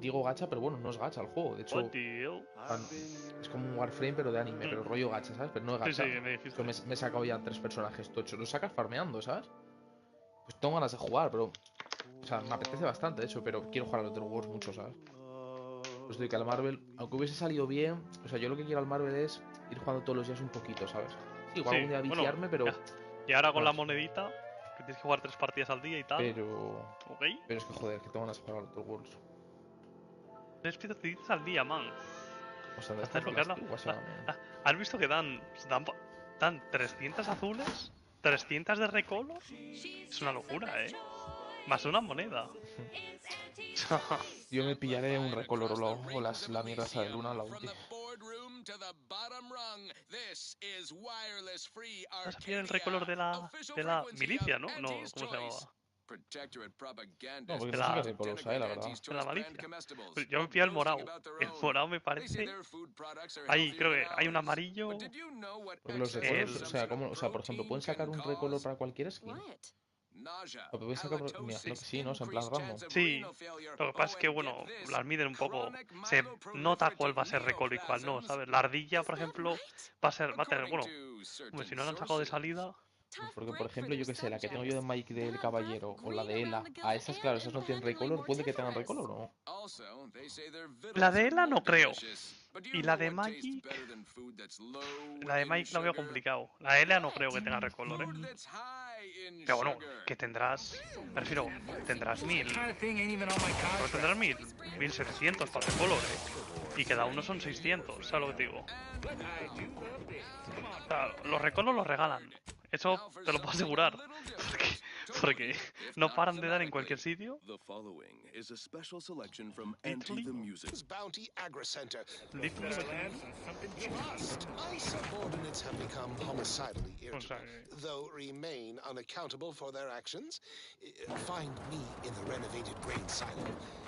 digo gacha, pero bueno, no es gacha el juego. De hecho, es como un Warframe, pero de anime, pero rollo gacha, ¿sabes? Pero no es gacha. Sí, me dijiste. Me he sacado ya 3 personajes tochos. Los sacas farmeando, ¿sabes? Pues tengo ganas de jugar, pero... O sea, me apetece bastante, de hecho, pero quiero jugar al Outer Worlds mucho, ¿sabes? Pues digo que al Marvel, aunque hubiese salido bien, o sea, yo lo que quiero al Marvel es ir jugando todos los días un poquito, ¿sabes? Sí, igual algún día viciarme, pero... Ya. Y ahora con la monedita, que tienes que jugar 3 partidas al día y tal. Pero... Ok. Pero es que joder, que tengo ganas de jugar al Outer Worlds. 3 partidas al día, man. O sea, Hasta desbloquearla. ¿Has visto que dan 300 azules? 300 de recolo? Es una locura, Más una moneda. Yo me pillaré un recolor o la mierda esa de luna, la ulti. Vas a pillar el recolor de la milicia, ¿no? No, ¿cómo se llamaba? No, porque no sé qué recolor hay, la verdad. De la malicia. Pero yo me pillo el morado. El morado me parece... Ahí, creo que hay un amarillo... Porque los recolors, o sea, por ejemplo, ¿pueden sacar un recolor para cualquier skin? O pueden sacar... Mira, creo que sí, ¿no? O sea, en plan random. Sí, lo que pasa es que, bueno, las miden un poco. Se nota cuál va a ser recolor y cuál no, ¿sabes? La ardilla, por ejemplo, va a tener, bueno, si no la han sacado de salida... Porque, por ejemplo, yo que sé, la que tengo yo de Mike del Caballero o la de Ela, a esas, claro, esas no tienen recolor, puede que tengan recolor, ¿no? La de Ela no creo. Y la de Mike... La de Mike la veo complicado. La de Ela no creo que tenga recolor, Pero bueno, que tendrás... Me refiero, tendrás 1000. Pues tendrás 1700 para recolor, Y cada uno son 600, ¿sabes lo que te digo? O sea, los recolos los regalan. Eso te lo puedo asegurar. Porque no paran de dar en cualquier sitio. My subordinates have become homicidally irritable, though remain unaccountable for their actions. Find me in the renovated grain silo.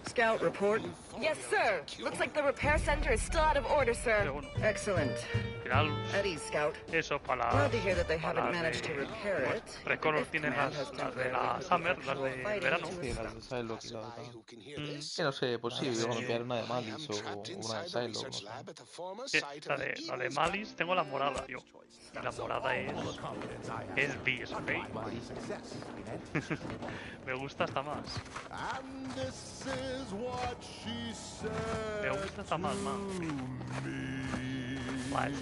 Scout report. Yes, sir. Looks like the repair center is still out of order, sir. Excellent. At ease, Scout. Eso para Glad to hear that they haven't managed to repair it. Recolor tienen las de la Summer, las de verano. Sí, las de Psylocke y la de... Que no sé, pues sí, voy a pillar una de Malice o una de Psylocke, no sé. La de Malice tengo la morada, yo. Y la morada es bis, ¿ok? Me gusta hasta más. Me gusta hasta más, man. Vale.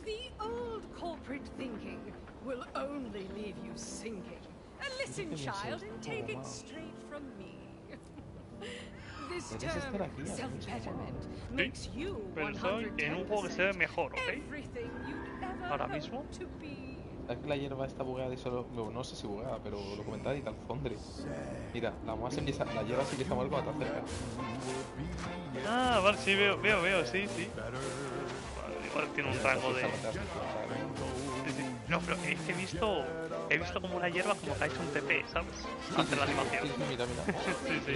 The old corporate thinking will only leave you sinking. Listen, child, and take it straight from me. This term, self-betterment, makes you Pero en un juego que se ve mejor, ¿ok? Ahora mismo. Es que la hierba está bugueada y solo... No sé si bugueada, pero lo comentaba y tal fondre. Mira, la hierba se empieza a mover cuando está cerca. Ah, vale, sí, veo, sí. Vale, igual tiene un rango de... No, pero he visto como una hierba como que ha hecho un TP, ¿sabes? Ante la animación. Sí, mira. Sí.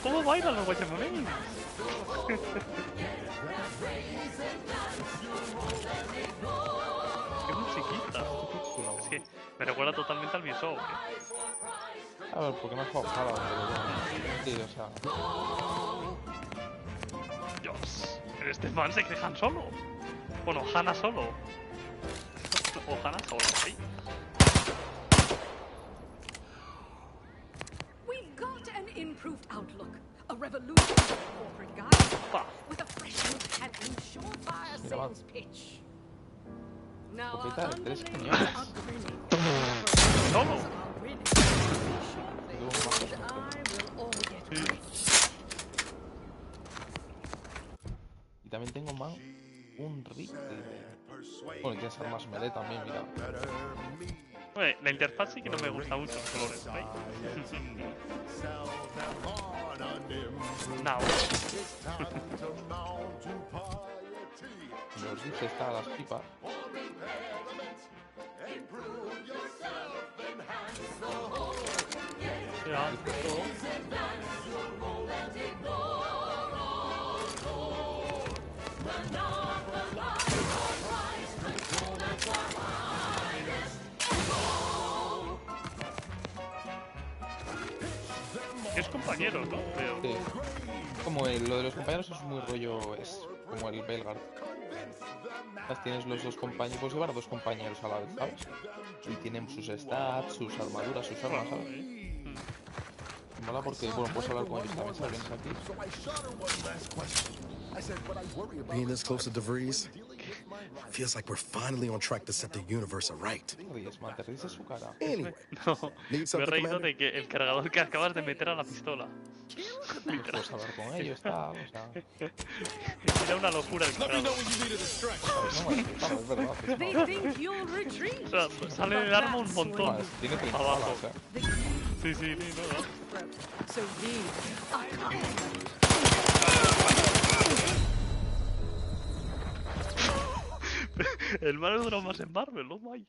¿Cómo bailan los guachamones? Qué musiquita. Es que me recuerda totalmente al Visor. A ver, porque me ha jugado sí, o sea... Dios, pero este man se cree Han Solo. Bueno, Hana Solo. O Hana Solo, ¿sí? We've got an improved outlook. A revolution in corporate guidance with a fresh new and surefire sales pitch. Now our underlings are grinning. Solo. And I will all get rich. Y también tengo más un rifle. Bueno, y tienes armas melee también, mira. Bueno, la interfaz sí que no me gusta mucho los colores, ¿veis? No. Los rifles están a las pipas. Ya. Que es compañero, ¿no? Pero... Sí. Como lo de los compañeros es muy rollo, es como el Belgard. Tienes los dos compañeros, puedes llevar a dos compañeros a la vez, ¿sabes? Y tienen sus stats, sus armaduras, sus armas, ¿sabes? Mola porque, bueno, puedes hablar con ellos también, ¿sabes? Vienes aquí. Being this close to DeVries feels like we're finally on track to set the universe aright. ¿Te ríes, man? ¿Te ríes de su cara? Anyway, No, need me he something, reído Commander? de que el cargador que acabas de meter a la pistola. Puedes hablar con ellos, tal, o sea... Era una locura el cargador. No, es verdad. They think you'll retreat. O sea, sale del arma un montón. Tiene 30 Abajo. balas, ¿eh? Sí, sí, sí, no, no. So be El malo dura más en Marvel, oh my.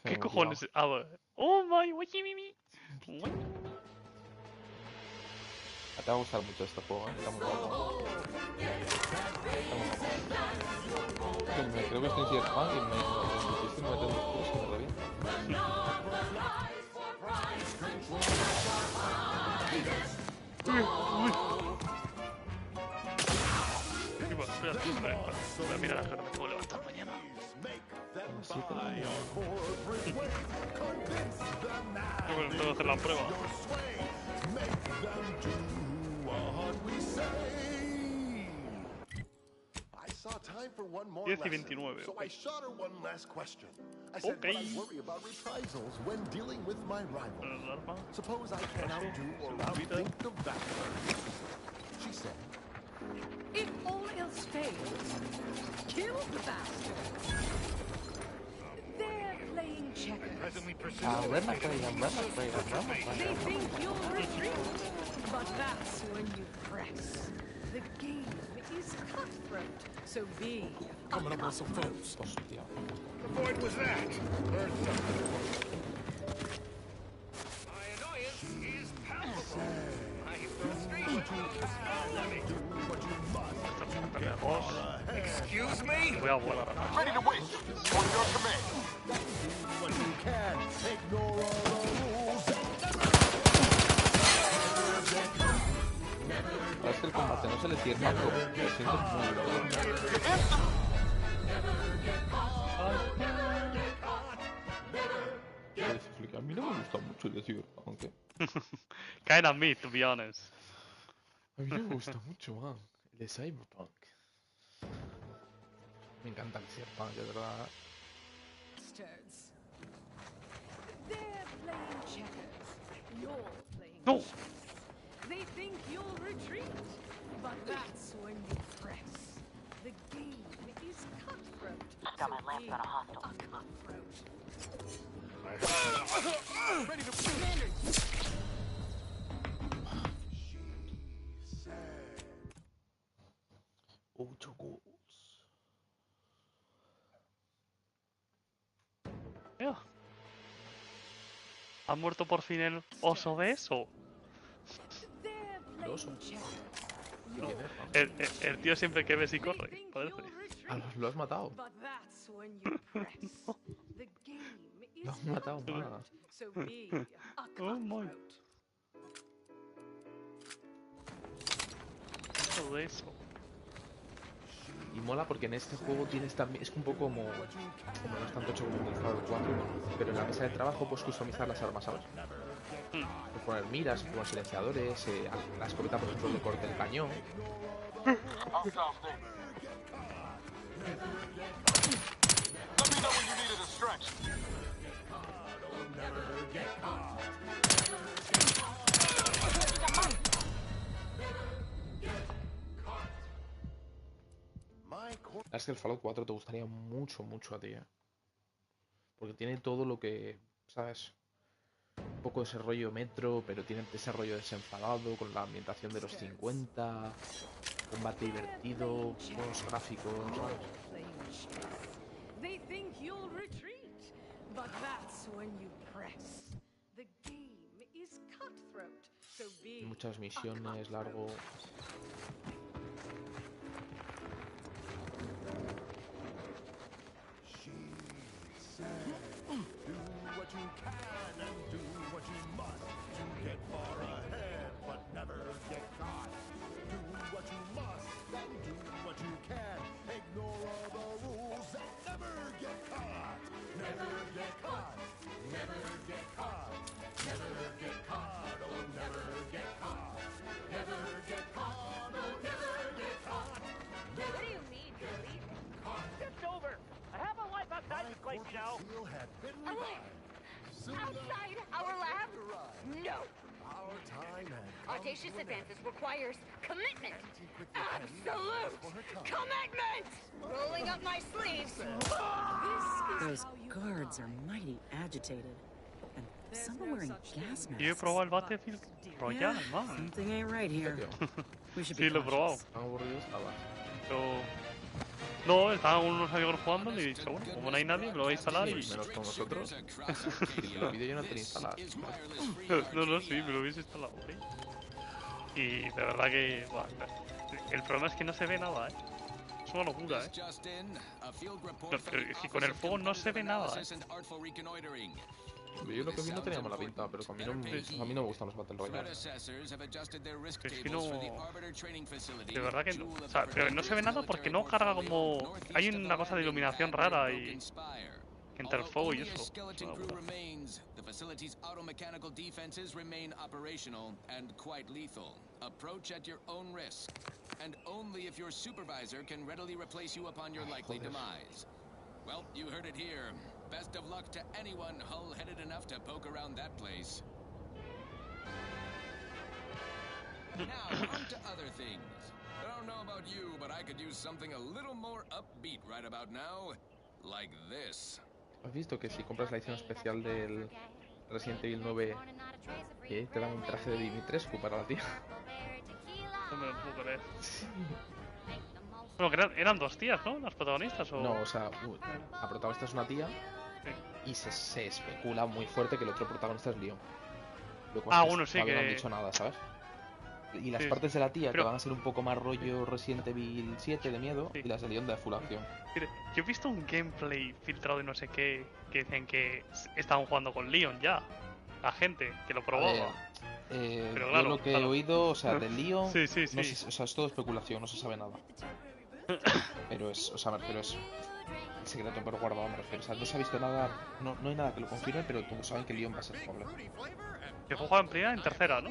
¿Qué cojones? Ah, bueno. Oh my, wikimimi. Te va a gustar mucho este juego, ¿eh? Está muy guapo. Creo que estoy en Cyberpunk y me insistí en meter los juegos y me revienta. Voy a mirar a qué hora me puedo levantar mañana. Tengo que hacer la prueba. 10 y 29. So I shot her one last question. I said, but I worry about reprisals when dealing with my rival. Suppose I can outdo or outthink the bachelor. She said, if all else fails, kill the bastards. They're playing checkers. They think you'll retreat, but that's when you press. The game is cutthroat, so be Coming up on some foes. Hostia. "The void was that." My annoyance is palpable. I frustrate Excuse me? Voy a volar. Ready to win. On your command. What you can. Ignore all the rules. Es que el combate no se le cierra, pero lo siento muy bien. A mí no me gusta mucho el de Cyberpunk, ¿eh? Kind of me, to be honest. A mí no me gusta mucho, man. El de Cyberpunk. Me encanta el Cyberpunk, de verdad. bastards. They're playing checkers. You're playing No. chess. They think you'll retreat, but that's when you press. The game is cutthroat. Got my lamp on a hostile. A cutthroat. Ready to win. 8 goals. Yeah. ¿Ha muerto por fin el oso de eso? They're El oso. playing checkers. El tío siempre que ves y corre, parece. Lo has matado. But that's when you press. The game is Lo has matado, man. so be a Oh my. cutthroat. Todo eso. Y mola porque en este juego tienes también... Es un poco como... Como no es tanto hecho como en el Fallout 4, pero en la mesa de trabajo puedes customizar las armas, ¿sabes? Puedes poner miras, poner silenciadores, la escopeta, por ejemplo, le corta el cañón. Let me know when you need a distraction. Es que el Fallout 4 te gustaría mucho, mucho a ti, ¿eh? Porque tiene todo lo que... ¿Sabes? Un poco de ese rollo metro, pero tiene ese rollo desenfadado, con la ambientación de los 50, combate divertido, buenos gráficos, ¿sabes? They think you'll retreat, but that's when you press. The game is cutthroat, so be Muchas misiones, largo... outside our lab? No. Audacious advances requires commitment. Absolute commitment! Rolling up my sleeves. Those guards are mighty agitated. And some are wearing gas masks. Yo he probado el Battlefield Royale, man. Something ain't right here. We should Sí, be lo he probado. cautious. Tan aburrido estaba. Pero... No, estaban unos amigos jugando y he dicho, bueno, como no hay nadie, me lo voy a instalar y... Menos con nosotros. Y el vídeo yo no tenía instalado. No, sí, me lo hubiese instalado, ¿eh? Y de verdad que... Buah, el problema es que no se ve nada, ¿eh? Es una locura, ¿eh? Es que con el fuego no se ve nada, ¿eh? Yo lo que vi no tenía mala pinta, pero a mí no me gustan los Battle Royale. Es que no... De verdad que no... O sea, pero no se ve nada porque no carga como... Hay una cosa de iluminación rara y... Entre el fuego y eso. The facility's automechanical defenses remain operational and quite lethal. Approach at your own risk, and only if your supervisor can readily replace you upon your likely demise. Well, you heard it here. Best of luck to anyone hull-headed enough to poke around that place. Now, on to other things. I don't know about you, but I could use something a little more upbeat right about now. Like this. ¿Has visto que si compras la edición especial del Resident Evil 9 te dan un traje de Dimitrescu para la tía? No me lo puedo creer. Bueno, que eran dos tías, ¿no? Las protagonistas, ¿o...? No, o sea, la protagonista es una tía y se especula muy fuerte que el otro protagonista es Leon. Bueno, sí, que... no han dicho nada, ¿sabes? Y las partes de la tía que van a ser un poco más rollo Resident Evil 7 de miedo y las de Leon de full acción. Mire, yo he visto un gameplay filtrado de no sé qué que dicen que estaban jugando con Leon ya. La gente que lo probaba. Pero claro, yo lo que he oído, o sea, de Leon, sí. No sé, o sea, es todo especulación, no se sabe nada. Pero es, o sea, me refiero, es el secreto pero guardado, me refiero. O sea, no se ha visto nada, no hay nada que lo confirme, pero todos saben que Leon va a ser jugable. Que juega en primera y en tercera, ¿no?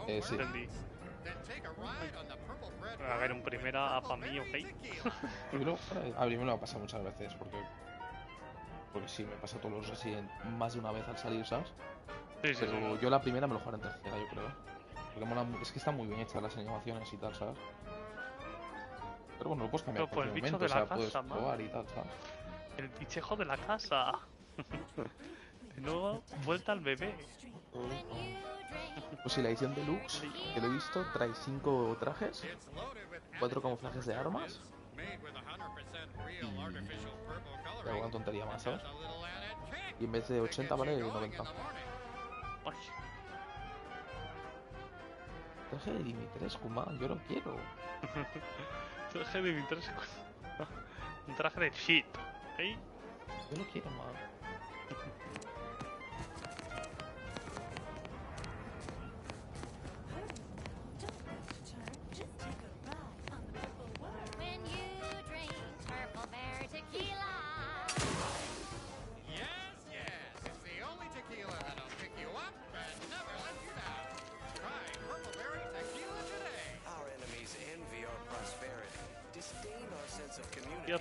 Sí. Entendí. A ver, en primera, para mí, ok. Y luego, a mí me lo ha pasado muchas veces, porque sí, me pasa todos los Resident más de una vez al salir, ¿sabes? Sí, pero yo la primera me lo jugaré en tercera, yo creo. Porque mola, es que están muy bien hechas las animaciones y tal, ¿sabes? Pero bueno, lo puedes cambiar en cualquier momento, o sea, puedes probar y tal, ¿sabes? El bichejo de la casa. De nuevo, vuelta al bebé. Pues sí, la edición deluxe, que lo he visto, trae 5 trajes, 4 camuflajes de armas y alguna tontería más, ¿sabes? Y en vez de 80 vale 90. Traje de Dimitrescu, man, yo lo quiero. Traje de Dimitrescu. Un traje de shit, ¿eh? Yo lo quiero, man.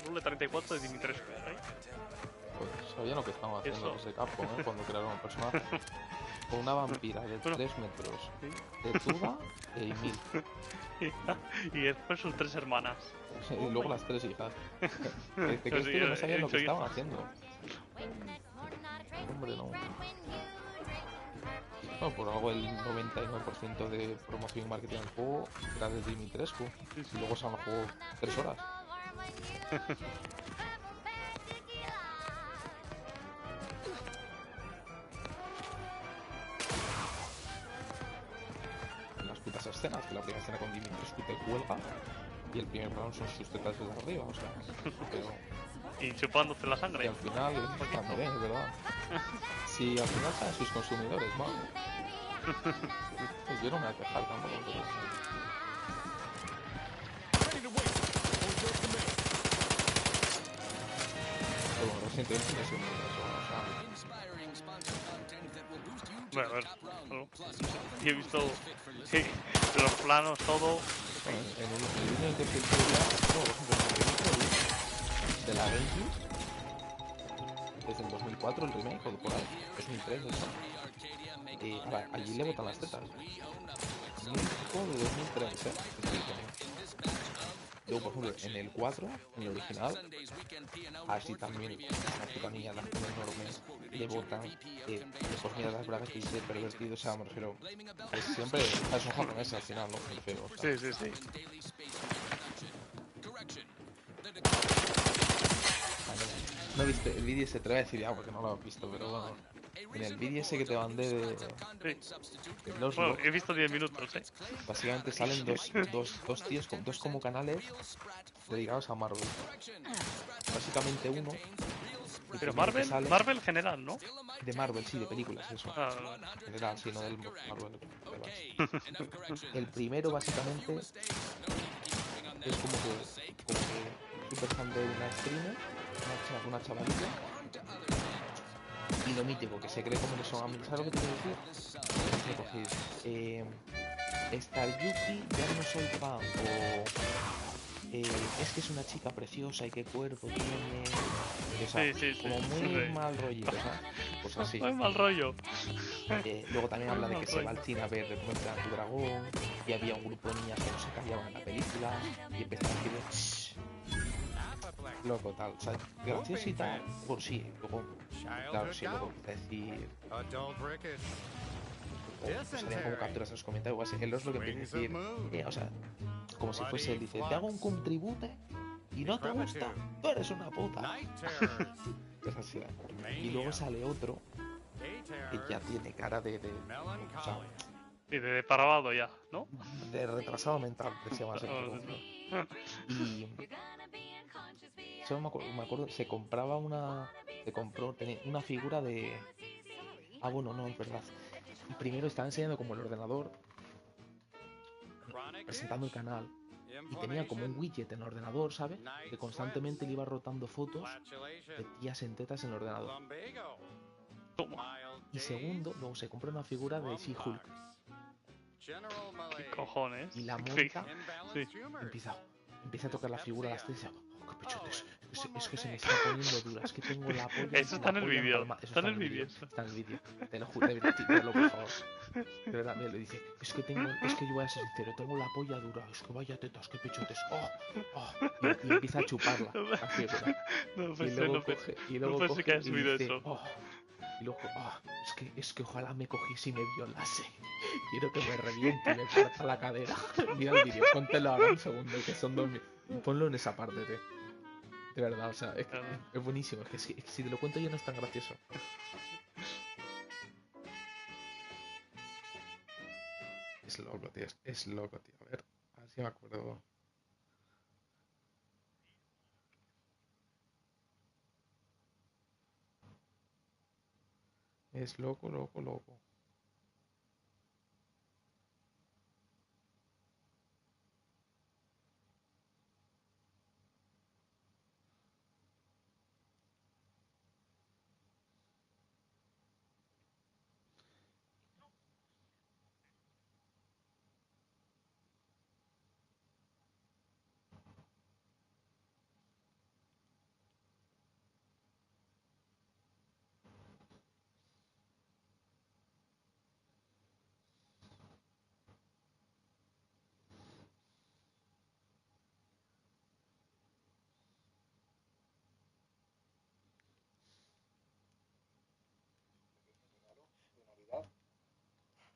Rule 34 de Dimitrescu, ¿eh? Pues sabían lo que estaban haciendo desde Capcom, cuando crearon un personaje. Con una vampira de 3 metros, de tuba y 1000. Y después sus 3 hermanas. Y luego las 3 hijas. ¿Te crees que no sabían lo que estaban haciendo? Hombre, no. No, por algo el 99% de promoción y marketing del juego era de Dimitrescu. Y luego se han jugado 3 horas. Las putas escenas, que la primera escena con Dimitrescu te cuelga y el primer plano son sus tetas desde arriba, o sea, pero... Y chupándote la sangre. Y al final, también, es verdad. Si al final saben sus consumidores, man. Pues yo no me voy a quejar tampoco, pero... Bueno, Resident Evil tiene sido muy eso, Bueno, a ver, yo he visto los planos, todo. En un vídeo que de la GameCube, desde el 2004, el remake o por ahí, es 2003, de hecho. Allí le botan las tetas. México de 2003, Luego, por ejemplo, en el 4, en el original, así también una puta niña de acción enorme, le botan, pues mira las bragas que dice pervertido, o sea, me refiero, es siempre, es un japonés al final, ¿no? Me refiero, o sea. Sí. No viste el vídeo ese, te voy a decir ya porque no lo has visto, pero bueno, en el vídeo ese que te mandé de los Bueno, he visto 10 minutos, básicamente salen dos tíos, dos como canales dedicados a Marvel. Básicamente uno. Pero Marvel general, ¿no? De Marvel, sí, de películas, eso. En general, sí, no del Marvel. El primero, básicamente, es como que super fan de una streamer, una chavalita. Y lo mítico, que se cree como que son amigos. ¿Sabes lo que te quiero decir? Star Yuki, ya no soy fan, o es que es una chica preciosa y qué cuerpo tiene. O sea, como muy mal rollito, ¿sabes? Pues así. Muy mal rollo. Luego también habla de que se va al cine a ver cómo entrenar tu dragón, y había un grupo de niñas que no se callaban en la película, y empezaron a decir, loco, tal, o sea, gracioso y tal, por sí, luego, claro, sí, luego empieza a decir, salían como capturas en los comentarios, o así, él es lo que empieza a decir, o sea, como si fuese él, dice, te hago un contribute y no te gusta, tú eres una puta. Es así, y luego sale otro que ya tiene cara de o sea, y de depravado ya, ¿no? De retrasado mental, decía más y solo me acuerdo, se compró tenía una figura de bueno, no, es verdad. Primero estaba enseñando como el ordenador, presentando el canal, y tenía como un widget en el ordenador, ¿sabes? Que constantemente le iba rotando fotos de tías en tetas en el ordenador. Y segundo, luego se compró una figura de She-Hulk. ¿Qué cojones? Y la monta, empieza a tocar la figura a las tres y dice, oh, qué pechotes, es que se me está poniendo dura, es que tengo la polla. Eso está en el vídeo. Está en el vídeo. Está en el vídeo. Te lo juro, tíratelo, por favor. De verdad, me lo dice, es que yo voy a ser sincero, tengo la polla dura, es que vaya tetas, qué pechotes, y empieza a chuparla, la figura. Y luego coge que has subido dice, eso. Y luego, es que ojalá me cogiese y me violase. Quiero que me reviente y me parta la cadera. Mira el vídeo, póntelo ahora un segundo, que son 2 minutos. Ponlo en esa parte, tío. De verdad, o sea, es buenísimo. Es que si te lo cuento yo no es tan gracioso. Es loco, tío. Es loco, tío. A ver si me acuerdo. Es loco.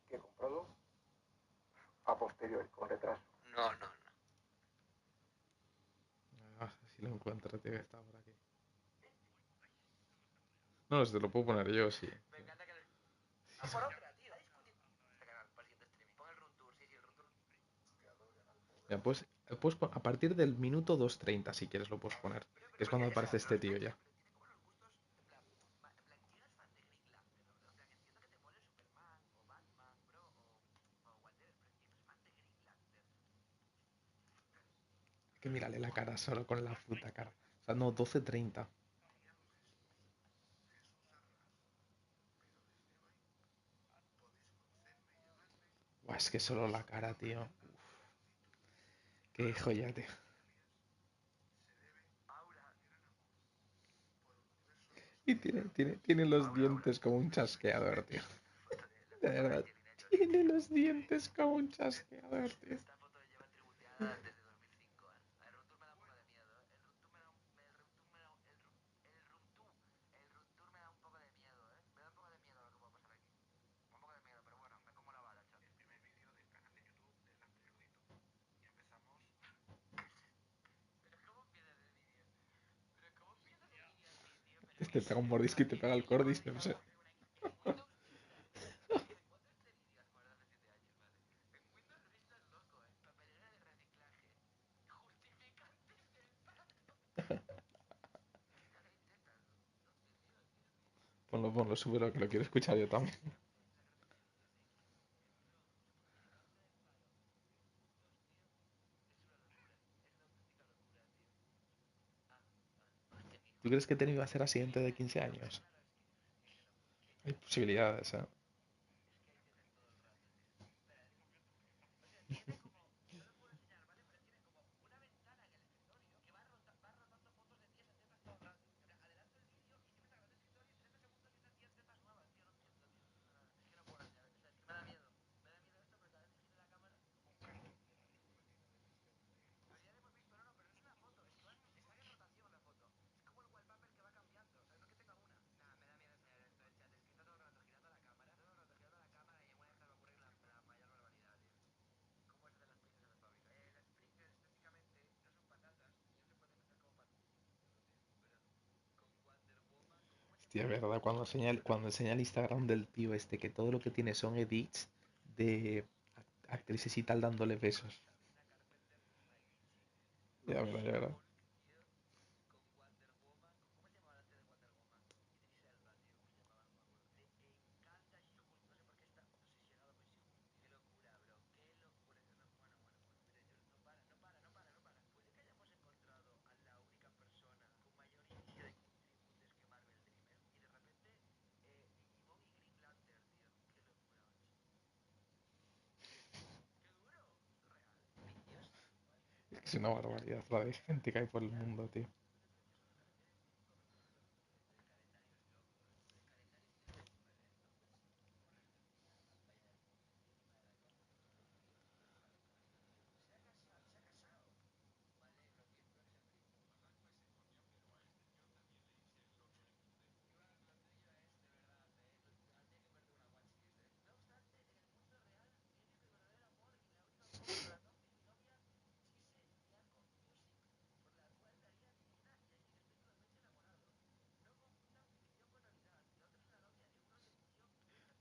Que he comprado a posteriori, con retraso. No. Si lo encuentro, tío, que está por aquí. No, si te lo puedo poner yo, sí. Me encanta que... por otra, tío. Para el siguiente streaming. Pon el room tour, sí, el room tour. Ya, pues, a partir del minuto 2:30, si quieres, lo puedes poner. Que es cuando aparece este tío ya. Que mírale la cara solo con la puta cara. O sea, no, 12:30. Buah, es que solo la cara, tío. Uf. Qué joya, tío. Y tiene los dientes como un chasqueador, tío. De verdad. Tiene los dientes como un chasqueador, tío. Esta foto lleva tributeada desde 2005, ¿eh? El room tour me da un poco de miedo, ¿eh? El room tour me da un poco de miedo, ¿eh? Me da un poco de miedo lo que puede pasar aquí. Un poco de miedo, pero bueno, me como la bala, chaval. El primer vídeo del canal de YouTube del Angeludito. Y empezamos... Pero ¿cómo empiezas el vídeo? Pero ¿cómo empiezas el vídeo así, tío? Pero Te pega un mordisco y te pega el cordis, no sé. Ponlo, súbelo, que lo quiero escuchar yo también. ¿Tú crees que Tenny va a ser así dentro de 15 años? Hay posibilidades, ¿eh? Hostia, verdad, cuando enseña el Instagram del tío este, que todo lo que tiene son edits de actrices y tal dándole besos. Ya verá, ya verá. Es una barbaridad la de gente que hay por el mundo, tío.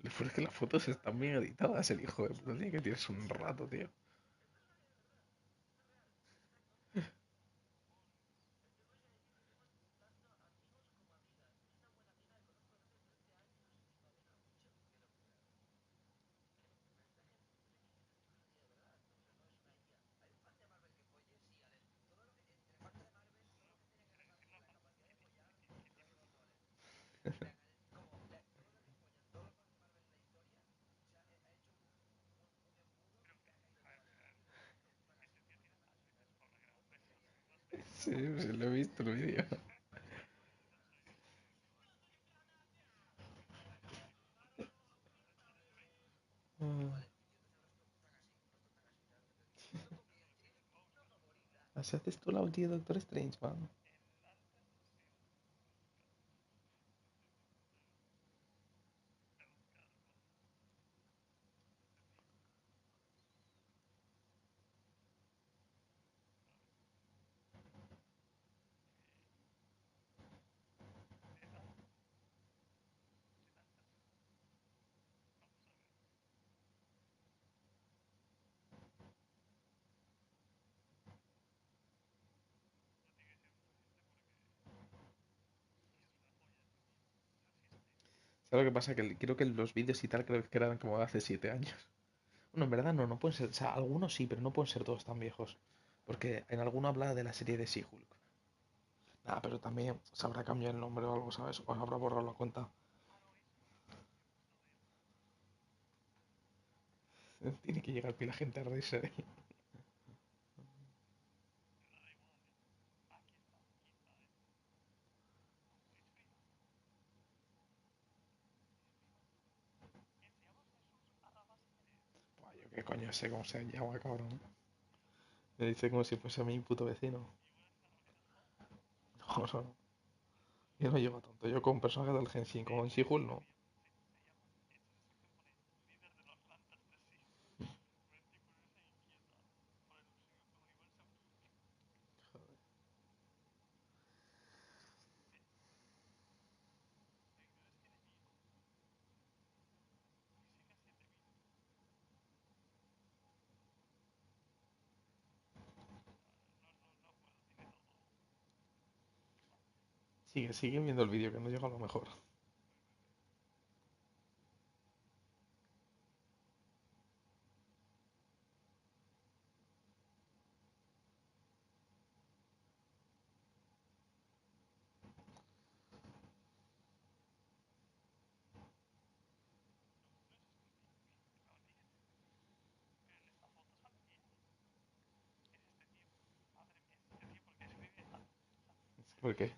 Lo peor es que las fotos están bien editadas, el hijo de puta, tío, que tienes un rato, tío. Sí, sí, lo he visto el vídeo. Ah, así haces tú la ulti de Doctor Strange, man. ¿Sabes lo que pasa? Que creo que los vídeos y tal creo que eran como de hace 7 años. Bueno, en verdad no pueden ser. O sea, algunos sí, pero no pueden ser todos tan viejos. Porque en alguno habla de la serie de She-Hulk. Nada, pero también se habrá cambiado el nombre o algo, ¿sabes? O habrá borrado la cuenta. Tiene que llegar aquí la gente a reírse de él. ¿Qué coño sé cómo se llama, cabrón? Me dice como si fuese mi puto vecino. No, no, yo no llevo tanto. Yo con personajes del Genshin, como en Shihul, no. Sigue viendo el vídeo, que no llega a lo mejor. Porque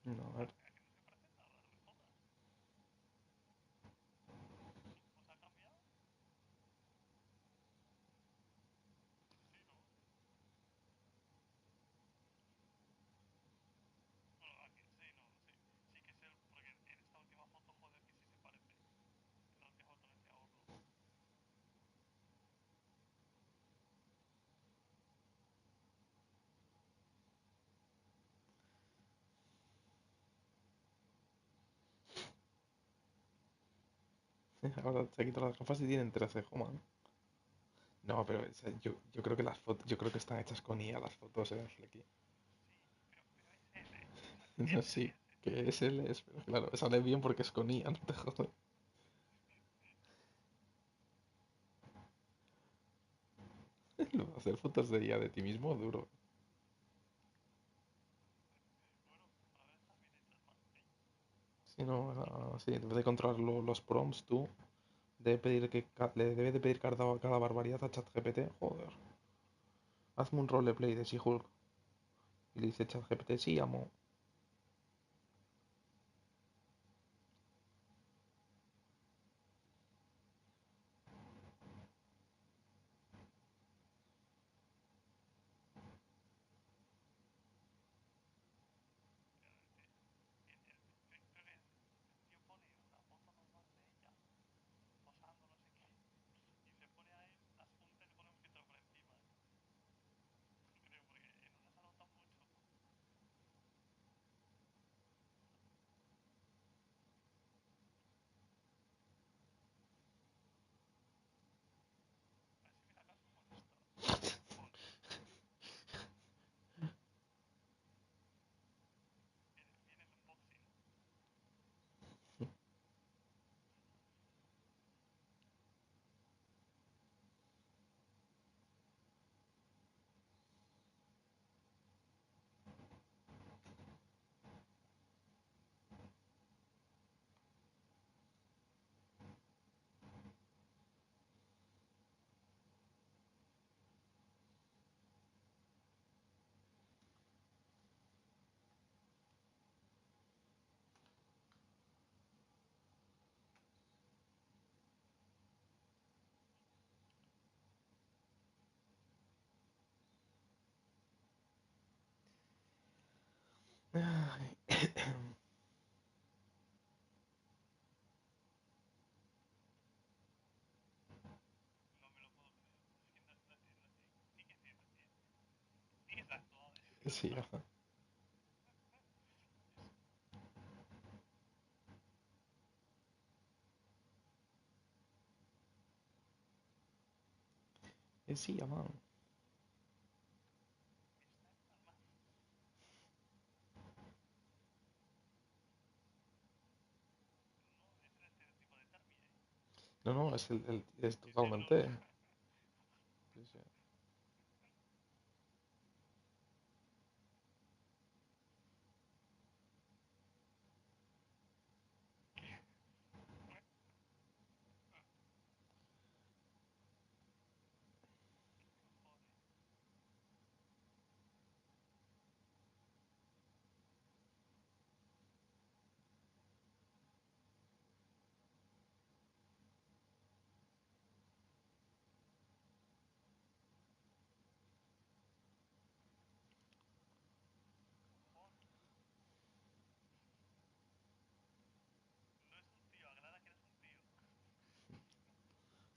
no, a ver. Ahora se ha quitado las gafas y tienen 13, man. No, pero yo creo que las fotos, yo creo que están hechas con IA las fotos, aquí. No, sí, que es él, pero claro, sale bien porque es con IA, no te jodas. Lo de hacer fotos de IA de ti mismo, duro. Si no, sí, debes de controlar los prompts tú. Debe pedir le debe de pedir cada barbaridad a ChatGPT. Joder. Hazme un roleplay de She-Hulk. Y le dice ChatGPT, sí, amo. Sí, ajá. Sí, man. No, no, es totalmente... Sí, sí.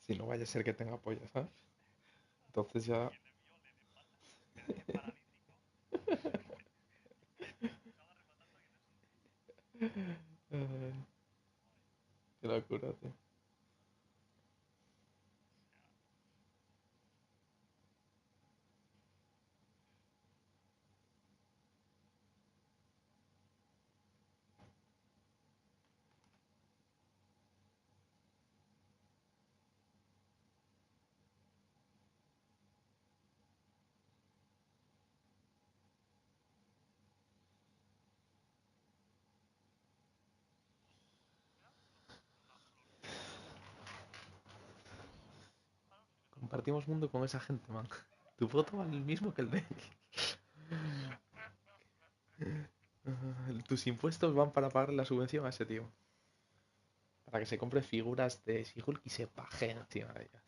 Si no vaya a ser que tenga polla, ¿sabes? Entonces ya... Ay, qué locura, tío. Compartimos mundo con esa gente, man. Tu voto vale el mismo que el de él. Tus impuestos van para pagar la subvención a ese tío. Para que se compre figuras de She-Hulk y se paje encima de ellas.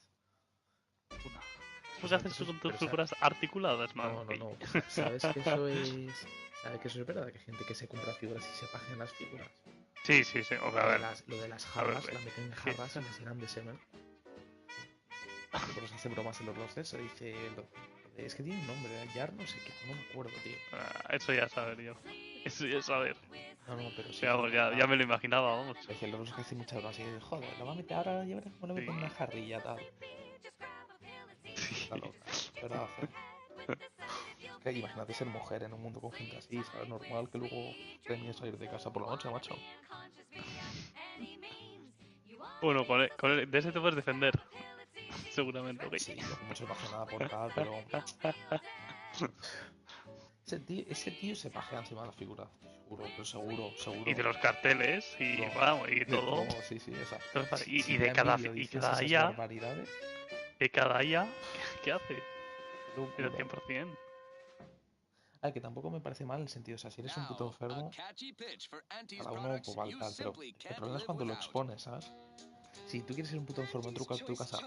¿Por qué haces eso con tus figuras articuladas, man? No, no, no. ¿Sabes que eso es... ¿Sabes que eso es verdad? Que hay gente que se compra figuras y se paje en las figuras. Sí, sí, sí. O sea, a ver. Lo de las jarras, las meten en jarras y las llenan de semen. Por eso hacen bromas en los rosters. Se dice... Es que tiene un nombre, Jar no sé qué, no me acuerdo, tío. Eso ya saber yo. Eso ya saber. No, no, pero sí. Ya me lo imaginaba, vamos. Es que los que hacen muchas bromas y dicen, joder, lo va a meter ahora, ya verás cómo lo meten en una jarrilla, tal. Está loca, pero hace. Es que imagínate ser mujer en un mundo con gente así, ¿sabes? Normal que luego tenías salir de casa por la noche, macho. Bueno, de ese te puedes defender. Seguramente, ok. Sí, luego mucho no hace nada por tal, pero... Ese tío se pajea encima de la figura. Seguro, pero seguro. Y de los carteles, y no, vamos, y todo. Sí, exacto. Y de cada IA. De cada IA, ¿qué hace? El 100%. Ah, que tampoco me parece mal el sentido. O sea, si eres un puto enfermo, cada uno pues vale tal, pero el problema es cuando lo expones, ¿sabes? Si tú quieres ser un puto enfermo en tu casa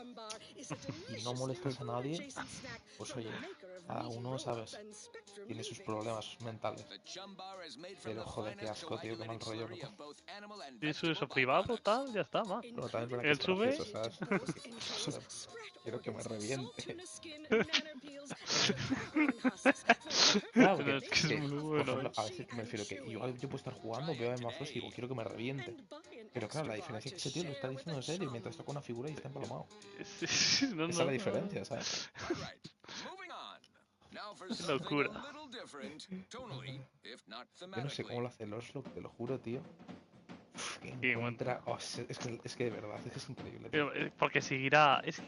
y no molestas a nadie, pues oye, cada uno, ¿sabes? Tiene sus problemas mentales. Pero joder, qué asco, tío, qué mal rollo, loco. ¿Tienes eso privado, tal? Ya está, va. Pero también es verdad que ¿Él sube? Gracioso, ¿sabes? Quiero que me reviente. Claro, Pero es que es muy bueno, por ejemplo, a veces me refiero que igual yo puedo estar jugando, veo a Emma Frost y digo, quiero que me reviente. Pero claro, la diferencia es que ese tío lo está diciendo en serio mientras toca una figura y está empalomado. Esa es la diferencia, ¿sabes? Qué locura. Yo no sé cómo lo hace el Oslo, te lo juro, tío. Es que de verdad, es que es increíble. Pero, porque seguirá. Es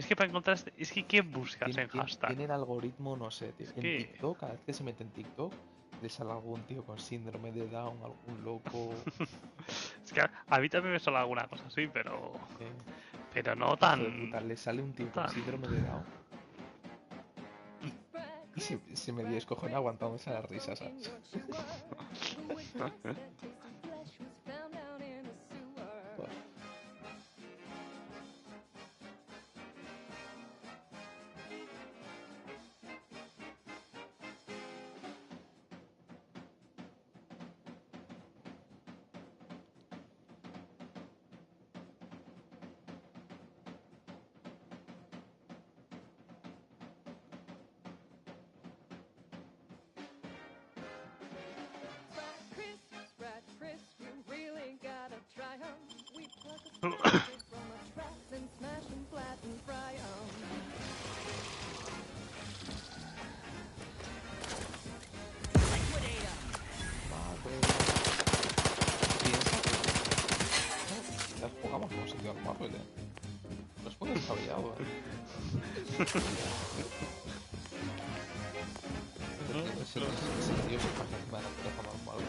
que para encontrar. Es que ¿qué buscas en hashtag? Tiene el algoritmo, no sé, tío. Es en TikTok, cada vez que se mete en TikTok, le sale algún tío con síndrome de Down, algún loco. Es que a mí también me sale alguna cosa así, pero. Pero no tan. Le sale un tío con síndrome de Down. Y se me dio escojón aguantándose las risas, ¿sabes? Jugamos con sentido Marvel, Ese tío se pasa encima de la puta Jamal Marvel.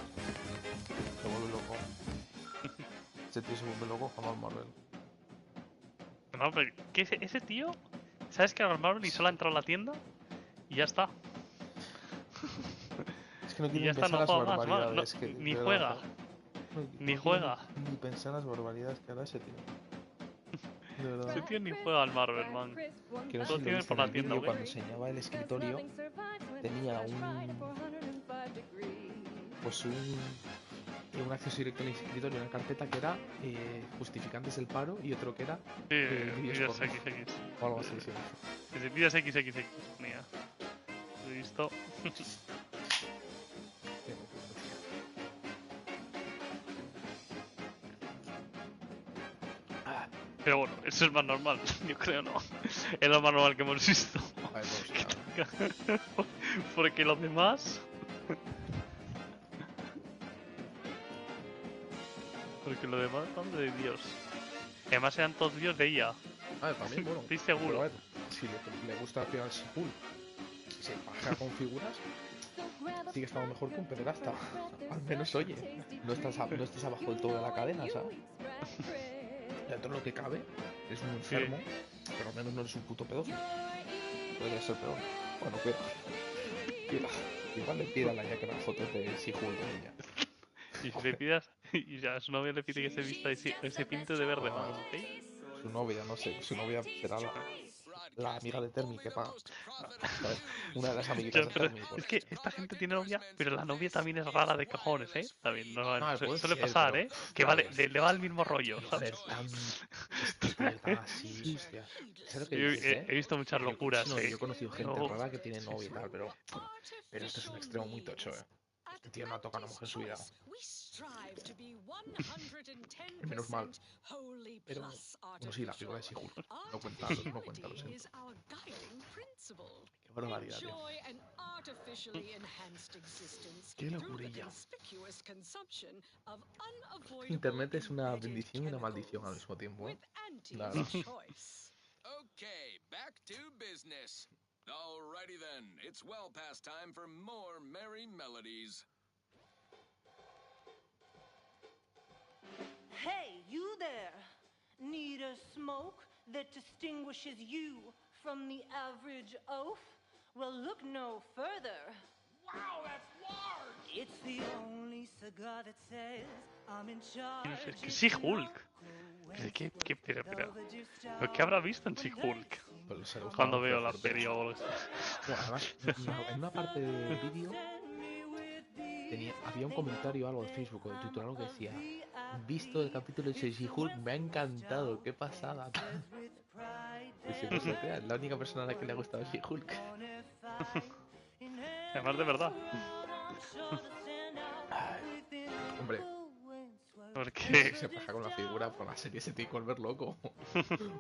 Se vuelve loco. Ese tío se vuelve loco Jamal Marvel. No, pero ¿qué ese tío? ¿Sabes que Jamal Marvel y solo ha entrado a la tienda? Y ya está. Es que no Y quiero ya ni está, pensar no las juega más, barbaridades que... ni de juega. verdad, Ni no juega. quiero ni pensar las barbaridades que hará ese tío. De verdad. Ese tío ni juega al Marvel, man. Que no sé Todo si lo tiene viste por en la el tienda, vídeo ¿ok? cuando enseñaba el escritorio. Tenía un acceso directo al escritorio, una carpeta que era justificantes del paro y otro que era vídeos Vídeos porno. XX. O algo así, sí. Vídeos XXX. Mira. Lo he visto. Pero bueno, eso es más normal, yo creo, ¿no? Es lo más normal que hemos visto. A ver, vamos, Porque los demás... Porque los demás, hombre de Dios. Además eran todos vídeos de ella. a ver, también, bueno. Estoy Pero a seguro. ver, si le gusta al final Seapool y se baja con figuras, sigue estando mejor que un pederasta. Al menos, oye, no estás abajo del todo de la cadena, ¿sabes? Dentro de lo que cabe, eres un enfermo, pero al menos no eres un puto pedófilo. Podría ser peor. Bueno, cuida. Igual le pida a la ya que las fotos de Seapool de ella. Y si le pidas... Y ya a su novia le pide que se vista ese pinte de verde, man, ¿ok? Su novia, no sé, su novia será la amiga de Termi que paga. ¿Sabes? Una de las amiguitas de Termi. Pues. Es que esta gente tiene novia, pero la novia también es rara de cojones, ¿eh? También, puede suele ser, pasar, pero... ¿eh? Que vale, le va el mismo rollo, ¿sabes? Este tío está así, hostia. ¿Sabes lo que dices, He visto muchas locuras, yo ¿eh? he conocido gente rara que tiene novia y tal, pero esto es un extremo muy tocho, ¿eh? Este tío no ha tocado a una mujer en su vida. Menos mal. Pero, bueno, sí, la figura de She-Hulk. No cuenta, lo siento. Qué barbaridad, tío. Qué locurilla. Internet es una bendición y una maldición al mismo tiempo, ¿eh? La verdad. Okay, back to business. Alrighty then, it's well past time for more merry melodies. Hey, you there! Need a smoke that distinguishes you from the average oaf? Well, look no further. Wow, that's large! It's the only cigar that says I'm in charge. ¿Qué She-Hulk? ¿Qué? Pero, ¿qué habrá visto en She-Hulk? Cuando veo la serie o algo así. Bueno, además, en una parte del vídeo había un comentario algo de Facebook o de Twitter algo que decía: visto el capítulo de She-Hulk, me ha encantado, qué pasada. Es la única persona a la que le ha gustado She-Hulk. Además de verdad. Hombre, porque se pasa con la figura por la serie, se tiene que volver loco.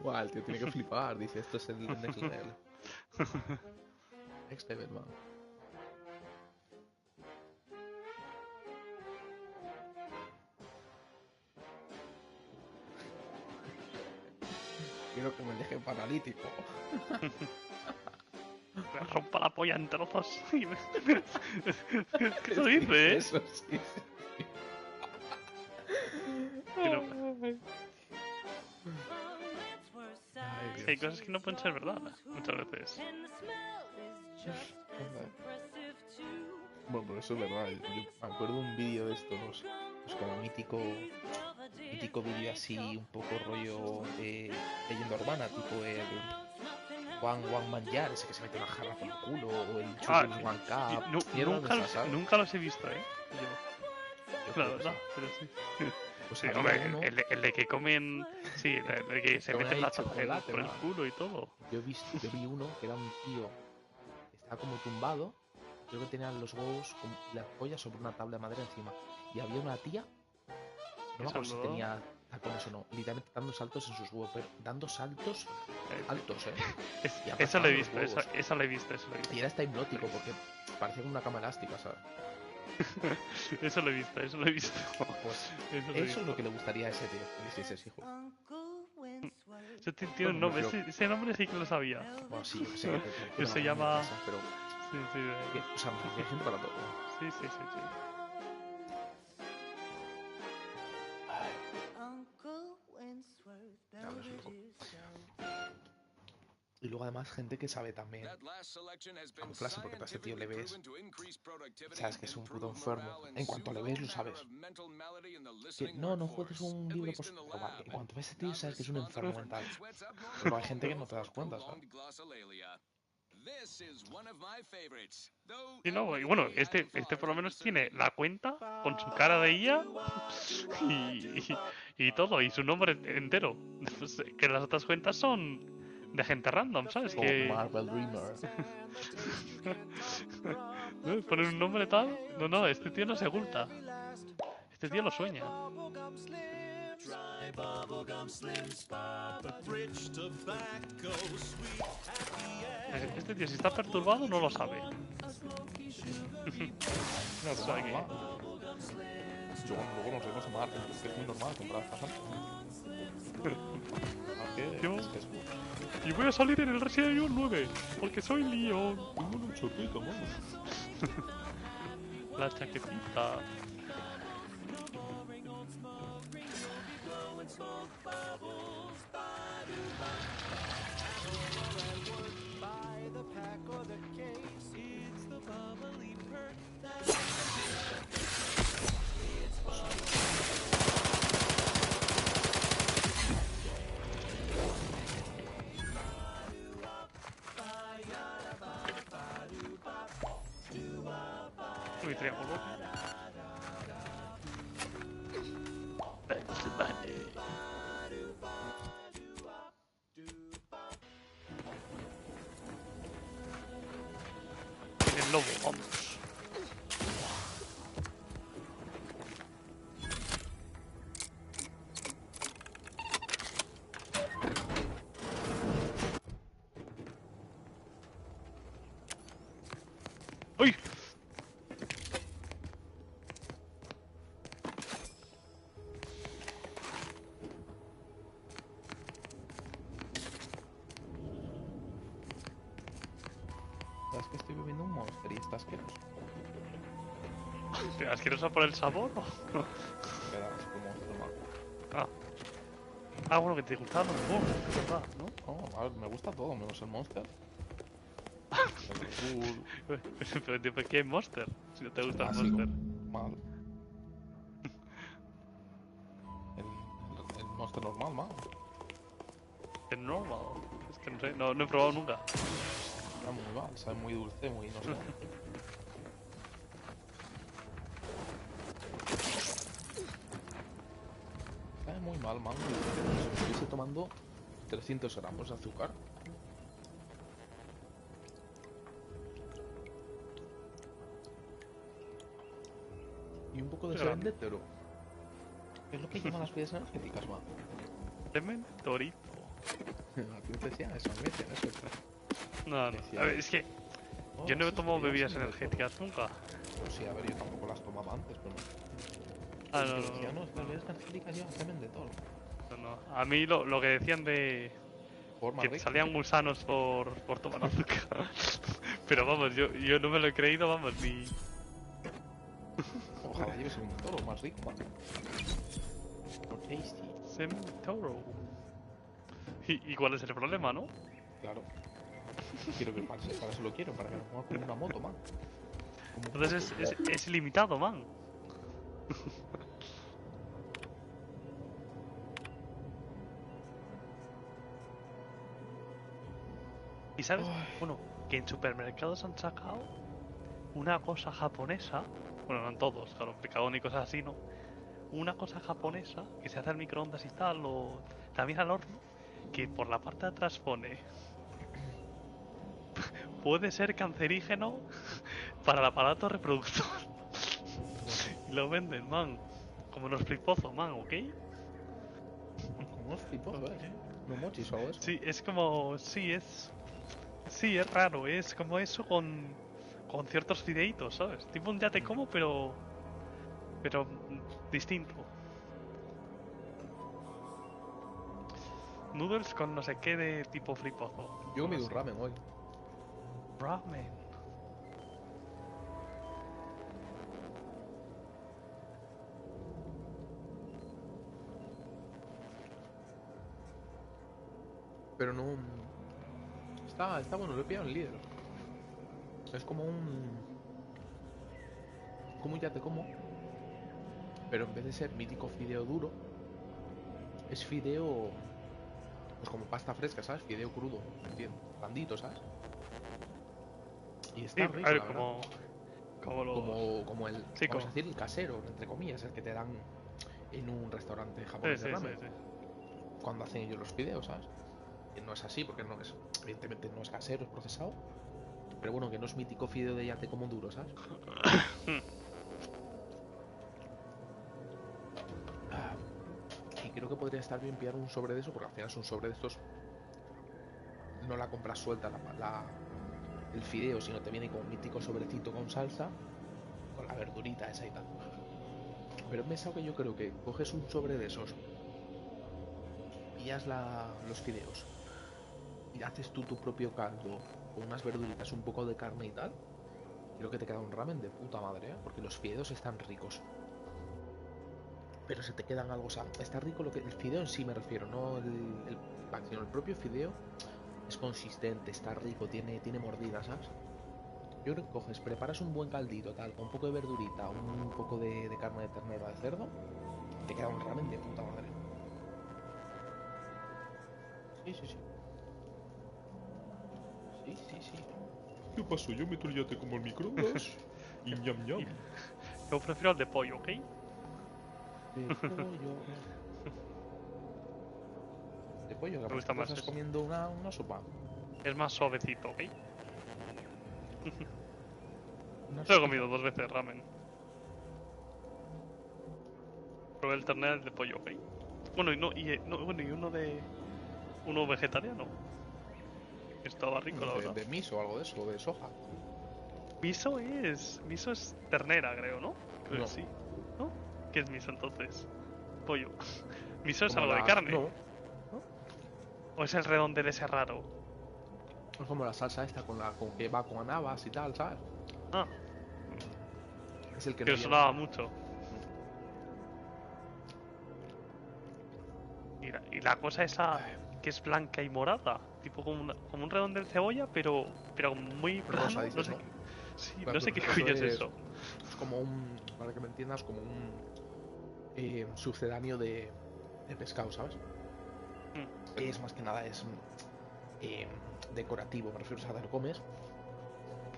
Buah, el tío tiene que flipar, dice: esto es el next level. Next level, man. Quiero que me deje paralítico. Me rompa la polla en trozos. ¿Qué lo dice, Eso sí. Pero... hay cosas que no pueden ser verdad muchas veces. Bueno, pero eso es verdad. Yo me acuerdo de un vídeo de estos, pues como mítico vídeo así, un poco rollo de leyenda urbana, tipo el One Man Jar, ese que se mete una jarra por el culo, o el Children's One Cup. Nunca los he visto, ¿eh? Yo la verdad, pero sí. Pues sí, hombre, el de que comen... Sí, el de que se meten la chapa por el culo y todo. Yo vi uno que era un tío que estaba como tumbado, creo que tenía los huevos y las pollas sobre una tabla de madera encima. Y había una tía, no me acuerdo si tenía tacones o no, literalmente dando saltos en sus huevos, pero dando saltos altos, Eso lo he visto, eso lo he visto. Y era hasta hipnótico porque parecía como una cama elástica, ¿sabes? Eso lo he visto. Pues eso es lo que le gustaría a ese tío, si ese hijo. Ese tío tiene un nombre, ese nombre sí que lo sabía. Bueno, sí, yo sé que Se llama... pero... Sí, sí. O sea, hay gente para todo. Sí. Y luego además gente que sabe también camuflarse, porque a ese tío le ves, sabes que es un puto enfermo. En cuanto le ves, lo sabes. Que no juegues un libro por su... Vale, en cuanto ves a ese tío, sabes que es un enfermo mental. Pero hay gente que no te das cuenta, ¿sabes? Y no, y bueno, este por lo menos tiene la cuenta con su cara de IA y todo, y su nombre entero. Pues, que las otras cuentas son de gente random, ¿sabes? Como Que... Marvel Dreamer. ¿No? Poner un nombre tal. No, este tío no se oculta. Este tío lo sueña. Este tío si está perturbado no lo sabe. No, es normal. Yo luego nos vemos a Marvel, que es muy normal comprar estas cosas. Y voy a salir en el Resident Evil 9, porque soy Leon. Tengo una chaqueta, mano. La chaquetita. Uy, triángulo. El lobo, vamos. ¡Uy! ¿Sabes que estoy bebiendo un Monster y está asqueroso? ¿Asqueroso por el sabor o...? Queda así como Monster, ¿no? Bueno, que te gustaban los Monsters, es verdad, ¿no? No, a ver, me gusta todo, menos el Monster. Pero ¿por qué Monster? Si no te gusta el Básico, Monster. mal. El Monster normal, mal. El normal. Es que no sé, no he probado nunca. Está muy mal, sabe muy dulce, muy no sé. Sabe muy mal, man. Como si estuviese tomando 300 gramos de azúcar. Y un poco de semen de toro. Es lo que llaman las bebidas energéticas, man. Semen torito. ¿A ti no te decían eso? A mí me decían eso. No. A ver, es que yo no he tomado bebidas energéticas nunca. Pues sí, a ver, yo tampoco las tomaba antes, pero no. No, las bebidas energéticas llevan semen de toro. No. A mí lo que decían de... que te salían gusanos por tomar azúcar. Pero vamos, yo no me lo he creído, vamos, ni... Ojalá lleves semen de toro, más rico, man. More tasty. Semen de toro. ¿Y cuál es el problema, no? Claro. Quiero que para eso lo quiero, para que me mueva como una moto, man. Entonces es ilimitado, man. Y sabes, bueno, que en supermercados han sacado una cosa japonesa, bueno, no en todos, claro, Mercadona y cosas así, ¿no? Una cosa japonesa que se hace al microondas y tal, o también al horno, que por la parte de atrás pone puede ser cancerígeno para el aparato reproductor. Y lo venden, man, como unos flipozos, man, ¿ok? Como unos flipozos, no mochis o algo eso. Sí, es como, sí, es raro, es como eso con ciertos fideitos, ¿sabes? Tipo un ya te como, pero distinto. noodles con no sé qué de tipo fripozo. Yo he comido un ramen hoy. Ramen. Pero no... Está bueno, lo he pillado en líder. Es como un... Como un ya te como. Pero en vez de ser mítico fideo duro, es fideo... Pues como pasta fresca, ¿sabes? Fideo crudo, entiendo. Blandito, ¿sabes? Y está Sí, rico, a ver, la verdad. Como el... Sí, vamos a decir, el casero, entre comillas, el que te dan en un restaurante japonés de ramen. Cuando hacen ellos los fideos, ¿sabes? Que no es así, porque no es... Evidentemente no es casero, es procesado. Pero bueno, que no es mítico fideo de ya te como duro, ¿sabes? Y creo que podría estar bien pillar un sobre de eso, porque al final es un sobre de estos. No la compras suelta el fideo, sino te viene con un mítico sobrecito con salsa, con la verdurita esa y tal. Pero he pensado que yo creo que coges un sobre de esos, pillas los fideos y haces tú tu propio caldo con unas verduritas, un poco de carne y tal. Creo que te queda un ramen de puta madre, ¿eh? Porque los fideos están ricos. Pero se te quedan algo, o sea, está rico el fideo en sí, me refiero, no el pan, sino el propio fideo es consistente, está rico, tiene mordida, ¿sabes? Yo creo que coges, preparas un buen caldito, tal, con un poco de verdurita, un poco de carne de ternera, de cerdo, te queda un ramen de puta madre. Sí, sí, sí. Sí, sí, sí. ¿Qué pasó? Yo meto el yate como el microondas y ñam ñam. Yo prefiero el de pollo, ¿ok? De pollo. De pollo, que Me gusta más estás eso. comiendo una sopa. Es más suavecito, ¿ok? Una Yo he comido 2 veces ramen. Probé el ternera y el de pollo, ¿ok? Bueno, y uno de... Uno vegetariano. Estaba rico, la verdad. De miso o algo de eso, de soja. Miso es ternera, creo, ¿no? Creo No. que sí. ¿No? ¿Qué es miso entonces? Pollo. Miso es Como algo de carne. No. ¿O es el redondel ese raro? Es como la salsa esta con que va con habas y tal, ¿sabes? Ah. Es el que Que no sonaba lleva. mucho. Y la cosa esa que es blanca y morada. Tipo como un redondel cebolla, pero muy plano. Rosa, dices, no sé ¿no? Sí, Claro, no sé pero qué coño es eso. Es como un, para que me entiendas, como un sucedáneo de pescado, ¿sabes? Es más que nada, es decorativo, me refiero, o sea, te lo comes.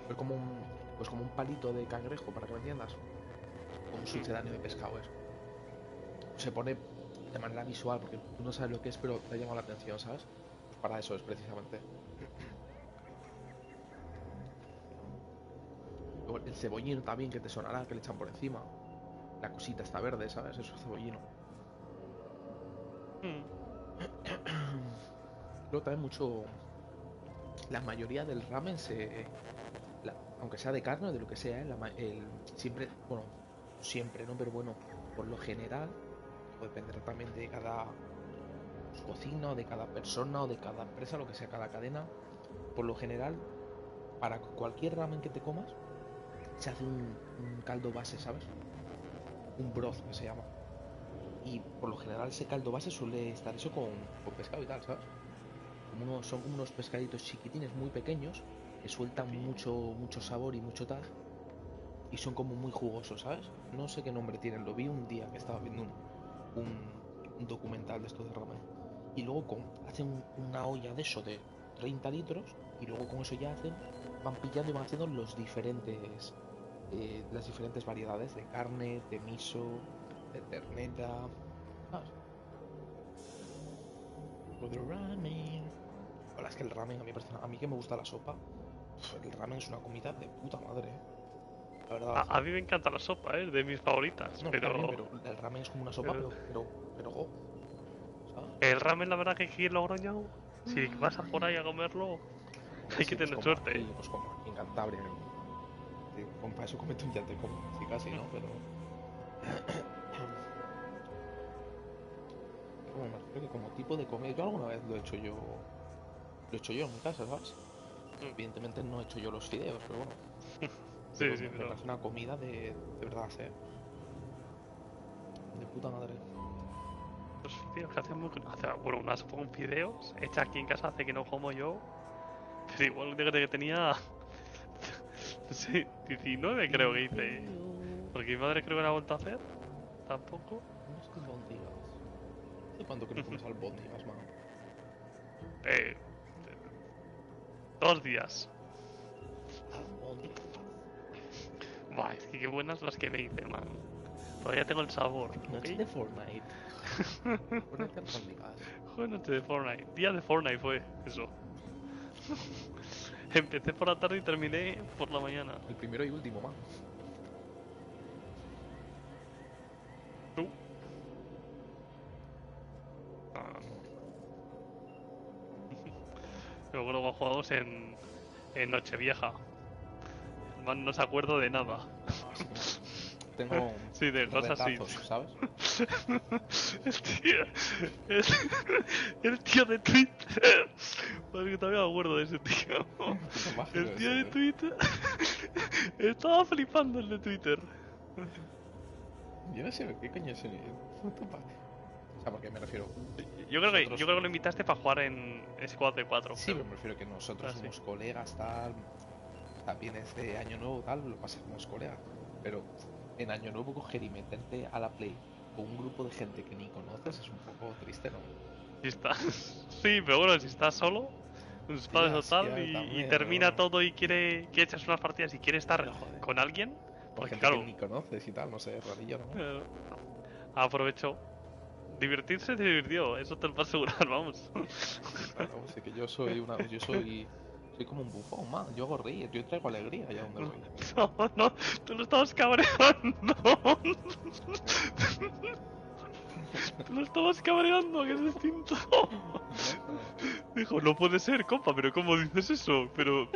Es como un palito de cangrejo, para que me entiendas. Como un sucedáneo de pescado es. Se pone de manera visual, porque tú no sabes lo que es, pero te llama la atención, ¿sabes? Pues para eso es precisamente. Luego, el cebollino también, que te sonará, que le echan por encima. La cosita está verde, ¿sabes? Eso es cebollino. Luego también mucho... La mayoría del ramen aunque sea de carne o de lo que sea, siempre... Bueno, siempre, ¿no? Pero bueno, por lo general, o dependerá también de cada cocina, o de cada persona, o de cada empresa, lo que sea, cada cadena. Por lo general, para cualquier ramen que te comas, se hace un caldo base, ¿sabes? Un broth que se llama. Y por lo general ese caldo base suele estar eso con pescado y tal, ¿sabes? Son como unos pescaditos chiquitines muy pequeños que sueltan mucho sabor y mucho tal. Y son como muy jugosos, ¿sabes? No sé qué nombre tienen, lo vi un día que estaba viendo un documental de estos de ramen. Y luego hacen una olla de eso de 30 litros y luego con eso ya van pillando y van haciendo las diferentes variedades de carne, de miso, de ternera, ¿sabes? Lo de ramen. La verdad es que el ramen, a mí que me gusta la sopa, el ramen es una comida de puta madre, ¿eh? La verdad. A mí me encanta la sopa, es de mis favoritas. No, pero... también, pero el ramen es como una sopa, pero ¿sabes? El ramen, la verdad que aquí en Logroño, si vas a por ahí a comerlo, hay que tener suerte. Aquí, pues como aquí en Cantabria, para eso comete un yate como casi, ¿no? Pero... como me refiero que como tipo de comida, yo alguna vez lo he hecho yo. Lo he hecho yo en mi casa, ¿sabes? Evidentemente no he hecho yo los fideos, pero bueno. Sí, Pero sí, me pero... parece una comida de verdad, de puta madre. Los fideos que hacemos... Bueno, una sopa con fideos hecha aquí en casa hace que no como yo. Pero igual desde que tenía... No sé, 19 creo que hice. Porque mi madre creo que la ha vuelto a hacer. Tampoco. No sé albóndigas. ¿Hace cuánto que no comes albóndigas, mano? 2 días. Albóndigas. Buah, es que qué buenas las que me hice, man. Todavía tengo el sabor. Noche ¿ok? de Fortnite. Ponete albóndigas. Joder, noche de Fortnite. Día de Fortnite fue eso. Empecé por la tarde y terminé por la mañana. El primero y último, man. ¿Tú? Ah. Luego luego jugamos en Nochevieja. El man no se acuerdo de nada. Así como tengo Sí, de cosas así. retazos, ¿sabes? El tío de Twitter. Porque todavía me acuerdo de ese tío. El tío de Twitter. Estaba flipando el de Twitter. Yo no sé qué coño es. O sea, porque me refiero. Yo creo que lo invitaste para jugar en Squad de 4. Sí, pero me refiero que nosotros somos colegas, tal. También este año nuevo, tal, lo pasamos colegas. Pero en año nuevo coger y meterte a la play con un grupo de gente que ni conoces es un poco triste, ¿no? Si estás... Sí, pero bueno, si estás solo, tus padres o tal, y termina todo y quiere que echas unas partidas y quiere estar con alguien, porque gente claro, que ni conoces y tal, no sé, rarillo, ¿no? Aprovecho. Divertirse se divirtió, eso te lo puedo asegurar, vamos. Claro, sé que yo soy soy como un bufón, man. Yo hago reír, yo traigo alegría allá donde voy. No, tú lo estabas cabreando. Tú lo estabas cabreando, que es distinto. Dijo, no puede ser, compa, pero ¿cómo dices eso? Pero...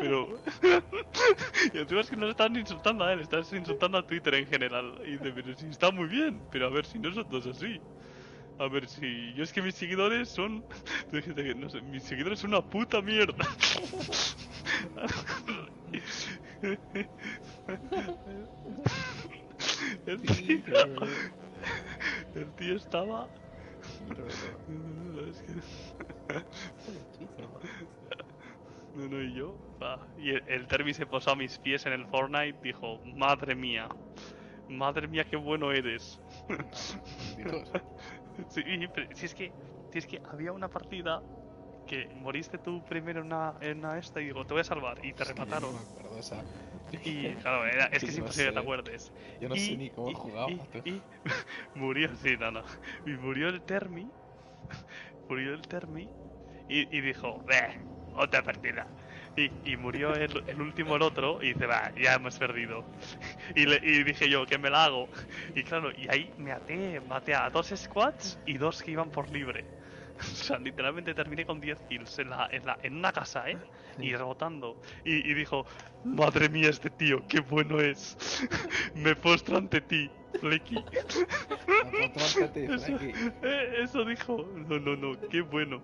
Y encima es que no le estás insultando a él, estás insultando a Twitter en general. Y dice, pero si está muy bien, pero a ver si nosotros así. A ver si... Yo es que mis seguidores son... Dijiste que, no sé, mis seguidores son una puta mierda. El tío estaba... Es que... No, y yo... Y el Termi se posó a mis pies en el Fortnite, dijo, madre mía, qué bueno eres. Sí, pero si es que había una partida que moriste tú primero en una esta y digo, te voy a salvar, y te remataron. Yo no me acuerdo, o sea... Y claro, es que es imposible que te acuerdes. Yo no sé ni cómo jugaba. Y murió, sí, no. Y murió el Termi. Y dijo, otra partida. Y murió el último, el otro, y dice, va, ya hemos perdido. Y dije yo, que me la hago. Y claro, y ahí maté a 2 squads y 2 que iban por libre. O sea, literalmente terminé con 10 kills en una casa, ¿eh? Y rebotando. Y dijo, madre mía, este tío, qué bueno es. Me postro ante ti, Flecky. Eso dijo. No, qué bueno.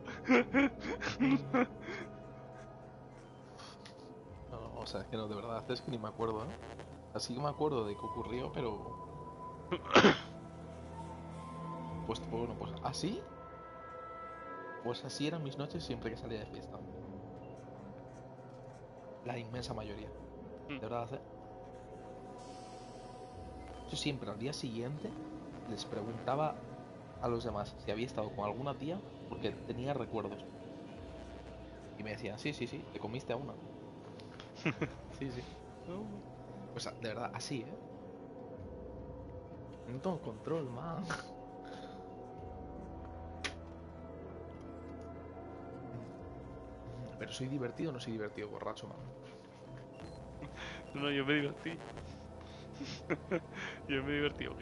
No, o sea, es que no, de verdad, es que ni me acuerdo, ¿eh? Así que me acuerdo de que ocurrió, pero... Pues bueno, pues así... Pues así eran mis noches siempre que salía de fiesta. La inmensa mayoría. De verdad, ¿eh? Yo siempre al día siguiente les preguntaba a los demás si había estado con alguna tía porque tenía recuerdos. Y me decían, sí, te comiste a una. Sí. Pues de verdad, así, ¿eh? No tengo control, man. Pero soy divertido o no soy divertido, borracho, man. No, yo me divertí. ¿Ok?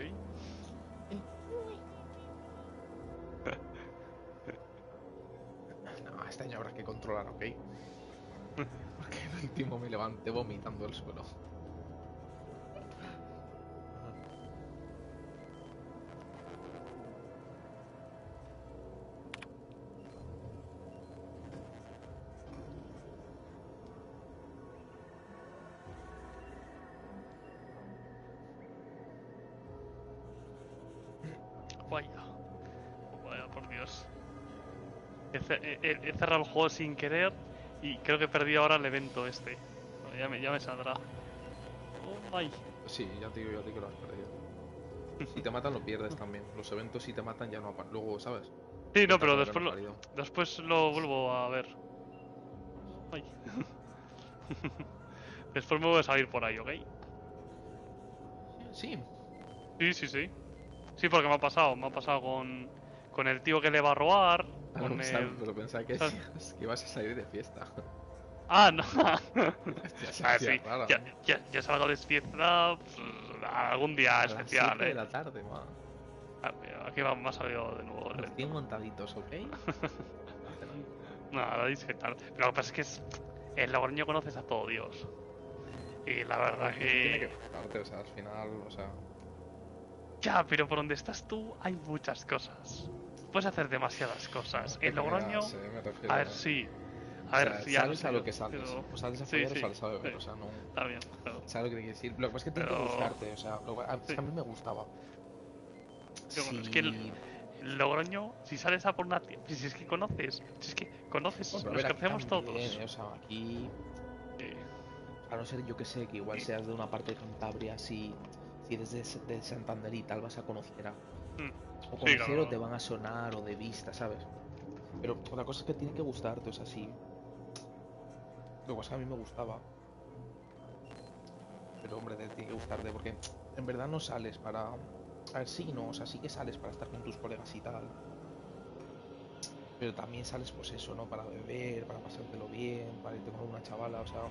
No, este año habrá que controlar, ¿ok? Porque el último me levanté vomitando el suelo. Vaya. Vaya, por Dios. He cerrado el juego sin querer y creo que he perdido ahora el evento este. Bueno, ya me saldrá. Oh, ay. Sí, ya te digo yo a ti que lo has perdido. Si te matan lo pierdes también. Los eventos si te matan ya no luego, ¿sabes? Sí, no, Cuenta pero como que no después lo vuelvo a ver. Ay. Después me voy a salir por ahí, ¿ok? Sí. Sí. Sí, porque me ha pasado con el tío que le va a robar. Con el... Pero pensaba que decías que ibas a salir de fiesta. Ah, no. Ya, Sí, rara, ya salgo de fiesta algún día a especial, las 7 de la tarde, ma. Aquí me ha salido de nuevo. Los 100 montaditos, ¿ok? Nada, dice tal. Pero lo que pasa es que en Logroño conoces a todo Dios. Y la verdad Tiene que... gustarte, o sea, al final, o sea... Ya, pero por donde estás tú hay muchas cosas. Puedes hacer demasiadas cosas. En Logroño... me refiero, A ver, sí. A o ver, sea, sí, sales no a sé, lo que sales. pero... O sales a Sí, follar o sales a beber, o sea, no... Está bien, pero... ¿Sabes lo que te quiero decir? Lo que pasa es que tiene que gustarte, o sea, es que a mí me gustaba. Es que el Logroño, si sales a por una tía, si es que conoces, Bueno, nos pero a ver, conocemos aquí todos. también, o sea, aquí... A no ser, yo que sé, que igual seas de una parte de Cantabria, si eres de Santander y tal, vas a conocer a... O conocer claro. o te van a sonar o de vista, ¿sabes? Pero la cosa es que tiene que gustarte, o sea, sí. Lo que pasa es que a mí me gustaba. Pero hombre, te tiene que gustarte porque en verdad no sales para... A ver, sí, no, o sea, sí que sales para estar con tus colegas y tal. Pero también sales pues eso, ¿no? Para beber, para pasártelo bien, para irte con una chavala, o sea...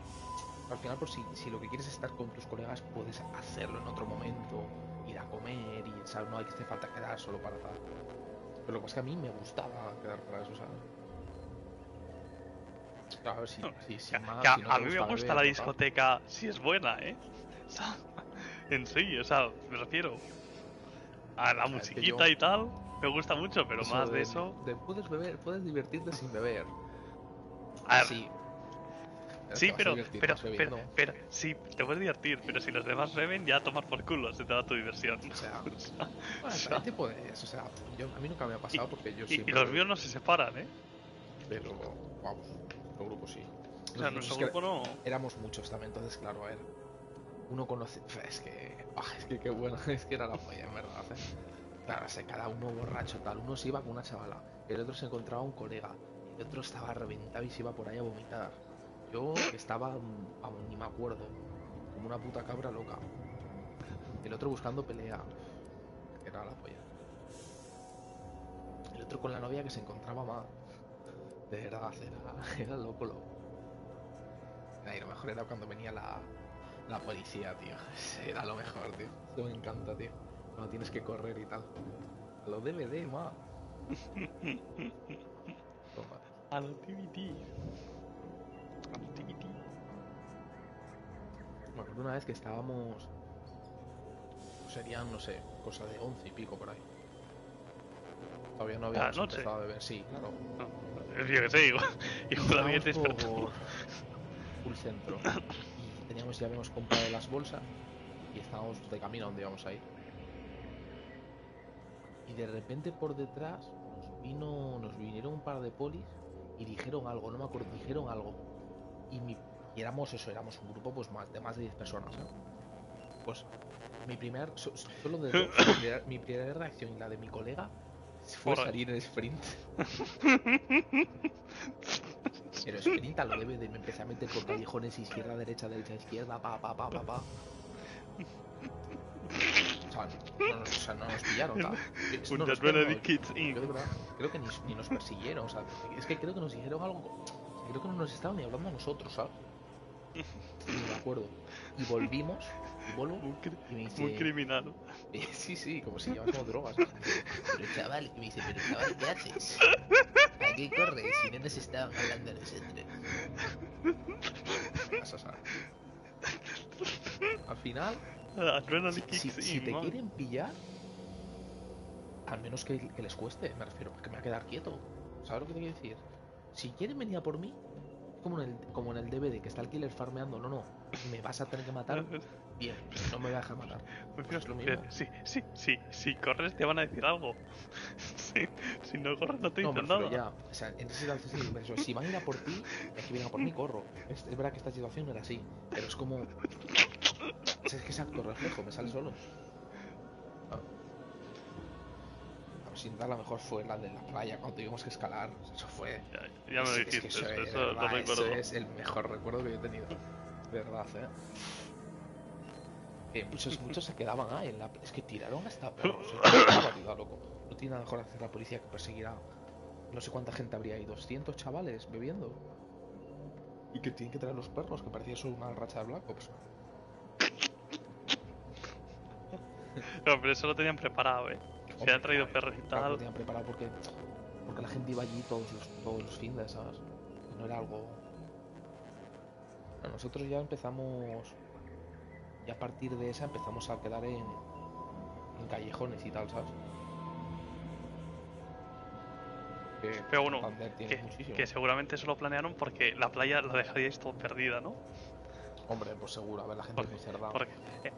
Al final, por si lo que quieres es estar con tus colegas, puedes hacerlo en otro momento, ir a comer y, ¿sabes? No hay que hacer falta quedar solo para tal. Pero lo que pasa es que a mí me gustaba quedar para eso, ¿sabes? Claro, a ver si no a mí me gusta la discoteca si es buena, ¿eh? O sea, en serio, o sea, me refiero a la musiquita y tal, me gusta mucho, pero eso más de eso... puedes beber, puedes divertirte sin beber. A ver, sí. Sí, pero sí, te puedes divertir, pero si los demás beben, ya a tomar por culo, se te da tu diversión. O sea, bueno, te puedes, o sea, a mí nunca me ha pasado porque yo siempre... Y los míos no se separan, ¿eh? Pero, vamos, nuestro grupo sí. O sea, nuestro grupo no... Éramos muchos también, entonces, claro, a ver, uno conoce... Es que qué bueno, es que era la polla, en verdad, ¿eh? Claro, cada uno borracho, tal, uno se iba con una chavala, el otro se encontraba un colega, el otro estaba reventado y se iba por ahí a vomitar. Yo estaba, vamos, ni me acuerdo, como una puta cabra loca. El otro buscando pelea. Era la polla. El otro con la novia que se encontraba mal. De verdad, era loco. Y lo mejor era cuando venía la policía, tío. Era lo mejor, tío. Esto me encanta, tío. Cuando tienes que correr y tal. A los DVD, ma. A los DVD. Me acuerdo una vez que estábamos... Serían, no sé, cosa de 11 y pico por ahí. Todavía no habíamos empezado a beber, sí, claro. No, yo que sé, igual había despertado. Full centro. Y ya habíamos comprado las bolsas y estábamos de camino a donde íbamos a ir. Y de repente por detrás nos vinieron un par de polis y dijeron algo, no me acuerdo, dijeron algo. Y éramos un grupo pues de más de 10 personas, ¿eh? Pues mi primera reacción y la de mi colega fue salir en sprint. Pero sprint a lo debe de me empecé a meter por callejones izquierda, derecha, izquierda, pa. O sea, no nos pillaron, tal. Yo de verdad, creo que ni nos persiguieron, o sea, es que creo que nos dijeron algo. Creo que no nos estaban ni hablando a nosotros, ¿sabes? Ni me acuerdo. Y vuelvo y me dice... Un criminal. Sí, como si llevásemos drogas. Pero chaval, y me dice, ¿qué haces? ¿A qué corres? Si no nos estaban hablando a nosotros. Eso, ¿sabes? Al final, si te quieren pillar, al menos que les cueste, me refiero, que me va a quedar quieto. ¿Sabes lo que te quiero decir? Si quieren venir a por mí, como en el DVD que está el killer farmeando, no. ¿Me vas a tener que matar? Bien, no me voy a dejar matar. Pues es lo mismo. Si corres te van a decir algo. Si no corres no te No, dicen pero nada. ya, o sea, en esa situación sí, pero si van a ir a por ti, es que vengan por mí, corro. Es verdad que esta situación no era así, pero es como... O sea, es que es acto reflejo, me sale solo. Sin duda la mejor fue la de la playa, cuando tuvimos que escalar. Eso fue... Ya me lo dijiste, es que eso, eso verdad, lo recuerdo. eso es el mejor recuerdo que yo he tenido. De verdad, muchos se quedaban ahí en la... Es que tiraron hasta perros, loco. No tiene nada mejor hacer la policía que perseguir a... No sé cuánta gente habría ahí, 200 chavales bebiendo. Y que tienen que traer los perros, que parecía eso una racha de Black Ops. No, pero eso lo tenían preparado, Se habían traído perros y tal. Lo tenían preparado porque la gente iba allí todos los fines, ¿sabes? No era algo... Bueno, nosotros ya empezamos... Y a partir de esa empezamos a quedar en callejones y tal, ¿sabes? Pero bueno, muchísimo. Que seguramente eso lo planearon porque la playa la dejaríais todo perdida, ¿no? Hombre, pues seguro, a ver, la gente es muy cerrada. Porque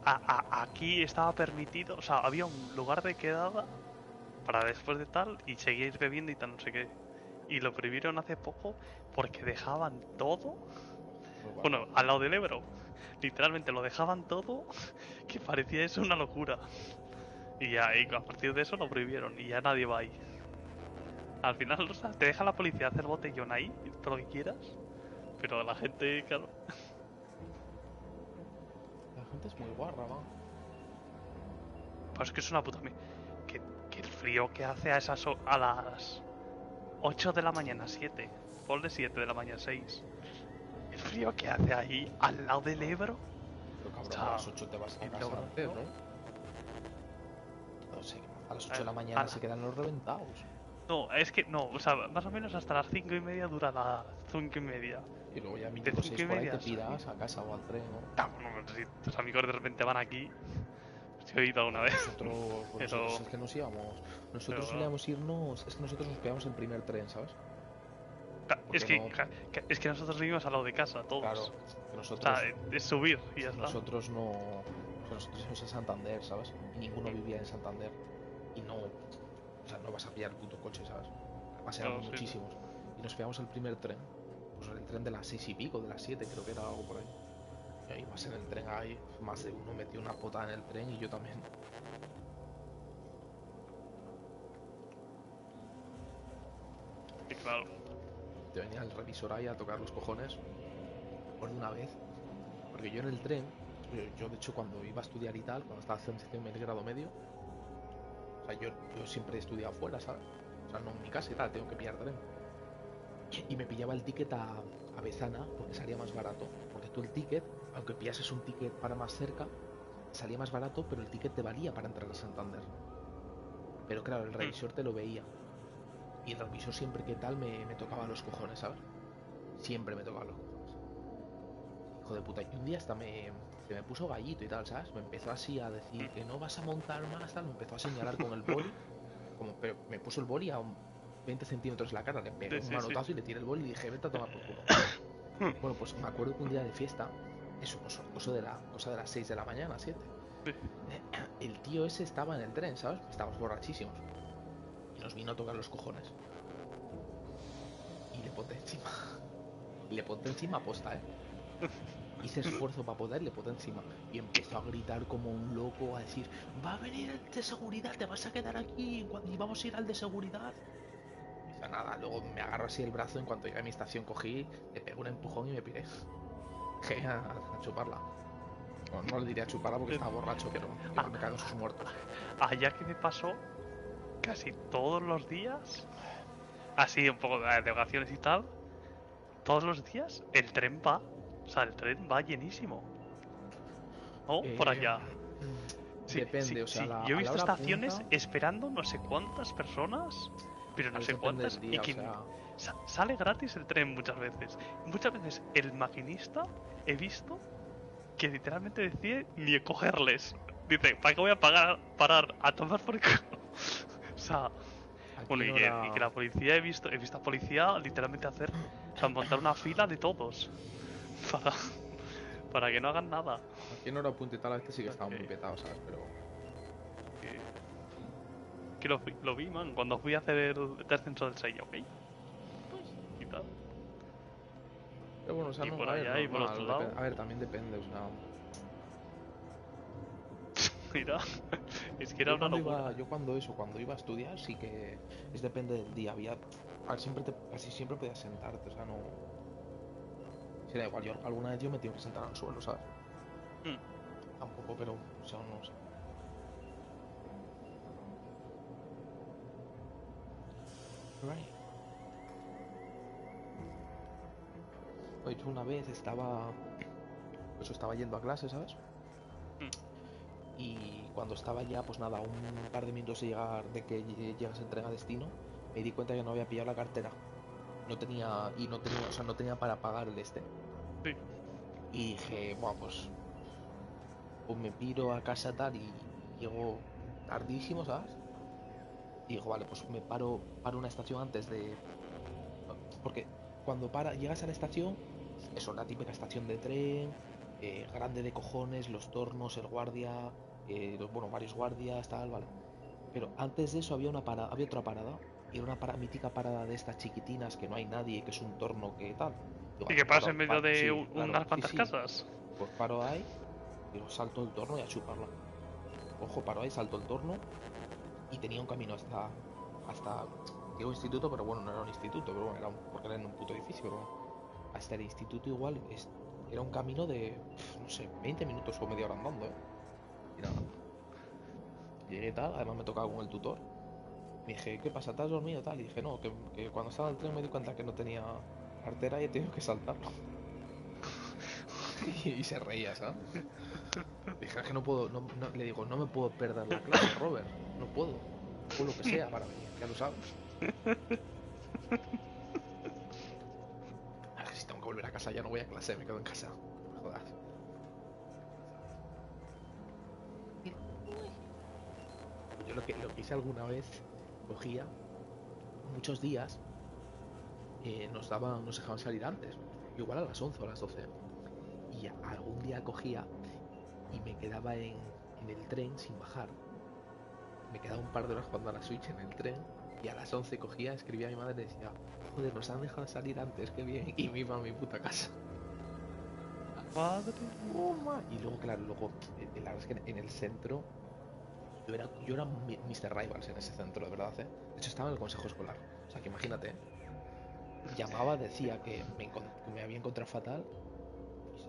aquí estaba permitido, o sea, había un lugar de quedada para después de tal y seguíais bebiendo y tal, no sé qué. Y lo prohibieron hace poco porque dejaban todo, bueno, al lado del Ebro. Literalmente lo dejaban todo, que parecía eso una locura. Y ya, y a partir de eso lo prohibieron y ya nadie va ahí. Al final, o sea, te deja la policía hacer botellón ahí, todo lo que quieras, pero la gente, claro... La gente es muy guarra, va. Pues es que es una puta... Que el frío que hace a las 8 de la mañana, 7. Ponle 7 de la mañana, 6. El frío que hace ahí, al lado del Ebro. Pero cabrón, a las 8 te vas a casa antes, ¿no? No sé, a las 8 de la mañana se quedan los reventados. No, es que no, o sea, más o menos hasta las 5:30 dura las 5:30. Y luego ya mínimo 6 por ahí te piras a casa o al tren, ¿no? Bueno, si tus amigos de repente van aquí... Te he oído alguna vez. Nosotros es que nos íbamos... Nosotros solíamos irnos... Es que nosotros nos pegamos el primer tren, ¿sabes? Es que nosotros vivimos al lado de casa, todos. Claro, que nosotros... O sea, es subir y ya está. Nosotros no... Nosotros íbamos a Santander, ¿sabes? Y ninguno vivía en Santander. Y no... O sea, no vas a pillar el puto coche, ¿sabes? Además éramos muchísimos. Y nos pegamos el primer tren. Pues el tren de las 6 y pico, de las 7, creo que era algo por ahí. Y ahí vas en el tren, ahí más de uno metió una pota en el tren y yo también. Y claro. Te venía el revisor ahí a tocar los cojones. Por una vez. Porque yo en el tren, yo de hecho cuando iba a estudiar y tal, cuando estaba haciendo el grado medio, o sea, yo siempre he estudiado fuera, ¿sabes? O sea, no en mi casa y tal, tengo que pillar tren. Y me pillaba el ticket a Bezana porque salía más barato. Porque tú el ticket, aunque pillases un ticket para más cerca, salía más barato, pero el ticket te valía para entrar a Santander. Pero claro, el revisor te lo veía. Y el revisor siempre que tal me tocaba los cojones, ¿sabes? Siempre me tocaba los cojones. Hijo de puta. Y un día hasta se me puso gallito y tal, ¿sabes? Me empezó así a decir que no vas a montar más, tal. Me empezó a señalar con el boli. Pero me puso el boli a 20 centímetros en la cara. Le pegué un manotazo y le tiré el boli y dije, vete a tomar por culo. Bueno, pues me acuerdo que un día de fiesta, cosa de las 6 de la mañana, 7. El tío ese estaba en el tren, ¿sabes? Estábamos borrachísimos. Y nos vino a tocar los cojones. Y le ponte encima. Y le ponte encima aposta, Hice esfuerzo para poder, le ponte encima. Y empezó a gritar como un loco, a decir, va a venir el de seguridad, te vas a quedar aquí y vamos a ir al de seguridad. Y dice, nada, luego me agarró así el brazo, en cuanto llegué a mi estación cogí, le pegué un empujón y me piré. A chuparla. Bueno, no le diría chuparla porque estaba borracho, pero me cago en sus muertos. Allá que me pasó casi todos los días, así un poco de vacaciones y tal, todos los días el tren va, o sea, el tren va llenísimo. ¿No? Por allá. Sí, depende, o sea, yo he visto estaciones esperando no sé cuántas personas, pero no sé cuántas, día, y que sale gratis el tren muchas veces. Muchas veces el maquinista he visto que literalmente decide ni cogerles. Dice, ¿para qué voy a parar a tomar por culo? O sea, bueno, y que la policía he visto a policía literalmente hacer, o sea, montar una fila de todos Para que no hagan nada. Aquí en hora punta y tal a veces sí que estaba muy petado, ¿sabes? Pero... Que lo vi, man, cuando fui a hacer el descenso del 6, ¿ok? Pues, y tal. Pero bueno, o sea, Y no, por a ver, allá y por otro lado. a ver, también depende, o sea... Mira, es que era una locura. Yo cuando iba a estudiar sí que... Es depende del día, había... A ver, casi siempre podías sentarte, o sea, no... Sí, da igual, yo alguna vez yo me tengo que sentar al suelo, ¿sabes? Tampoco, pero, o sea, no sé. Right. De hecho, una vez estaba yendo a clase, ¿sabes? Y cuando estaba ya, pues nada, un par de minutos de que llegase el tren a destino, me di cuenta que no había pillado la cartera. No tenía para pagar el este. Sí. Y dije, bueno, pues me piro a casa tal y llego tardísimo, ¿sabes? Y digo, vale, pues me paro una estación antes de... Porque cuando llegas a la estación, eso, la típica estación de tren, grande de cojones, los tornos, el guardia, varios guardias, tal, vale. Pero antes de eso había otra parada, y era una mítica parada de estas chiquitinas que no hay nadie, que es un torno que tal. Digo, ¿Y que pues pasa en medio de sí, claro, unas cuantas sí. casas? Pues paro ahí, digo, salto el torno y a chuparla. Ojo, paro ahí, salto el torno y tenía un camino hasta digo instituto, pero bueno, no era un instituto, pero bueno, porque era en un puto edificio, pero bueno, hasta el instituto igual era un camino de, no sé, 20 minutos o media hora andando, y nada. Llegué tal, además me tocaba con el tutor. Me dije, ¿qué pasa? ¿Te has dormido tal? Y dije, no, que cuando estaba en el tren me di cuenta que no tenía cartera y he tenido que saltarlo. y se reía, ¿sabes? Dije, que no puedo, le digo, no me puedo perder la clase, Robert, no puedo. O lo que sea para venir, ya lo sabes. A ver, si tengo que volver a casa ya no voy a clase, me quedo en casa. No me jodas. Yo lo que hice alguna vez, cogía muchos días, nos dejaban salir antes, igual a las 11 o a las 12. Y algún día cogía y me quedaba en el tren sin bajar. Me quedaba un par de horas jugando a la Switch en el tren y a las 11 cogía, escribía a mi madre y decía, joder, nos han dejado salir antes, qué bien, y me iba a mi puta casa. Madre. Y luego, claro, la verdad es que en el centro yo era Mr. Rivals en ese centro, de verdad, ¿eh? De hecho estaba en el consejo escolar, o sea que imagínate, llamaba, decía que me había encontrado fatal,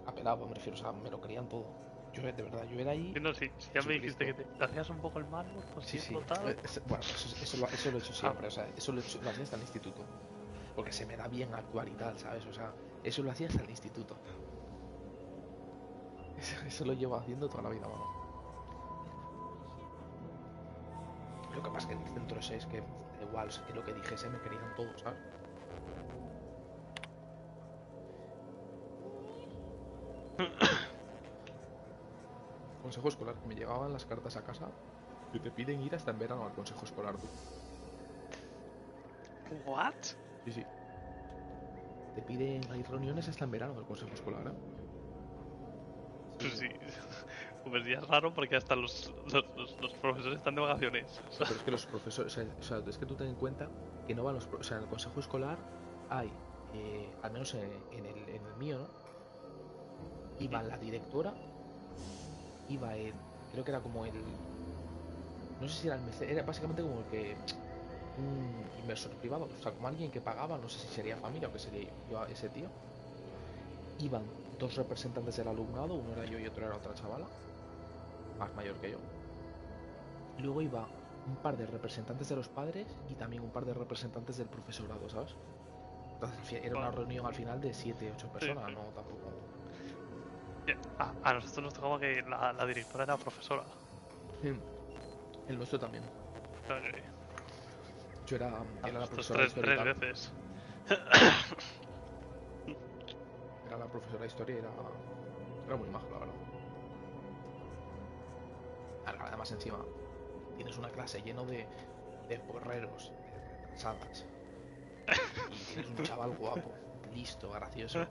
apelaba, me refiero, o sea, me lo creían todo. Yo, de verdad, yo era ahí. No, si ya me dijiste que te hacías un poco el mal, pues Sí, sí. Total. Bueno, eso lo he hecho siempre, o sea, eso lo hacía hasta el instituto. Porque se me da bien actuar y tal, ¿sabes? O sea, eso lo hacía hasta el instituto. Eso lo llevo haciendo toda la vida, mano. Lo que pasa es que en el centro ese es que da igual, o sea, que lo que dijese me querían todos, ¿sabes? Consejo escolar, me llegaban las cartas a casa y te piden ir hasta en verano al consejo escolar, tú. ¿What? Sí, sí. Te piden, hay reuniones hasta en verano del consejo escolar, ¿eh? Pues sí. Pues ya es raro porque hasta los profesores están de vacaciones. Pero es que los profesores, o sea, es que tú ten en cuenta que no van o sea, en el consejo escolar hay, al menos en el mío, ¿no? Iba la directora, iba creo que era como no sé si era el mesero, era básicamente como un inversor privado, o sea, como alguien que pagaba, no sé si sería familia o que sería yo ese tío. Iban dos representantes del alumnado, uno era yo y otro era otra chavala, más mayor que yo. Luego iba un par de representantes de los padres y también un par de representantes del profesorado, ¿sabes? Entonces era una reunión al final de 7-8 personas, sí. No tampoco. A nosotros nos tocaba que la directora era profesora. El nuestro también. Okay. Yo era la profesora de historia. Tres veces. Era la profesora de historia y era muy majo, la verdad. Además, encima, tienes una clase lleno de porreros, de retrasadas. Y tienes un chaval guapo, listo, gracioso,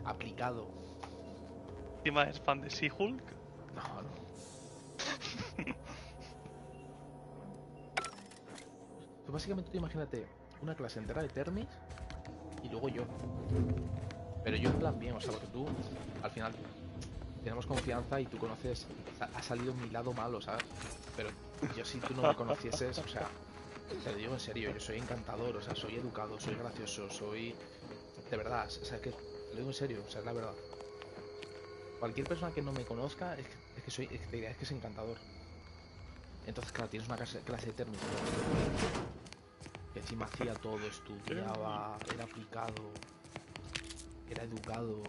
aplicado. encima es fan de She-Hulk. No, no. Pues básicamente tú imagínate una clase entera de Termis y luego yo. Pero yo en plan bien, o sea, porque tú al final tenemos confianza y tú conoces, ha salido mi lado malo, ¿sabes? Pero yo si tú no me conocieses, o sea, te lo digo en serio, yo soy encantador, o sea, soy educado, soy gracioso, soy... De verdad, o sea, que te lo digo en serio, o sea, es la verdad. Cualquier persona que no me conozca es que te diría, es que es encantador. Entonces, claro, tienes una clase de términos que encima hacía todo, estudiaba, era aplicado, era educado.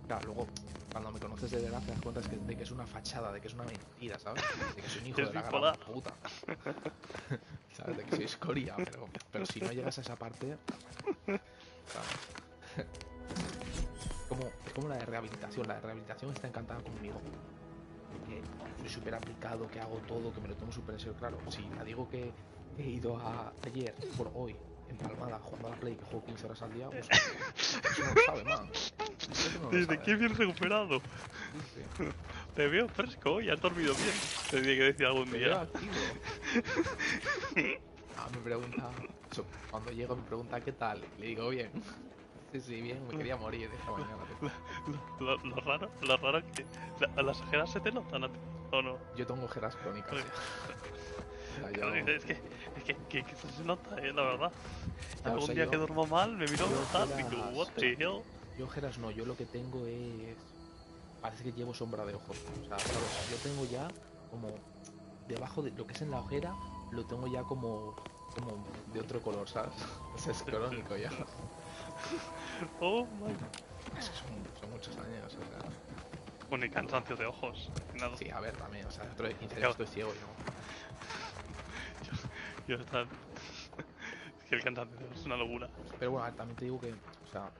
Claro, luego, cuando me conoces de verdad te das cuenta de que es una fachada, de que es una mentira, ¿sabes? De que soy un hijo de la gran puta. ¿Sabes? De que soy escoria, pero si no llegas a esa parte... ¿sabes? Es como la de rehabilitación está encantada conmigo. Que soy súper aplicado, que hago todo, que me lo tomo súper en serio. Claro, si la digo que he ido ayer, por hoy, empalmada, jugando a la Play, que juego 15 horas al día, pues eso no lo sabe, man. Desde que bien recuperado. Sí. Te veo fresco hoy, has dormido bien. Te tenía que decir algún día. Activo. Me pregunta, cuando llego me pregunta qué tal, le digo bien. Sí, bien, me quería morir esta mañana. Lo raro es que las ojeras se te notan a ti, ¿o no? Yo tengo ojeras crónicas. Claro, es que eso se nota, la verdad. Claro, Algún día que duermo mal, me miro tal y digo, what the hell. Yo ojeras no, yo lo que tengo es... Parece que llevo sombra de ojos. O sea, ¿sabes? Yo tengo ya como... Debajo de lo que es en la ojera, lo tengo ya como de otro color, ¿sabes? Es crónico ya. Oh my. Es que son muchos años, o sea... Bueno, y cansancio de ojos. Nada. Sí, a ver, también, o sea, dentro de 15 años estoy ciego yo está... Es que el cansancio es una locura. Pero bueno, a ver, también te digo que, o sea...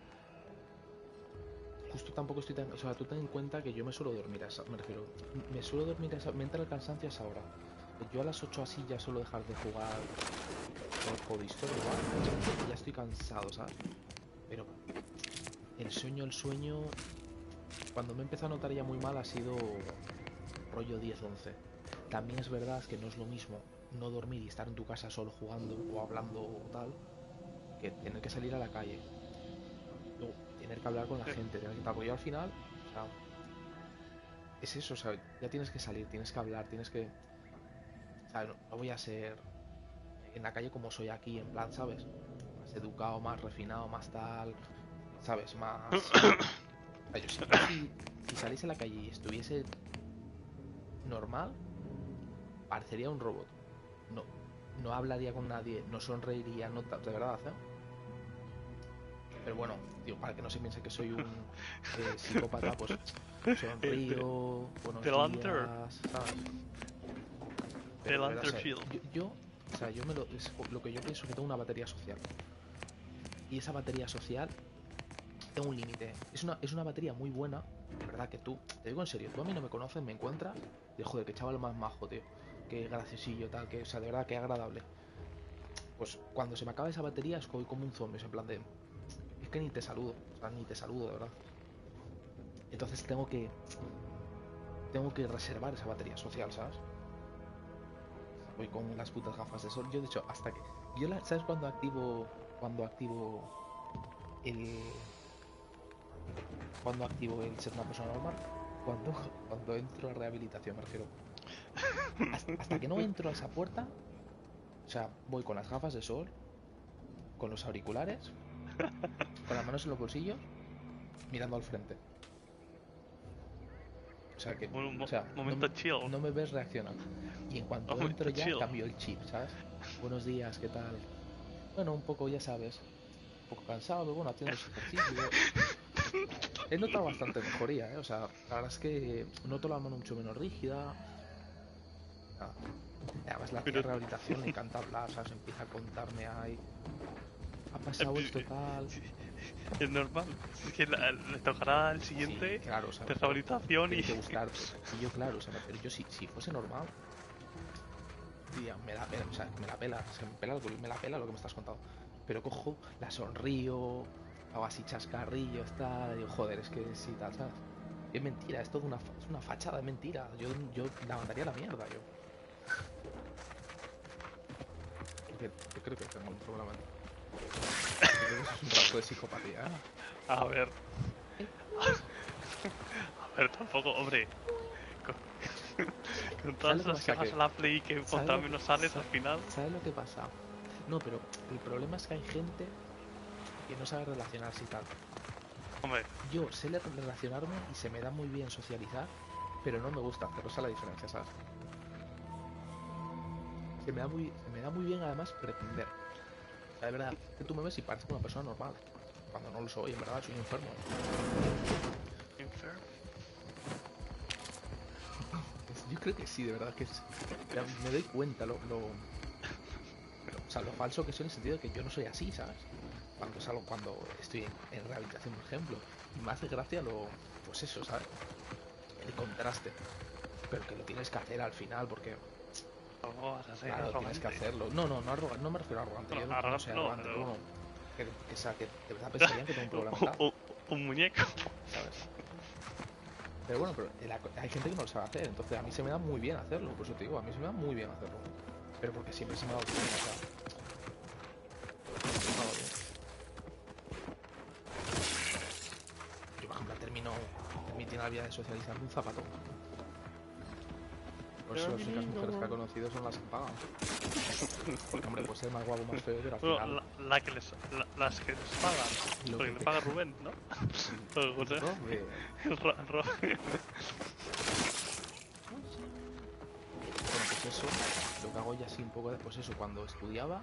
Justo tampoco estoy tan... O sea, tú ten en cuenta que yo me suelo dormir a esa... Me refiero... Me suelo dormir a esa... Me entra el cansancio a esa hora. Yo a las 8 así ya suelo dejar de jugar... Con el juego de historia igual. Ya estoy cansado, ¿sabes? Pero... El sueño... Cuando me empezó a notar ya muy mal ha sido... Rollo 10-11. También es verdad que no es lo mismo no dormir y estar en tu casa solo jugando o hablando o tal, que tener que salir a la calle. Luego, tener que hablar con la gente, tener que tal, porque yo al final, o sea, es eso, o sea, ya tienes que salir, tienes que hablar, tienes que... O sea, no voy a ser en la calle como soy aquí, en plan, ¿sabes? Más educado, más refinado, más tal, ¿sabes? Más... O sea, yo si saliese a la calle y estuviese normal, parecería un robot. No hablaría con nadie, no sonreiría, no de verdad, ¿eh? Pero bueno, digo, para que no se piense que soy un psicópata, pues sonrío, buenos días, ¿sabes? Pero, o sea, es lo que yo pienso, que tengo una batería social. Y esa batería social tengo un límite. Es una batería muy buena, de verdad, que tú, te digo en serio, tú a mí no me conoces, me encuentras, y joder, que chaval más majo, tío. Que graciosillo, tal, que, o sea, de verdad, que agradable. Pues cuando se me acaba esa batería es que voy como un zombie, en plan de... Es que ni te saludo, o sea, ni te saludo, de verdad. Entonces tengo que reservar esa batería social, ¿sabes? Voy con las putas gafas de sol. Yo, de hecho, hasta que... ¿Sabes cuando activo el ser una persona normal? Cuando entro a rehabilitación, me refiero. Hasta que no entro a esa puerta, o sea, voy con las gafas de sol, con los auriculares, con las manos en los bolsillos, mirando al frente. O sea que, momento chill. No me ves reaccionar. Y en cuanto entro ya, cambio el chip, ¿sabes? Buenos días, ¿qué tal? Bueno, un poco, ya sabes, un poco cansado, pero bueno, haciendo ejercicio. He notado bastante mejoría, ¿eh? O sea, la verdad es que noto la mano mucho menos rígida. Además la rehabilitación le encanta hablar, ¿sabes? Empieza a contarme ahí. Ha pasado esto tal. Sí, es normal. Es que le tocará al siguiente, sí, claro, o sea, de rehabilitación y... Tiene que gustarte. Y yo, claro, o sea, pero yo si fuese normal, diría, me la pela, o sea, me la pela, o sea, me la pela lo que me estás contando. Pero cojo, la sonrío, hago así chascarrillos, tal, y digo, joder, es que sí, tal, ¿sabes? Es mentira, es todo es una fachada, es mentira. Yo la mandaría a la mierda, yo. Yo creo que tengo un problema. Yo creo que eso es un rasgo de psicopatía. A ver. A ver, tampoco, hombre. Con todas las que vas a la Play que contra menos sales al final. ¿Sabes lo que pasa? No, pero el problema es que hay gente que no sabe relacionarse y tal. Hombre. Yo sé relacionarme y se me da muy bien socializar, pero no me gusta hacerlo, esa es la diferencia, ¿sabes? Se me da muy bien además pretender. O sea, de verdad, que tú me ves y parezco una persona normal. Cuando no lo soy, en verdad, soy un enfermo. ¿Enfermo? Yo creo que sí, de verdad que es. Me doy cuenta o sea, lo falso que soy en el sentido de que yo no soy así, ¿sabes? Cuando estoy en rehabilitación, por ejemplo. Y me hace gracia pues eso, ¿sabes? El contraste. Pero que lo tienes que hacer al final porque... Claro, tienes que hacerlo. No me refiero a arrogante. Yo no soy arrogante, pero bueno, que de verdad pensarían que tengo un problema mental. Un muñeco. ¿Sabes? Pero bueno, hay gente que no lo sabe hacer, entonces a mí se me da muy bien hacerlo, por eso te digo, a mí se me da muy bien hacerlo. Pero porque siempre se me ha dado bien, o sea... Yo, por ejemplo, termino la vida de socializar un zapato. Por eso las únicas mujeres que ha conocido son las que pagan. Porque, hombre, puede ser más guapo, más feo, pero al final... Las que les pagan. Porque me paga Rubén, ¿no? Bueno, pues eso, lo que hago ya así un poco de... Pues eso, cuando estudiaba,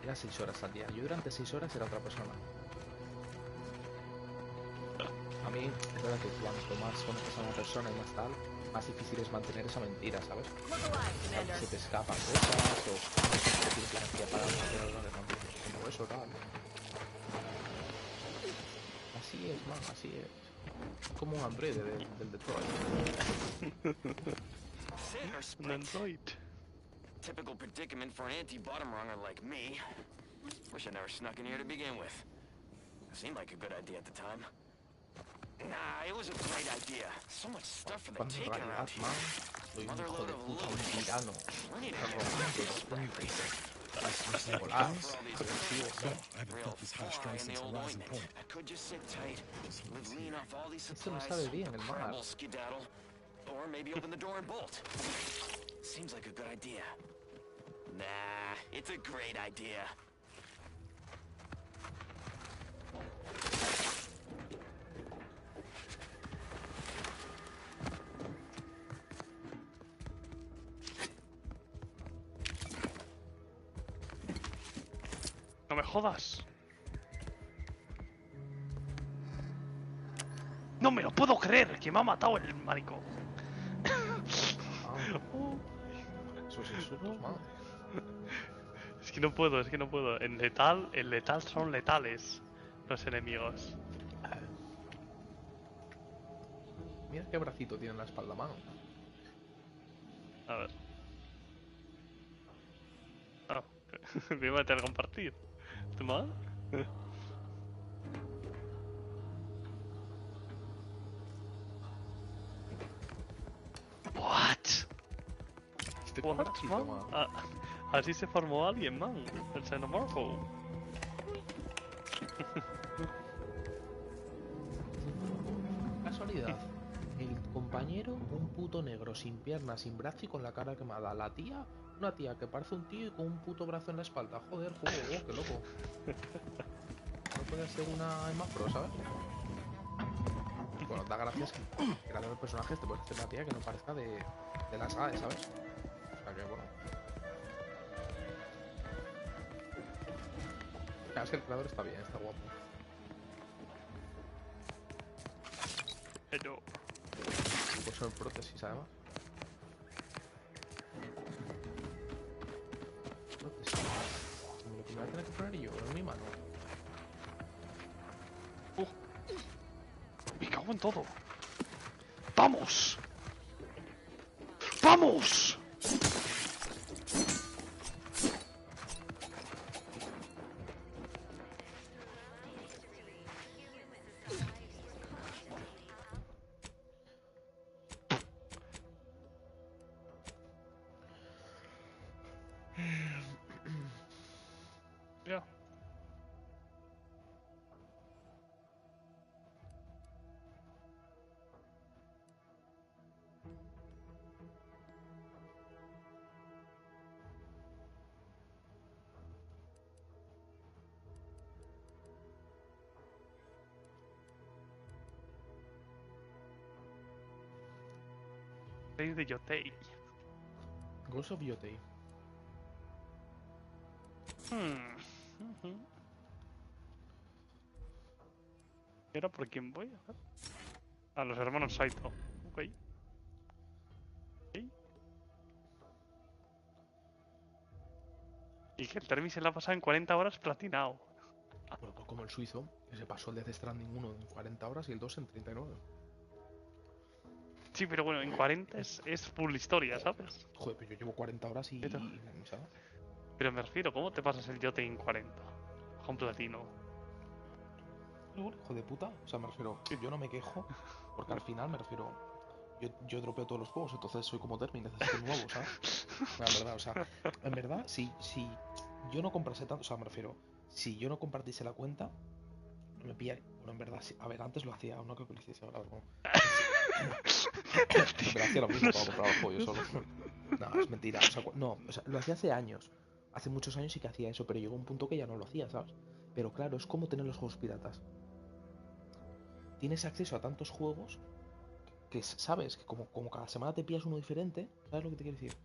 era 6 horas al día. Yo durante 6 horas era otra persona. A mí, es verdad que cuanto más conoces a una persona y más tal, más difícil es mantener esa mentira, ¿sabes? Se te escapan cosas o te tienes la energía para hacer algo de como eso, tal. Así es, man, así es. Como un androide del Detroit. Un android. Typical predicament for an anti-bottom runner like me. Wish I never snuck in here to begin with. Seemed like a good idea at the time. Nah, it was a great idea. So much stuff for the taking around here. Motherload of loot. Plenty to get. Could just sit tight, live lean off all these supplies, probable skedaddle, or maybe open the door and bolt. Seems like a good idea. Nah, it's a great idea. No me jodas. No me lo puedo creer, que me ha matado el marico. Esos insultos, madre. Es que no puedo. En letal son letales los enemigos. Mira qué bracito tiene en la espalda, mano. A ver. Ah, me voy a meter a compartir. ¿Tú mal? What? What, man? Así se formó alguien, man. El xenomorfo. Casualidad. El compañero, un puto negro sin piernas, sin brazo y con la cara quemada. La tía, una tía que parece un tío y con un puto brazo en la espalda. Joder, qué loco. No puede ser una Emma Pro, ¿sabes? Bueno, da gracias que creando los personajes te puedes hacer una tía que no parezca de la saga, ¿sabes? O sea que bueno. Claro, es que el creador está bien, está guapo. Hello. Pues son prótesis, además. Prótesis. Lo que me voy a tener que poner yo en mi mano. Me cago en todo. ¡Vamos! ¡Vamos! 6 de Yotei. Ghost of Yotei. ¿Y ahora por quién voy? A los hermanos Saito. Ok. Y que el Termi se la ha pasado en 40 horas platinado. Bueno, pues como el suizo, que se pasó el Death Stranding 1 en 40 horas y el 2 en 39. Sí, pero bueno, en 40 es full historia, ¿sabes? Joder, pero yo llevo 40 horas y... ¿sabes? Pero me refiero, ¿cómo te pasas el Yote en 40? Con platino. Hijo de puta. O sea, me refiero, yo no me quejo, porque al final me refiero, yo dropeo todos los juegos, entonces soy como Termi, necesito un nuevo, ¿sabes? La verdad, o sea, en verdad, si yo no comprase tanto, o sea, me refiero, si yo no compartiese la cuenta, no me pillaría. Bueno, en verdad, sí. A ver, antes lo hacía, no creo que lo hiciese ahora, no. Pero hacía lo mismo para comprar el juego yo solo. No, es mentira. O sea, no, o sea, lo hacía hace años. Hace muchos años sí que hacía eso, pero llegó un punto que ya no lo hacía, ¿sabes? Pero claro, es como tener los juegos piratas. Tienes acceso a tantos juegos que sabes que como cada semana te pillas uno diferente, ¿sabes lo que te quiero decir?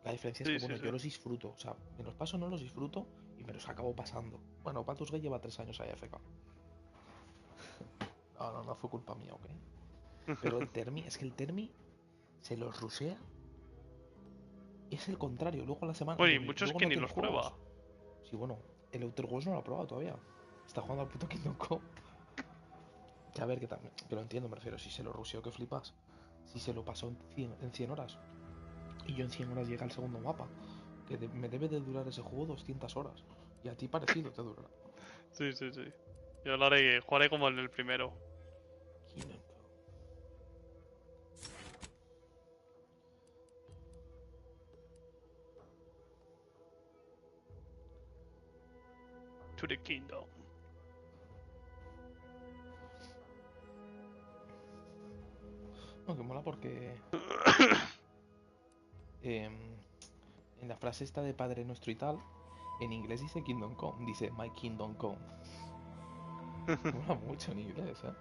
La diferencia es que, bueno, yo los disfruto. O sea, me los paso, no los disfruto y me los acabo pasando. Bueno, Baldur's Gate lleva 3 años ahí AFK. No fue culpa mía, ¿ok? Pero el Termi, es que el Termi se los rusea. Es el contrario, luego a la semana... Oye, muchos que ni los prueba. Sí, bueno, el Outer Worlds no lo ha probado todavía. Está jugando al puto Kingdom Come. Que a ver, que lo entiendo, me refiero. Si se lo ruseó, que flipas. Si se lo pasó en 100 horas. Y yo en 100 horas llega al segundo mapa. Que me debe de durar ese juego 200 horas. Y a ti parecido te durará. Sí. Yo lo haré, jugaré como en el primero. Kingdom Come. To the Kingdom. No, que mola porque... en la frase esta de Padre Nuestro y tal, en inglés dice Kingdom Come, dice My Kingdom Come. Mola mucho en inglés, ¿eh?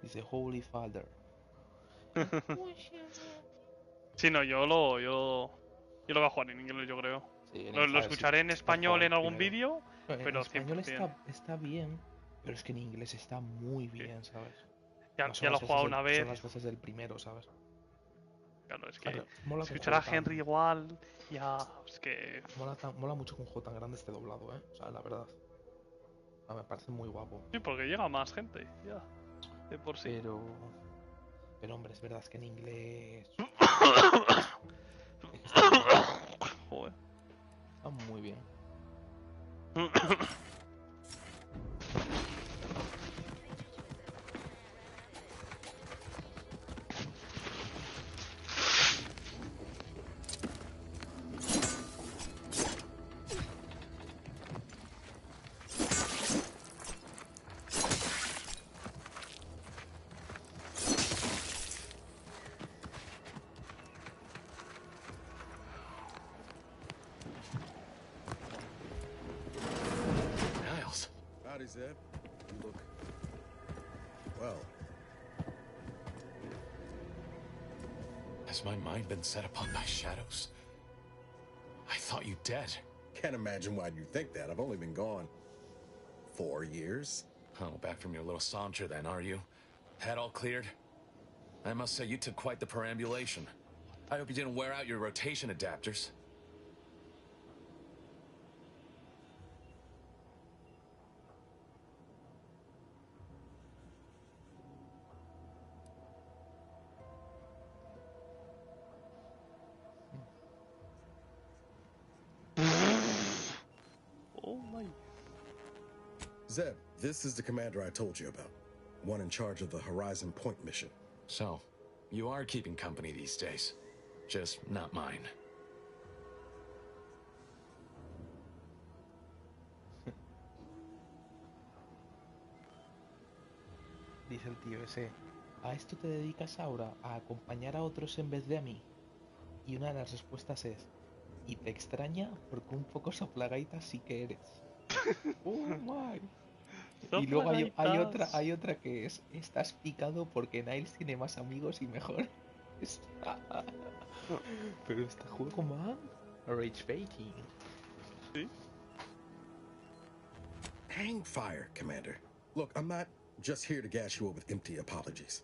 Dice Holy Father. Sí, no, yo lo voy a jugar en inglés, yo creo. Sí, Lo escucharé en español en algún vídeo, pero en español 100%. está bien, pero es que en inglés está muy bien, ¿sabes? Ya lo he jugado una vez. Son las voces del primero, ¿sabes? Claro, es que mola escuchar a Henry igual, ya, es que... Mola mucho que un juego tan grande esté doblado, ¿eh? O sea, la verdad. Me parece muy guapo. Sí, porque llega más gente, ya, de por sí. Pero hombre, es verdad, es que en inglés... Joder. Está muy bien. Zeb. You look... well. Has my mind been set upon by shadows? I thought you dead. Can't imagine why you think that. I've only been gone 4 years. Oh, back from your little saunter then, are you? Head all cleared? I must say you took quite the perambulation. I hope you didn't wear out your rotation adapters. Zeb, this is the commander I told you about. One in charge of the Horizon Point mission. So, you are keeping company these days. Just not mine. Dice el tío ese, ¿a esto te dedicas ahora? ¿A acompañar a otros en vez de a mí? Y una de las respuestas es, y te extraña porque un poco soplagaita sí que eres. ¡Oh, my! Y luego hay otra que es: estás picado porque Niles tiene más amigos y mejor. Pero este juego, man. Rage baiting. Sí. Hang fire, Commander. Look, I'm not just here to gas you up with empty apologies.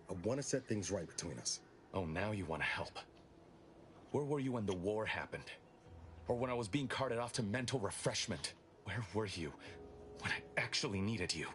I want to set things right between us. Oh, now you want to help. Where were you when the war happened? Or when I was being carted off to mental refreshment? Where were you when I actually needed you?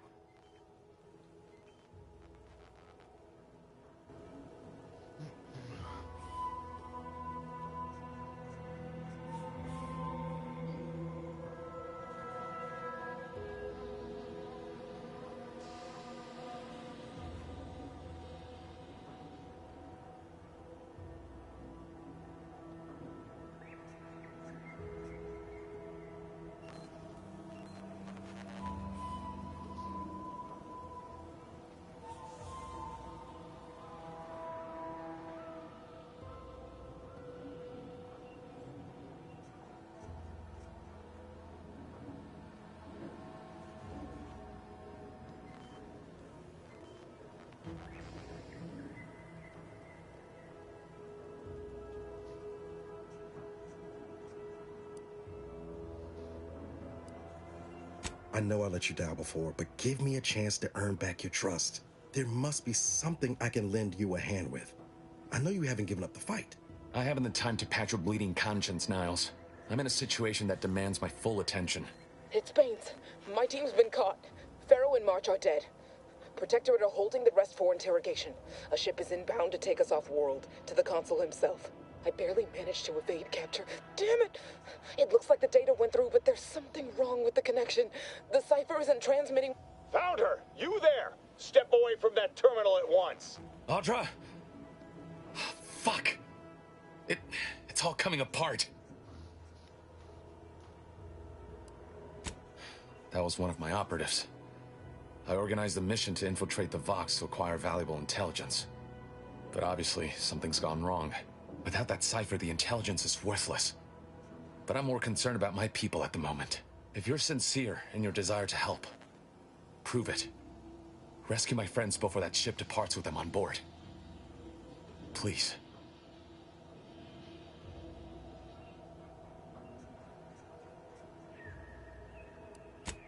I know I let you down before, but give me a chance to earn back your trust. There must be something I can lend you a hand with. I know you haven't given up the fight. I haven't the time to patch your bleeding conscience, Niles. I'm in a situation that demands my full attention. It's Baines. My team's been caught. Pharaoh and March are dead. Protectorate are holding the rest for interrogation. A ship is inbound to take us off-world, to the consul himself. I barely managed to evade capture. Damn it! It looks like the data went through, but there's something wrong with the connection. The cipher isn't transmitting. Found her! You there! Step away from that terminal at once! Audra! Fuck! It's all coming apart. That was one of my operatives. I organized a mission to infiltrate the Vox to acquire valuable intelligence. But obviously, something's gone wrong. Without that cipher, the intelligence is worthless. But I'm more concerned about my people at the moment. If you're sincere in your desire to help, prove it. Rescue my friends before that ship departs with them on board. Please.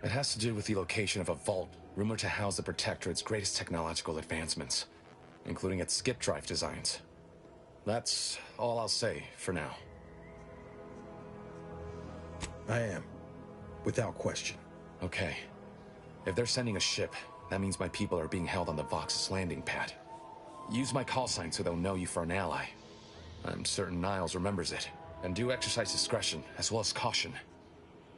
It has to do with the location of a vault rumored to house the Protectorate's greatest technological advancements, including its skip drive designs. That's all I'll say for now. I am. Without question. Okay. If they're sending a ship, that means my people are being held on the Vox's landing pad. Use my call sign so they'll know you for an ally. I'm certain Niles remembers it. And do exercise discretion, as well as caution.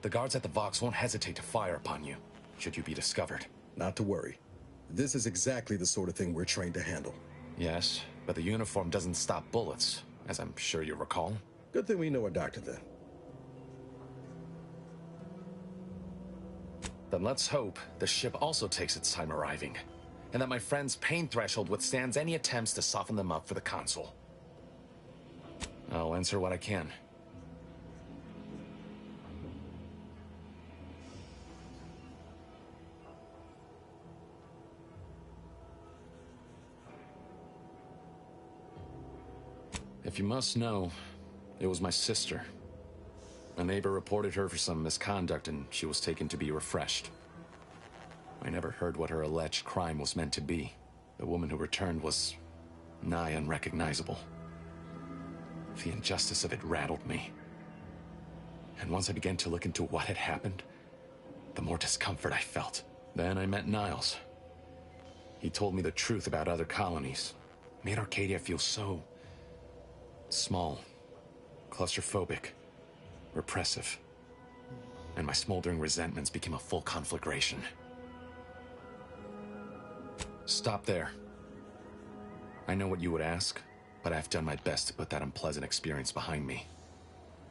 The guards at the Vox won't hesitate to fire upon you, should you be discovered. Not to worry. This is exactly the sort of thing we're trained to handle. Yes, but the uniform doesn't stop bullets, as I'm sure you recall. Good thing we know a doctor then. Then let's hope the ship also takes its time arriving, and that my friend's pain threshold withstands any attempts to soften them up for the consul. I'll answer what I can. If you must know, it was my sister. A neighbor reported her for some misconduct and she was taken to be refreshed. I never heard what her alleged crime was meant to be. The woman who returned was nigh unrecognizable. The injustice of it rattled me. And once I began to look into what had happened, the more discomfort I felt. Then I met Niles. He told me the truth about other colonies. Made Arcadia feel so small, claustrophobic, repressive. And my smoldering resentments became a full conflagration. Stop there. I know what you would ask, but I've done my best to put that unpleasant experience behind me.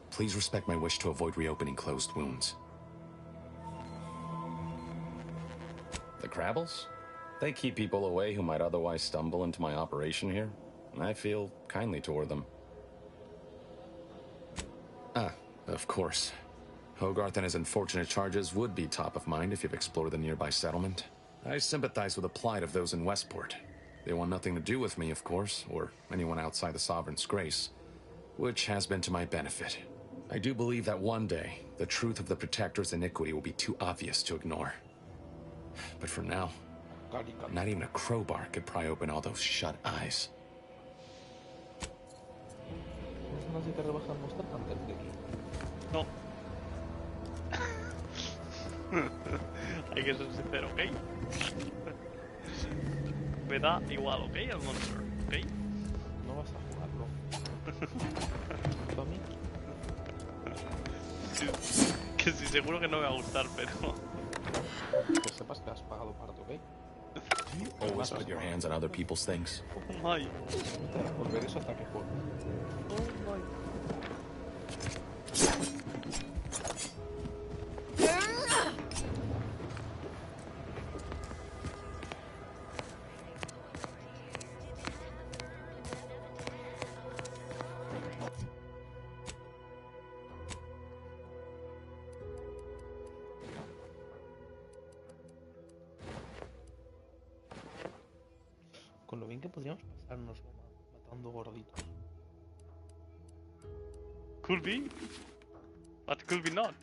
Please respect my wish to avoid reopening closed wounds. The Crabbles? They keep people away who might otherwise stumble into my operation here. I feel kindly toward them. Ah, of course. Hogarth and his unfortunate charges would be top of mind if you've explored the nearby settlement. I sympathize with the plight of those in Westport. They want nothing to do with me, of course, or anyone outside the Sovereign's grace, which has been to my benefit. I do believe that one day, the truth of the Protector's iniquity will be too obvious to ignore. But for now, not even a crowbar could pry open all those shut eyes. No. Hay que ser sincero, ¿ok? Me da igual, ¿ok? El monster, ¿ok? No vas a jugarlo. ¿Para mí? Que sí, seguro que no me va a gustar, pero... Que sepas que has pagado parte, ¿ok? You always put your hands on other people's things. Oh my. Volveré eso hasta que juegue. Oh my. Con lo bien que podríamos pasarnos matando gorditos. Could be, but could be not.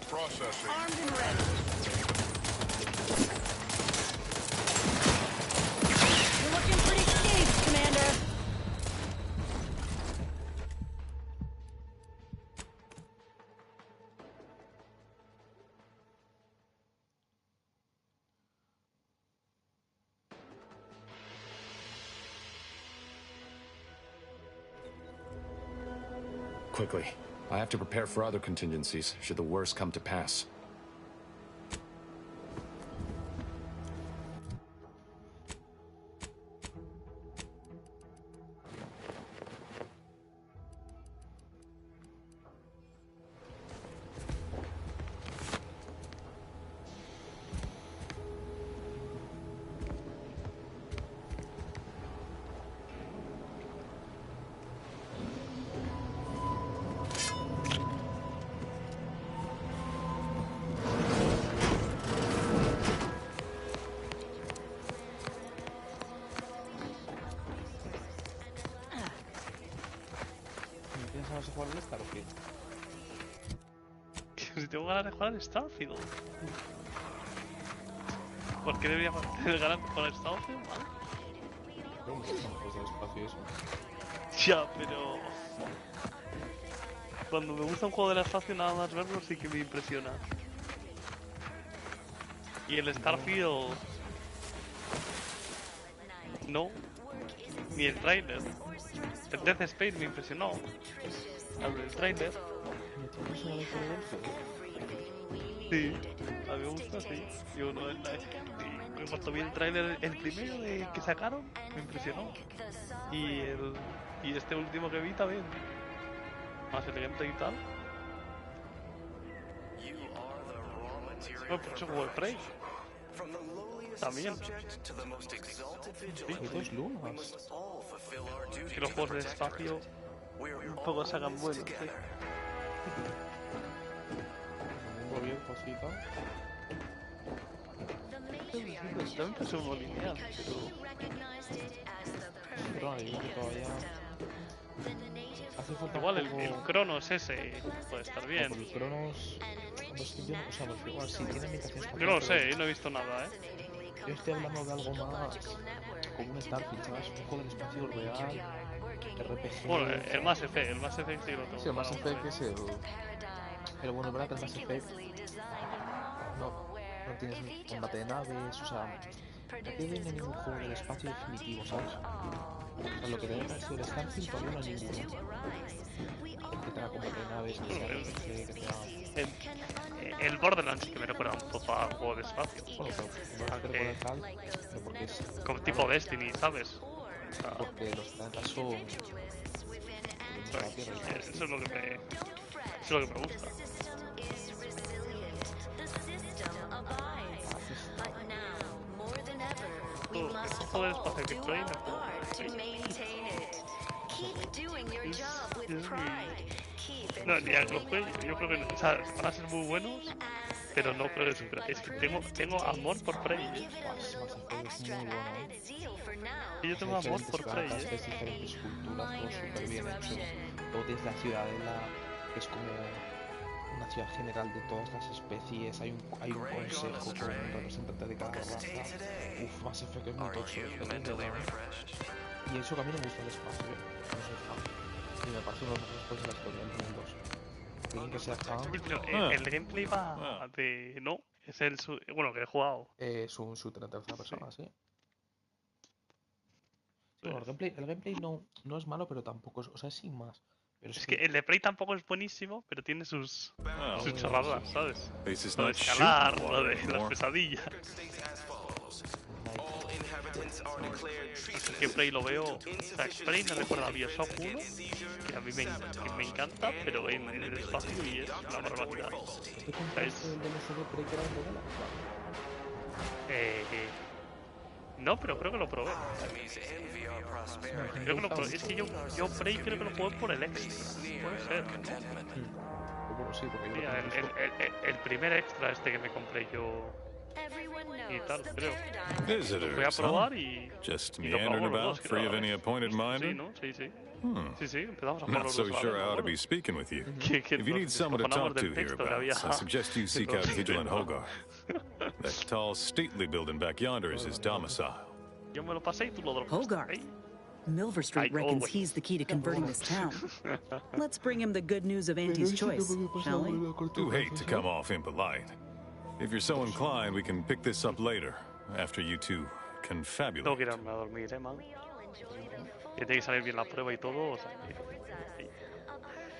Processing. Armed and ready. You're looking pretty safe, Commander. Quickly. I have to prepare for other contingencies, should the worst come to pass. ¿Tienes ganas de jugar al Starfield? Que si tengo ganas de jugar al Starfield. ¿Por qué debería tener ganas de jugar al Starfield? ¿Vale? No, me gusta más del espacio y eso. Ya, pero... Cuando me gusta un juego del espacio, nada más verlo sí que me impresiona. Y el Starfield... No. Ni el trailer. El Death Space me impresionó. El trailer. Sí, a mí me gusta, sí. Yo no, en cuanto vi el trailer, el primero que sacaron, me impresionó. Y este último que vi también. Más elegante y tal. No, por eso juego el Prey. También. Sí, dos lunas. Que los juegos de espacio un poco se hagan buenos, ¿sí? Un abierto así y tal. También pasó uno lineal, Pero ahí que todavía... Hace falta igual un poco... el Cronos ese puede estar bien. No, el Cronos... No sé, yo, o sea, me igual, sí tiene imitaciones... Yo no lo sé, no he visto nada, Yo estoy hablando de algo más... Como un Starfield, ¿sabes? Un juego del espacio real... RPG... Bueno, el Mass Effect sí lo tengo. Sí, el Mass Effect es el... Pero bueno, es verdad que el Mass Effect... No tienes ni combate de naves, o sea... No tiene ningún juego del espacio definitivo, ¿sabes? O sea, lo que tenía que haber sido el Starfield todavía no hay ninguno. Que tenga combate de naves, que tenga... El Borderlands que me recuerda un poco a un juego de espacio. Bueno, pero no tal, pero porque es... Como tipo Destiny, ¿sabes? Porque los planetas son... Eso es lo que me gusta. todo el espacio que estoy, no, ya los juegos, yo creo que, o sea, van a ser muy buenos, pero no creo que superen. Es que tengo amor por Prey, Mass Effect es muy bueno, Yo tengo amor por Prey, diferentes culturas, todo súper bien hecho. Todo desde la ciudadela, que es como una ciudad general de todas las especies. Hay un consejo con un representante de cada raza. Mass Effect es muy tocho, y eso que a mí no me gusta el espacio, no soy fan. Y me parece uno de los mejores juegos de la historia, el 2002. Alguien que sea fan. Sí, pero el gameplay va de. No, es el. Bueno, que he jugado. Es un shooter en tercera persona, sí. Bueno, el gameplay no es malo, pero tampoco es. O sea, es sin más. Pero es que el de Prey tampoco es buenísimo, pero tiene sus chorradas, ¿sabes? This Lo de escalar, lo de las pesadillas. Es que Prey lo veo. O sea, Prey me recuerda a Bioshock 1, que a mí me encanta, pero en el espacio y es una barbaridad. No, pero creo que lo probé. Creo que lo probé. Es que yo Prey creo que lo jugué por el extra. Puede ser, ¿no? Sí, porque yo el primer extra este que me compré yo y tal, creo. Visitors, voy a probar y just y lo meandering probamos los about, dos, free of creo. any appointed minder? Sí, ¿no? Sí. Sí, empezamos a Not jugar so los dos. sure I ought to be speaking with you. Que If you need someone to talk to hereabouts, I suggest you seek out Vigilant Hogarth. That tall, stately building back yonder is his domicile. Yo me lo pasé y tú lo drogaste. Hogarth. Milver Street reckons he's the key to converting this town. Let's bring him the good news of Auntie's choice, shall we? Do hate to come off impolite. If you're so inclined, we can pick this up later, after you two confabulate. Tengo que irme a dormir, man. Que tiene que salir bien la prueba y todo, o sea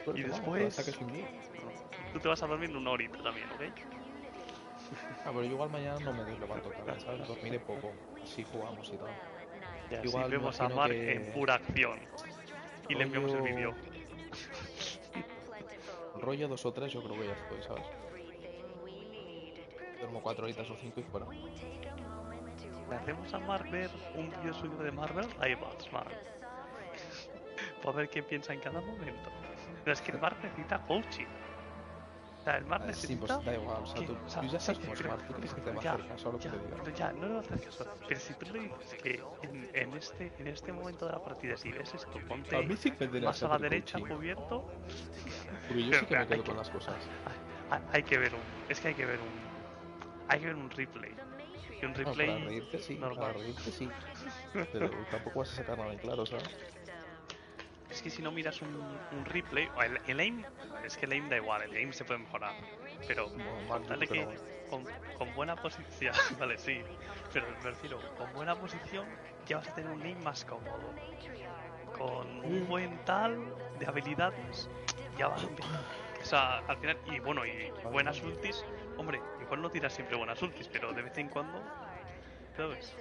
que... Y después... Tú te vas a dormir en una horita también, ¿ok? Pero yo igual mañana no me levanto tarde, ¿sabes? Dormiré poco, así jugamos y tal. Ya, igual si vemos a Mark en pura acción y le enviamos el vídeo. Rollo 2 o 3 yo creo que ya estoy, ¿sabes? Duermo 4 horitas o 5 y fuera. Le hacemos a Mark ver un vídeo suyo de Marvel, ahí vas, Mark. Para ver qué piensa en cada momento. Pero es que el Mark necesita coaching. O sea, el Mark necesita... Sí, pues da igual, o sea, tú ya sabes cómo es Mark, tú crees que te va a hacer caso a lo que te diga. Pero ya, no le va a hacer caso. Pero si tú le dices que en este momento de la partida, si ves esto, ponte más a la derecha cubierto... Porque yo sí que me quedo con las cosas. Hay que ver un replay. Y un replay para reírte sí, normal. Para reírte sí. Pero tampoco vas a sacar nada en claro, ¿sabes? Es que si no miras un replay, el aim, es que el aim da igual, el aim se puede mejorar, pero dale que con buena posición, vale, sí, pero me refiero, con buena posición ya vas a tener un aim más cómodo, con un buen tal de habilidades, ya vas a empezar, o sea, al final, y bueno, y buenas ultis, hombre, igual no tiras siempre buenas ultis, pero de vez en cuando, ¿sabes?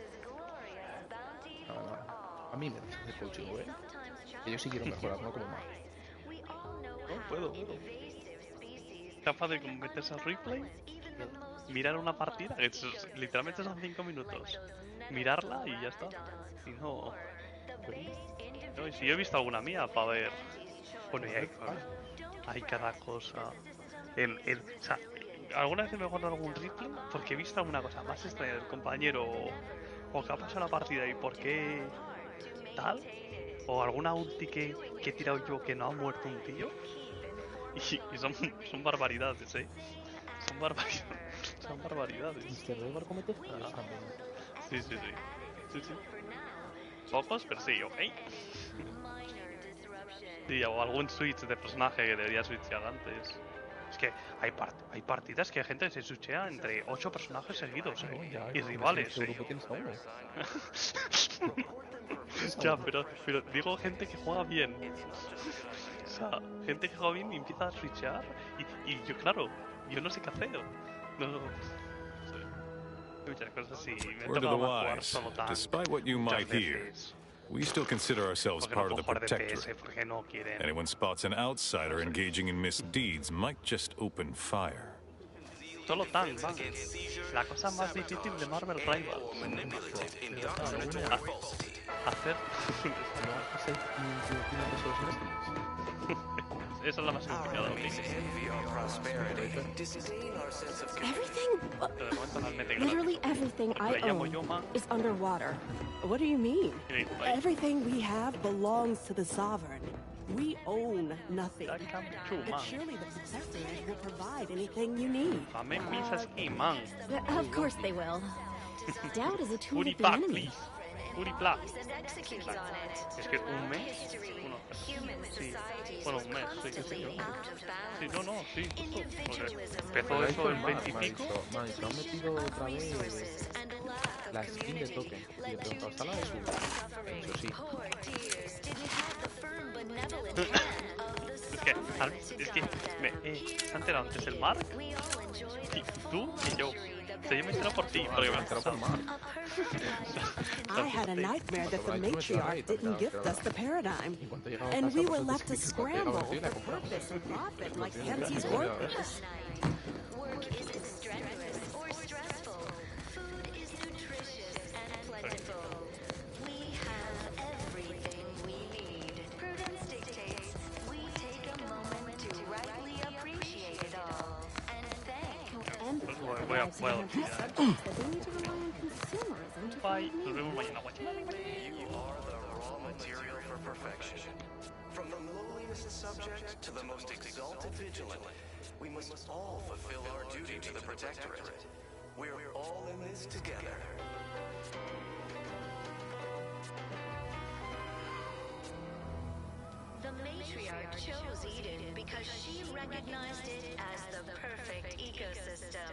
A mí me hace coaching, güey. Que yo sí quiero mejorar, no como más. No puedo. Capaz de meterse al replay, mirar una partida, que literalmente son 5 minutos, mirarla y ya está. Y no, y si yo he visto alguna mía para ver, bueno, y hay cada cosa. O sea, alguna vez me he guardado algún replay porque he visto alguna cosa más extraña del compañero o que ha pasado la partida y por qué tal. O alguna ulti que he tirado yo que no ha muerto un tío. Y son barbaridades, Son barbaridades. Mr. River comete fallos también. Sí. Pocos, pero sí, ok. Sí, o algún switch de personaje que debería switchear antes. Es que hay partidas que gente se switchea entre 8 personajes seguidos, y rivales, Ya, pero digo gente que juega bien. O sea, gente que juega bien y empieza a switchear. Y yo, claro, yo no sé qué hacer. No sé. Muchas cosas así. Me Word of the toca jugar wise, solo tank. despite what you might hear, we still consider ourselves part of the Protectorate. Porque no quieren. Anyone spots an outsider engaging in misdeeds might just open fire. Solo tan, va. La cosa más difícil de Marvel Rivals. Hacer... Esa es la más complicada. Literally everything I own is underwater. What do you mean? Everything we have belongs to the Sovereign. We own nothing. But surely the Protectorate will provide anything you need. Of course they will. Doubt is a tool of the enemy. Es que un mes. Sí. Bueno, un mes, sí, qué sé yo. Sí, no, sí, justo. Porque empezó eso el 20 y pico. Me han metido otra vez la skin de token. Y he preguntado, ¿está la de su? He dicho sí. Es que se ha enterado antes el Mark, y tú y yo. O sea, yo me entero por ti, porque me he enterado por Mark. I had a nightmare that the matriarch didn't gift us the paradigm, and we were left to scramble for purpose and profit like Hempty's workers. Work isn't strenuous or stressful. Food is nutritious and plentiful. We have everything we need. Prudence dictates we take a moment to rightly appreciate it all and thank. Voy a poder. Bye. Nos vemos mañana. You are the raw material for perfection. From the lowliest subject to the most exalted vigilant, we must all fulfill our duty to the Protectorate. We're all in this together. The matriarch chose Eden because she recognized it as the perfect ecosystem.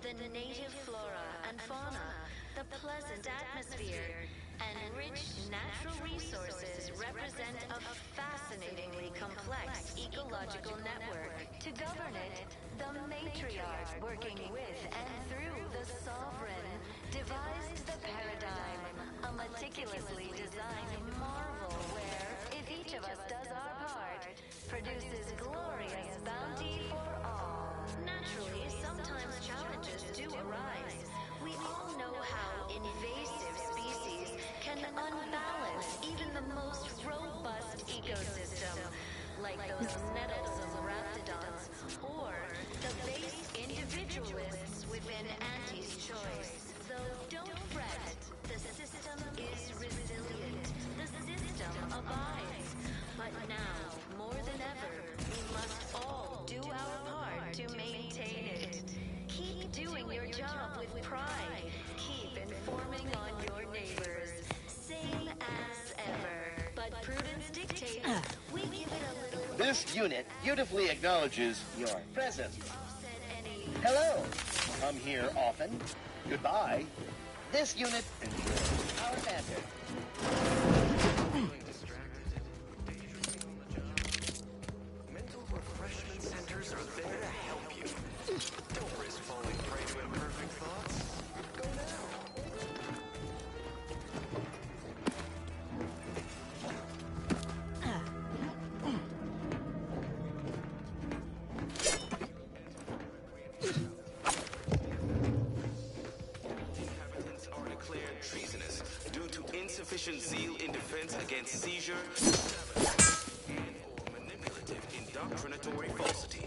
The native flora and fauna, the pleasant atmosphere, and rich natural resources represent a fascinatingly complex ecological network. To govern it, the matriarch, working with and through the Sovereign, devised the paradigm, a meticulously designed marvel where, if each of us does our part, produces glorious bounty for all. Naturally, sometimes challenges do arise. We all know how invasive species can unbalance even the most robust ecosystem, like those nettlesome raptidons, or the base individualists within Auntie's choice. So don't fret, the system is resilient, the system abides. But now, more than ever, we must all do our part to maintain it. Keep doing your job with pride. Keep informing on your neighbors. Same as ever. But prudence dictates we give it a little... This unit beautifully acknowledges your presence. Hello. Come here often. Goodbye. This unit ensures our banter. Mental refreshment centers are there to help you. Don't risk falling prey to imperfect thoughts. Go now. Inhabitants are declared treasonous due to insufficient zeal in defense against seizure, and/or manipulative indoctrinatory falsity.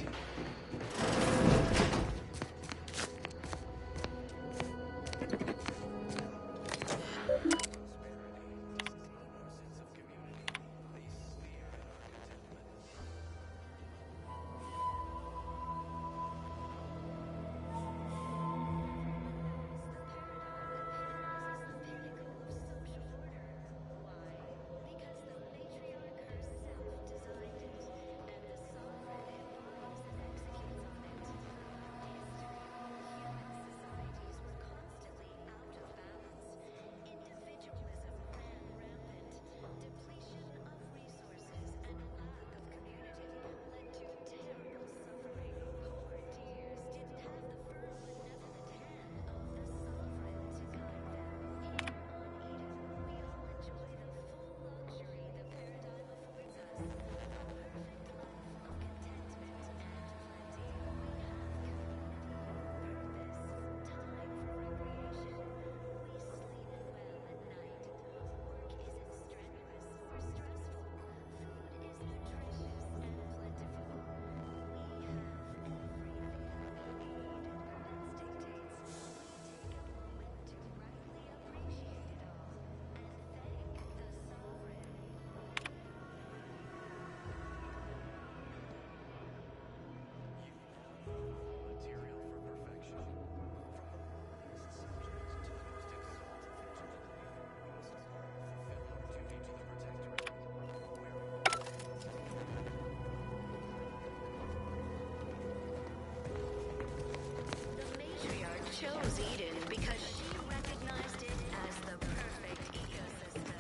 chose Eden because she recognized it as the perfect ecosystem.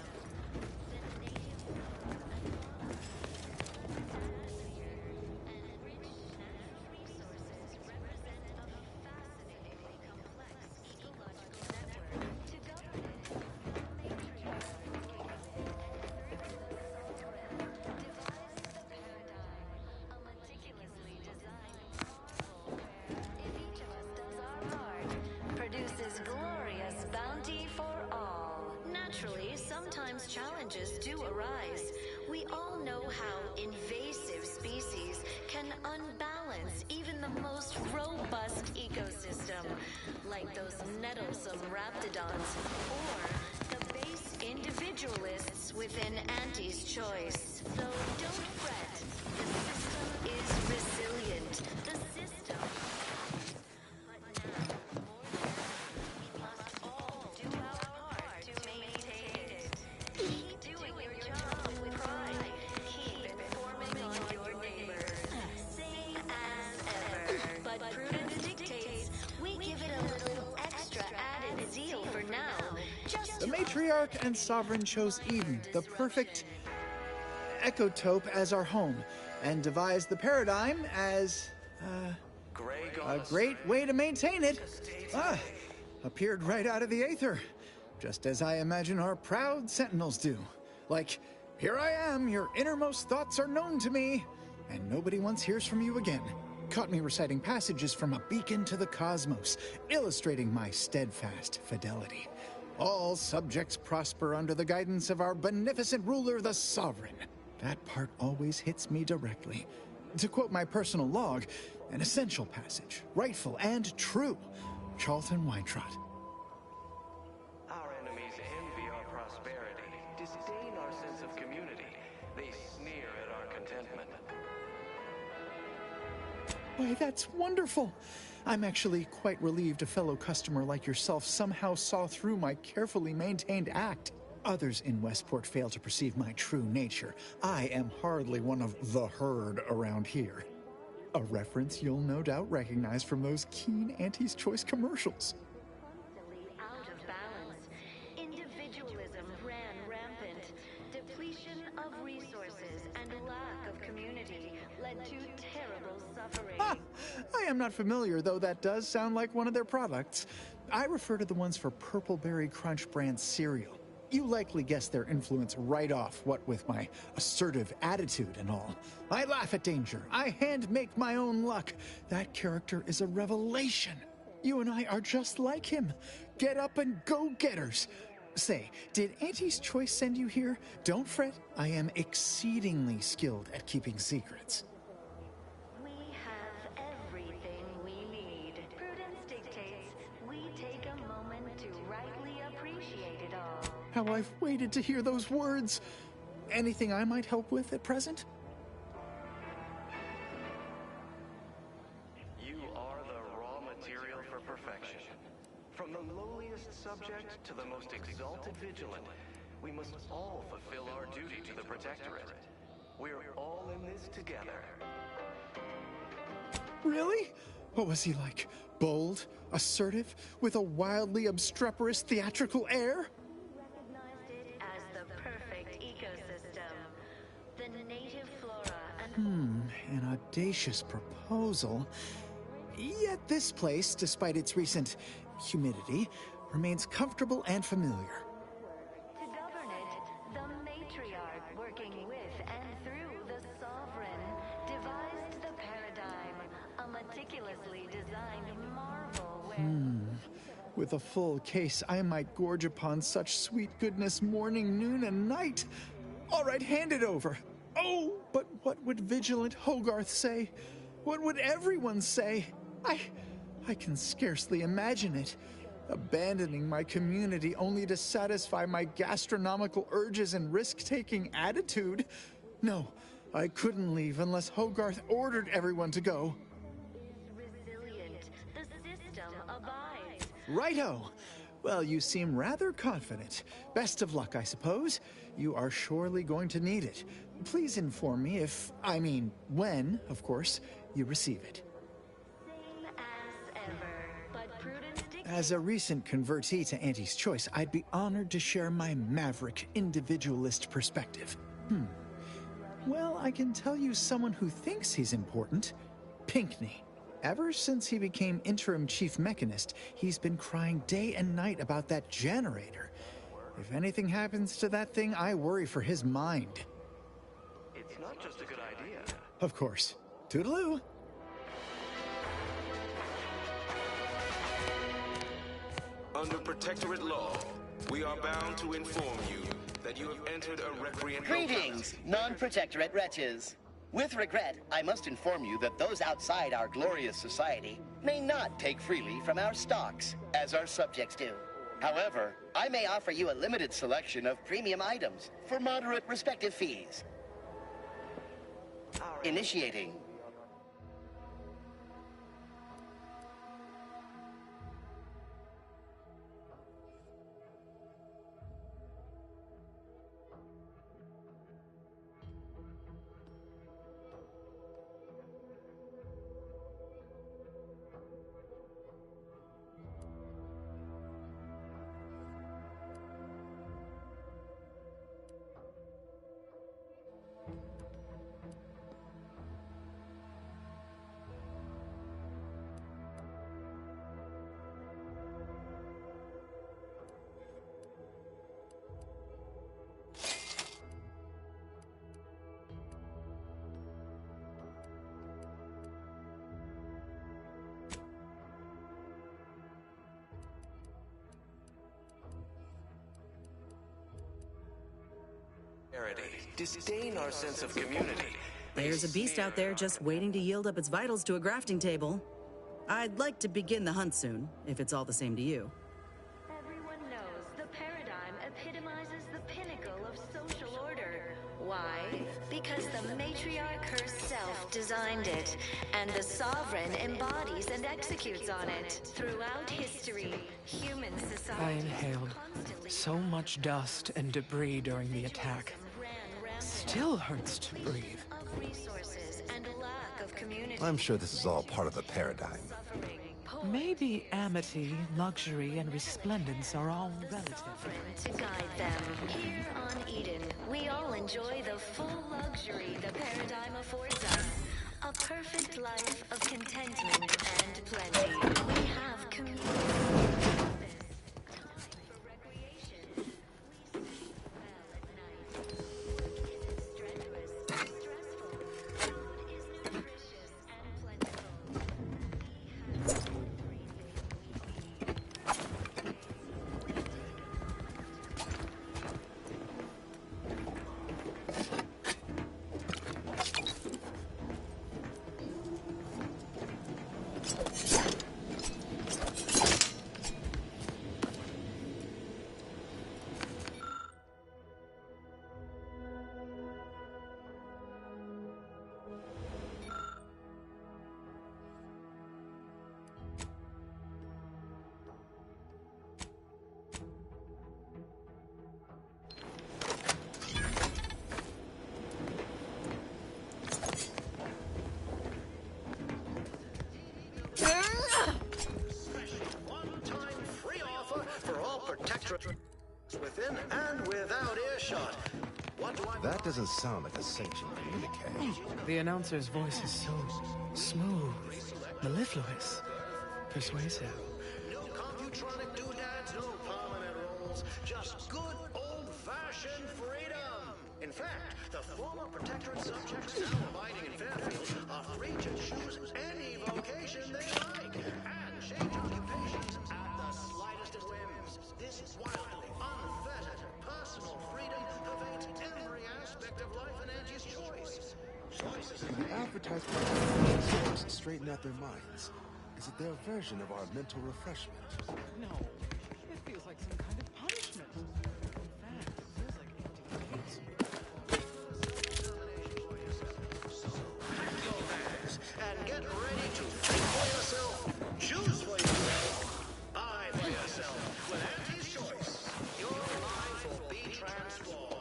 Produces glorious bounty for all. Naturally, sometimes challenges do arise. We all know how invasive species can unbalance even the most robust ecosystem, like those nettlesome raptidons, or the base individualists within Auntie's choice. So don't fret. The system is resilient. The system. The matriarch and sovereign chose Eden, the perfect ecotope, as our home, and devised the paradigm as a great way to maintain it. Appeared right out of the aether, just as I imagine our proud sentinels do. Like, here I am, your innermost thoughts are known to me, and nobody once hears from you again. Caught me reciting passages from a beacon to the cosmos, illustrating my steadfast fidelity. All subjects prosper under the guidance of our beneficent ruler, the sovereign. That part always hits me directly. To quote my personal log, an essential passage, rightful and true. Charlton Weintraut. Our enemies envy our prosperity, disdain our sense of community. They sneer at our contentment. Why, that's wonderful. I'm actually quite relieved a fellow customer like yourself somehow saw through my carefully maintained act. Others in Westport fail to perceive my true nature. I am hardly one of the herd around here. A reference you'll no doubt recognize from those keen Auntie's Choice commercials. Out of balance, individualism ran rampant. Depletion of resources and lack of community led to terrible suffering. I am not familiar, though that does sound like one of their products. I refer to the ones for Purple Berry Crunch brand cereal. You likely guessed their influence right off, what with my assertive attitude and all. I laugh at danger. I hand make my own luck. That character is a revelation. You and I are just like him. Get up and go-getters. Say, did Auntie's Choice send you here? Don't fret. I am exceedingly skilled at keeping secrets. We have everything we need. Prudence dictates we take a moment to rightly appreciate it all. How I've waited to hear those words. Anything I might help with at present? You are the raw material for perfection. From the lowliest subject to the most exalted vigilant, we must all fulfill our duty to the Protectorate. We're all in this together. Really? What was he like? Bold? Assertive? With a wildly obstreperous theatrical air? Recognized it as the perfect ecosystem. The native flora and... An audacious proposal. Yet this place, despite its recent humidity, remains comfortable and familiar. To govern it, the matriarch, working with and through the sovereign, devised the paradigm, a meticulously designed marvel where... With a full case, I might gorge upon such sweet goodness morning, noon, and night. All right, hand it over. Oh, but what would vigilant Hogarth say? What would everyone say? I can scarcely imagine it. Abandoning my community only to satisfy my gastronomical urges and risk-taking attitude. No, I couldn't leave unless Hogarth ordered everyone to go. Resilient. The system abides. Righto. Well, you seem rather confident. Best of luck, I suppose. You are surely going to need it. Please inform me when, of course, you receive it. Same as ever, but prudence dictates As a recent convertee to Auntie's Choice, I'd be honored to share my maverick, individualist perspective. Well, I can tell you someone who thinks he's important. Pinckney. Ever since he became interim chief mechanist, he's been crying day and night about that generator. If anything happens to that thing, I worry for his mind. It's not just a good idea. Of course. Toodaloo! Under Protectorate law, we are bound to inform you that you have entered a recreant... Greetings, non-Protectorate wretches. With regret, I must inform you that those outside our glorious society may not take freely from our stocks, as our subjects do. However, I may offer you a limited selection of premium items for moderate respective fees. Initiating. Disdain our sense of community. There's a beast out there just waiting to yield up its vitals to a grafting table. I'd like to begin the hunt soon, if it's all the same to you. Everyone knows the paradigm epitomizes the pinnacle of social order. Why? Because the matriarch herself designed it, and the sovereign embodies and executes on it. Throughout history, human society... I inhaled so much dust and debris during the attack. Still hurts to breathe. I'm sure this is all part of the paradigm. Maybe amity, luxury, and resplendence are all relative. To guide them. Here on Eden, we all enjoy the full luxury the paradigm affords us. A perfect life of contentment and plenty. We have community. Within and without earshot. That doesn't sound like a sanctioned communique. The announcer's voice is so smooth, mellifluous, persuasive. No computronic doodads, no permanent roles, just good old-fashioned freedom. In fact, the former Protectorate subjects now abiding in Fairfield are free to choose any vocation they like and change occupations at the slightest of whims. This wildly unfettered personal freedom pervades every aspect of life and Auntie's Choice. Do the advertisement straighten out their minds? Is it their version of our mental refreshment? No, it feels like some kind of punishment. In fact, it feels like Pack your bags and get ready to think for yourself, choose for yourself, buy for yourself. With Auntie's Choice, your life will be transformed.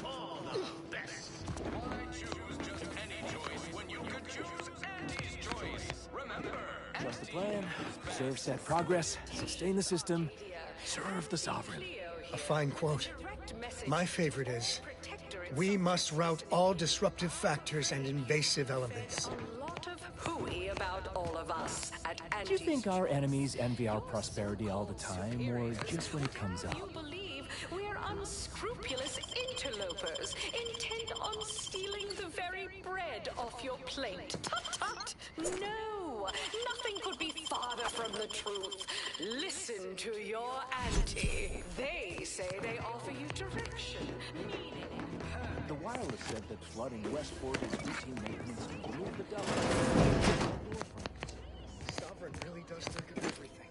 All the best. Why choose just any choice when you could choose Auntie's Choice? Remember, Trust the plan. Observe set progress, sustain the system, serve the Sovereign. A fine quote. My favorite is, we must rout all disruptive factors and invasive elements. A lot of hooey about all of us at Do you think our enemies envy our prosperity all the time, or just when it comes up? You believe we're unscrupulous interlopers, intent on stealing the very bread off your plate. Tut-tut! No! Nothing could be farther from the truth. Listen to your auntie. They say they offer you direction, meaning The wireless said that flooding Westport is routine maintenance to remove the dust. Sovereign really does think of everything.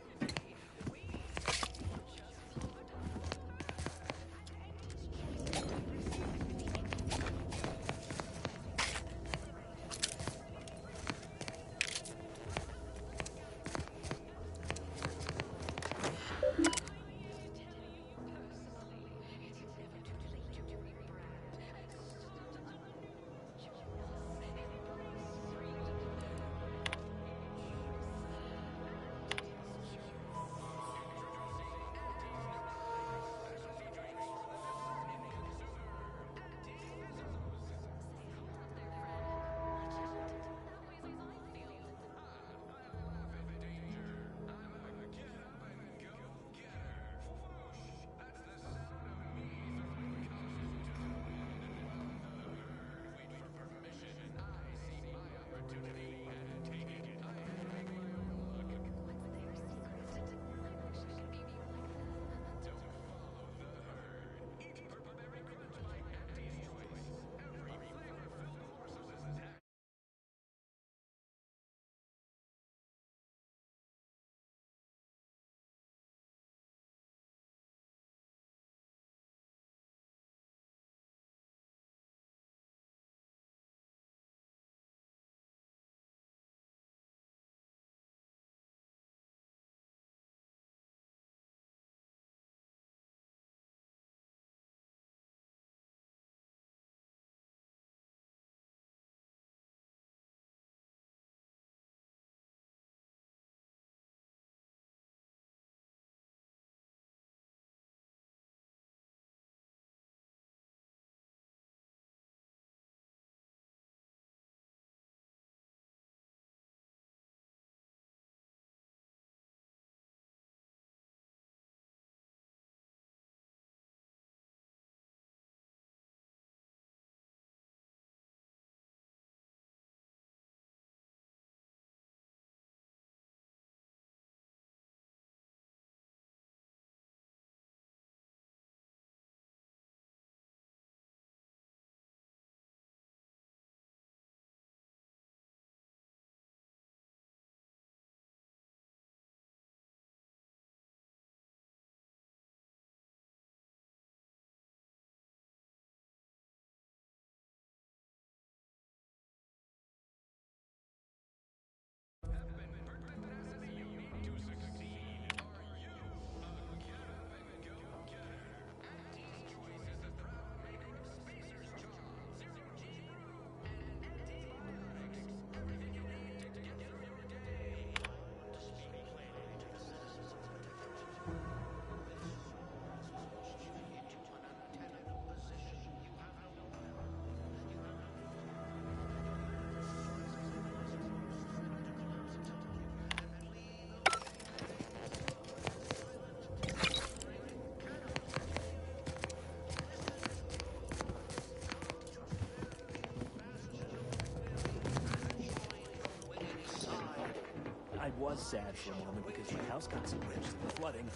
I was sad for a moment because my house got submerged in the flooding.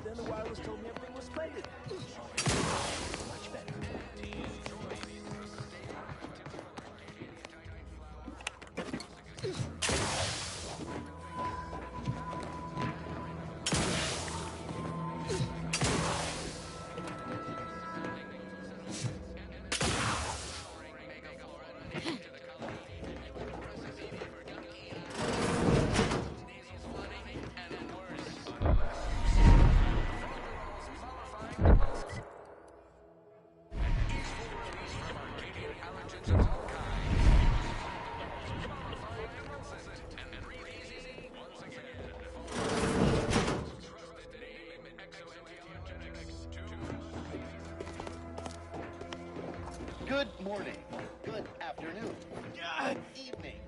Then the wireless told me everything was splendid. Much better.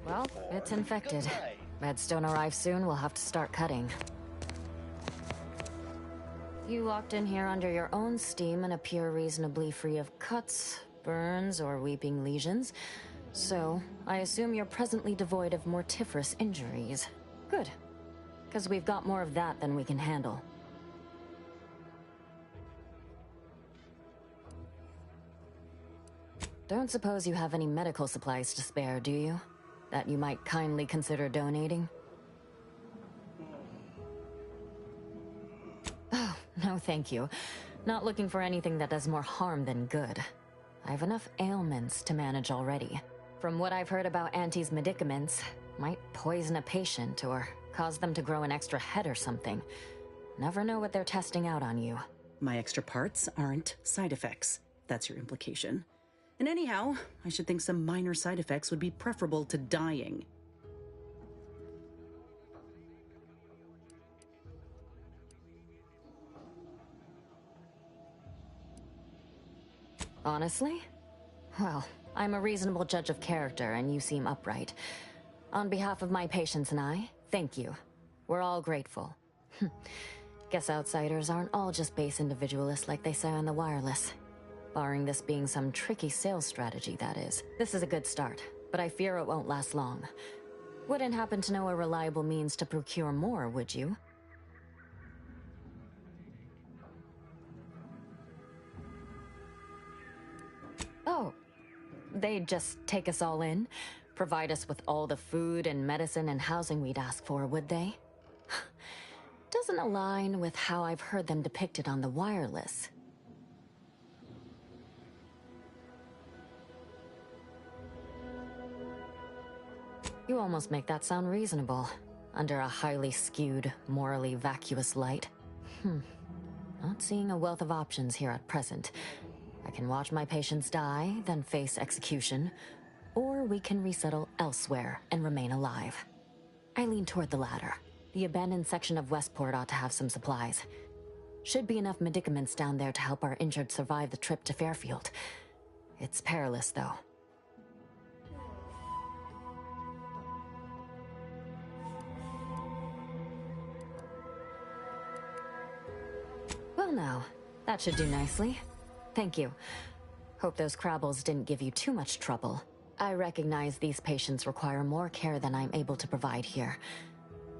Well, it's infected. Meds don't arrive soon, we'll have to start cutting. You walked in here under your own steam and appear reasonably free of cuts, burns, or weeping lesions. So, I assume you're presently devoid of mortiferous injuries. Good. Because we've got more of that than we can handle. Don't suppose you have any medical supplies to spare, do you? That you might kindly consider donating? Oh, no thank you. Not looking for anything that does more harm than good. I have enough ailments to manage already. From what I've heard about Auntie's medicaments, might poison a patient or cause them to grow an extra head or something. Never know what they're testing out on you. My extra parts aren't side effects. That's your implication. And anyhow, I should think some minor side effects would be preferable to dying. Honestly? Well, I'm a reasonable judge of character, and you seem upright. On behalf of my patients and I, thank you. We're all grateful. Guess outsiders aren't all just base individualists like they say on the wireless. Barring this being some tricky sales strategy, that is. This is a good start, but I fear it won't last long. Wouldn't happen to know a reliable means to procure more, would you? Oh, they'd just take us all in? Provide us with all the food and medicine and housing we'd ask for, would they? Doesn't align with how I've heard them depicted on the wireless. You almost make that sound reasonable, under a highly skewed, morally vacuous light. Not seeing a wealth of options here at present. I can watch my patients die, then face execution, or we can resettle elsewhere and remain alive. I lean toward the latter. The abandoned section of Westport ought to have some supplies. Should be enough medicaments down there to help our injured survive the trip to Fairfield. It's perilous, though. Well now, that should do nicely. Thank you. Hope those Crabbles didn't give you too much trouble. I recognize these patients require more care than I'm able to provide here.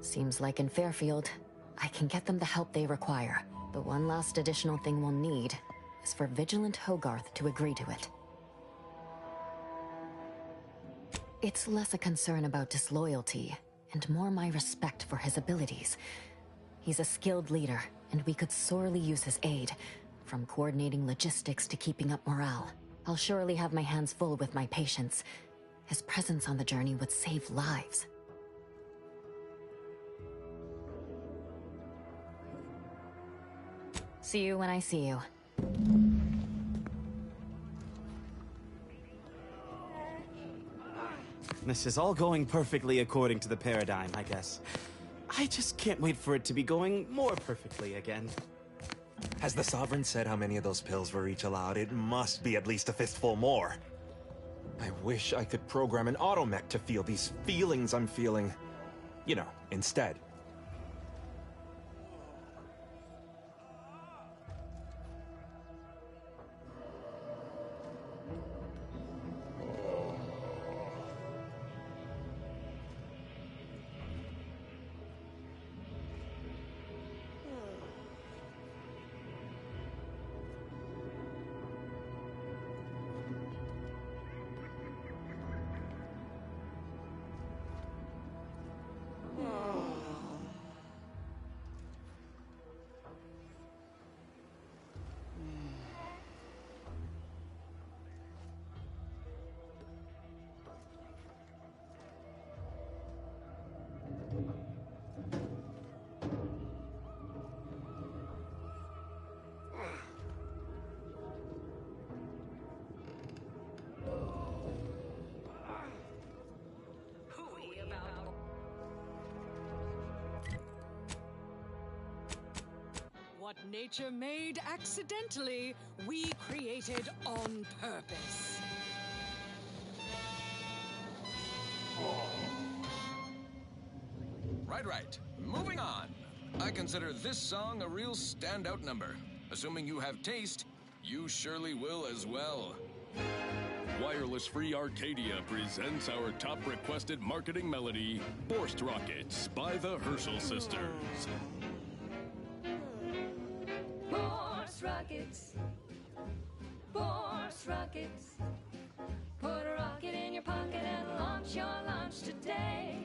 Seems like in Fairfield, I can get them the help they require. The one last additional thing we'll need is for Vigilant Hogarth to agree to it. It's less a concern about disloyalty, and more my respect for his abilities. He's a skilled leader, and we could sorely use his aid, from coordinating logistics to keeping up morale. I'll surely have my hands full with my patients. His presence on the journey would save lives. See you when I see you. This is all going perfectly according to the paradigm, I guess. I just can't wait for it to be going more perfectly again. Has the Sovereign said how many of those pills were each allowed? It must be at least a fistful more. I wish I could program an automech to feel these feelings I'm feeling. You know, instead. What nature made accidentally, we created on purpose. Right. Moving on. I consider this song a real standout number. Assuming you have taste, you surely will as well. Wireless Free Arcadia presents our top requested marketing melody, Borst Rockets by the Herschel Sisters. Borst Rockets. Borst Rockets. Put a rocket in your pocket and launch your lunch today.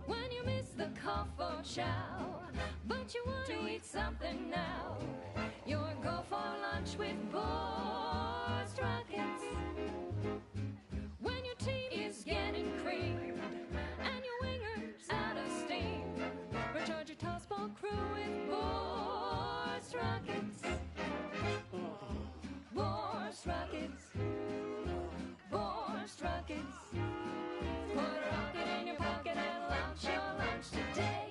When you miss the cough or chow, but you want to eat something now, you'll go for lunch with Borst Rockets. When your tea is getting cream and your winger's out of steam, recharge your tossball crew with Borst Rockets. Borst Rockets. Borst Rockets. Put a rocket in your pocket and launch your lunch today.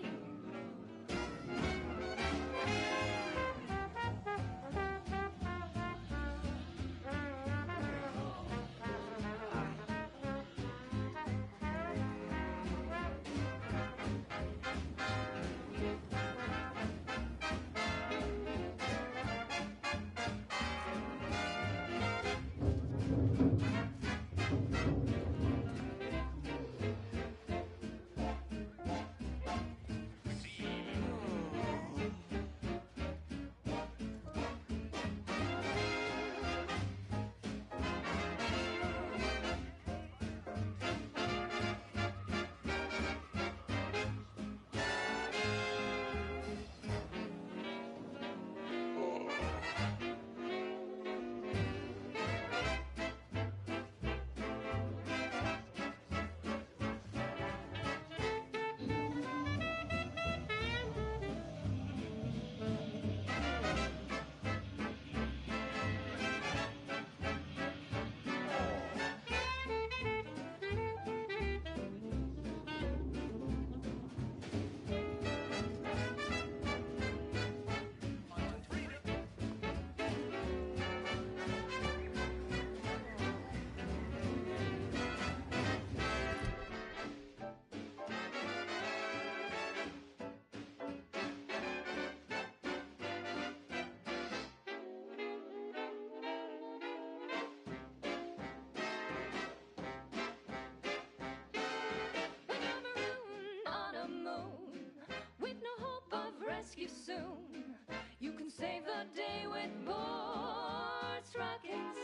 Soon, you can save the day with Borst Rockets.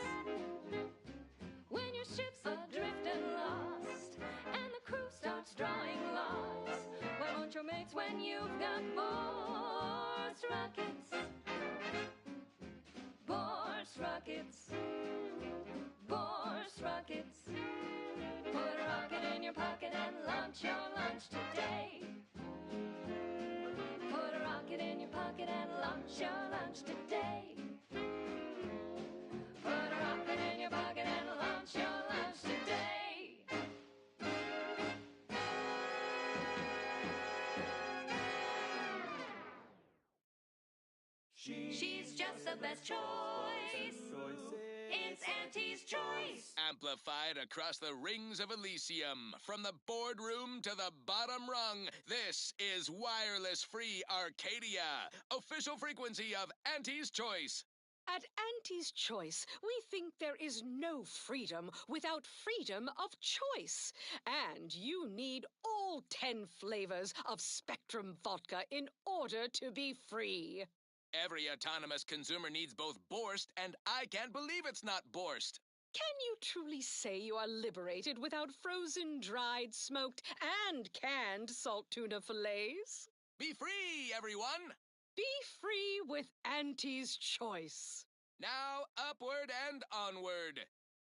When your ship's adrift and lost, and the crew starts drawing lots, why won't your mates when you've got Borst Rockets? Borst Rockets. Borst Rockets. Put a rocket in your pocket and launch your lunch today. Put a rocket in your pocket and launch your lunch today. Put a rocket in your pocket and launch your lunch today. She's just the best choice. It's Auntie's choice. Amplified across the rings of Elysium, from the boardroom to the bottom rung, this is Wireless Free Arcadia, official frequency of Auntie's Choice. At Auntie's Choice, we think there is no freedom without freedom of choice. And you need all 10 flavors of Spectrum vodka in order to be free. Every autonomous consumer needs both Borst, and I can't believe it's not Borst. Can you truly say you are liberated without frozen, dried, smoked, and canned salt tuna fillets? Be free, everyone! Be free with Auntie's Choice. Now, upward and onward.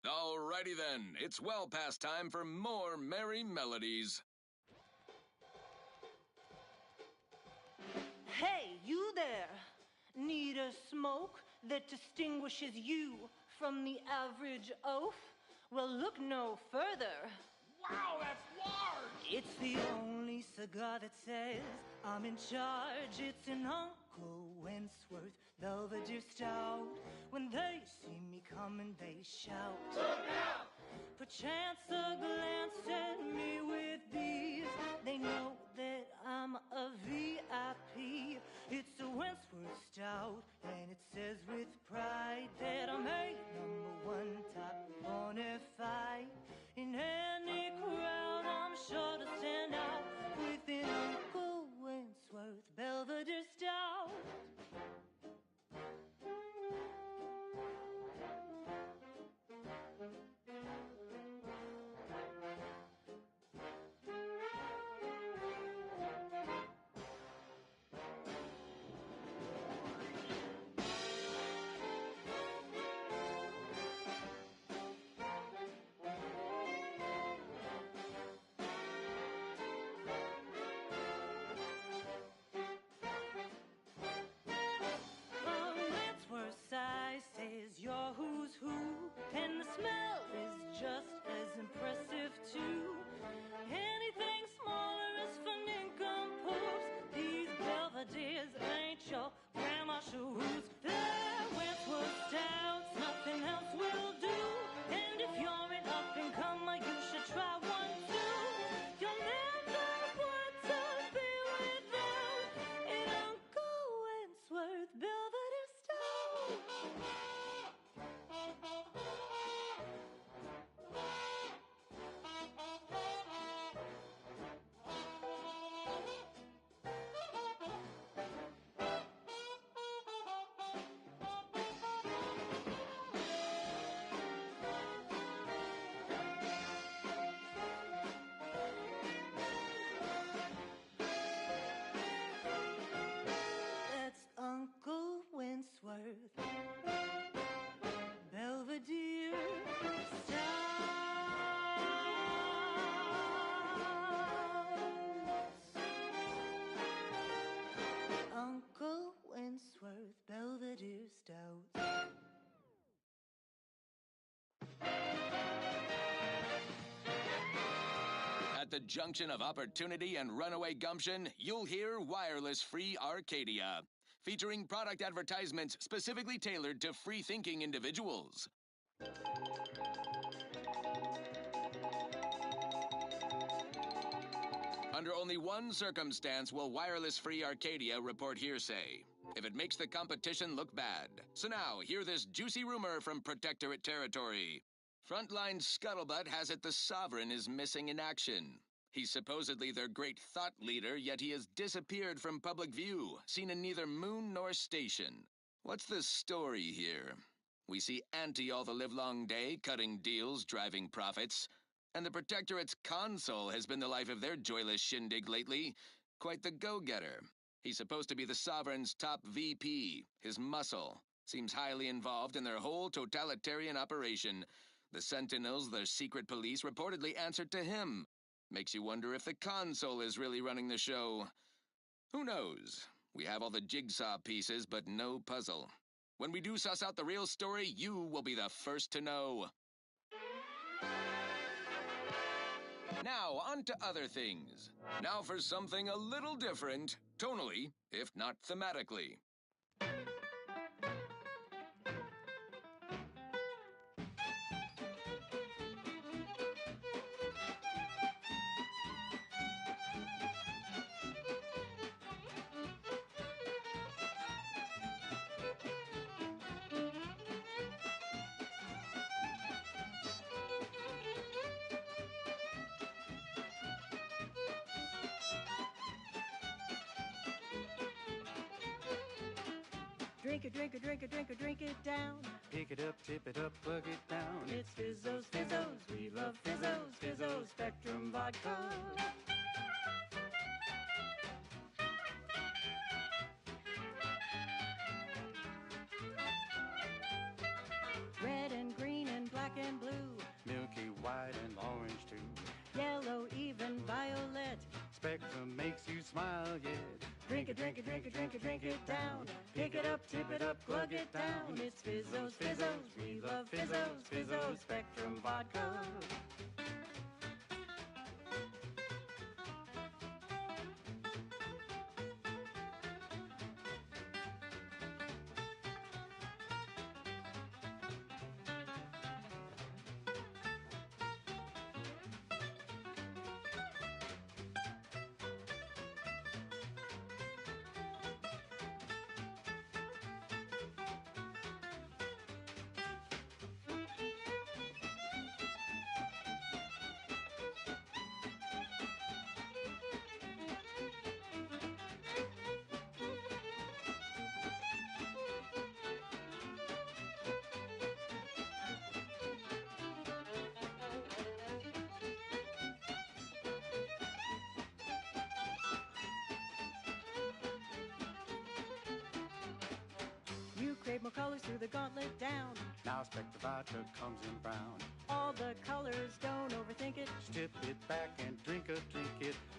Alrighty then, it's well past time for more merry melodies. Hey, you there! Need a smoke that distinguishes you from the average oaf? Well, look no further. Wow, that's large! It's the only cigar that says I'm in charge. It's an Uncle Wentworth Belvedere Stout. When they see me coming, they shout. Look out! Perchance a glance at me with these. They know I'm a VIP. It's a Wentworth Stout, and it says with pride that I'm a #1 top bonafide. In any crowd, I'm sure to stand out with an Uncle Wentworth Belvedere Stout. Says you're who's who, and the smell is just as impressive too. Anything smaller is for nincompoops. These Belvederes ain't your grandma shoes. They're Wentworth Stouts, nothing else will do. And if you're an up-and-comer, you should try one too. You'll never want to be without an Uncle Wentworth Belvedere Stout. That's Uncle Wentworth Belvedere Stouts. Uncle Wentworth Belvedere Stouts. At the junction of opportunity and runaway gumption, you'll hear wireless-free Arcadia, featuring product advertisements specifically tailored to free-thinking individuals. Under only one circumstance will wireless-free Arcadia report hearsay: if it makes the competition look bad. So now, hear this juicy rumor from Protectorate territory. Frontline scuttlebutt has it the Sovereign is missing in action. He's supposedly their great thought leader, yet he has disappeared from public view, seen in neither moon nor station. What's the story here? We see Auntie all the livelong day, cutting deals, driving profits. And the Protectorate's consul has been the life of their joyless shindig lately. Quite the go-getter. He's supposed to be the Sovereign's top VP, his muscle. Seems highly involved in their whole totalitarian operation. The Sentinels, their secret police, reportedly answered to him. Makes you wonder if the consul is really running the show. Who knows? We have all the jigsaw pieces, but no puzzle. When we do suss out the real story, you will be the first to know. Now, on to other things. Now for something a little different, tonally, if not thematically. Drink it, drink it, drink it, drink it, drink it down. Pick it up, tip it up, plug it down. It's Fizzos, Fizzos, we love Fizzos, Fizzos Spectrum Vodka. Red and green and black and blue, Milky white and orange too. yellow, even violet. Spectrum makes you smile, yeah. Drink it, drink it, drink it, drink it, drink it down. Pick it up, tip it up, plug it down. It's Fizzos, Fizzos, we love Fizzos, Fizzos Spectrum Vodka. threw the gauntlet down. Now Spectre Vodka comes in brown. All the colors, don't overthink it. Tip it back and drink it.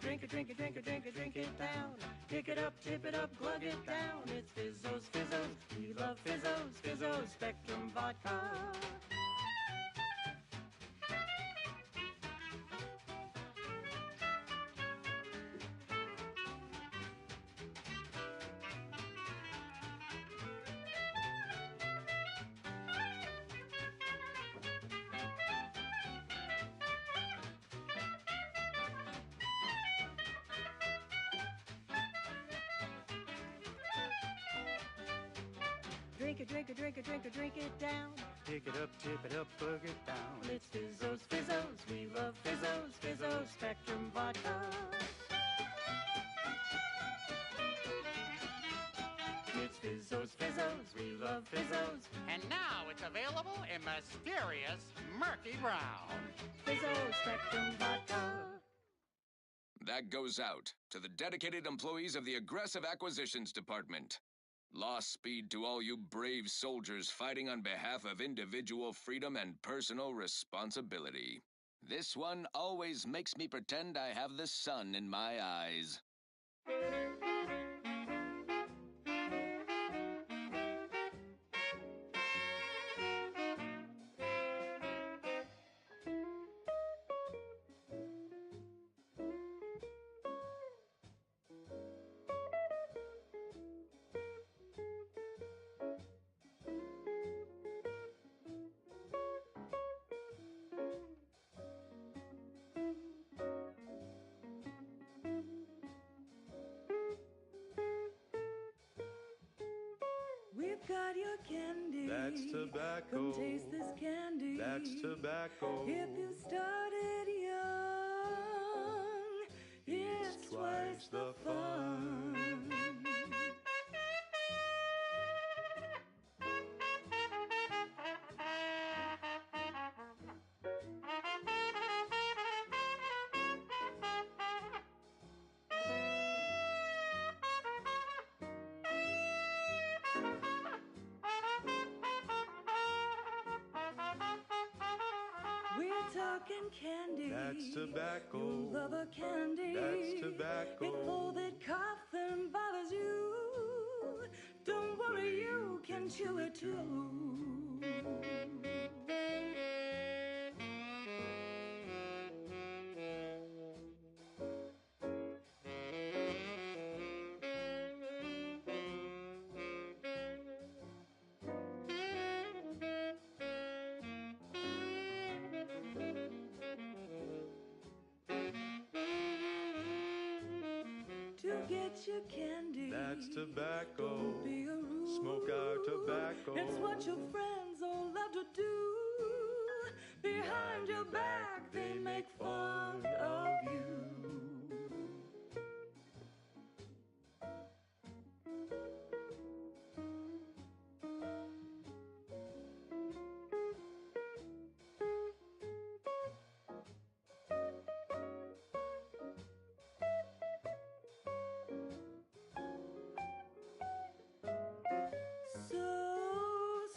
Drink it, drink it, drink it, drink it, drink it down. Pick it up, tip it up, glug it down. It's Fizzos, Fizzos, we love Fizzos, Fizzos, Spectrum Vodka. Drink it, drink it, drink it, drink it, drink it down. Pick it up, tip it up, plug it down. It's Fizzos, Fizzos, we love Fizzos, Fizzos, Spectrum Vodka. It's Fizzos, Fizzos, we love Fizzos. And now it's available in mysterious murky brown. Fizzos, Spectrum Vodka. That goes out to the dedicated employees of the Aggressive Acquisitions Department. Lost speed to all you brave soldiers fighting on behalf of individual freedom and personal responsibility. This one always makes me pretend I have the sun in my eyes. We've got your candy. That's tobacco. Come taste this candy. That's tobacco. If you started young, it's twice the fun. We're talking candy. That's tobacco. You love a candy. That's tobacco. If all that coughing bothers you, don't worry, you can chew it too. To get your candy. That's tobacco. Don't be a rude. Smoke our tobacco. It's what your friends all love to do. Behind your back, they make fun of you. So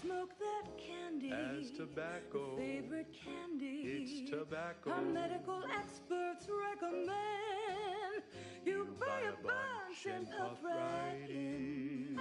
smoke that candy. As tobacco. Your favorite candy. It's tobacco. Our medical experts recommend you buy a bunch and puff right in.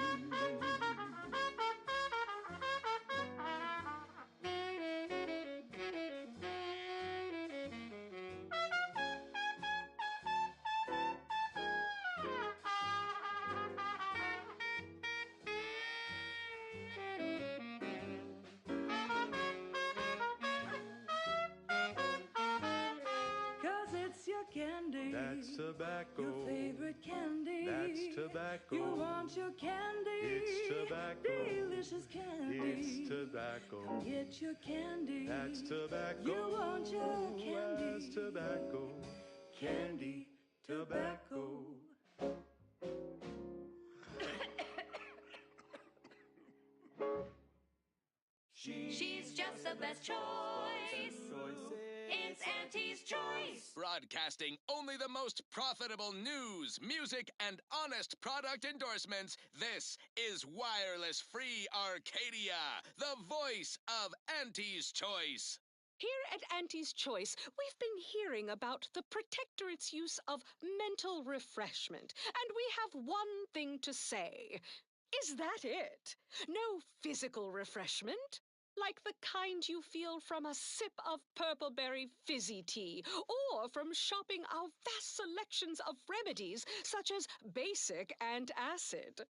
Cause it's your candy. That's tobacco. Your favorite candy. That's tobacco. You want your candy. It's tobacco. Delicious candy. It's tobacco. Come get your candy. That's tobacco. You want your candy. That's tobacco. Candy, tobacco. She's just the best choice. It's Auntie's choice. Broadcasting only the most profitable news, music, and honest product endorsements, this is Wireless Free Arcadia, the voice of Auntie's Choice. Here at Auntie's Choice, we've been hearing about the Protectorate's use of mental refreshment, and we have one thing to say. Is that it? No physical refreshment? Like the kind you feel from a sip of purpleberry fizzy tea, or from shopping our vast selections of remedies such as basic and acid.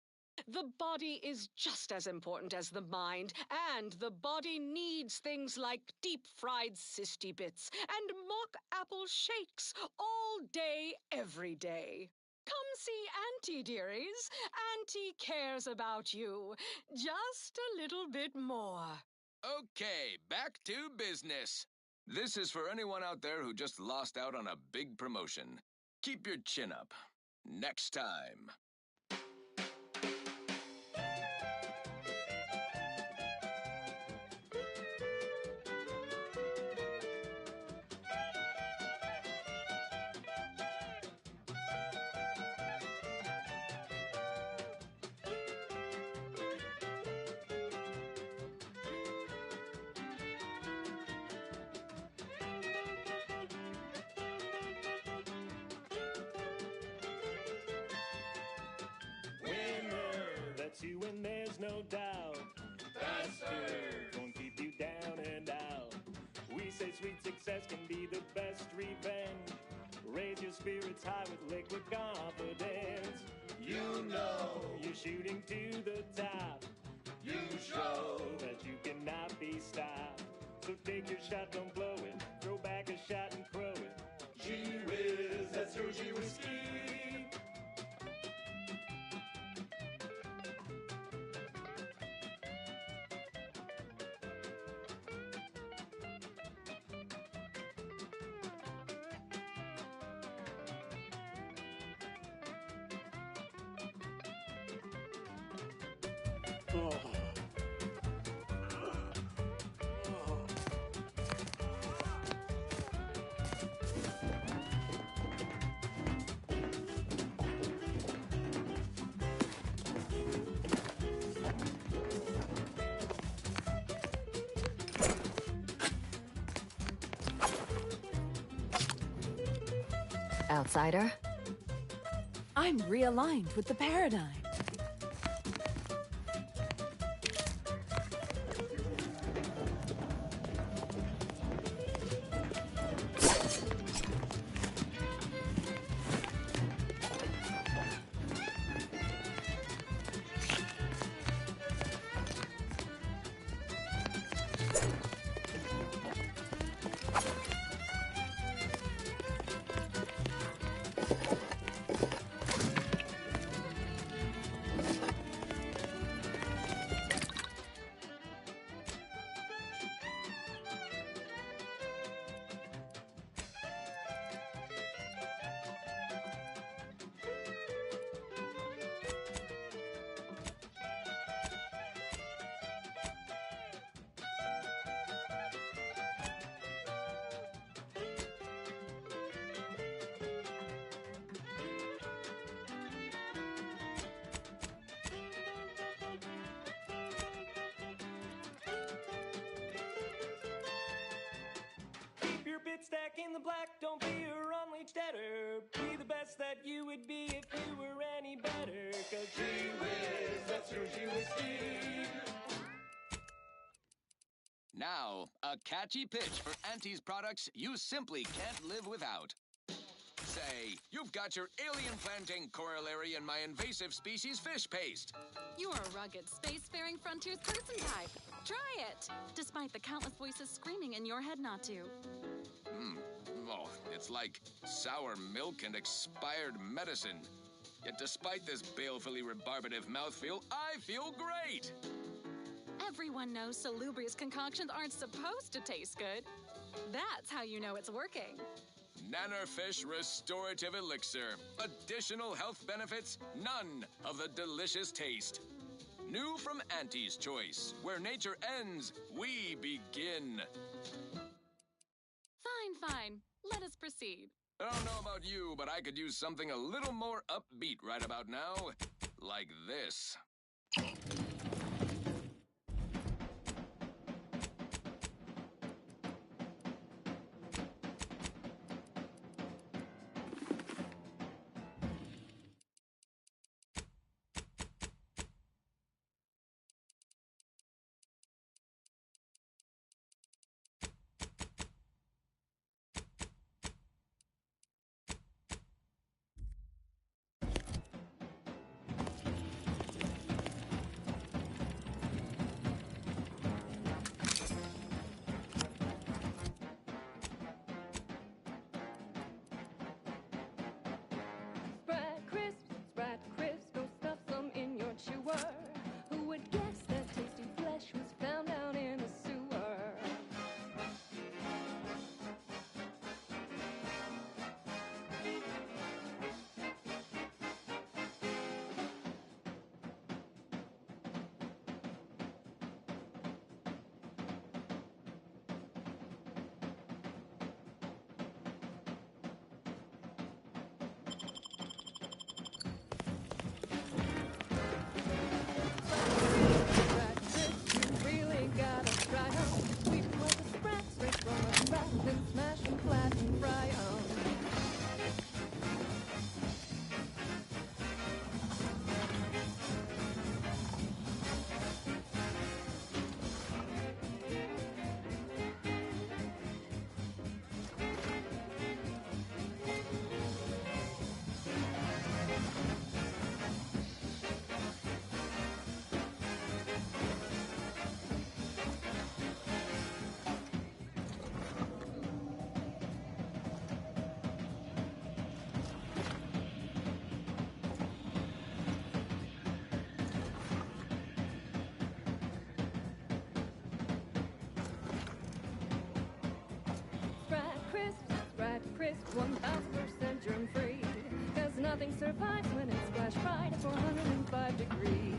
The body is just as important as the mind, and the body needs things like deep-fried cysty bits and mock apple shakes all day, every day. Come see Auntie, dearies. Auntie cares about you just a little bit more. Okay, back to business. This is for anyone out there who just lost out on a big promotion. Keep your chin up. Next time. You when there's no doubt. Faster won't keep you down and out. We say sweet success can be the best revenge. Raise your spirits high with liquid confidence. You know you're shooting to the top. You show that you cannot be stopped. So take your shot, don't blow it. Throw back a shot and crow it. Gee whiz, that's your G whiskey. Outsider? I'm realigned with the paradigm. Stack in the black, don't be a unleashed debtor. Be the best that you would be if you were any better. Cause gee whiz, that's your G whiskey. Now, a catchy pitch for Auntie's products you simply can't live without. Say, you've got your alien planting corollary in my invasive species fish paste. You're a rugged, spacefaring frontiers person type. Try it, despite the countless voices screaming in your head not to. Oh, it's like sour milk and expired medicine. Yet despite this balefully rebarbative mouthfeel, I feel great! Everyone knows salubrious concoctions aren't supposed to taste good. That's how you know it's working. Nannerfish Restorative Elixir. Additional health benefits, none of the delicious taste. New from Auntie's Choice, where nature ends, we begin. Fine, fine. Let us proceed. I don't know about you, but I could use something a little more upbeat right about now. Like this. Sprat crisp, go stuff some in your chewer. Who would guess that tasty flesh was found down in the sewer? Really gotta try 'em. We pull the sprats straight from a sprat, then smash 'em flat and fry 'em. Sprat crisp, 1000% germ free. Cause nothing survives when it's splash fried at 405 degrees.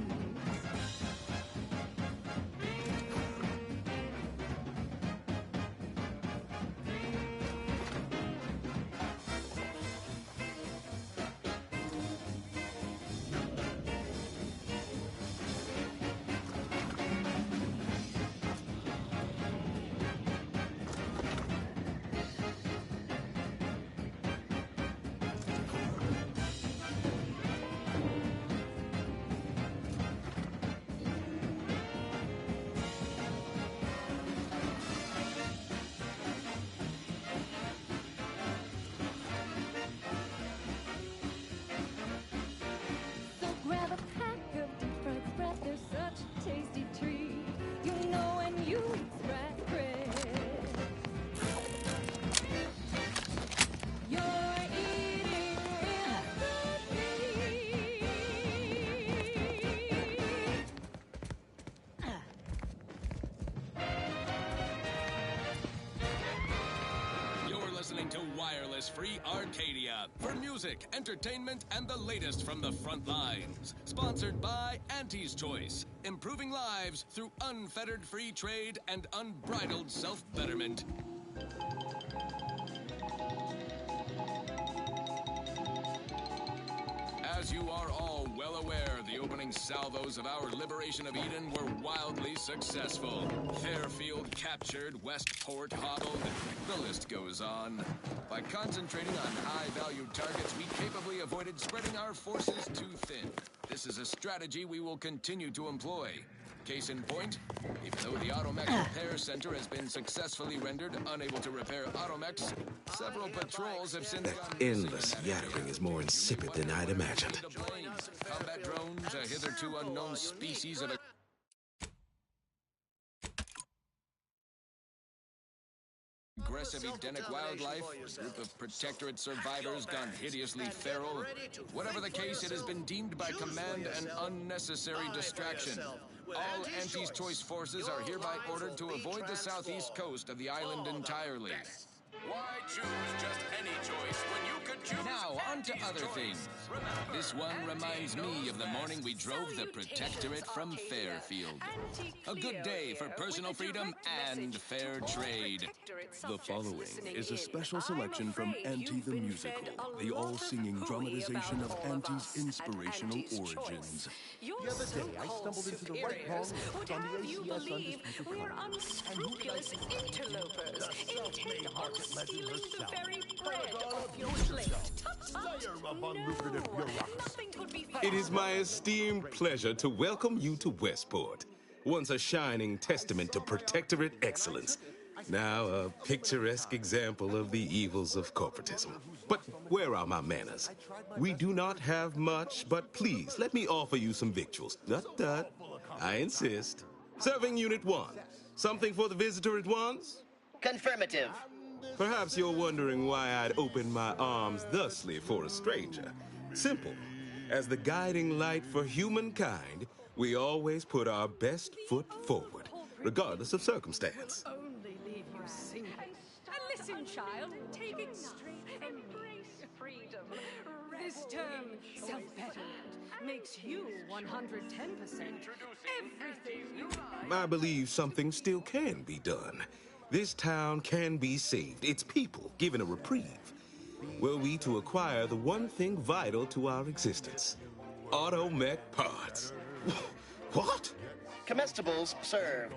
So grab a pack of deep fried sprat, they're such a tasty treat. You know when you eat sprat crisp, you're eating You're listening to Wireless Free Arcadia for music, entertainment, and the latest from the front lines. Sponsored by Auntie's Choice, improving lives through unfettered free trade and unbridled self-betterment. As you are all well aware, the opening salvos of our liberation of Eden were wildly successful. Fairfield captured, Westport hobbled, the list goes on. By concentrating on high-value targets, we capably avoided spreading our forces too thin. This is a strategy we will continue to employ. Case in point, even though the Automech Repair Center has been successfully rendered unable to repair Automechs, several patrols have since That endless yattering is more insipid than I'd imagined. Combat drones, a hitherto unknown species of aggressive Edenic wildlife, a group of Protectorate survivors gone hideously feral. Whatever the case, it has been deemed by command an unnecessary distraction. All Auntie's Choice forces are hereby ordered to avoid the southeast coast of the island entirely. Why choose just any choice when you could choose Now, on to other things. This one reminds me of the morning we drove the Protectorate from Fairfield. A good day for personal freedom and fair trade. The following is a special selection from Auntie the Musical, the all-singing dramatization of Auntie's inspirational origins. Your so-called superiors would have you believe we're unscrupulous interlopers, intent on stealing the very bread off your plate. Nothing could be It is my esteemed pleasure to welcome you to Westport, once a shining testament to Protectorate excellence. Now a picturesque example of the evils of corporatism. But where are my manners? We do not have much, but please let me offer you some victuals. Dut. I insist. Serving Unit 1. Something for the visitor at once? Confirmative. Perhaps you're wondering why I'd open my arms thusly for a stranger. Simple. As the guiding light for humankind, we always put our best foot forward, regardless of circumstance. Only leave you singing. And listen, child, take it straight. Embrace freedom. This term, self-betterment, makes you 110% everything you like. I believe something still can be done. This town can be saved, its people given a reprieve. Were we to acquire the one thing vital to our existence, automech parts. What? Comestibles served.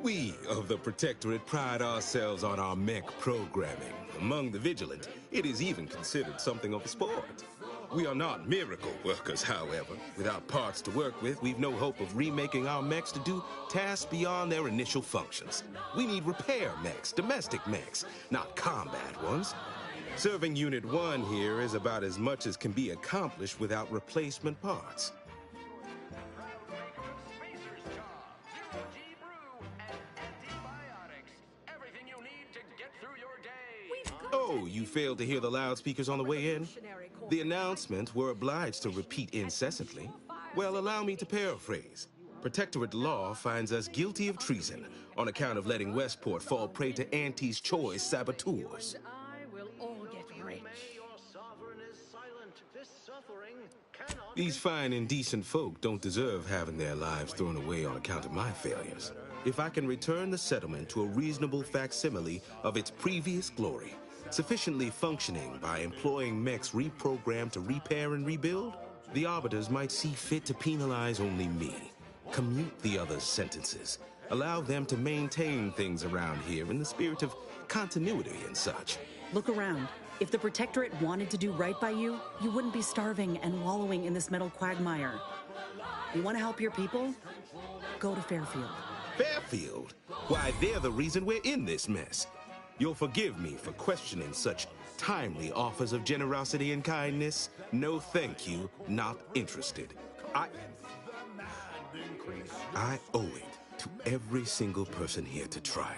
We of the Protectorate pride ourselves on our mech programming. Among the vigilant, it is even considered something of a sport. We are not miracle workers, however. Without parts to work with, we've no hope of remaking our mechs to do tasks beyond their initial functions. We need repair mechs, domestic mechs, not combat ones. Serving Unit 1 here is about as much as can be accomplished without replacement parts. Oh, you failed to hear the loudspeakers on the way in? The announcement we're obliged to repeat incessantly. Well, allow me to paraphrase. Protectorate law finds us guilty of treason on account of letting Westport fall prey to Auntie's choice saboteurs. I will all get rich. These fine and decent folk don't deserve having their lives thrown away on account of my failures. If I can return the settlement to a reasonable facsimile of its previous glory, sufficiently functioning by employing mechs reprogrammed to repair and rebuild, the arbiters might see fit to penalize only me, commute the others' sentences, allow them to maintain things around here in the spirit of continuity and such. Look around. If the Protectorate wanted to do right by you, you wouldn't be starving and wallowing in this metal quagmire. You want to help your people? Go to Fairfield. Fairfield? Why, they're the reason we're in this mess. You'll forgive me for questioning such timely offers of generosity and kindness. No thank you, not interested. I owe it to every single person here to try.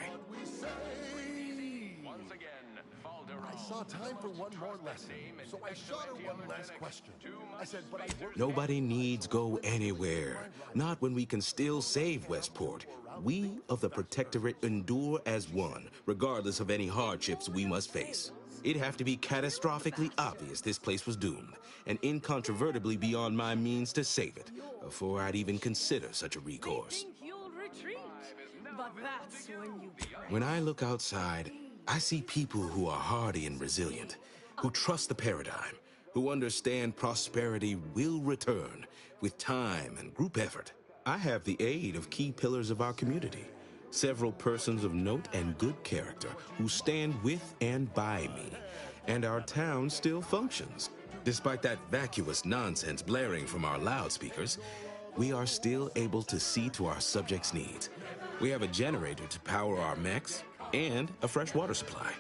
I saw time for one more lesson, so I shot her one last question. I said, but I worked... Nobody needs go anywhere. Not when we can still save Westport. We of the Protectorate endure as one, regardless of any hardships we must face. It'd have to be catastrophically obvious this place was doomed, and incontrovertibly beyond my means to save it, before I'd even consider such a recourse. You'll retreat, but that's when you pray. When I look outside, I see people who are hardy and resilient, who trust the paradigm, who understand prosperity will return with time and group effort. I have the aid of key pillars of our community, several persons of note and good character who stand with and by me, and our town still functions. Despite that vacuous nonsense blaring from our loudspeakers, we are still able to see to our subjects' needs. We have a generator to power our mechs, and a fresh water supply.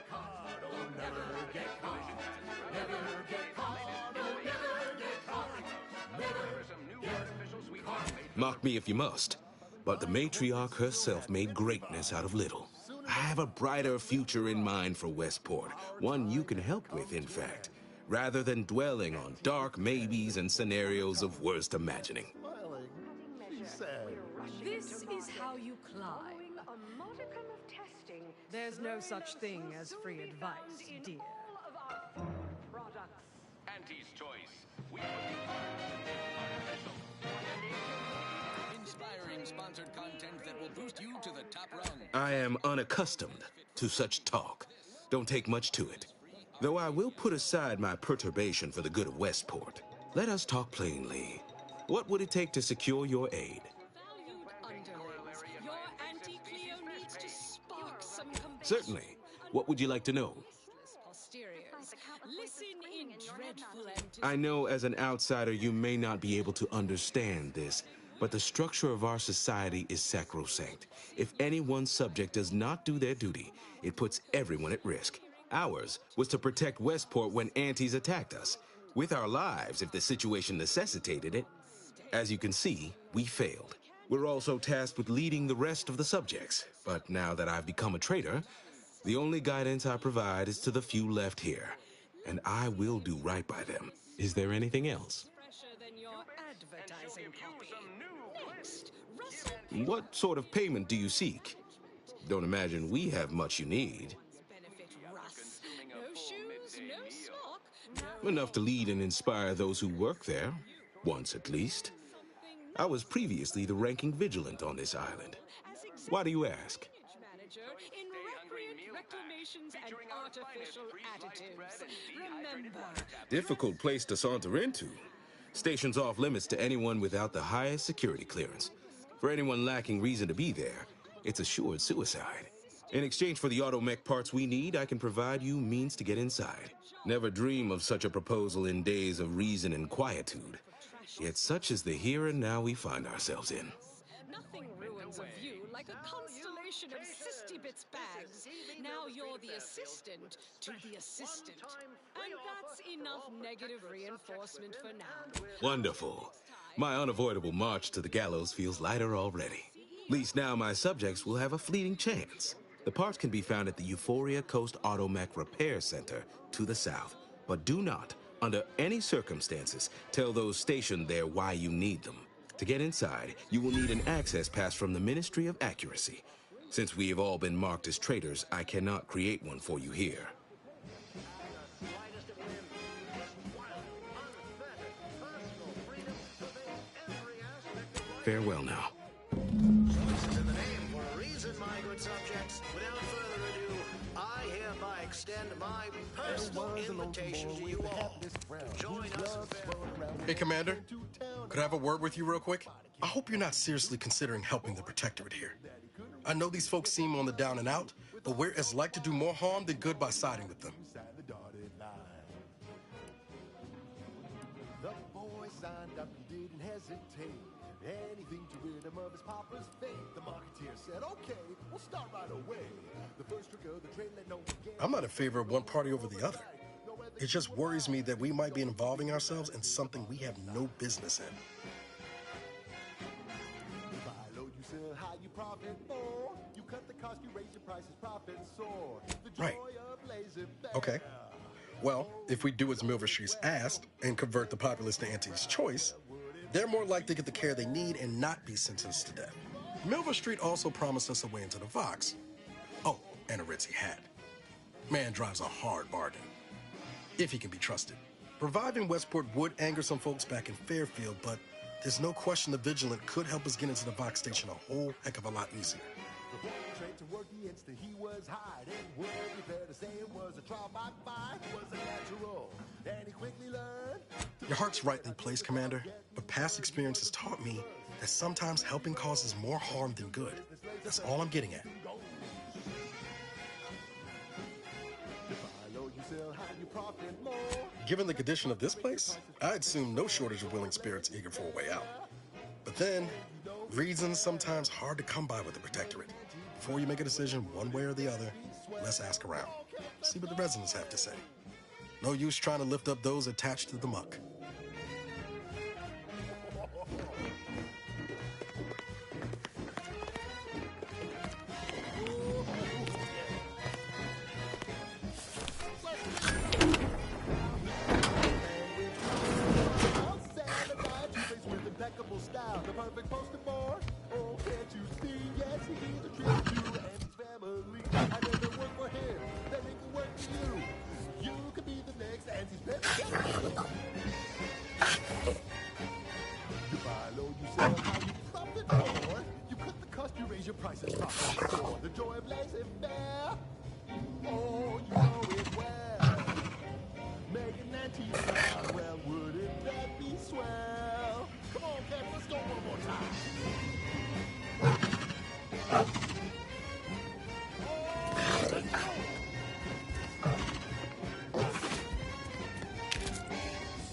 Mock me if you must, but the matriarch herself made greatness out of little. I have a brighter future in mind for Westport, one you can help with, in fact, rather than dwelling on dark maybes and scenarios of worst imagining. This is how you climb. There's no such thing as free advice, dear. Inspiring sponsored content that will boost you to the top rung. I am unaccustomed to such talk. Don't take much to it. Though I will put aside my perturbation for the good of Westport. Let us talk plainly. What would it take to secure your aid? Your Auntie Cleo needs to spark some compassion. Certainly. What would you like to know? Posteriors. Listen in dreadful anticipation. I know as an outsider you may not be able to understand this, but the structure of our society is sacrosanct. If any one subject does not do their duty, it puts everyone at risk. Ours was to protect Westport when antis attacked us, with our lives if the situation necessitated it. As you can see, we failed. We're also tasked with leading the rest of the subjects, but now that I've become a traitor, the only guidance I provide is to the few left here, and I will do right by them. Is there anything else? Fresher than your advertising copy. Next, Russell What sort of payment do you seek? Don't imagine we have much you need. benefit Russ. No shoes, no smock, no Enough to lead and inspire those who work there, once at least. I was previously the ranking vigilant on this island. Why do you ask? manager in recreant reclamations and artificial additives. Remember, Difficult place to saunter into. Stations off limits to anyone without the highest security clearance. For anyone lacking reason to be there, it's assured suicide. In exchange for the automech parts we need, I can provide you means to get inside. Never dream of such a proposal in days of reason and quietude. Yet such is the here and now we find ourselves in. nothing ruins a view like a constellation of Sistybits bags. Now you're the assistant to the assistant. And that's enough negative reinforcement for now. Wonderful. My unavoidable march to the gallows feels lighter already. At least now my subjects will have a fleeting chance. The parts can be found at the Euphoria Coast Automech Repair Center to the south. But do not, under any circumstances, tell those stationed there why you need them. To get inside, you will need an access pass from the Ministry of Accuracy. Since we have all been marked as traitors, I cannot create one for you here. Farewell now. Choices in the name for a reason, my good subjects. Without further ado, I hereby extend my personal invitation to you all. Join us. Hey, Commander. Could I have a word with you real quick? I hope you're not seriously considering helping the Protectorate here. I know these folks seem on the down and out, but we're as like to do more harm than good by siding with them. The boy signed up, he didn't hesitate. Anything to rid him of his papa's fate. The marketeer said, okay, we'll start right away. The first trick of the trade, let no one get. I'm not in favor of one party over the other. It just worries me that we might be involving ourselves in something we have no business in. You buy low, you sell high, you profit more. You cut the cost, you raise your prices, profit soar. The joy Right. of lazy bear. Okay. Well, if we do as Milverstreet's asked and convert the populace to Auntie's choice, they're more likely to get the care they need and not be sentenced to death. Milverstreet also promised us a way into the Vox. Oh, and a ritzy hat. Man drives a hard bargain, if he can be trusted. Reviving Westport would anger some folks back in Fairfield, but there's no question the Vigilant could help us get into the Vox station a whole heck of a lot easier. The boy trained to work the instant he was hired. It would be fair to say it was a trial by fire. It was a natural, and he quickly learned. Your heart's rightly placed, Commander, but past experience has taught me that sometimes helping causes more harm than good. That's all I'm getting at. You buy low, you sell high, you profit more. Given the condition of this place, I'd assume no shortage of willing spirits eager for a way out. But then, reason's sometimes hard to come by with the Protectorate. Before you make a decision one way or the other, let's ask around. See what the residents have to say. No use trying to lift up those attached to the muck. With impeccable style, the perfect poster boy. Oh, can't you see? Yes, he's a treat to you and his family. I never work for him, then he can work for you. You could be the next Auntie's pet. prices drop and soar. The joy of laissez-faire. Oh, you know it well. Making that teeth proud, well, wouldn't that be swell? Come on, Kev, let's go one more time.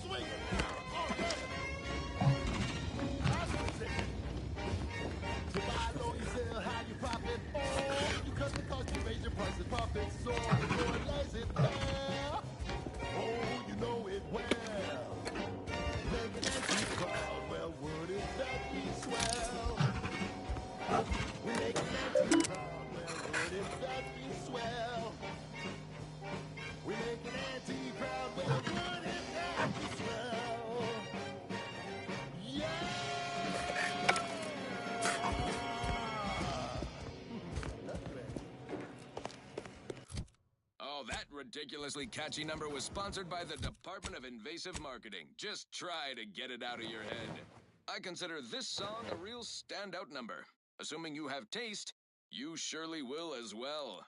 Swing it now, okay. That's what I'm saying. So buy low, you sell high, you profit. Oh, you cut the cost, you raise your prices, profit soar. The joy of laissez-faire. Oh, you know it well. Making that teeth proud, well, wouldn't that be swell? We make an anti proud, well, wouldn't that be swell? We make an anti proud, well, wouldn't that be swell? Yeah! Oh, that ridiculously catchy number was sponsored by the Department of Invasive Marketing. Just try to get it out of your head. I consider this song a real standout number. Assuming you have taste, you surely will as well.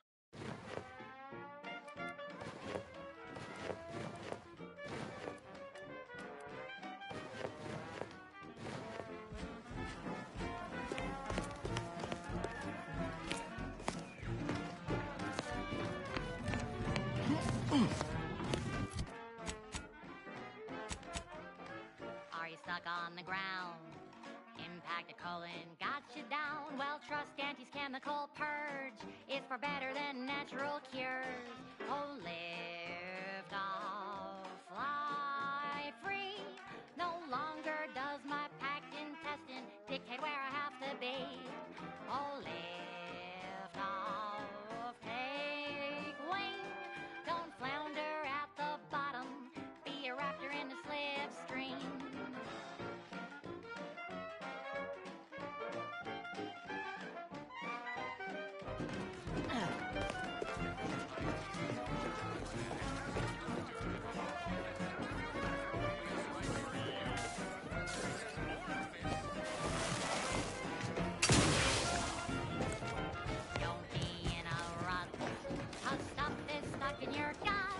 Are you stuck on the ground? Impact a colon got you down. Well, trust Auntie's chemical purge is for better than natural cures. Oh, lift off, fly free. No longer does my packed intestine dictate where I have to be. Oh, lift off, take wing. Don't flounder at the bottom. Be a raptor in the slipstream. Don't be in a rut, 'cause stuff is stuck in your gut,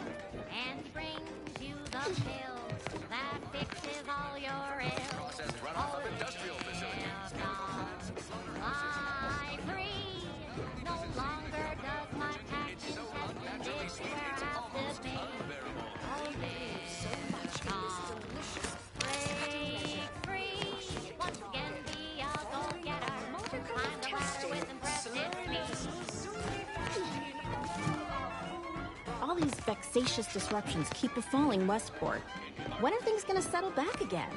and he brings you the pill that fixes all your ills. Processed runoff of industrial facilities. Fly free. No longer does my packed intestine dish where I have to be. Oh, lift off, break free. Once again, be a go-getter. Climb the ladder with impressive speed. All these vexatious disruptions keep befalling Westport. When are things going to settle back again?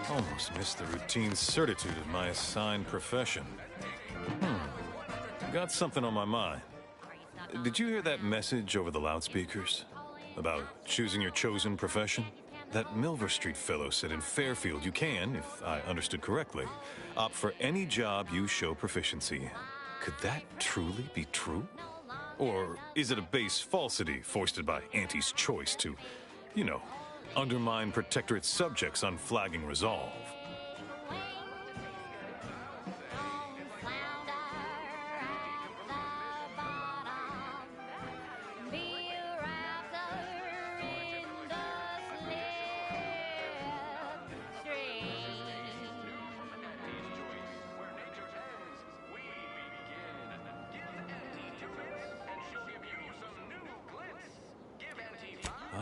Almost missed the routine certitude of my assigned profession. Got something on my mind. Did you hear that message over the loudspeakers? About choosing your chosen profession? That Milver Street fellow said in Fairfield you can, if I understood correctly, opt for any job you show proficiency in. Could that truly be true? Or is it a base falsity foisted by Auntie's choice to, you know, undermine Protectorate subjects' unflagging resolve?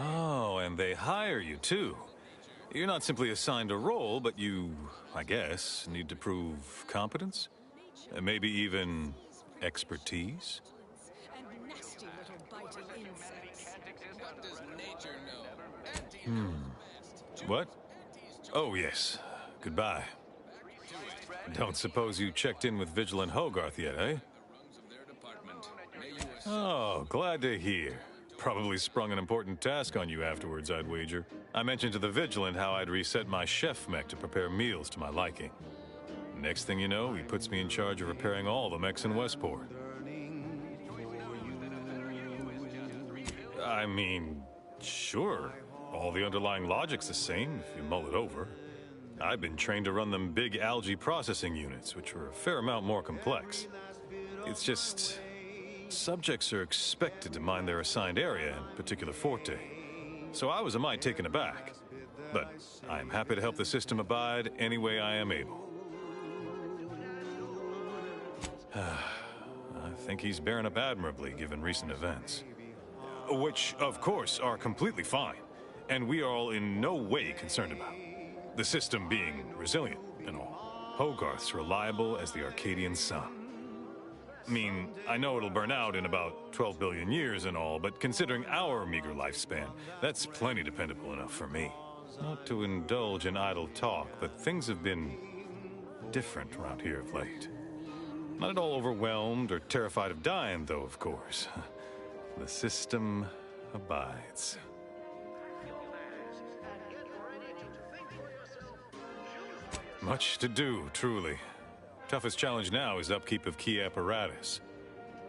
Oh, and they hire you, too. You're not simply assigned a role, but you, I guess, need to prove competence? And maybe even expertise? And nasty little biting insects. What does nature know? What? Oh, yes. Goodbye. Don't suppose you checked in with Vigilant Hogarth yet, eh? Oh, glad to hear. Probably sprung an important task on you afterwards, I'd wager. I mentioned to the Vigilant how I'd reset my chef mech to prepare meals to my liking. Next thing you know, he puts me in charge of repairing all the mechs in Westport. I mean, sure. All the underlying logic's the same if you mull it over. I've been trained to run them big algae processing units, which are a fair amount more complex. It's just... subjects are expected to mind their assigned area and particular forte. So I was a mite taken aback. But I am happy to help the system abide any way I am able. I think he's bearing up admirably given recent events. Which, of course, are completely fine, and we are all in no way concerned about. The system being resilient and all. Hogarth's reliable as the Arcadian sun. I mean, I know it'll burn out in about 12 billion years and all, but considering our meager lifespan, that's plenty dependable enough for me. Not to indulge in idle talk, but things have been different around here of late. Not at all overwhelmed or terrified of dying, though, of course. The system abides. Much to do, truly. Toughest challenge now is upkeep of key apparatus.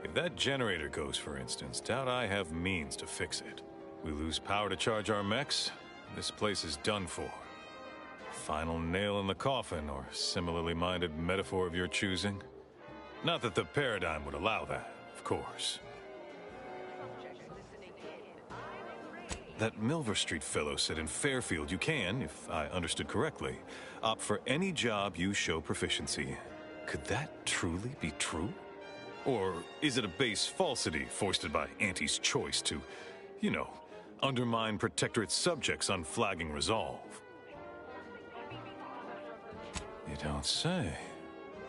If that generator goes, for instance, doubt I have means to fix it. We lose power to charge our mechs, this place is done for. Final nail in the coffin, or similarly minded metaphor of your choosing. Not that the paradigm would allow that, of course. That Milver Street fellow said in Fairfield you can, if I understood correctly, opt for any job you show proficiency. Could that truly be true? Or is it a base falsity foisted by Auntie's choice to, you know, undermine Protectorate subjects' unflagging resolve? You don't say.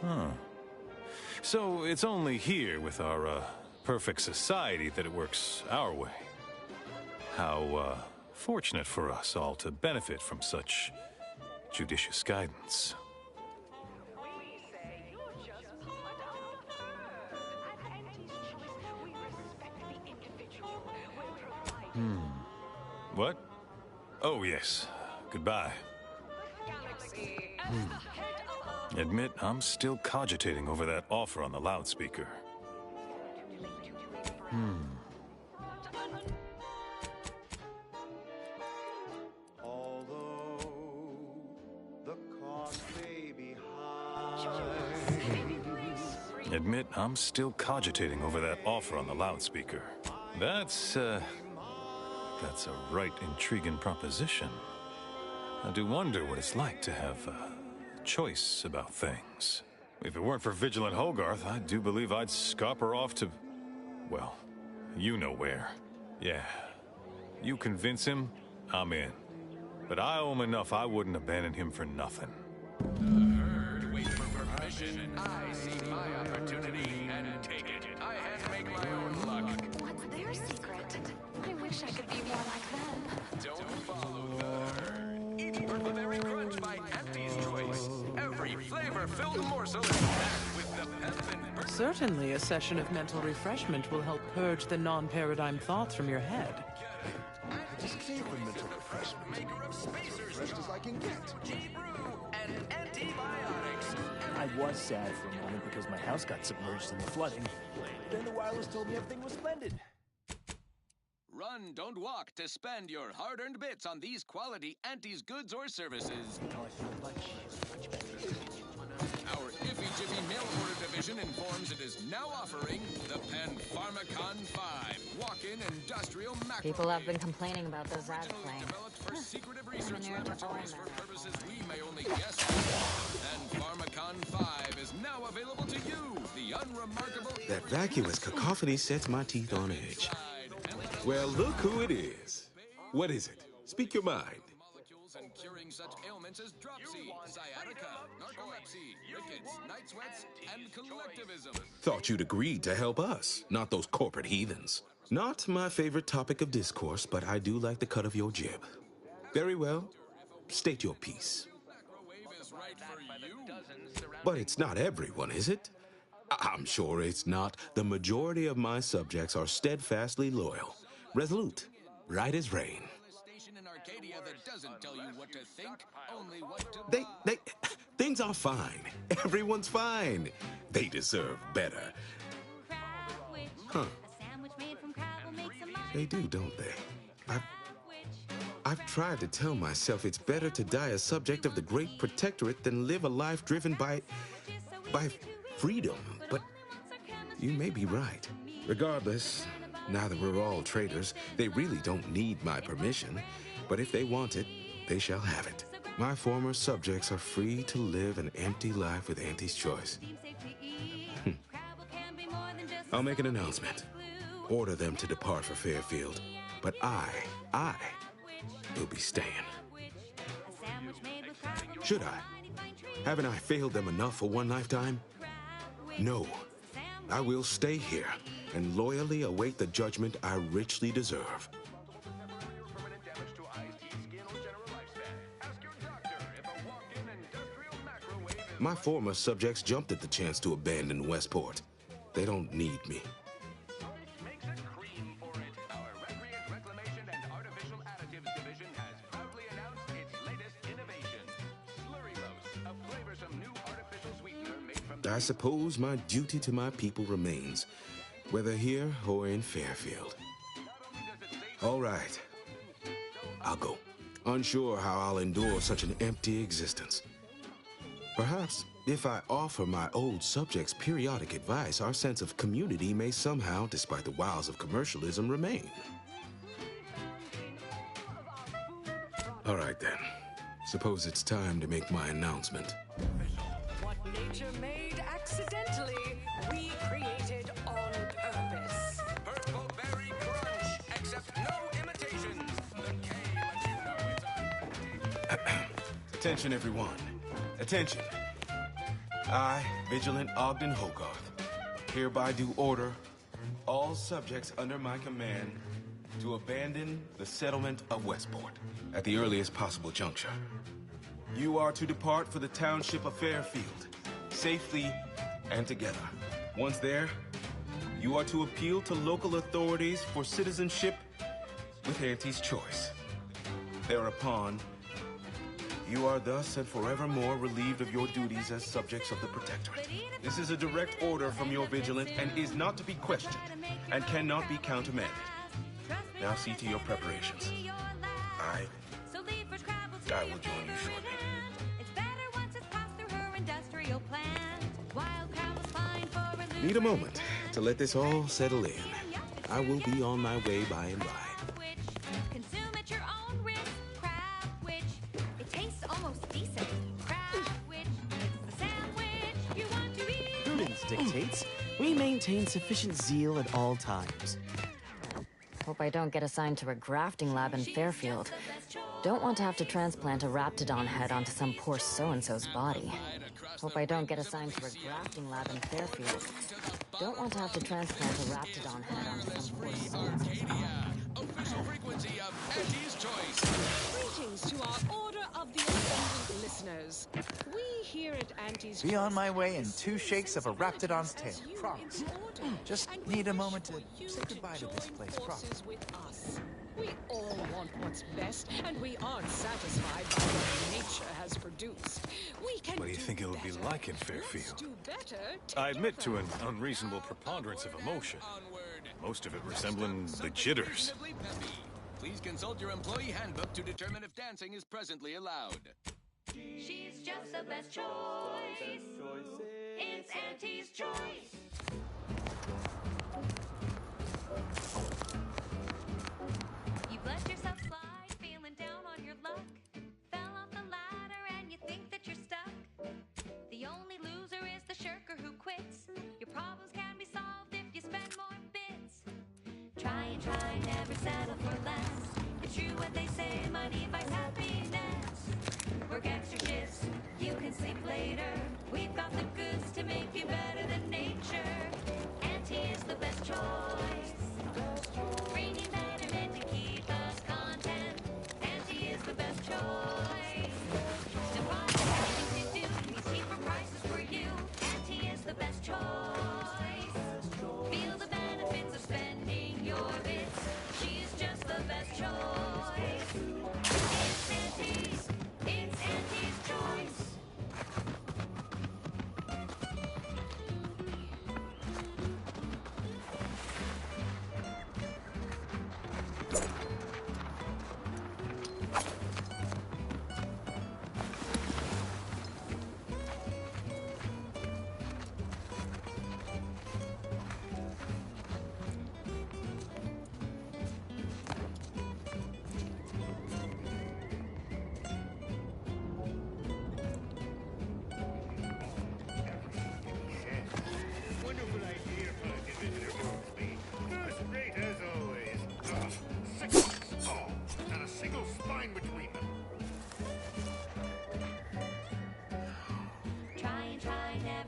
Huh. So it's only here with our, perfect society that it works our way. How, fortunate for us all to benefit from such judicious guidance. What? Oh, yes. Goodbye. Admit, I'm still cogitating over that offer on the loudspeaker. Admit, I'm still cogitating over that offer on the loudspeaker. That's a right intriguing proposition. I do wonder what it's like to have a choice about things. If it weren't for Vigilant Hogarth, I do believe I'd scupper off to... well, you know where. Yeah. You convince him, I'm in. But I owe him enough I wouldn't abandon him for nothing. The herd waits for permission. I see my opportunity and take it. I had to make my own luck. What's their secret? I wish I could be more like them. Don't follow the herd. Eat Bertha Crunch by Auntie's Choice. Every flavor-filled morsel is packed with the pep and... Certainly, a session of mental refreshment will help purge the non-paradigm thoughts from your head. Just came from mental refreshment. Maker of spacers, Fresh as I can get. G-Brew, and antibiotics. I was sad for a moment because my house got submerged in the flooding. Then the wireless told me everything was splendid. Run, don't walk to spend your hard-earned bits on these quality Auntie's goods or services. Our Iffy Jiffy mail order division informs it is now offering the Pen Pharmacon 5 walk-in industrial macro. People have been complaining about those ads playing. Developed for secretive research laboratories for purposes we may only guess at. And Pharmacon 5 is now available to you, the unremarkable... That vacuous cacophony sets my teeth on edge. Well, look who it is. What is it? Speak your mind. Molecules and curing such ailments as dropsy, sciatica, narcolepsy, rickets, night sweats, and collectivism. Thought you'd agreed to help us, not those corporate heathens. Not my favorite topic of discourse, but I do like the cut of your jib. Very well. State your piece. But it's not everyone, is it? I'm sure it's not. The majority of my subjects are steadfastly loyal, resolute, right as rain. Things are fine. Everyone's fine. They deserve better. Huh. They do, don't they? I've tried to tell myself it's better to die a subject of the Great Protectorate than live a life driven by freedom, but you may be right. Regardless, now that we're all traitors, they really don't need my permission, but if they want it, they shall have it. My former subjects are free to live an empty life with Auntie's choice. I'll make an announcement. Order them to depart for Fairfield, but I will be staying. Should I? Haven't I failed them enough for one lifetime? No. I will stay here and loyally await the judgment I richly deserve. My former subjects jumped at the chance to abandon Westport. They don't need me. I suppose my duty to my people remains, whether here or in Fairfield. All right. I'll go. Unsure how I'll endure such an empty existence. Perhaps, if I offer my old subjects periodic advice, our sense of community may somehow, despite the wiles of commercialism, remain. All right, then. Suppose it's time to make my announcement. What nature made accidentally, we created on purpose. Purple berry crunch, except no imitations. The K lets you know it's on. Attention, everyone. Attention. I, Vigilant Ogden Hogarth, hereby do order all subjects under my command to abandon the settlement of Westport at the earliest possible juncture. You are to depart for the township of Fairfield, safely and together. Once there, you are to appeal to local authorities for citizenship with Auntie's choice. Thereupon, you are thus and forevermore relieved of your duties as subjects of the Protectorate. This is a direct order from your Vigilant and is not to be questioned and cannot be countermanded. Now see to your preparations. I will join you shortly. Need a moment to let this all settle in. I will be on my way by and by. Consume at your own risk. Crabwich. It tastes almost decent. Crabwich. It's the sandwich you want to eat. Prudence dictates we maintain sufficient zeal at all times. Hope I don't get assigned to a grafting lab in Fairfield. Don't want to have to transplant a raptidon head onto some poor so-and-so's body. Hope I don't get assigned to a grafting lab in Fairfield. Don't want to have to transplant a raptidon head onto some poor so-and-so's body. Official frequency of Auntie's Choice. Greetings to our Order of the Ascendant listeners. We here at Auntie's Be on my way in 2 shakes of a raptidon's tail, promise. Just need a moment to say goodbye to this place, promise. We all want what's best, and we aren't satisfied by what nature has produced. We can What do you think it'll be like in Fairfield? do better. I admit to an unreasonable preponderance of emotion. Most of it resembling the jitters. Please consult your employee handbook to determine if dancing is presently allowed. She's just the best choice. It's Auntie's Choice. You've let yourself slide, feeling down on your luck. Fell off the ladder and you think that you're stuck. The only loser is the shirker who quits. Your problems can be solved if you spend more bits. Try and try, never settle for less. It's true what they say, money buys happiness. Work extra shifts, you can sleep later. We've got the goods to make you better than nature. Auntie is the best choice. Bringing betterment to keep us content. Auntie is the best choice. No problem having to do means cheaper prices for you. Auntie is the best choice. Feel the benefits of spending your bits. She's just the best choice. It's Auntie's. It's Auntie's Choice.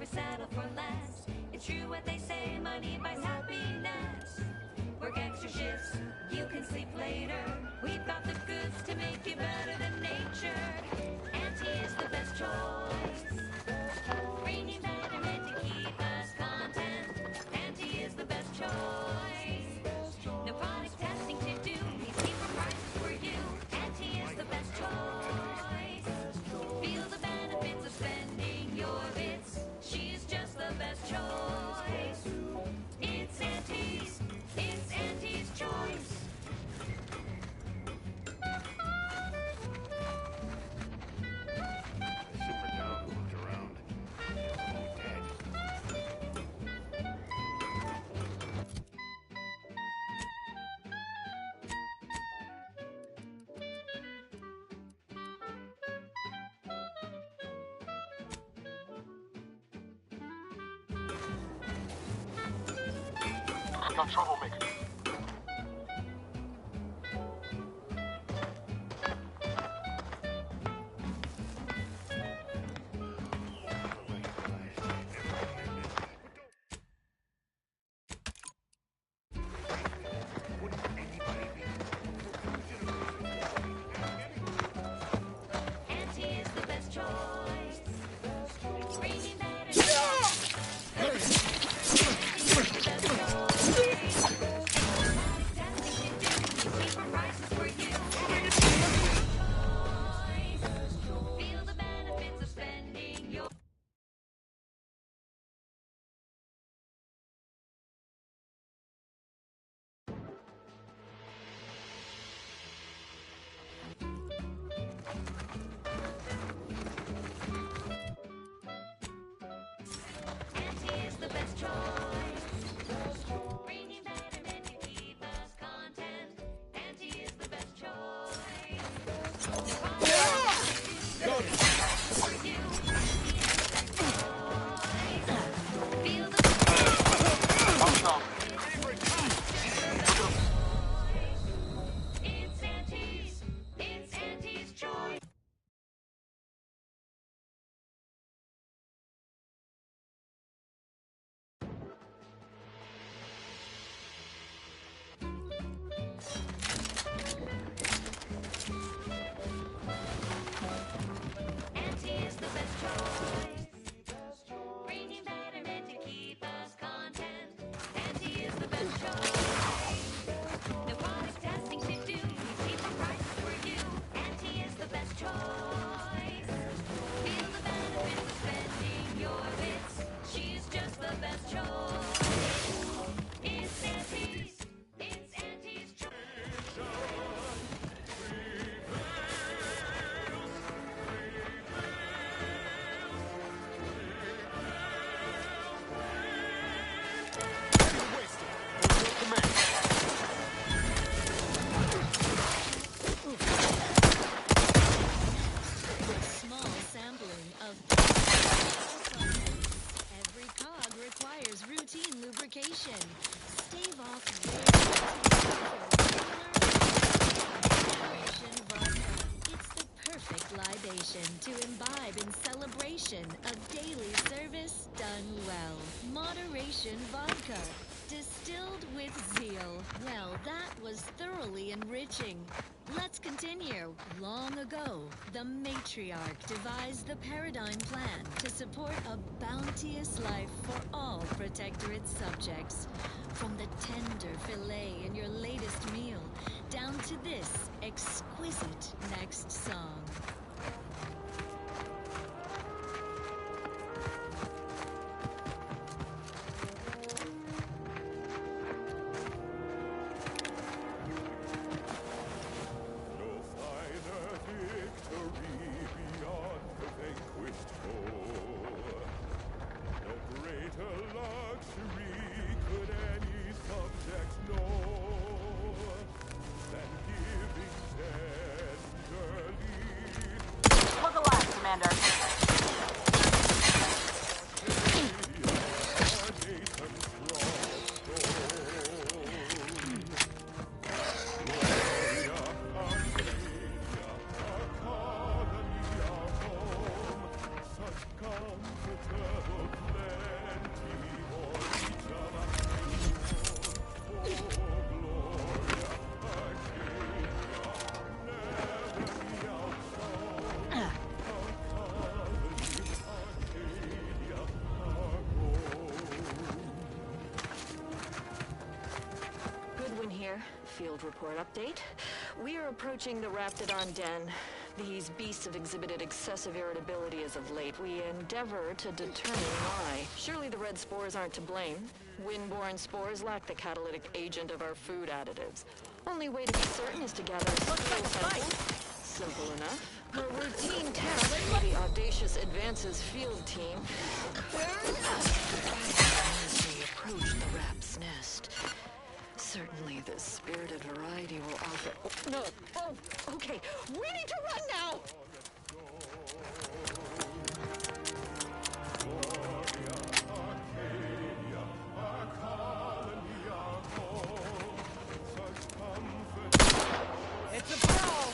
never settle for less. It's true what they say, money buys happiness. Work extra shifts, you can sleep later. We've got the goods to make you better than nature. Auntie is the best choice. Bringing betterment to keep us content. Auntie is the best choice. No product testing to do. We see for prices for you. Auntie is the best choice. Feel the benefits of spending your bits. She's just the best choice. It's Auntie's. It's Auntie's choice. Got troublemaker. Auntie is the best choice. Bringing better. Feel the benefits of spending your Auntie is the best choice. Bringing betterment to keep us content. Auntie is the best choice. For you. Feel the It's Auntie's. It's Auntie's choice. Auntie is the best choice. Bringing betterment to keep us content. Auntie is the best choice. No product testing to do. We keep the prices for you. Auntie is the best choice. Feel the benefits of spending your bits. She's just the best choice. It's Auntie's. It's Auntie's choice. Small sampling of every cog requires routine lubrication. Stave off It's the perfect libation to imbibe in celebration of daily service done well. Moderation vodka, distilled with zeal. Well, that was thoroughly enriching. Let's continue. Long ago, the matriarch devised the paradigm plan to support a bounteous life for all Protectorate subjects. From the tender fillet in your latest meal, down to this exquisite next song. Field report update. We are approaching the Raptidon Den. These beasts have exhibited excessive irritability as of late. We endeavor to determine why. Surely the red spores aren't to blame. Wind-borne spores lack the catalytic agent of our food additives. Only way to be certain is to gather stool samples. Simple enough. A routine task for the audacious Advances field team. As we approach the rap's nest, certainly the spirited variety will offer... Oh, no. Oh, okay. We need to run now! It's a brawl!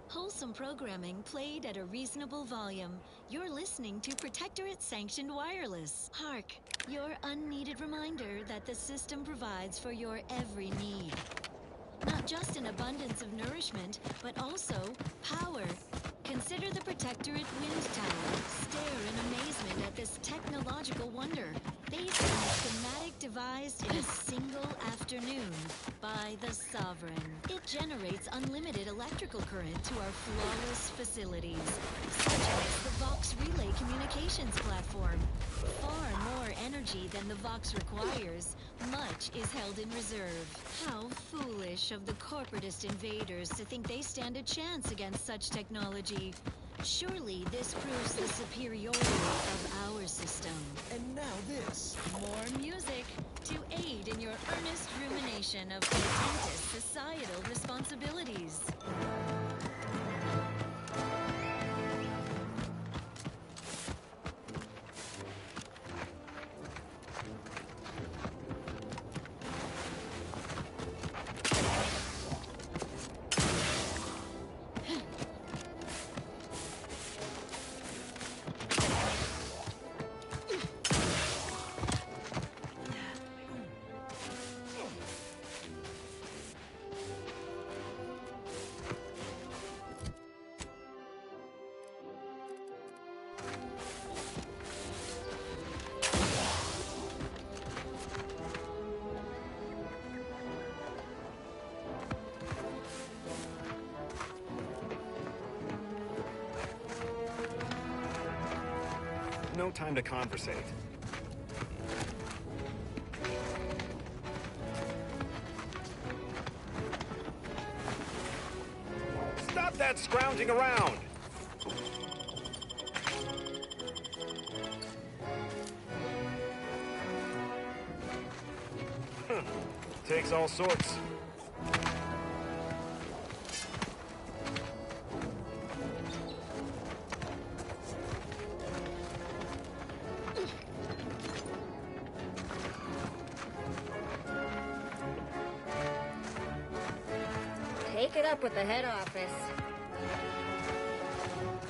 Wholesome programming played at a reasonable volume. You're listening to Protectorate-sanctioned wireless. Hark, your unneeded reminder that the system provides for your every need. Not just an abundance of nourishment, but also power. Consider the Protectorate Wind Tower. Stare in amazement at this technological wonder. Based on a schematic devised in a single afternoon by the Sovereign. It generates unlimited electrical current to our flawless facilities, such as the Vox Relay Communications Platform. Far more energy than the Vox requires. Much is held in reserve. How foolish of the corporatist invaders to think they stand a chance against such technology. Surely this proves the superiority of our system. And now this. More music to aid in your earnest rumination of momentous societal responsibilities. No time to conversate. Stop that scrounging around! Takes all sorts. Take it up with the head office.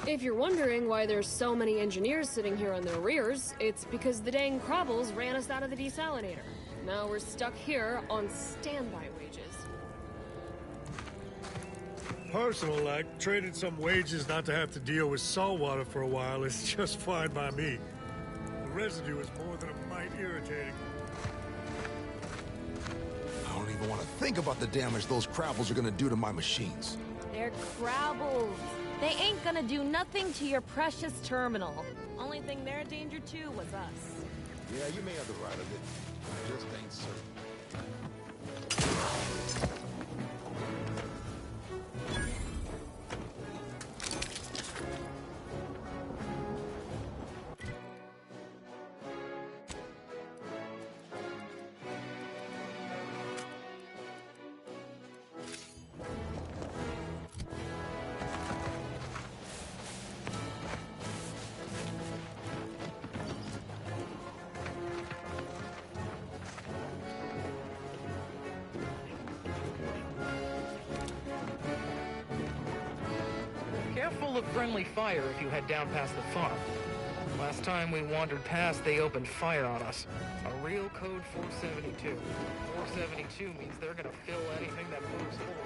If you're wondering why there's so many engineers sitting here on their rears, it's because the dang Crobbles ran us out of the desalinator. Now we're stuck here on standby wages. personal, like, trading some wages not to have to deal with saltwater for a while is just fine by me. The residue is more than a mite irritating. I don't even want to think about the damage those crabbles are gonna do to my machines. They're crabbles. They ain't gonna do nothing to your precious terminal. Only thing they're a danger to was us. Yeah, you may have the right of it. I just ain't certain. Careful of friendly fire if you head down past the farm. Last time we wandered past, they opened fire on us. A real code 472. 472 means they're gonna fill anything that moves forward.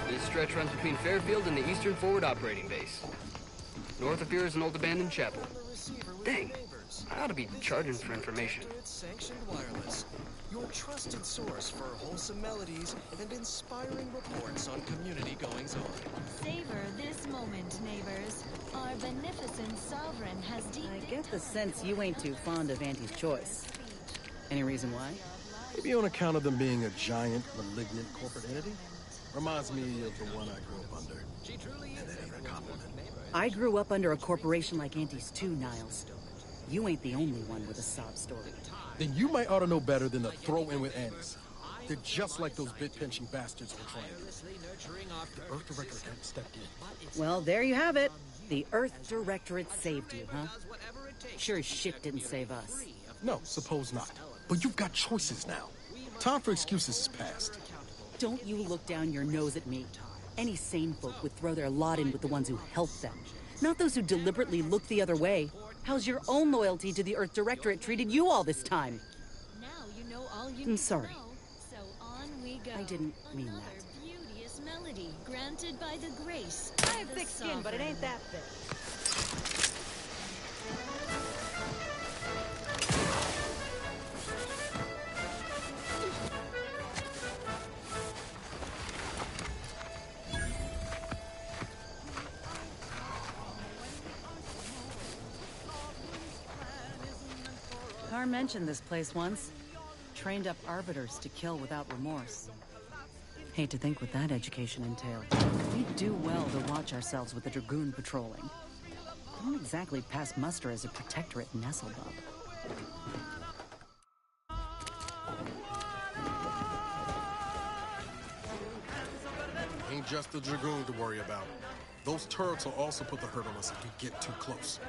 This stretch runs between Fairfield and the Eastern Forward Operating Base. North of here is an old abandoned chapel. Dang, I ought to be charging for information. Sanctioned wireless, your trusted source for wholesome melodies and inspiring reports on community goings-on. Savor this moment, neighbors. Our beneficent sovereign has deemed I get the sense you ain't too fond of Auntie's choice. Any reason why? Maybe on account of them being a giant, malignant corporate entity. Reminds me of the one I grew up under. And that ain't a compliment. I grew up under a corporation like Auntie's too, Niles. You ain't the only one with a sob story. Then you might ought to know better than to throw in with Annie's. They're just like those bit-pinching bastards on Triangle. The Earth Directorate stepped in. Well, there you have it. The Earth Directorate saved you, huh? Sure as shit didn't save us. No, suppose not. But you've got choices now. Time for excuses is past. Don't you look down your nose at me. Any sane folk would throw their lot in with the ones who helped them, not those who deliberately look the other way. How's your own loyalty to the Earth Directorate treated you all this time? Now you know all you I'm sorry. know. So on we go. I didn't mean Another that. beauteous melody granted by the grace. I have thick skin, but it ain't that thick. Carr mentioned this place once. Trained up arbiters to kill without remorse. Hate to think what that education entailed. We'd do well to watch ourselves with the Dragoon patrolling. Don't exactly pass muster as a protectorate nestlebub. Ain't just the Dragoon to worry about. Those turrets will also put the hurt on us if we get too close.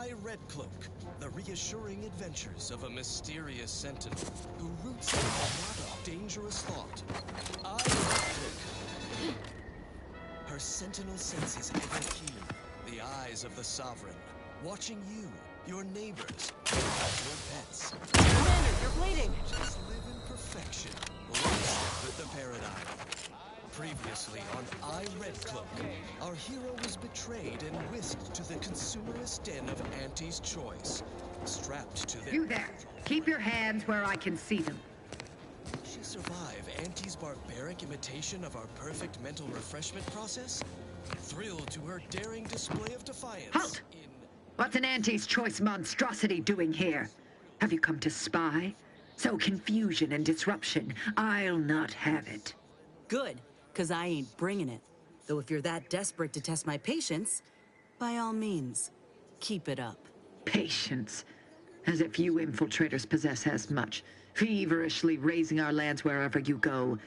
I, Red Cloak, the reassuring adventures of a mysterious sentinel who roots in not a dangerous thought. I, Red Cloak. Her sentinel senses ever keen, the eyes of the Sovereign, watching you, your neighbors, your pets. Commander, you're bleeding! Just live in perfection, lost with the paradigm. Previously on I, Red Cloak, our hero was betrayed and whisked to the consumerist den of Auntie's Choice, strapped to their... You there! Keep your hands where I can see them. Will she survive Auntie's barbaric imitation of our perfect mental refreshment process? Thrilled to her daring display of defiance... Halt! What's an Auntie's Choice monstrosity doing here? Have you come to spy? So confusion and disruption, I'll not have it. Good, because I ain't bringing it. Though if you're that desperate to test my patience, by all means, keep it up. Patience. As if you infiltrators possess as much, feverishly raising our lands wherever you go.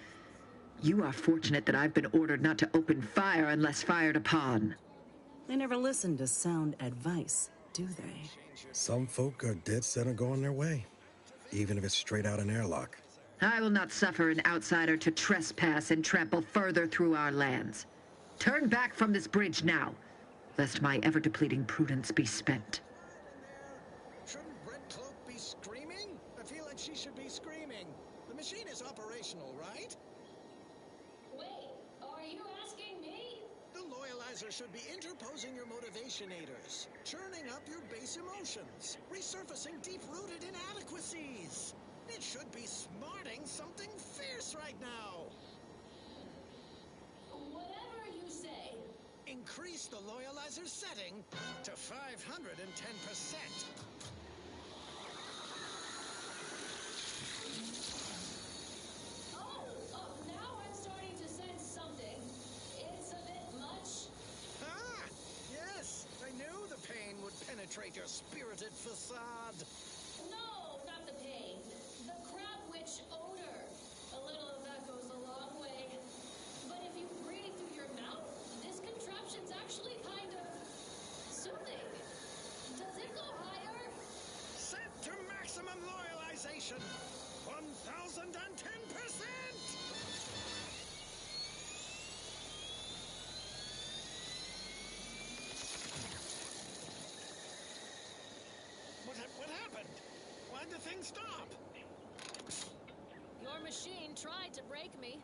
You are fortunate that I've been ordered not to open fire unless fired upon. They never listen to sound advice, do they? Some folk are dead set on going their way, even if it's straight out an airlock. I will not suffer an outsider to trespass and trample further through our lands. Turn back from this bridge now, lest my ever-depleting prudence be spent. Shouldn't Red Cloak be screaming? I feel like she should be screaming. The machine is operational, right? Wait, are you asking me? The loyalizer should be interposing your motivationators, churning up your base emotions, resurfacing deep-rooted inadequacies. It should be smarting something fierce right now. Whatever you say. Increase the loyalizer setting to 510%. Now I'm starting to sense something. It's a bit much. Ah, yes. I knew the pain would penetrate your spirited facade. No, not the pain. The crab witch odor. A little of that goes a long way. But if you breathe through your mouth, this contraption's actually kind of soothing. Does it go higher? Set to maximum loyalization. 1010%! What happened? Why'd the thing stop? Your machine tried to break me.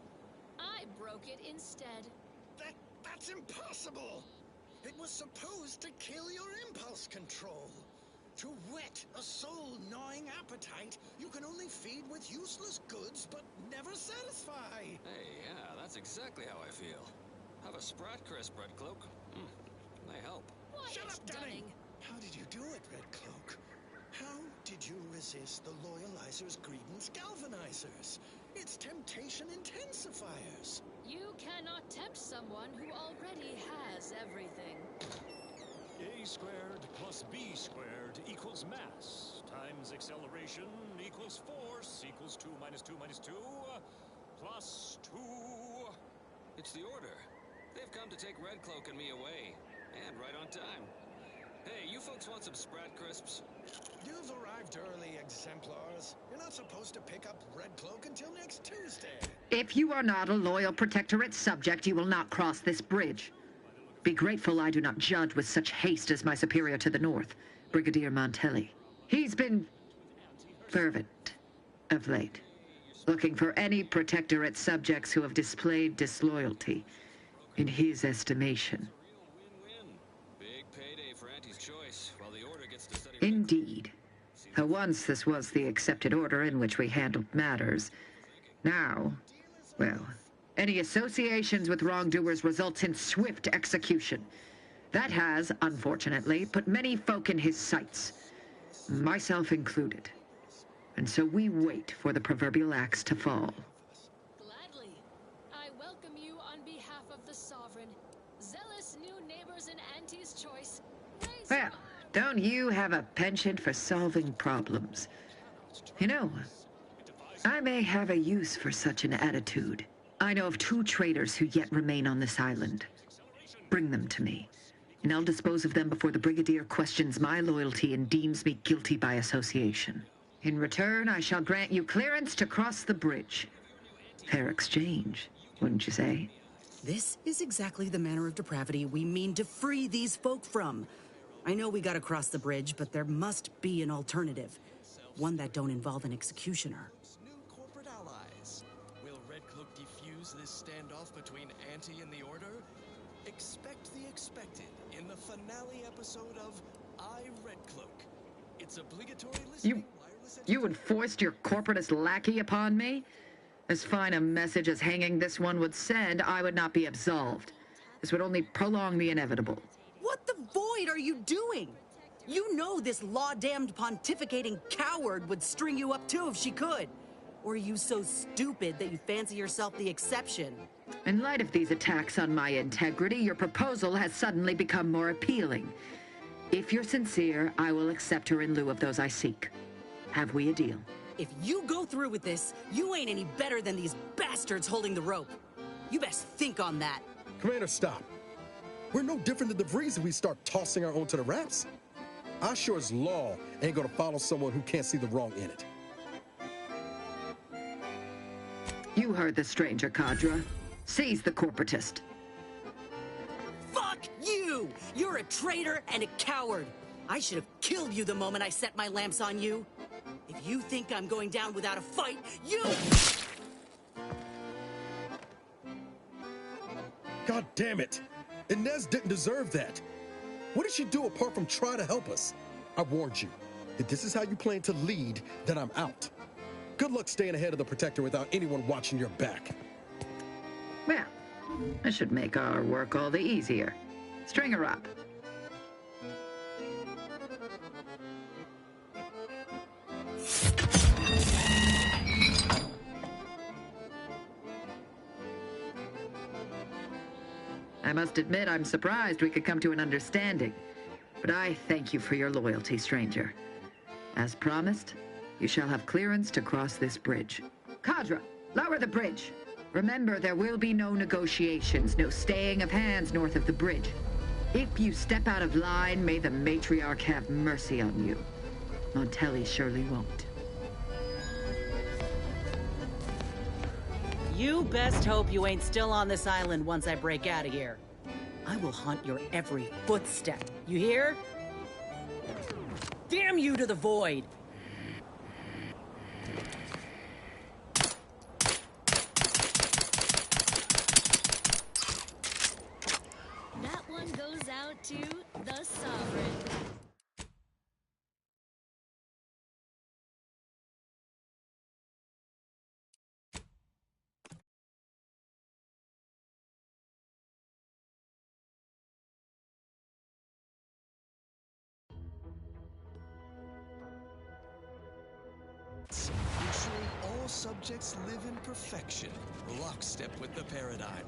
I broke it instead. That's impossible! It was supposed to kill your impulse control. To whet a soul-gnawing appetite, you can only feed with useless goods, but never satisfy. Hey, yeah, that's exactly how I feel. Have a Sprat Crisp, Red Cloak. They help. Shut up, Dunning! How did you do it, Red Cloak? How did you resist the loyalizer's greedence galvanizers? Its temptation intensifiers. You cannot tempt someone who already has everything. A squared plus B squared equals mass times acceleration equals force equals 2 minus 2 minus 2 plus 2. It's the order. They've come to take Red Cloak and me away. And right on time. Hey, you folks want some Sprat Crisps? You've arrived early, exemplars. You're not supposed to pick up Red Cloak until next Tuesday. If you are not a loyal Protectorate subject, you will not cross this bridge. Be grateful I do not judge with such haste as my superior to the north, Brigadier Montelli. He's been fervent of late, looking for any Protectorate subjects who have displayed disloyalty in his estimation. Big payday for Auntie's Choice, while the Order gets to study... Indeed. Though once this was the accepted order in which we handled matters. Now, well, any associations with wrongdoers results in swift execution. That has, unfortunately, put many folk in his sights, myself included. And so we wait for the proverbial axe to fall. Gladly. I welcome you on behalf of the Sovereign. Zealous new neighbors in Auntie's Choice. Well, don't you have a penchant for solving problems? You know, I may have a use for such an attitude. I know of 2 traders who yet remain on this island. Bring them to me. and I'll dispose of them before the Brigadier questions my loyalty and deems me guilty by association. In return, I shall grant you clearance to cross the bridge. Fair exchange, wouldn't you say? This is exactly the manner of depravity we mean to free these folk from. I know we gotta cross the bridge, but there must be an alternative. One that don't involve an executioner. New corporate allies. Will Red Cloak defuse this standoff between Anti and the Order? Expect the expected in the finale episode of I, Red Cloak. It's obligatory listening. You enforced your corporatist lackey upon me? As fine a message as hanging this one would send, I would not be absolved. This would only prolong the inevitable. What the void are you doing? You know this law-damned pontificating coward would string you up too if she could. Or are you so stupid that you fancy yourself the exception? In light of these attacks on my integrity, your proposal has suddenly become more appealing. If you're sincere, I will accept her in lieu of those I seek. Have we a deal? If you go through with this, you ain't any better than these bastards holding the rope. You best think on that. Commander, stop. We're no different than the Breeze if we start tossing our own to the raps. I sure as law ain't gonna follow someone who can't see the wrong in it. You heard the stranger, Cadra. Seize the corporatist. Fuck you! You're a traitor and a coward. I should have killed you the moment I set my lamps on you. If you think I'm going down without a fight, you... God damn it! Inez didn't deserve that. What did she do apart from try to help us? I warned you. If this is how you plan to lead, then I'm out. Good luck staying ahead of the Protector without anyone watching your back. Well, that should make our work all the easier. String her up. I must admit I'm surprised we could come to an understanding. But I thank you for your loyalty, stranger. As promised, you shall have clearance to cross this bridge. Cadra, lower the bridge. Remember, there will be no negotiations, no staying of hands north of the bridge. If you step out of line, may the matriarch have mercy on you. Montelli surely won't. You best hope you ain't still on this island once I break out of here. I will haunt your every footstep. You hear? Damn you to the void! That one goes out to the Sovereign. Ensuring all subjects live in perfection, lockstep with the paradigm.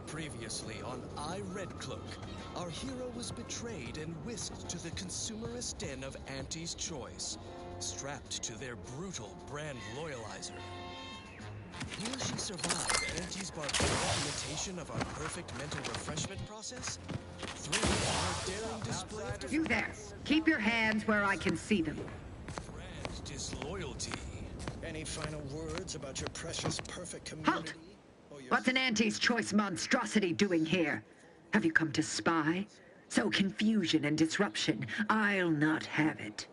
Previously on I, Red Cloak, our hero was betrayed and whisked to the consumerist den of Anti's choice, strapped to their brutal brand loyalizer. Will she survive Anti's barbaric imitation of our perfect mental refreshment process? Through our daring display of You there! Keep your hands where I can see them. brand disloyalty. Any final words about your precious perfect Halt! community? What's an Anti's choice monstrosity doing here? Have you come to spy? So confusion and disruption, I'll not have it.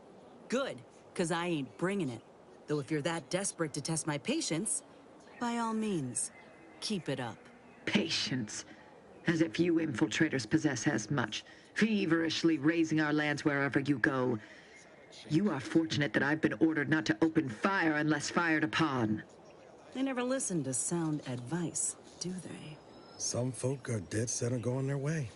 Good, 'cause I ain't bringing it. Though if you're that desperate to test my patience, by all means, keep it up. Patience. As if you infiltrators possess as much, feverishly raising our lands wherever you go. You are fortunate that I've been ordered not to open fire unless fired upon. They never listen to sound advice, do they? Some folk are dead set on going their way,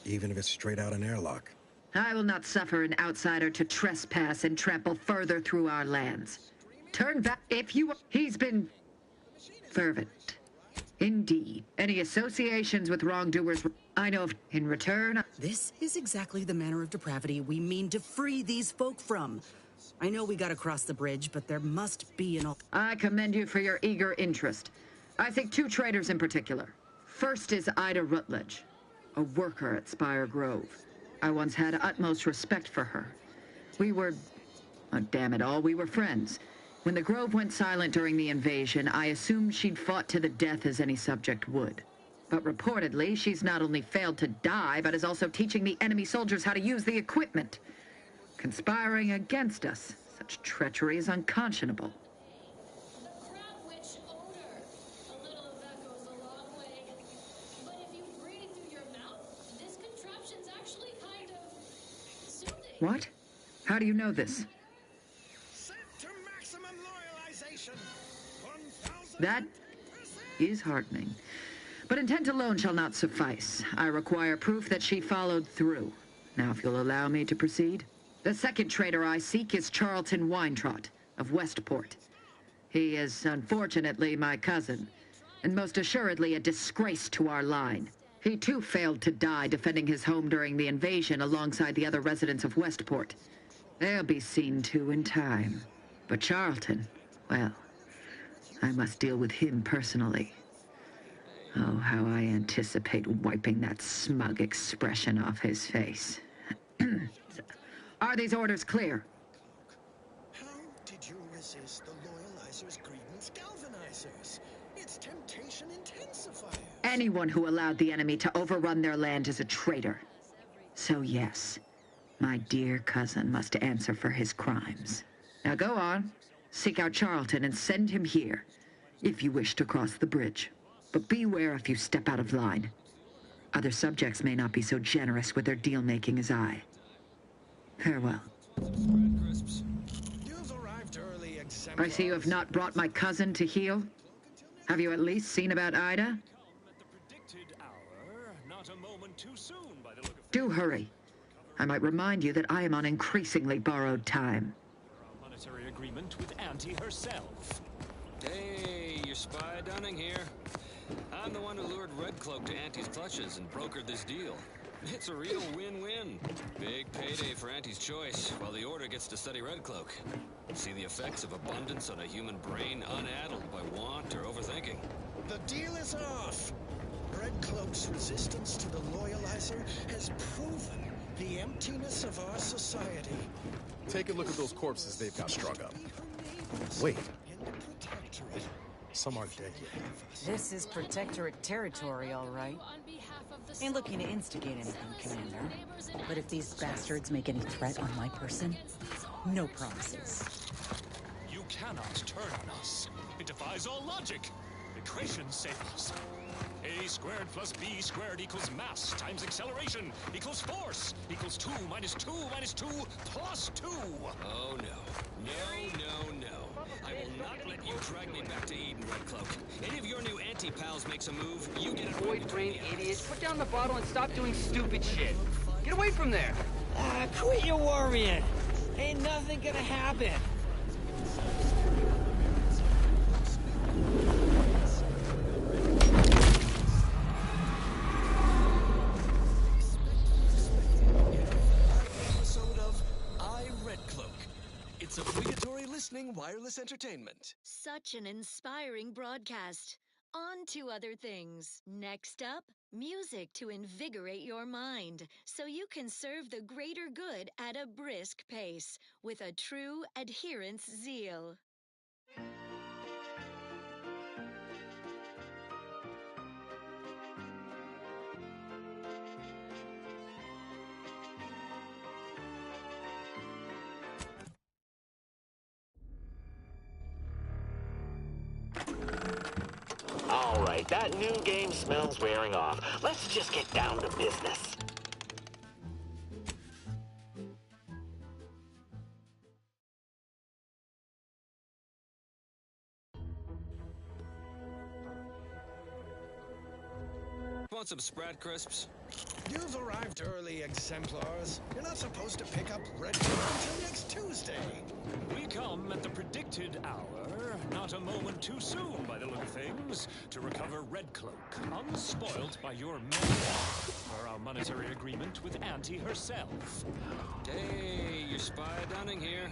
even if it's straight out an airlock. I will not suffer an outsider to trespass and trample further through our lands. Turn back if you... He's been... fervent. Indeed. Any associations with wrongdoers I know of in return... This is exactly the manner of depravity we mean to free these folk from. I know we gotta cross the bridge, but there must be an... I commend you for your eager interest. I think two traitors in particular. First is Ida Rutledge. a worker at Spire Grove. I once had utmost respect for her. We were... oh, damn it all, we were friends. When the Grove went silent during the invasion, I assumed she'd fought to the death as any subject would. But reportedly, she's not only failed to die, but is also teaching the enemy soldiers how to use the equipment. Conspiring against us. Such treachery is unconscionable. What? How do you know this? That is heartening. But intent alone shall not suffice. I require proof that she followed through. Now, if you'll allow me to proceed. The second traitor I seek is Charlton Weintraut of Westport. He is, unfortunately, my cousin, and most assuredly a disgrace to our line. He too failed to die defending his home during the invasion alongside the other residents of Westport. They'll be seen to in time. But Charlton, well, I must deal with him personally. Oh, how I anticipate wiping that smug expression off his face. Are these orders clear? How did you resist the Loyalizers' grievance galvanizers? It's temptation intensifier. Anyone who allowed the enemy to overrun their land is a traitor. So yes, my dear cousin must answer for his crimes. Now go on, seek out Charlton and send him here, if you wish to cross the bridge. But beware if you step out of line. Other subjects may not be so generous with their deal-making as I. Farewell. You've arrived early, I see you have not brought my cousin to heal. Have you at least seen about Ida? Do hurry. I might remind you that I am on increasingly borrowed time. Monetary agreement with Auntie herself. Hey, your spy Dunning here. I'm the one who lured Red Cloak to Auntie's clutches and brokered this deal. It's a real win-win. Big payday for Auntie's choice, while the Order gets to study Red Cloak. See the effects of abundance on a human brain unaddled by want or overthinking. The deal is off. Red Cloak's resistance to the Loyalizer has proven the emptiness of our society. Take a look at those corpses they've got strung up. Wait. Some aren't dead yet. This is Protectorate territory, all right. Ain't looking to instigate anything, Commander. But if these bastards make any threat on my person, no promises. You cannot turn on us. It defies all logic. Equations save us. A squared plus B squared equals mass times acceleration equals force equals 2 minus 2 minus 2 plus 2. Oh, no. No. I will not let you drag me back to Eden, Red Cloak. Any of your new anti-pals makes a move, you get it. Void brain idiot, put down the bottle and stop doing stupid shit. Get away from there. Quit your worrying. Ain't nothing gonna happen. Episode of Red Cloak. It's obligatory listening wireless entertainment. Such an inspiring broadcast. On to other things. Next up, music to invigorate your mind so you can serve the greater good at a brisk pace with a true adherence zeal. All right, that new game smells wearing off. Let's just get down to business. Want some Sprat Crisps? You've arrived early, exemplars. You're not supposed to pick up Red Cloak until next Tuesday. We come at the predicted hour, not a moment too soon by the look of things, to recover Red Cloak, unspoilt by your men, for our monetary agreement with Auntie herself. Hey, your spy Dunning here.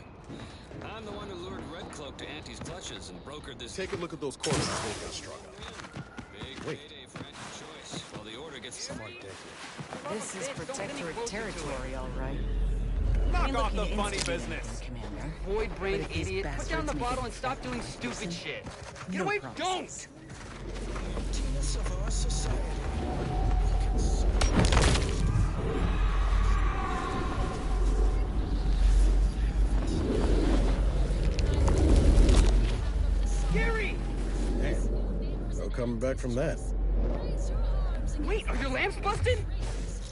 I'm the one who lured Red Cloak to Auntie's clutches and brokered this... Take a look at those corpses they've got strung up. Big payday for Auntie's choice, while the Order gets That's somewhat ridiculous. This is Protectorate territory, all right. Knock off the looking funny instigating, business. Commander. Void brain But if these idiot. Put down bastards the make bottle it and stop doing back stupid person, shit. Get no away! promises. Don't! Emptiness of our society. Gary! Damn. No coming back from that. Wait, are your lamps busted?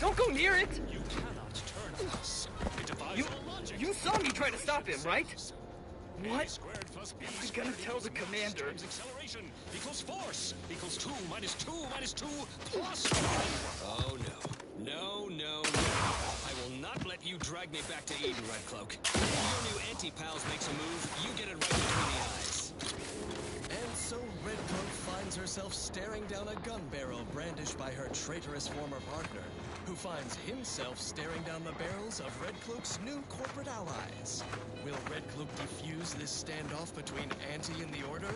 Don't go near it! You cannot turn on us. It defies all logic. You saw me try to stop him, right? What? A squared plus B Am I squared gonna tell the equals mass commander? times acceleration equals force equals 2 minus 2 minus 2 plus 1. Oh, no. No, no, no. I will not let you drag me back to Eden, Red Cloak. Your new anti-pals makes a move, you get it right between the eyes. And so Red Cloak finds herself staring down a gun barrel brandished by her traitorous former partner, who finds himself staring down the barrels of Red Cloak's new corporate allies. Will Red Cloak defuse this standoff between Anti and the Order?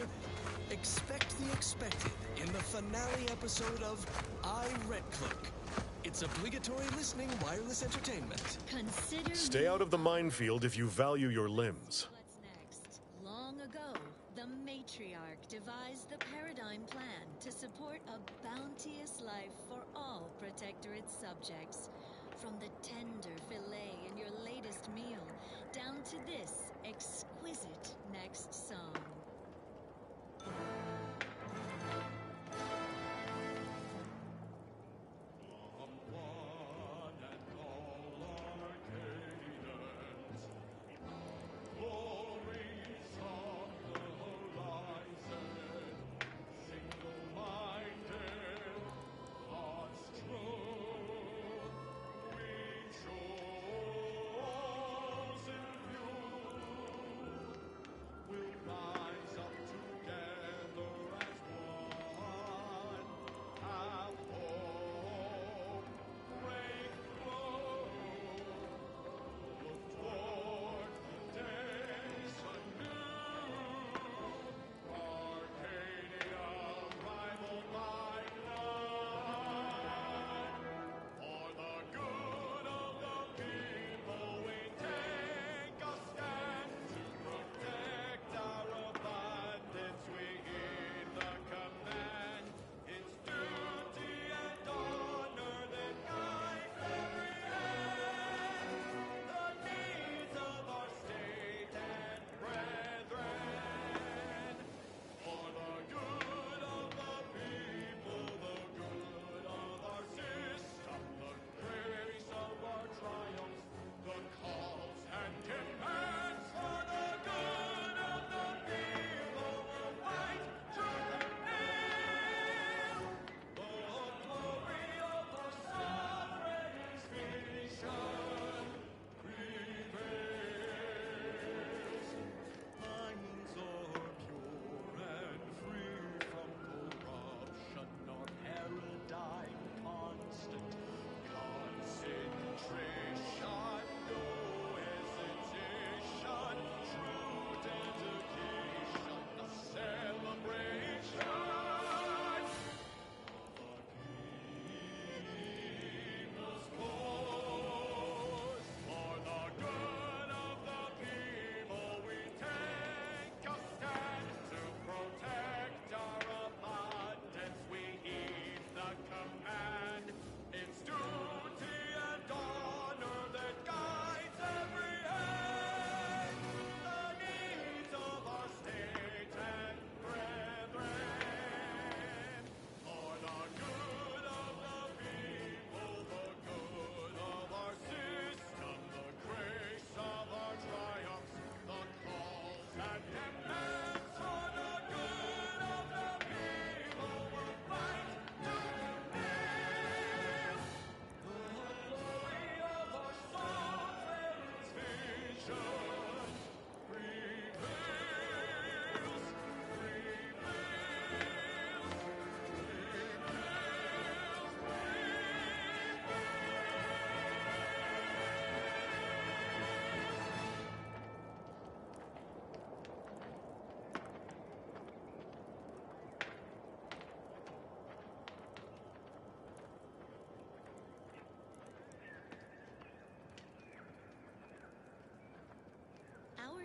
Expect the expected in the finale episode of I, Red Cloak. It's obligatory listening wireless entertainment. Consider Stay out of the minefield if you value your limbs. what's next. Long ago, the matriarch devised the paradigm plan to support a bounteous life for all Protectorate subjects. From the tender fillet in your latest meal, down to this exquisite next song. Rise up together.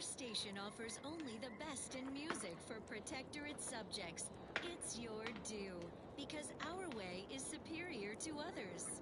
station offers only the best in music for Protectorate subjects. It's your due, because our way is superior to others.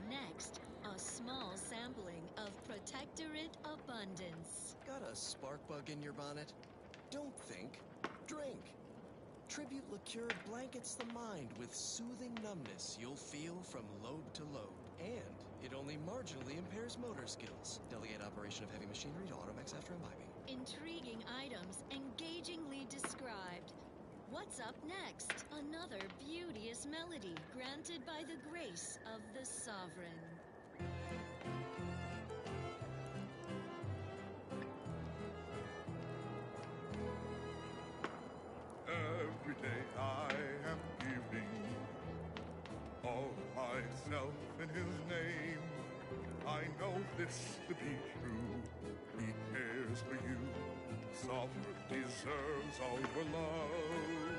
Next, a small sampling of Protectorate abundance. Got a spark bug in your bonnet? Don't think, drink. Tribute liqueur blankets the mind with soothing numbness you'll feel from lobe to lobe. And it only marginally impairs motor skills. Delegate operation of heavy machinery to Automex after imbibing. Intriguing items engagingly described. What's up next? Another beauteous melody granted by the grace of the Sovereign. Every day I am giving all myself in his name. I know this to be true. He cares for you. Sovereign deserves all your love.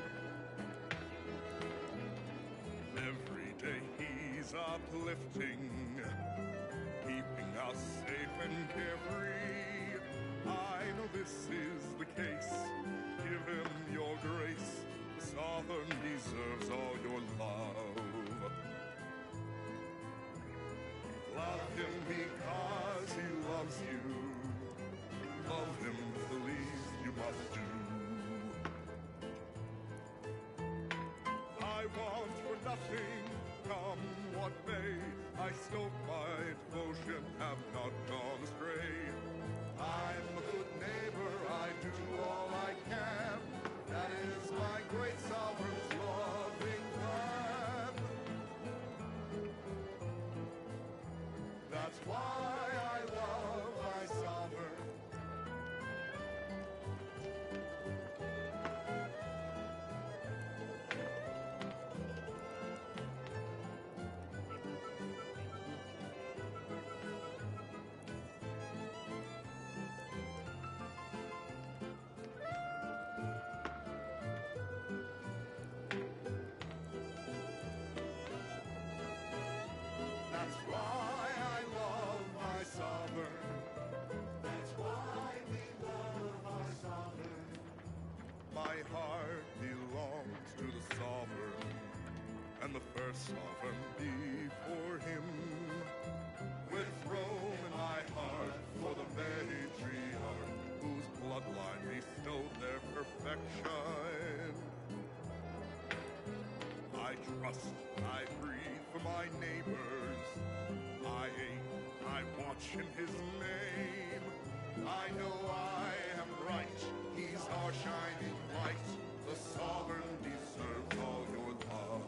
Every day he's uplifting, keeping us safe and carefree. I know this is the case. Give him your grace. The Sovereign deserves all your love. Love him because he loves you. Love him the least you must do. I want for nothing, come what may. I stoke my devotion, have not gone astray. I'm a good neighbor, I do all I can. That is my great Sovereign's loving plan. That's why I love my Sovereign. That's why I love my Sovereign. That's why we love our Sovereign. My heart belongs to the Sovereign, and the first Sovereign before him. With Rome in my heart for the matriarch, whose bloodline bestowed their perfection. I trust, I breathe for my neighbors. I aim, I watch in his name. I know I am bright. He's our shining light. The sovereign deserves all your love.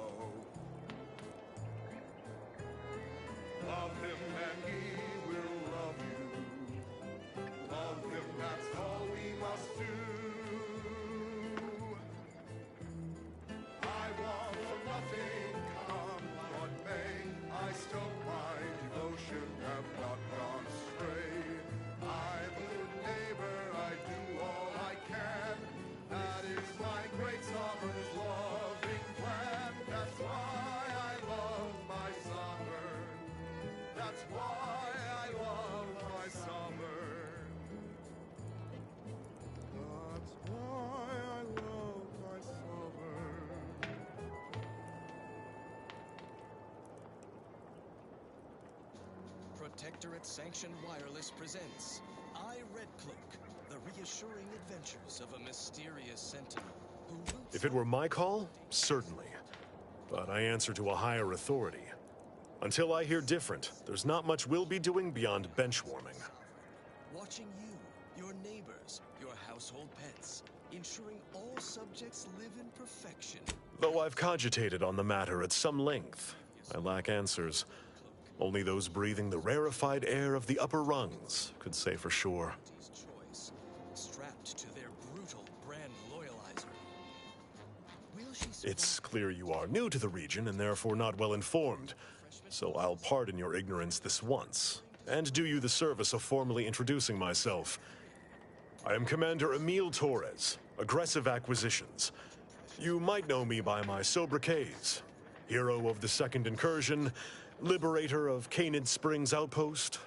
Love him and he will love you. Love him, that's all we must do. I want for nothing, come what may. I still my devotion have not gone astray. I'm a good neighbor, I do all I can. That is my great sovereign's loving plan. That's why I love my sovereign. That's why I love my sovereign. That's why I love my sovereign. Protectorate Sanctioned Wireless presents I, Red Cloak, the reassuring adventures of a mysterious sentinel who roots If it were my call, certainly. But I answer to a higher authority. Until I hear different, there's not much we'll be doing beyond bench warming. watching you, your neighbors, your household pets, ensuring all subjects live in perfection. Though I've cogitated on the matter at some length, I lack answers. Only those breathing the rarefied air of the upper rungs could say for sure. Choice, strapped to their brutal brand loyalizer. Will she survive? It's clear you are new to the region and therefore not well informed, so I'll pardon your ignorance this once, and do you the service of formally introducing myself. I am Commander Emil Torres, Aggressive Acquisitions. You might know me by my sobriquets: hero of the Second Incursion, liberator of Canid Springs Outpost.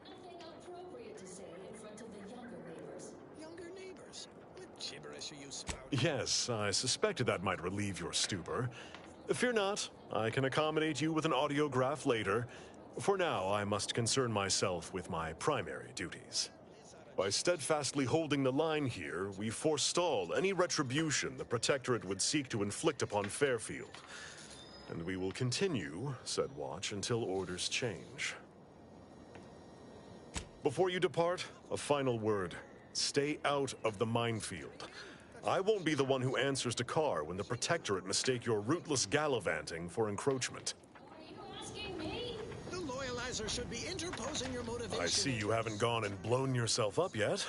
Nothing appropriate to say in front of the younger neighbors. Younger neighbors? What gibberish are you spouting? Yes, I suspected that might relieve your stupor. Fear not, I can accommodate you with an audiograph later. For now, I must concern myself with my primary duties. By steadfastly holding the line here, we forestall any retribution the Protectorate would seek to inflict upon Fairfield. And we will continue said watch until orders change. Before you depart, a final word. Stay out of the minefield. I won't be the one who answers to Carr when the Protectorate mistake your rootless gallivanting for encroachment. Are you asking me? The loyalizer should be interposing your motivation. I see you haven't gone and blown yourself up yet.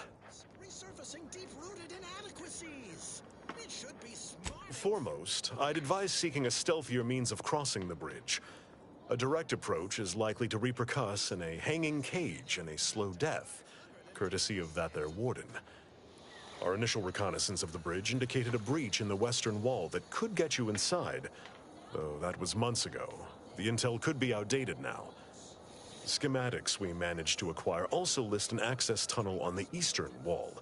Resurfacing deep-rooted inadequacies. It should be smart. Foremost, I'd advise seeking a stealthier means of crossing the bridge. A direct approach is likely to repercuss in a hanging cage and a slow death, courtesy of that there warden. Our initial reconnaissance of the bridge indicated a breach in the western wall that could get you inside, though that was months ago. The intel could be outdated now. Schematics we managed to acquire also list an access tunnel on the eastern wall,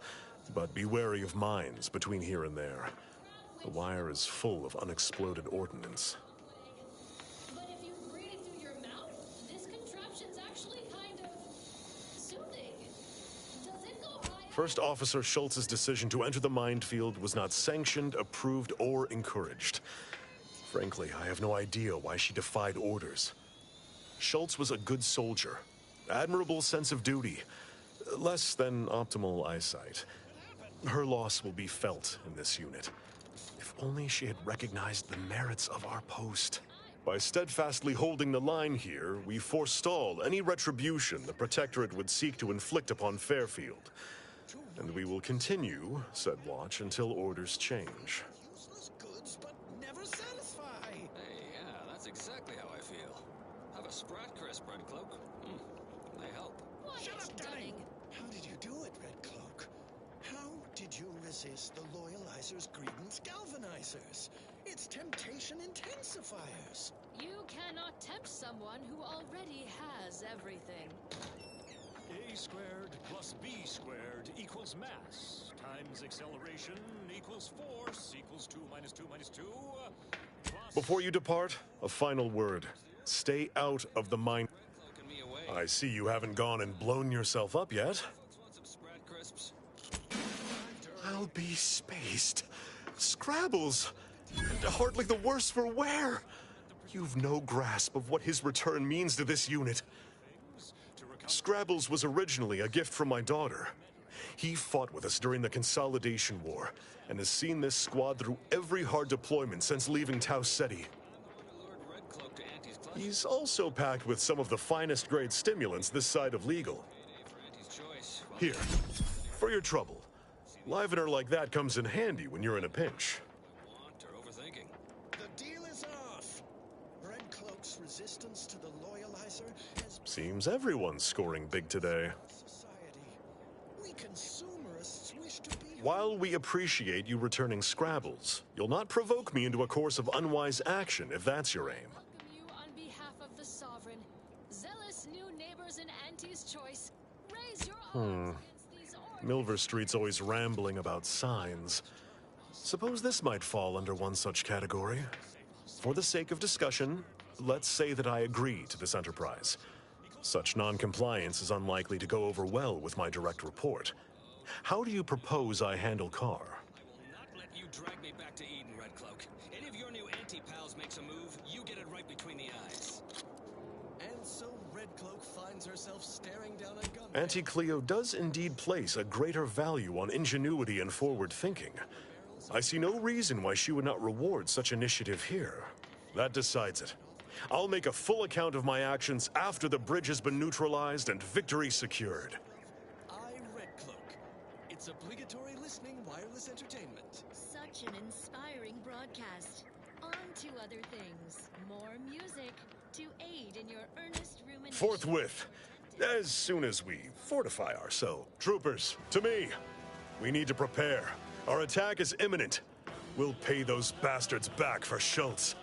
but be wary of mines between here and there. The wire is full of unexploded ordnance. But if you breathe it through your mouth, this contraption's actually kind of soothing. Does it go higher? First Officer Schultz's decision to enter the minefield was not sanctioned, approved, or encouraged. Frankly, I have no idea why she defied orders. Schultz was a good soldier, admirable sense of duty, less than optimal eyesight. Her loss will be felt in this unit. If only she had recognized the merits of our post. By steadfastly holding the line here, we forestall any retribution the Protectorate would seek to inflict upon Fairfield. And we will continue said watch until orders change. Useless goods, but never satisfy. Hey, yeah, that's exactly how I feel. Have a Sprat Crisp, Red Cloak. They help. Shut up, Dunning! How did you do it, Red Cloak? How did you resist the loyalizer's grievance galvanizers? Its temptation intensifiers. You cannot tempt someone who already has everything. A squared plus B squared equals mass times acceleration equals force equals 2 minus 2 minus 2 plus... Before you depart, a final word. Stay out of the mine. Cloaking me away. I see you haven't gone and blown yourself up yet. Folks want some Sprat Crisps? I'll be spaced. Scrabbles! And hardly the worse for wear! You've no grasp of what his return means to this unit. Scrabbles was originally a gift from my daughter. He fought with us during the Consolidation War, and has seen this squad through every hard deployment since leaving Tau Ceti. He's also packed with some of the finest grade stimulants this side of legal. Here, for your trouble. Livener like that comes in handy when you're in a pinch. The deal is off. Red Cloak's resistance to the loyalizer has... Seems everyone's scoring big today. We consumerists wish to be... While we appreciate you returning Scrabbles, you'll not provoke me into a course of unwise action if that's your aim. You on behalf of the Sovereign. Zealous new neighbors in Auntie's choice. Raise your arms against these Milver Street's always rambling about signs. Suppose this might fall under one such category. For the sake of discussion, let's say that I agree to this enterprise. Such non-compliance is unlikely to go over well with my direct report. How do you propose I handle Carr? Not let you drag me back to Eden, Red Cloak. Any of your new anti-pals makes a move, you get it right between the eyes. And so Red Cloak finds herself staring down a gun. Auntie Cleo does indeed place a greater value on ingenuity and forward thinking. I see no reason why she would not reward such initiative here. That decides it. I'll make a full account of my actions after the bridge has been neutralized and victory secured. Red Cloak. It's obligatory listening wireless entertainment. Such an inspiring broadcast. On to other things. More music to aid in your earnest rumination. Forthwith, as soon as we fortify ourselves. Troopers, to me. We need to prepare. Our attack is imminent. We'll pay those bastards back for Schultz.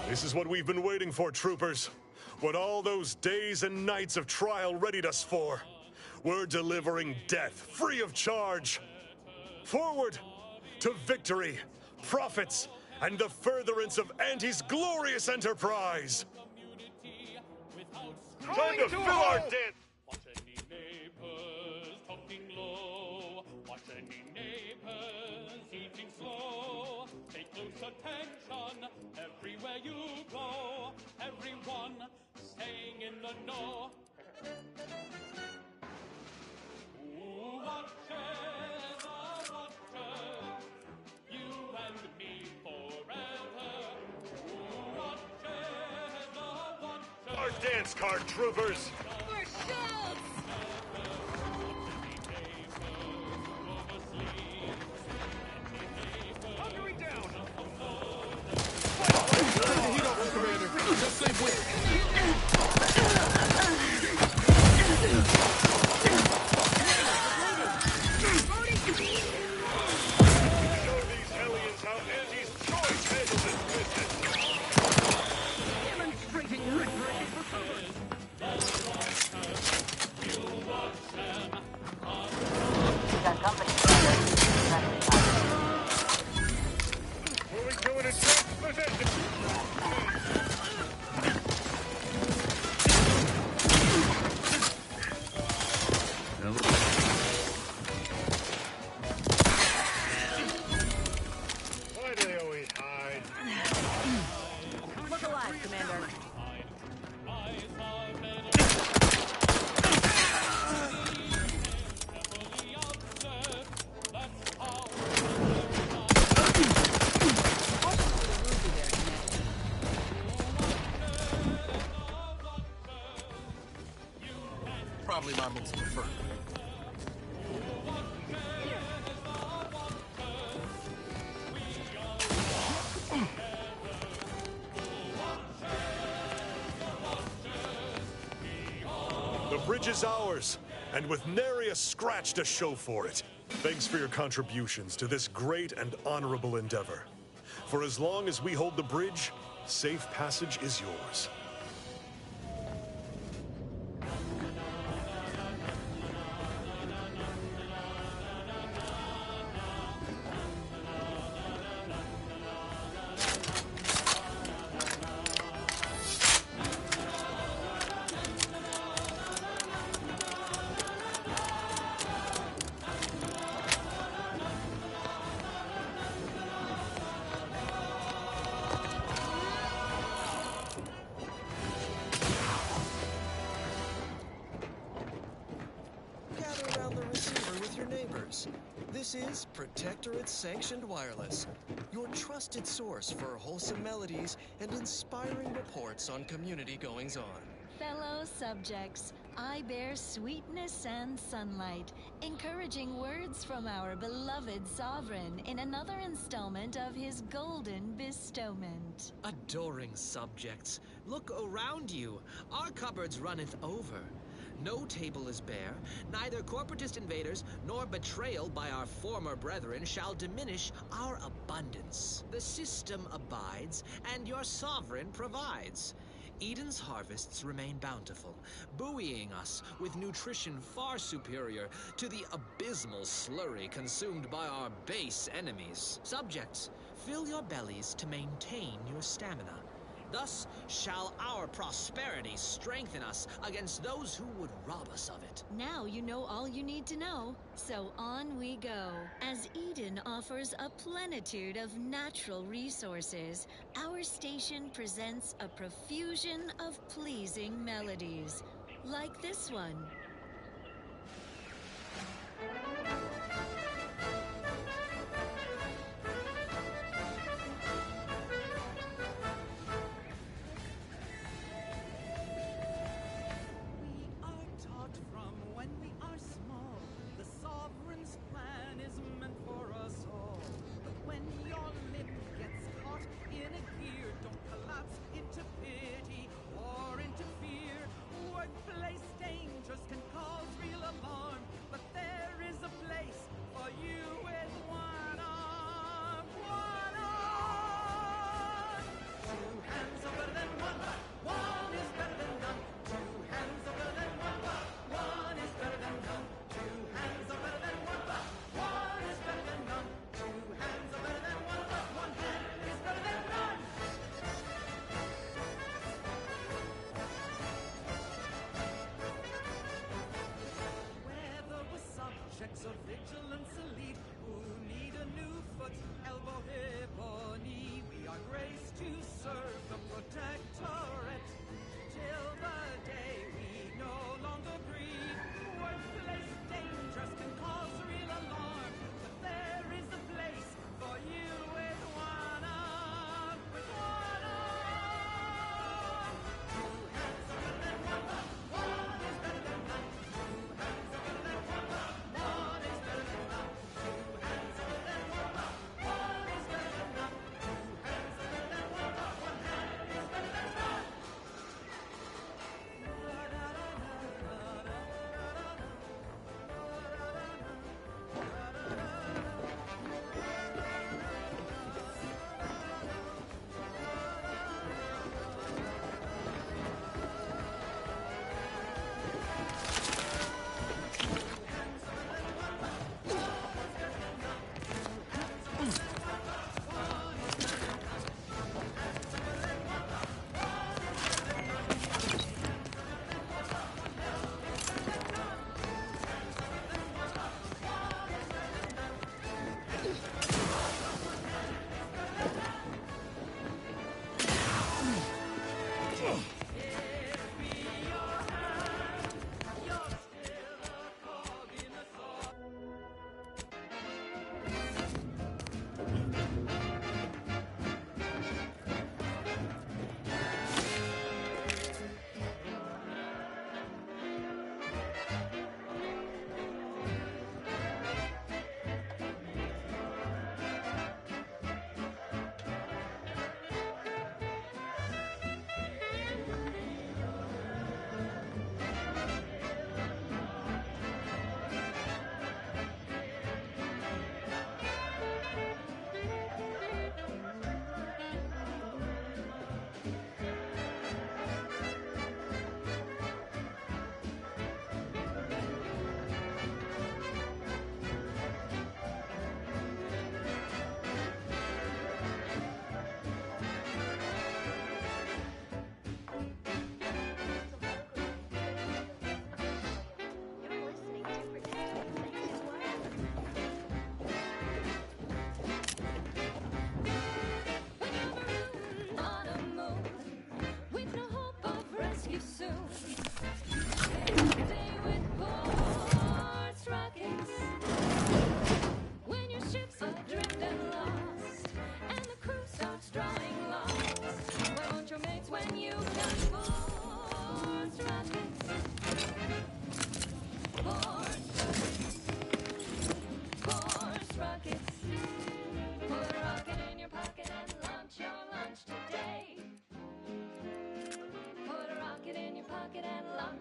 This is what we've been waiting for, troopers. What all those days and nights of trial readied us for. We're delivering death, free of charge. Forward to victory, profits, and the furtherance of Auntie's glorious enterprise. Time to fill our debt. Watch any neighbors talking low. Watch any neighbors eating slow. Pay close attention everywhere you go. Everyone staying in the know. Who watches the watchers? You and me forever. Who watches the watchers? Our dance card, troopers. For Schultz! Hungary down! Turn the heat off, Commander. Just save weight. Show these hellions how Auntie's choice handles its business. Demonstrating reverence for cover! Moving to an advanced position. Why do they always hide? Look alive, Commander. Probably my most preferred. The bridge is ours, and with nary a scratch to show for it. Thanks for your contributions to this great and honorable endeavor. For as long as we hold the bridge, safe passage is yours. Protectorate Sanctioned Wireless, your trusted source for wholesome melodies and inspiring reports on community goings-on. Fellow subjects, I bear sweetness and sunlight, encouraging words from our beloved sovereign in another installment of his golden bestowment. Adoring subjects, look around you. Our cupboards runneth over. No table is bare, neither corporatist invaders nor betrayal by our former brethren shall diminish our abundance. The system abides, and your sovereign provides. Eden's harvests remain bountiful, buoying us with nutrition far superior to the abysmal slurry consumed by our base enemies. Subjects, fill your bellies to maintain your stamina. Thus shall our prosperity strengthen us against those who would rob us of it. Now you know all you need to know, so on we go. As Eden offers a plenitude of natural resources, our station presents a profusion of pleasing melodies, like this one.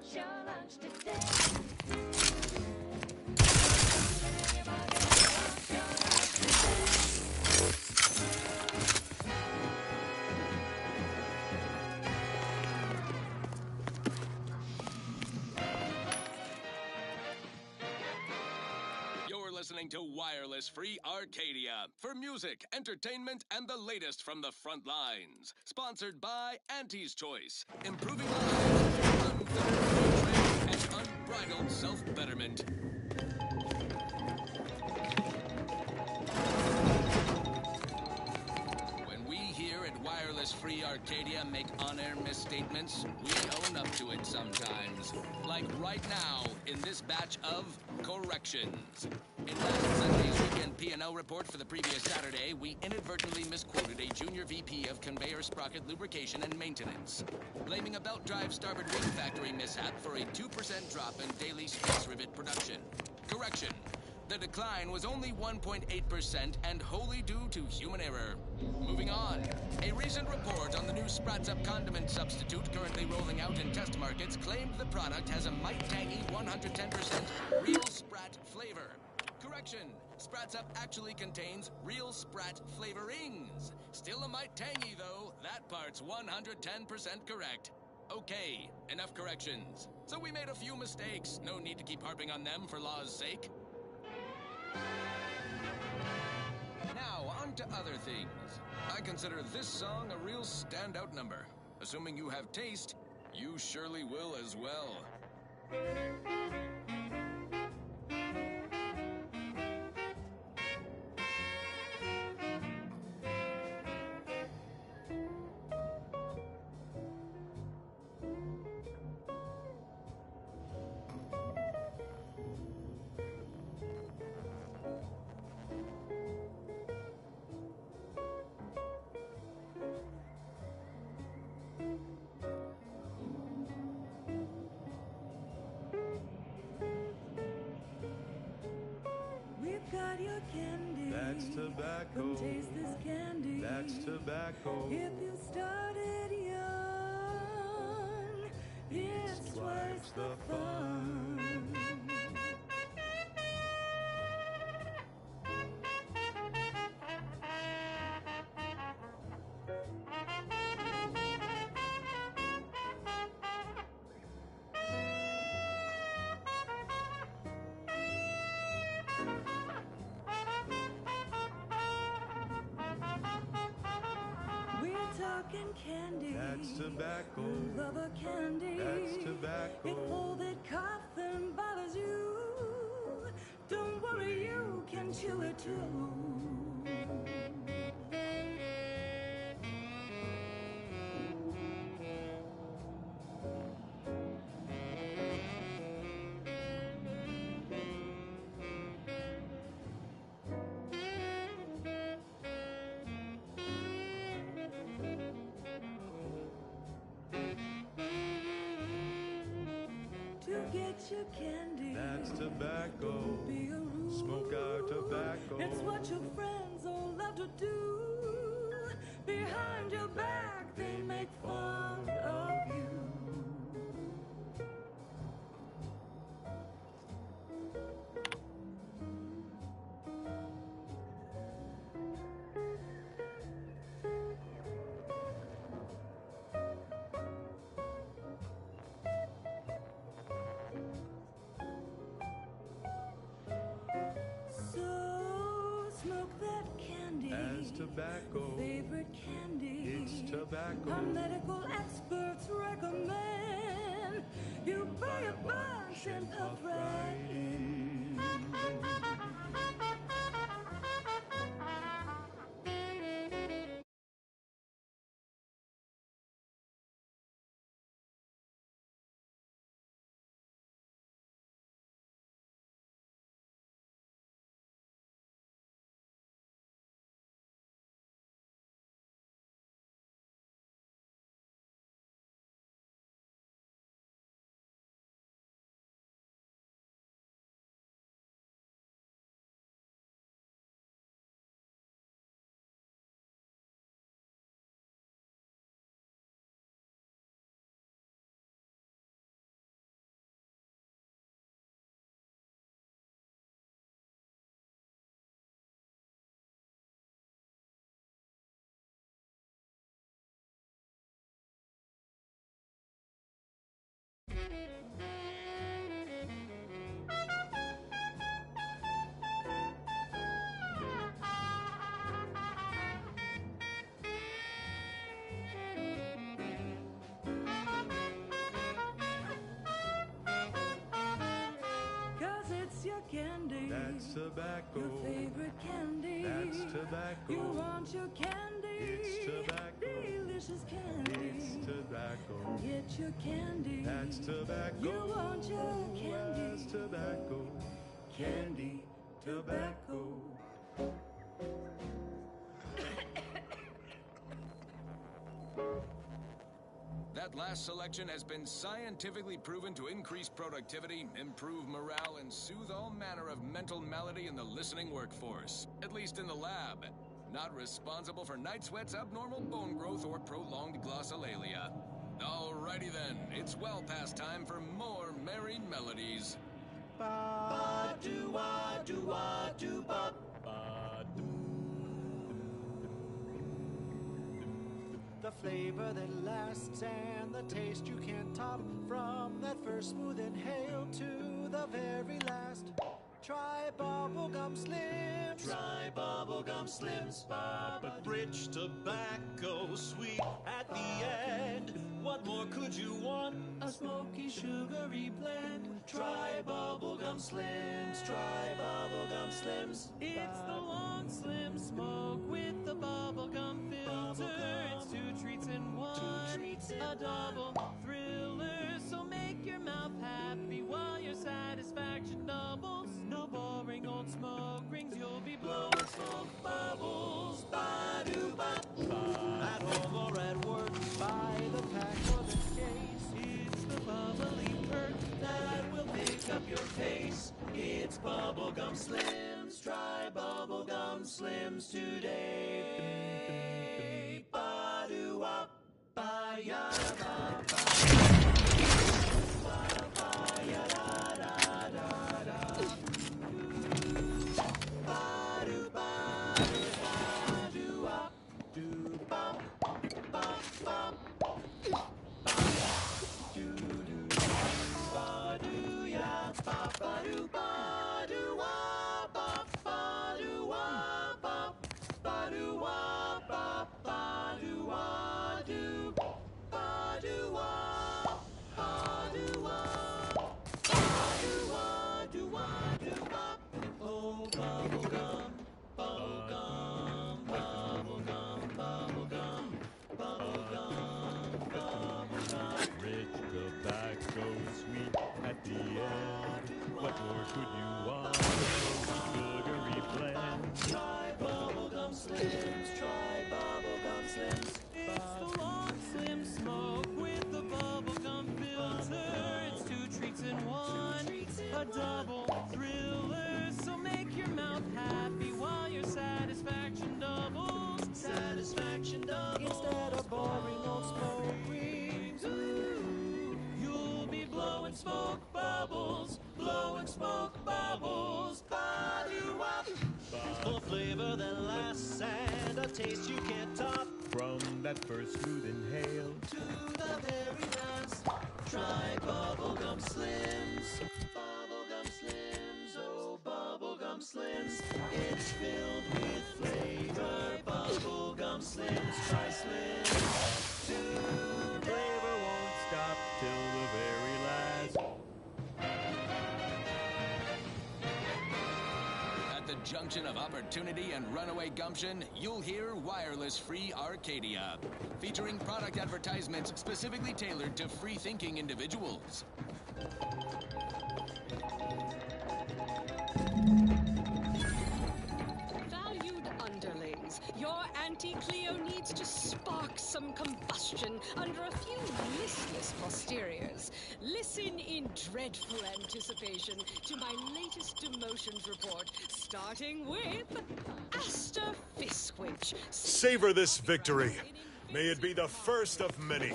What's your lunch today? You're listening to Wireless Free Arcadia for music, entertainment, and the latest from the front lines. Sponsored by Auntie's Choice, improving lives through unfettered and unbridled self-betterment. When we here at Wireless Free Arcadia make on-air misstatements, we own up to it sometimes. Like right now, in this batch of corrections. In last Sunday's weekend P&L report for the previous Saturday, we inadvertently misquoted a junior VP of conveyor sprocket lubrication and maintenance, blaming a belt drive starboard wing factory mishap for a 2% drop in daily space rivet production. Correction. The decline was only 1.8% and wholly due to human error. Moving on. A recent report on the new Sprats Up condiment substitute currently rolling out in test markets claimed the product has a might tangy 110% real Sprat flavor. Correction. Sprats Up actually contains real Sprat flavorings. Still a mite tangy though. That part's 110% correct. Okay, enough corrections. So we made a few mistakes. No need to keep harping on them for law's sake. Now, on to other things. I consider this song a real standout number. Assuming you have taste, you surely will as well. We've got your candy. That's tobacco. Come taste this candy. That's tobacco. If you started young, it's twice the fun. Talking candy. That's tobacco. Love a candy. That's tobacco. If all that coughing bothers you, don't worry, you can chew it too. Get your candy. That's tobacco. Don't be a rude. Smoke our tobacco. It's what your friends all love to do. Behind your back, they make fun of you. Tobacco. Favorite candy. It's tobacco. Our medical experts recommend you buy a bunch and puff right in. candy. That's tobacco. Your favorite candy. That's tobacco. You want your candy. It's tobacco. Delicious candy. It's tobacco. Get your candy. That's tobacco. You want your candy. That's tobacco. Candy. Tobacco. That last selection has been scientifically proven to increase productivity, improve morale, and soothe all manner of mental malady in the listening workforce. At least in the lab. Not responsible for night sweats, abnormal bone growth, or prolonged glossolalia. Alrighty then, it's well past time for more merry melodies. Ba-do-wa-do-wa-do-bop. The flavor that lasts and the taste you can't top. From that first smooth inhale to the very last. Try bubblegum slims. Try bubblegum slims. But rich tobacco, sweet at the end. What more could you want? A smoky, sugary blend. Try bubblegum slims. Try bubblegum slims. It's the long slim smoke with the bubblegum filter. It's 2 treats in 1. A double thriller. So make your mouth happy while your satisfaction doubles. No boring old smoke rings. You'll be blowing smoke bubbles. Ba-do-ba. At home or at work, buy the pack or the case. It's the bubbly perk that will pick up your pace. It's bubblegum slims. Try bubblegum slims today. Ba-do-wop. Ba-ya-ba-ba. Rich tobacco, sweet at the end. What more could you want? Sugary blend. Try bubblegum slims. Try bubblegum slims. It's the long slim smoke with the bubblegum filter. It's 2 treats in 1. A double thriller. So make your mouth happy while your satisfaction doubles. Satisfaction doubles. Instead of boring old smoke rings. You'll be blowing smoke bubbles. Blowing smoke bubbles. Ba-do-wop. For flavor that lasts and a taste you can't top. From that first smooth inhale To the very last. Try bubblegum slims. Bubblegum slims. Oh, bubblegum slims. It's filled with flavor. Bubblegum slims. Try slims. flavor won't stop till the very last. At the junction of opportunity and runaway gumption, you'll hear Wireless Free Arcadia, featuring product advertisements specifically tailored to free-thinking individuals. Valued underlings, your Anti-Cleo needs to spark some combustion under a few listless posteriors. Listen in dreadful anticipation to my latest demotions report, starting with Aster Fiskwitch. Savor this victory. May it be the first of many.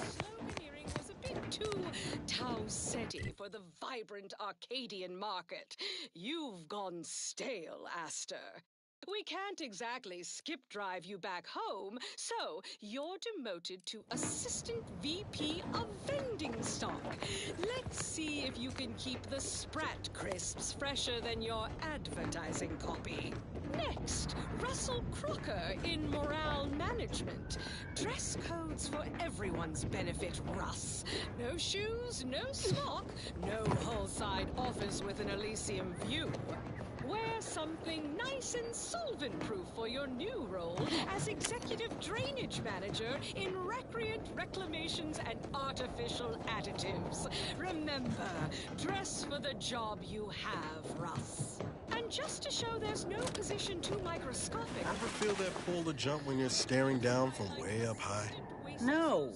Was a bit too Tau-Ceti for the vibrant Arcadian market. You've gone stale, Aster. We can't exactly skip drive you back home, so you're demoted to Assistant VP of Vending Stock. Let's see if you can keep the Sprat crisps fresher than your advertising copy. Next, Russell Crocker in Morale management. Dress codes for everyone's benefit, Russ. No shoes, no smock, no whole-side office with an Elysium view. Wear something nice and solvent-proof for your new role as Executive Drainage Manager in Recreant Reclamations and Artificial Additives. Remember, dress for the job you have, Russ. And just to show there's no position too microscopic... Ever feel that pull to jump when you're staring down from way up high? No.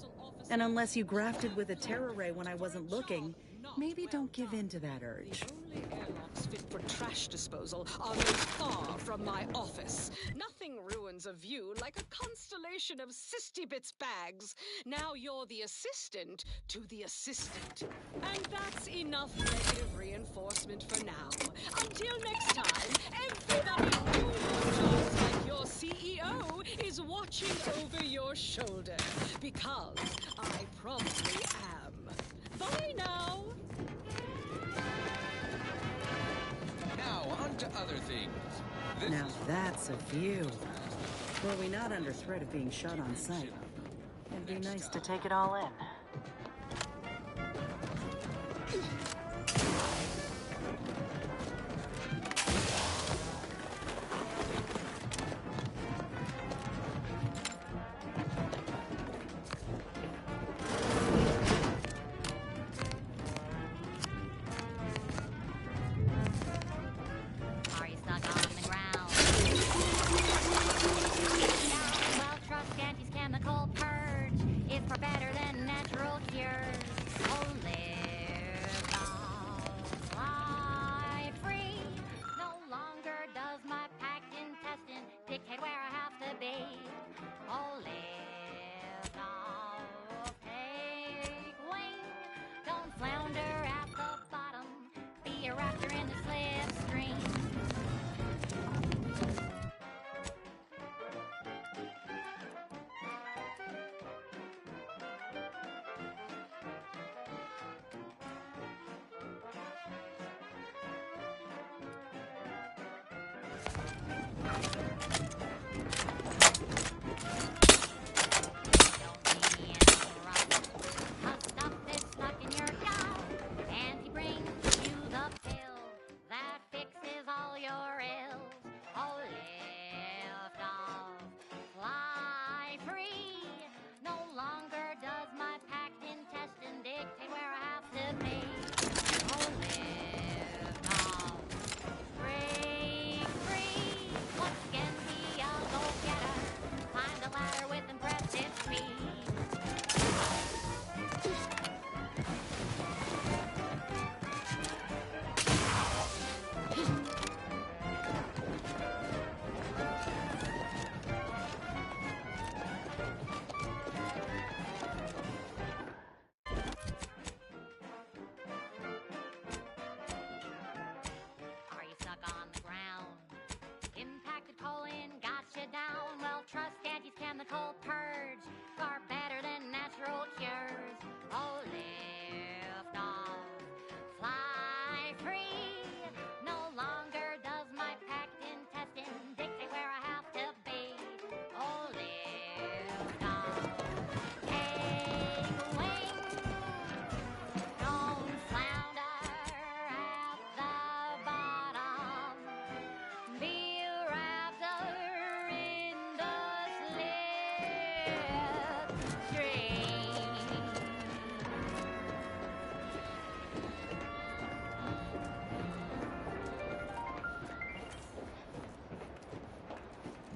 And unless you grafted with a terror ray when I wasn't looking, maybe don't give in to that urge. Airlocks fit for trash disposal are made far from my office. Nothing ruins a view like a constellation of Sistybits bags. Now you're the assistant to the assistant. And that's enough negative reinforcement for now. Until next time, everybody do your jobs like your CEO is watching over your shoulder. Because I probably am. Bye now. Now, on to other things. Now that's a view. Were we not under threat of being shot on sight, it'd be nice to take it all in. Are you stuck on the ground? Well, trust Auntie's chemical purge is far better than natural cures. Oh, live long, fly free. No longer does my packed intestine dictate where I have to be. Oh, live long, take wing. Don't flounder at the bottom. Be a raptor in the slipstream. Stuff is stuck in your jaw, and he brings you the pill that fixes all your ills. Oh, lift off, fly free. No longer does my packed intestine dictate where I have to be. Oh, lift off, break free. Once again, be a go-getter. Climb the ladder with impressive speed. Are you stuck on the ground? Impacted colon got you down. Well, trust Auntie's chemical purge. Far better than natural cures. Oh, lift off, fly free. No longer does my packed intestine dictate where I have to be. Oh, lift off, take wing. Don't flounder at the bottom. Be a raptor in the slipstream.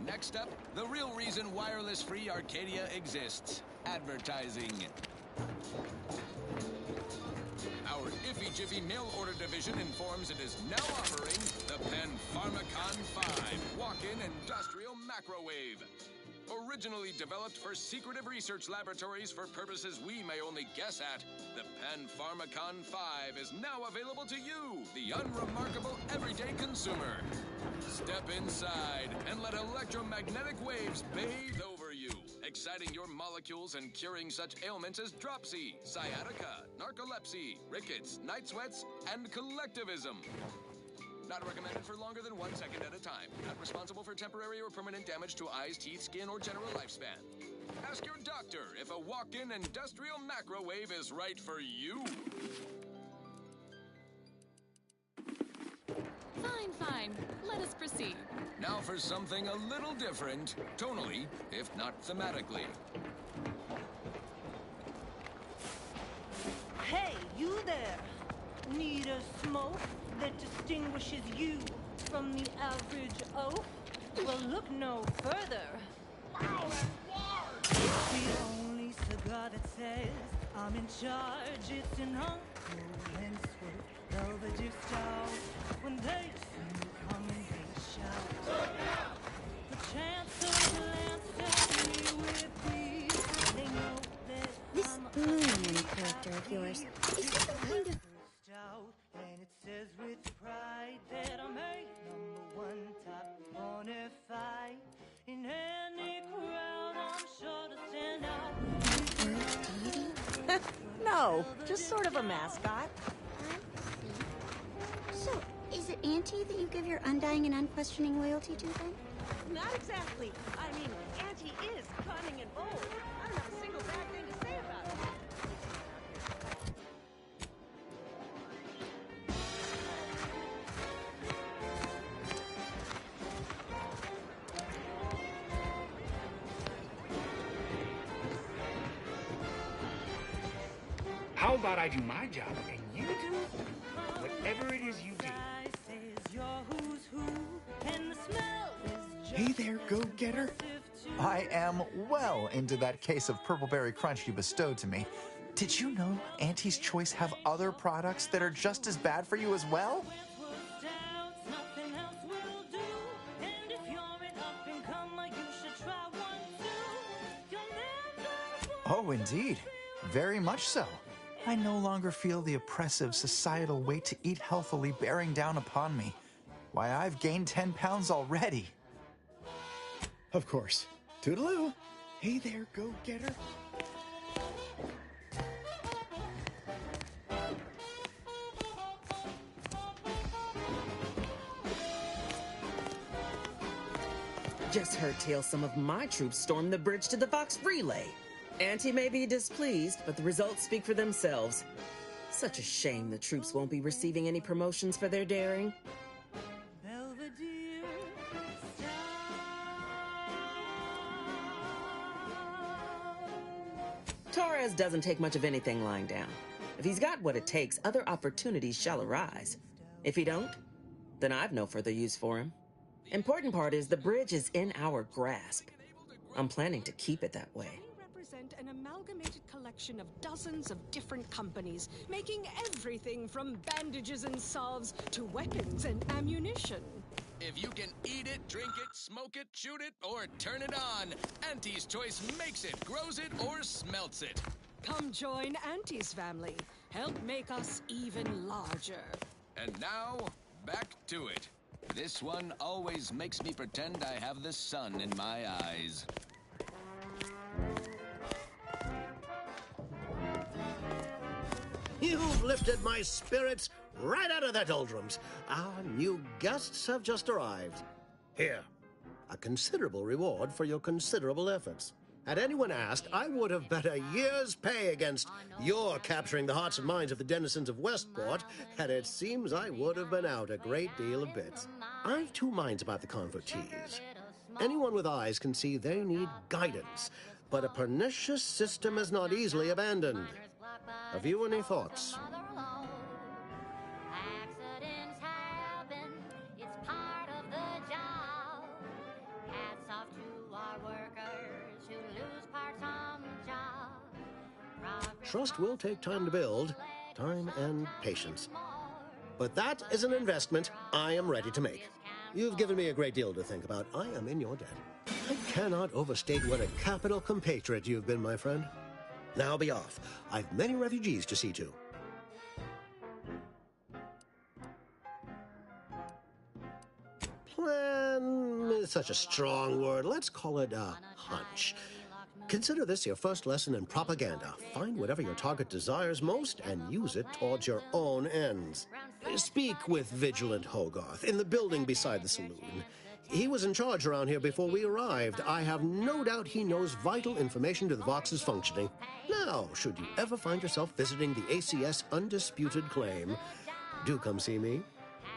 Next up, the real reason wireless-free Arcadia exists: advertising. Our Iffy Jiffy mail order division informs it is now offering the Pen Pharmacon 5 walk-in industrial macrowave. Originally developed for secretive research laboratories for purposes we may only guess at, the Pen Pharmacon 5 is now available to you, the unremarkable everyday consumer. Step inside and let electromagnetic waves bathe over you, exciting your molecules and curing such ailments as dropsy, sciatica, narcolepsy, rickets, night sweats, and collectivism. Not recommended for longer than 1 second at a time. Not responsible for temporary or permanent damage to eyes, teeth, skin, or general lifespan. Ask your doctor if a walk-in industrial macrowave is right for you. Fine, fine. Let us proceed. Now for something a little different, tonally, if not thematically. Hey, you there! Need a smoke that distinguishes you from the average oaf? Well, look no further. It's the only cigar that says I'm in charge. It's an uncle and sweet velvet style. When they see you coming, they shout. The chance of glancing me with these, they know that This moon character of yours, is he some kind of... And it says with pride that I'm a #1 top bonafide. In any crowd, I'm sure to stand out. No, just sort of a mascot. So, is it Auntie that you give your undying and unquestioning loyalty to, then? Not exactly. I mean, Auntie is cunning and bold. I don't have a single bad thing to say about her. How about I do my job and you do whatever it is you do? Hey there, go-getter. I am well into that case of Purple Berry Crunch you bestowed to me. Did you know Auntie's Choice have other products that are just as bad for you as well? Oh, indeed. Very much so. I no longer feel the oppressive societal weight to eat healthily bearing down upon me. Why, I've gained 10 pounds already. Of course. Toodaloo. Hey there, go-getter. Just heard tell some of my troops stormed the bridge to the Vox Relay. Auntie may be displeased, but the results speak for themselves. Such a shame the troops won't be receiving any promotions for their daring. Torres doesn't take much of anything lying down. If he's got what it takes, other opportunities shall arise. If he don't, then I've no further use for him. Important part is the bridge is in our grasp. I'm planning to keep it that way. Represent an amalgamated collection of dozens of different companies, making everything from bandages and salves to weapons and ammunition. If you can eat it, drink it, smoke it, shoot it, or turn it on, Auntie's Choice makes it, grows it, or smelts it. Come join Auntie's family. Help make us even larger. And now, back to it. This one always makes me pretend I have the sun in my eyes. You've lifted my spirits right out of their doldrums. Our new guests have just arrived. Here, a considerable reward for your considerable efforts. Had anyone asked, I would have bet a year's pay against your capturing the hearts and minds of the denizens of Westport, and it seems I would have been out a great deal of bits. I've two minds about the convertees. Anyone with eyes can see they need guidance, but a pernicious system is not easily abandoned. Have you any thoughts? Accidents happen, it's part of the job. Hats off to our workers who lose parts on the job. Trust will take time to build, time and patience. But that is an investment I am ready to make. You've given me a great deal to think about. I am in your debt. I cannot overstate what a capital compatriot you've been, my friend. Now be off. I've many refugees to see to. Plan is such a strong word. Let's call it a hunch. Consider this your first lesson in propaganda. Find whatever your target desires most and use it towards your own ends. Speak with Vigilant Hogarth in the building beside the saloon. He was in charge around here before we arrived. I have no doubt he knows vital information to the Vox's functioning. Now, should you ever find yourself visiting the ACS Undisputed Claim, do come see me.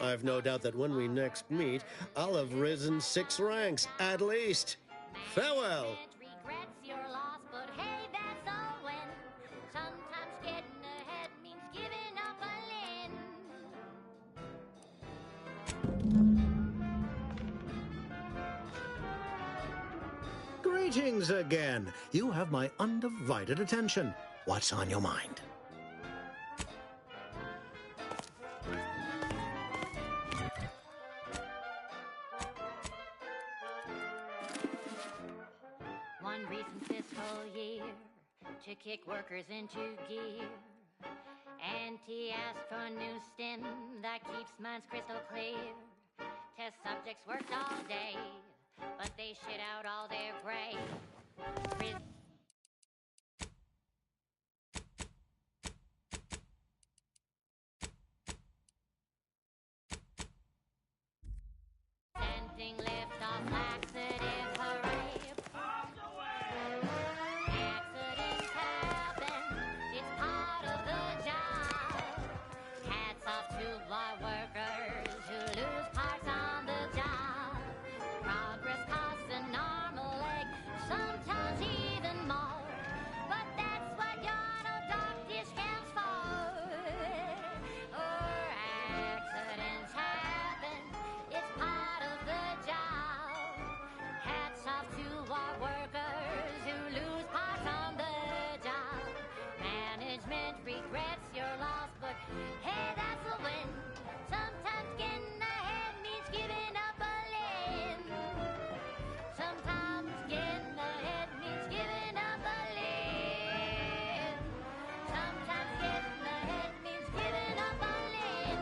I've no doubt that when we next meet, I'll have risen 6 ranks, at least. Farewell. Regrets your loss, but hey, that's all when sometimes getting ahead means giving up a limb. Greetings again. You have my undivided attention. What's on your mind? One recent fiscal year to kick workers into gear. Auntie asked for a new stim that keeps minds crystal clear. Test subjects worked all day, but they shit out all their gray. Presenting lift-off laxative, hooray. Accidents happen, it's part of the job. Hats off to our workers who lose parts on the job. Progress costs an arm, a leg, sometimes even more. But that's what your auto doctor stands for. Accidents happen, it's part of the job. Hats off to our workers who lose parts on the job. Management regrets your loss, but hey, that's a win. Sometimes getting ahead means giving up a limb. Sometimes getting ahead means giving up a limb. Sometimes getting ahead means giving up a limb.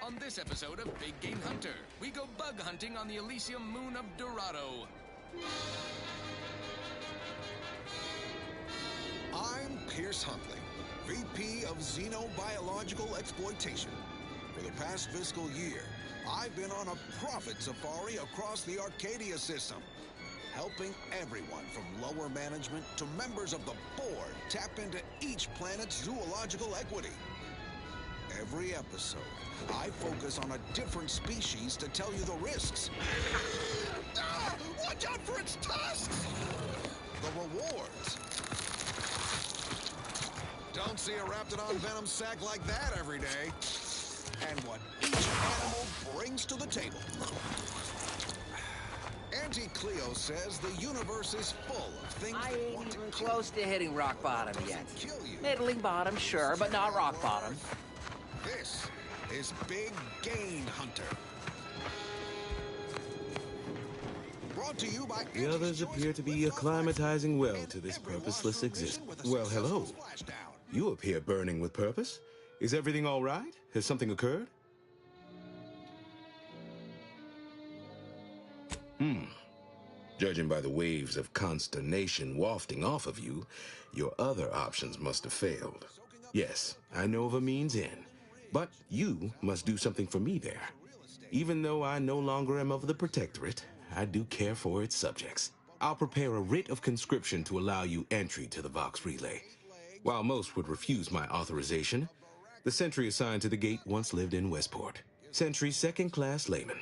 On this episode of Big Game Hunter, we go bug hunting on the Elysium moon of Dorado. I'm Pierce Huntley, VP of Xenobiological Exploitation. For the past fiscal year, I've been on a profit safari across the Arcadia system, helping everyone from lower management to members of the board tap into each planet's zoological equity. Every episode, I focus on a different species to tell you the risks. Ah, watch out for its tusks! The rewards. Don't see a Raptidon venom sac like that every day. And what each animal brings to the table. Auntie Cleo says the universe is full of things I that ain't want even to kill. close to hitting rock bottom yet. Kill you. Middling bottom, sure, but not rock bottom. This is Big Game Hunter. Brought to you by The others appear to be acclimatizing well to this purposeless existence. Well, hello. You appear burning with purpose. Is everything all right? Has something occurred? Judging by the waves of consternation wafting off of you, your other options must have failed. Yes, I know of a means in, but you must do something for me there. Even though I no longer am of the Protectorate, I do care for its subjects. I'll prepare a writ of conscription to allow you entry to the Vox Relay. While most would refuse my authorization, the sentry assigned to the gate once lived in Westport. Sentry second-class layman.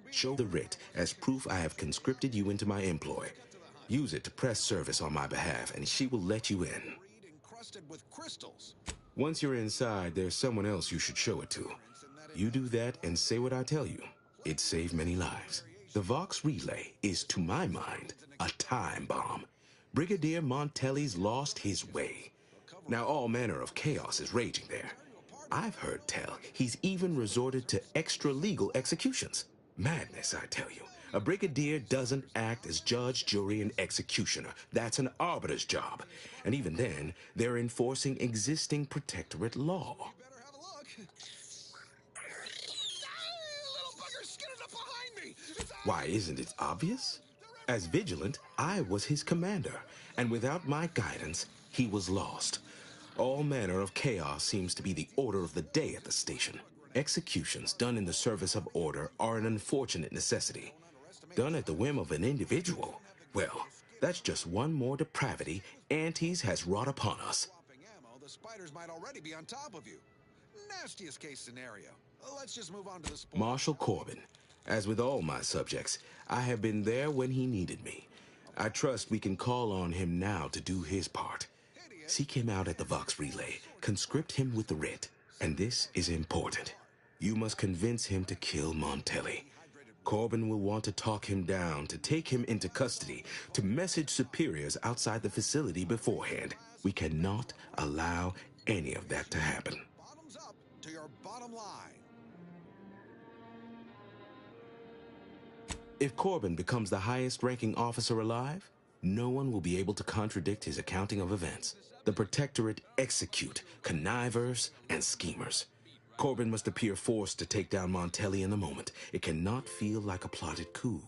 Show the writ as proof I have conscripted you into my employ. Use it to press service on my behalf, and she will let you in. Once you're inside, there's someone else you should show it to. You do that and say what I tell you. It saved many lives. The Vox Relay is, to my mind, a time bomb. Brigadier Montelli's lost his way. Now all manner of chaos is raging there. I've heard tell he's even resorted to extra-legal executions. Madness, I tell you. A brigadier doesn't act as judge, jury, and executioner. That's an arbiter's job. And even then, they're enforcing existing Protectorate law. Why, isn't it obvious? As vigilant, I was his commander, and without my guidance, he was lost. All manner of chaos seems to be the order of the day at the station. Executions done in the service of order are an unfortunate necessity. Done at the whim of an individual, well, that's just one more depravity Antes has wrought upon us. The spiders might already be on top of you. Nastiest case scenario. Let's just move on to the sport. Marshal Corbin. As with all my subjects, I have been there when he needed me. I trust we can call on him now to do his part. Seek him out at the Vox Relay, conscript him with the writ, and this is important. You must convince him to kill Montelli. Corbin will want to talk him down, to take him into custody, to message superiors outside the facility beforehand. We cannot allow any of that to happen. Bottoms up to your bottom line. If Corbin becomes the highest-ranking officer alive, no one will be able to contradict his accounting of events. The Protectorate execute connivers and schemers. Corbin must appear forced to take down Montelli in the moment. It cannot feel like a plotted coup.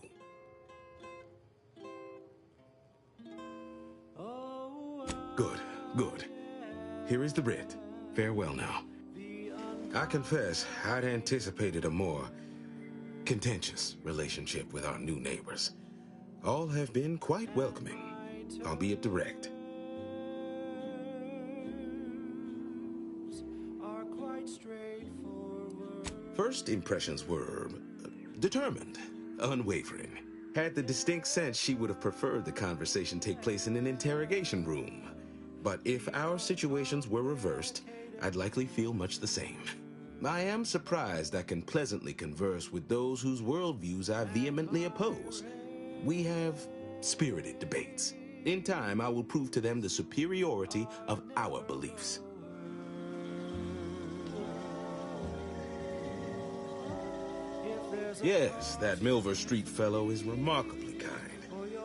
Good, good. Here is the writ. Farewell now. I confess, I'd anticipated a more contentious relationship with our new neighbors. All have been quite welcoming, albeit direct. First impressions were determined, unwavering. Had the distinct sense she would have preferred the conversation take place in an interrogation room. But if our situations were reversed, I'd likely feel much the same. I am surprised I can pleasantly converse with those whose worldviews I vehemently oppose. We have spirited debates. In time, I will prove to them the superiority of our beliefs. Yes, that Milver Street fellow is remarkably kind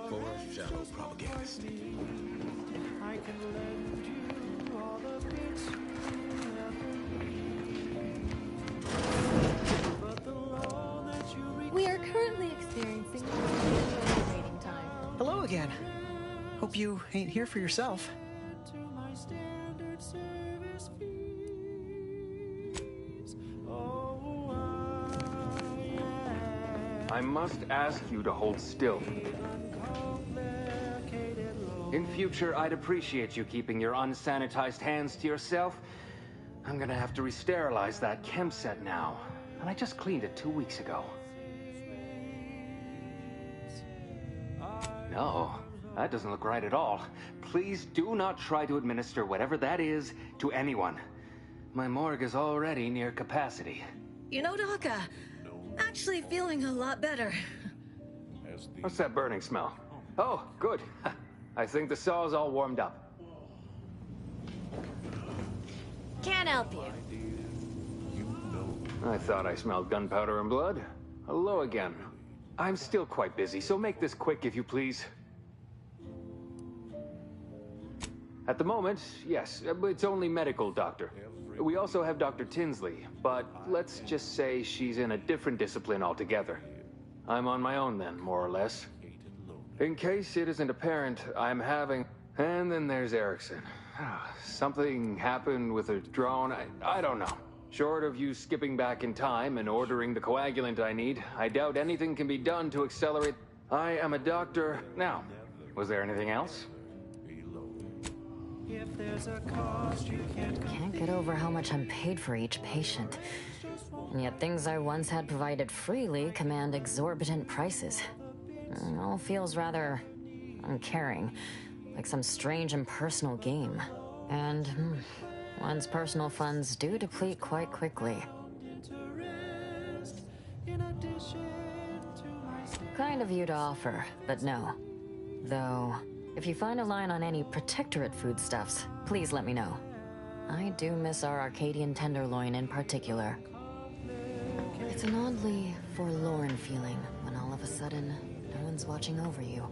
for a shallow propagandist. We are currently experiencing waiting time. Hello again. Hope you ain't here for yourself. I must ask you to hold still. In future, I'd appreciate you keeping your unsanitized hands to yourself. I'm gonna have to re-sterilize that chem set now, and I just cleaned it 2 weeks ago. No, that doesn't look right at all. Please do not try to administer whatever that is to anyone. My morgue is already near capacity. You know, Doc, actually feeling a lot better. What's that burning smell? Oh, good. I think the saw's all warmed up. Can't help you. I thought I smelled gunpowder and blood. Hello again. I'm still quite busy, so make this quick if you please. At the moment, yes, it's only medical, Doctor. We also have Dr. Tinsley, but let's just say she's in a different discipline altogether. I'm on my own then, more or less. In case it isn't apparent, I'm having... And then there's Erickson. Something happened with a drone, I don't know. Short of you skipping back in time and ordering the coagulant I need, I doubt anything can be done to accelerate... I am a doctor... Now, was there anything else? Can't get over how much I'm paid for each patient. And yet things I once had provided freely command exorbitant prices. It all feels rather uncaring, like some strange impersonal game. And one's personal funds do deplete quite quickly. Kind of you to offer, but no. Though, if you find a line on any Protectorate foodstuffs, please let me know. I do miss our Arcadian tenderloin in particular. It's an oddly forlorn feeling when all of a sudden, no one's watching over you.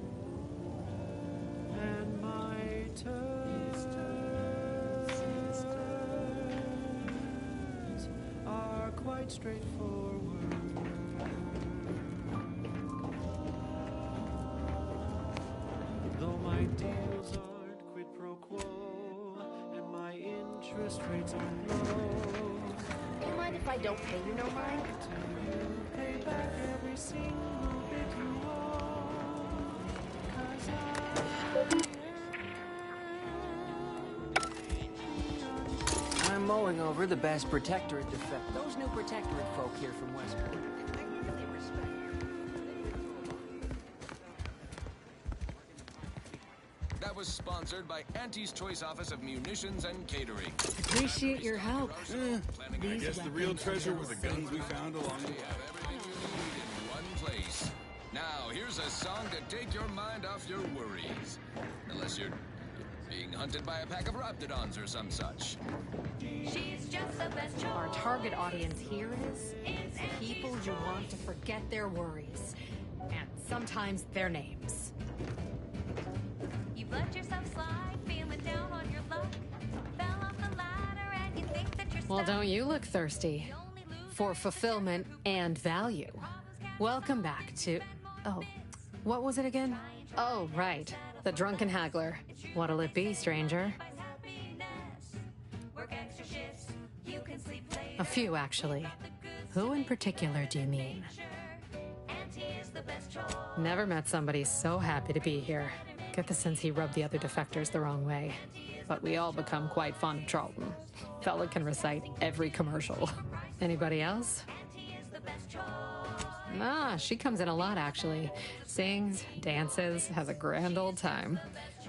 And my turns are quite straightforward. my deals aren't quid pro quo, and my interest rates aren't low. Do you mind if I don't pay you no mind? Pay back every single bit you owe, 'cause I'm mulling over the best protectorate defect. Those new protectorate folk here from Westport, I really respect. That was sponsored by Auntie's Choice Office of Munitions and Catering. Appreciate your help. I guess the real treasure was the guns we found along the way. Have everything you need in one place. Now, here's a song to take your mind off your worries. Unless you're being hunted by a pack of raptidons or some such. She's just the best choice. Our target audience here is people who want to forget their worries. And sometimes their names. You've let yourself slide, feeling down on your luck. Fell off the ladder and you think that you're stuck. Well, don't you look thirsty for fulfillment and value? Welcome back to... Oh, what was it again? Oh, right. The Drunken Haggler. What'll it be, stranger? A few, actually. Who in particular do you mean? Never met somebody so happy to be here. Get the sense he rubbed the other defectors the wrong way. But we all become quite fond of Charlton. Fella can recite every commercial. Anybody else? Ah, she comes in a lot, actually. Sings, dances, has a grand old time.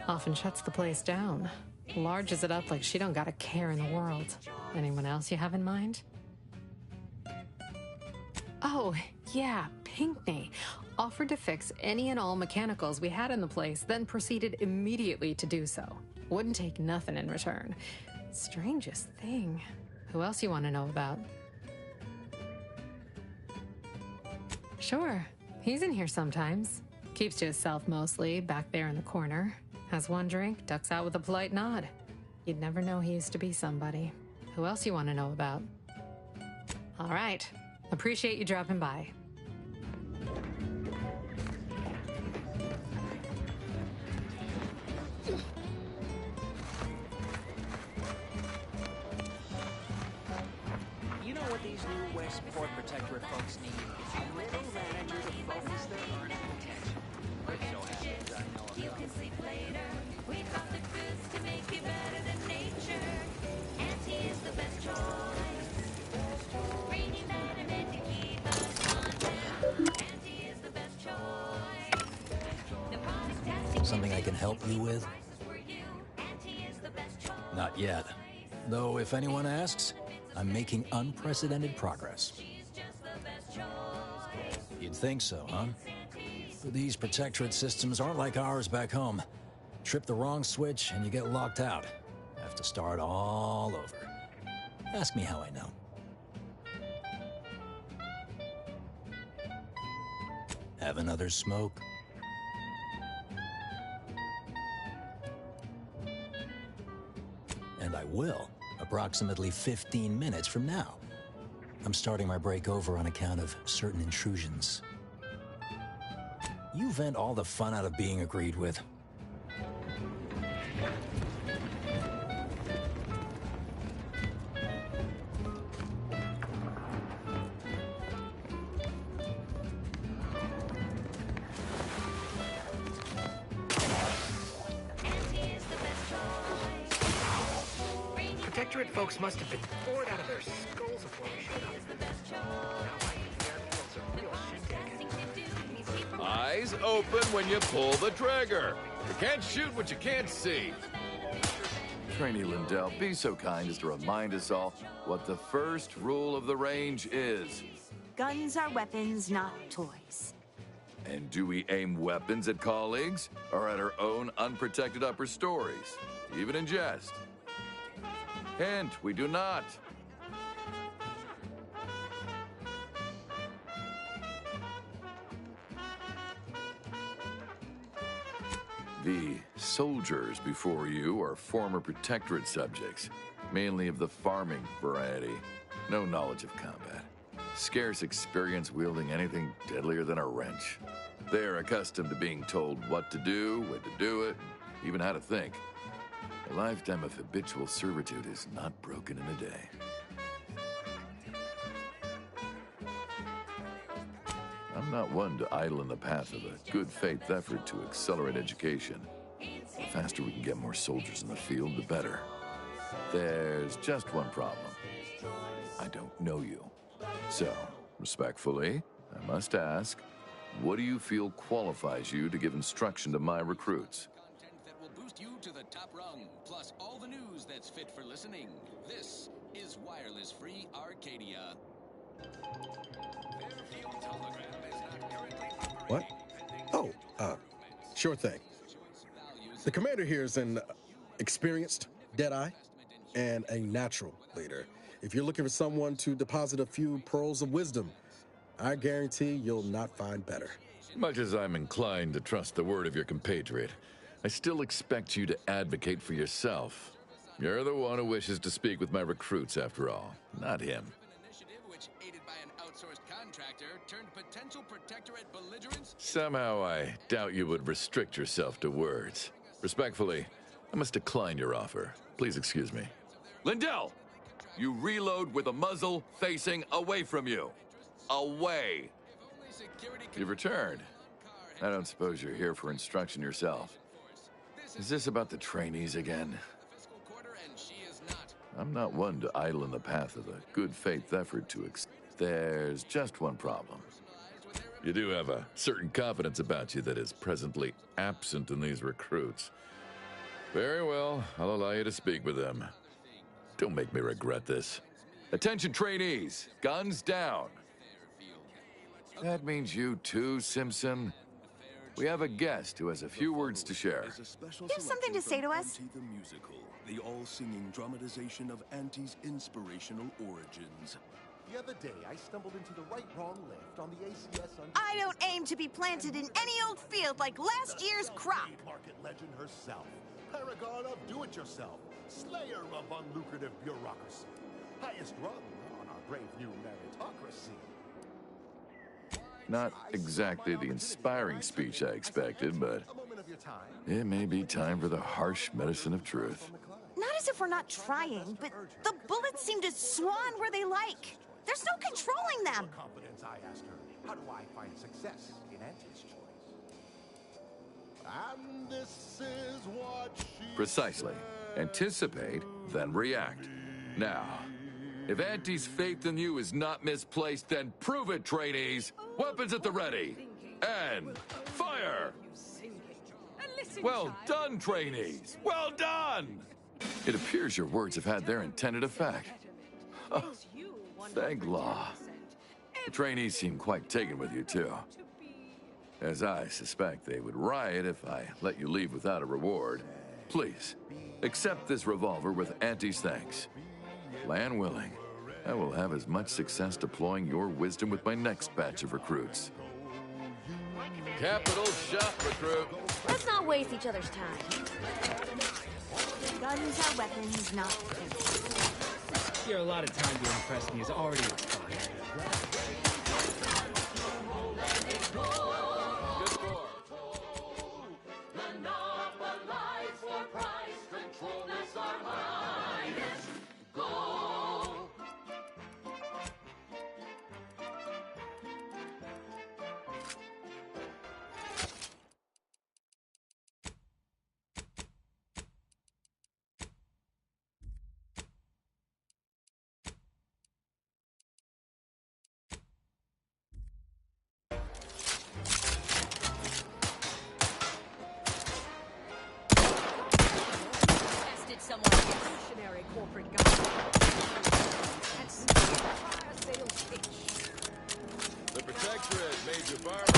Often shuts the place down. Larges it up like she don't got a care in the world. Anyone else you have in mind? Oh, yeah, Pinkney. Offered to fix any and all mechanicals we had in the place, then proceeded immediately to do so. Wouldn't take nothing in return. Strangest thing. Who else you want to know about? Sure, he's in here sometimes. Keeps to himself mostly, back there in the corner. Has one drink, ducks out with a polite nod. You'd never know he used to be somebody. Who else you want to know about? All right, appreciate you dropping by. You know what these new Westport Protectorate folks need? A little manager to focus their learning potential. It so happens I know a You can sleep later. We got the goods to make you better than nature. Auntie is the best choice. Bringing betterment to keep us content. Auntie is the best choice. The product testing. Something I can help you with? Auntie is the best choice. Not yet. Though, if anyone asks, I'm making unprecedented progress. You'd think so, huh? But these protectorate systems aren't like ours back home. Trip the wrong switch and you get locked out. Have to start all over. Ask me how I know. Have another smoke? And I will, approximately 15 minutes from now. I'm starting my break over on account of certain intrusions. You vent all the fun out of being agreed with. Protectorate folks must have been bored out of their skulls before we showed up. Now I think their fields are real shindig. Eyes open when you pull the trigger. You can't shoot what you can't see. Trainee Lindell, be so kind as to remind us all what the first rule of the range is. Guns are weapons, not toys. And do we aim weapons at colleagues or at our own unprotected upper stories, even in jest? Hint, we do not. The soldiers before you are former protectorate subjects, mainly of the farming variety. No knowledge of combat. Scarce experience wielding anything deadlier than a wrench. They are accustomed to being told what to do, when to do it, even how to think. A lifetime of habitual servitude is not broken in a day. I'm not one to idle in the path of a good faith effort to accelerate education. The faster we can get more soldiers in the field, the better. There's just one problem. I don't know you. So, respectfully, I must ask, what do you feel qualifies you to give instruction to my recruits? Content that will boost you to the top rung, plus all the news that's fit for listening. This is Wireless Free Arcadia. What? Oh, sure thing. The commander here is an experienced Deadeye and a natural leader. If you're looking for someone to deposit a few pearls of wisdom, I guarantee you'll not find better. Much as I'm inclined to trust the word of your compatriot, I still expect you to advocate for yourself. You're the one who wishes to speak with my recruits, after all, not him. Somehow I doubt you would restrict yourself to words. Respectfully, I must decline your offer. Please excuse me. Lindell! You reload with a muzzle facing away from you. Away! You've returned. I don't suppose you're here for instruction yourself. Is this about the trainees again? I'm not one to idle in the path of a good faith effort to There's just one problem. You do have a certain confidence about you that is presently absent in these recruits. Very well, I'll allow you to speak with them. Don't make me regret this. Attention trainees, guns down. That means you too, Simpson. We have a guest who has a few words to share. You have something to say to us? The musical, the all-singing dramatization of Auntie's inspirational origins. The other day, I stumbled into the right-wrong lift on the ACS. I don't aim to be planted in any old field like last year's crop. Market legend herself, paragon of do-it-yourself, slayer of unlucrative bureaucracy, highest rung on our brave new meritocracy. Not exactly the inspiring speech I expected, but it may be time for the harsh medicine of truth. Not as if we're not trying, but the bullets seem to swan where they like. There's no controlling them. Confidence, I asked her, how do I find success in Auntie's choice? And this is what she Precisely. Anticipate, then react. Now, if Auntie's faith in you is not misplaced, then prove it, trainees! Weapons at the ready! And fire! Well done, trainees! Well done! It appears your words have had their intended effect. Oh, thank law. The trainees seem quite taken with you, too. As I suspect they would riot if I let you leave without a reward. Please, accept this revolver with Auntie's thanks. Land willing, I will have as much success deploying your wisdom with my next batch of recruits. Capital shot, recruit. Let's not waste each other's time. Guns are weapons, not things. Your allotted time to impress me is already expired. The Protectorate made you farmers,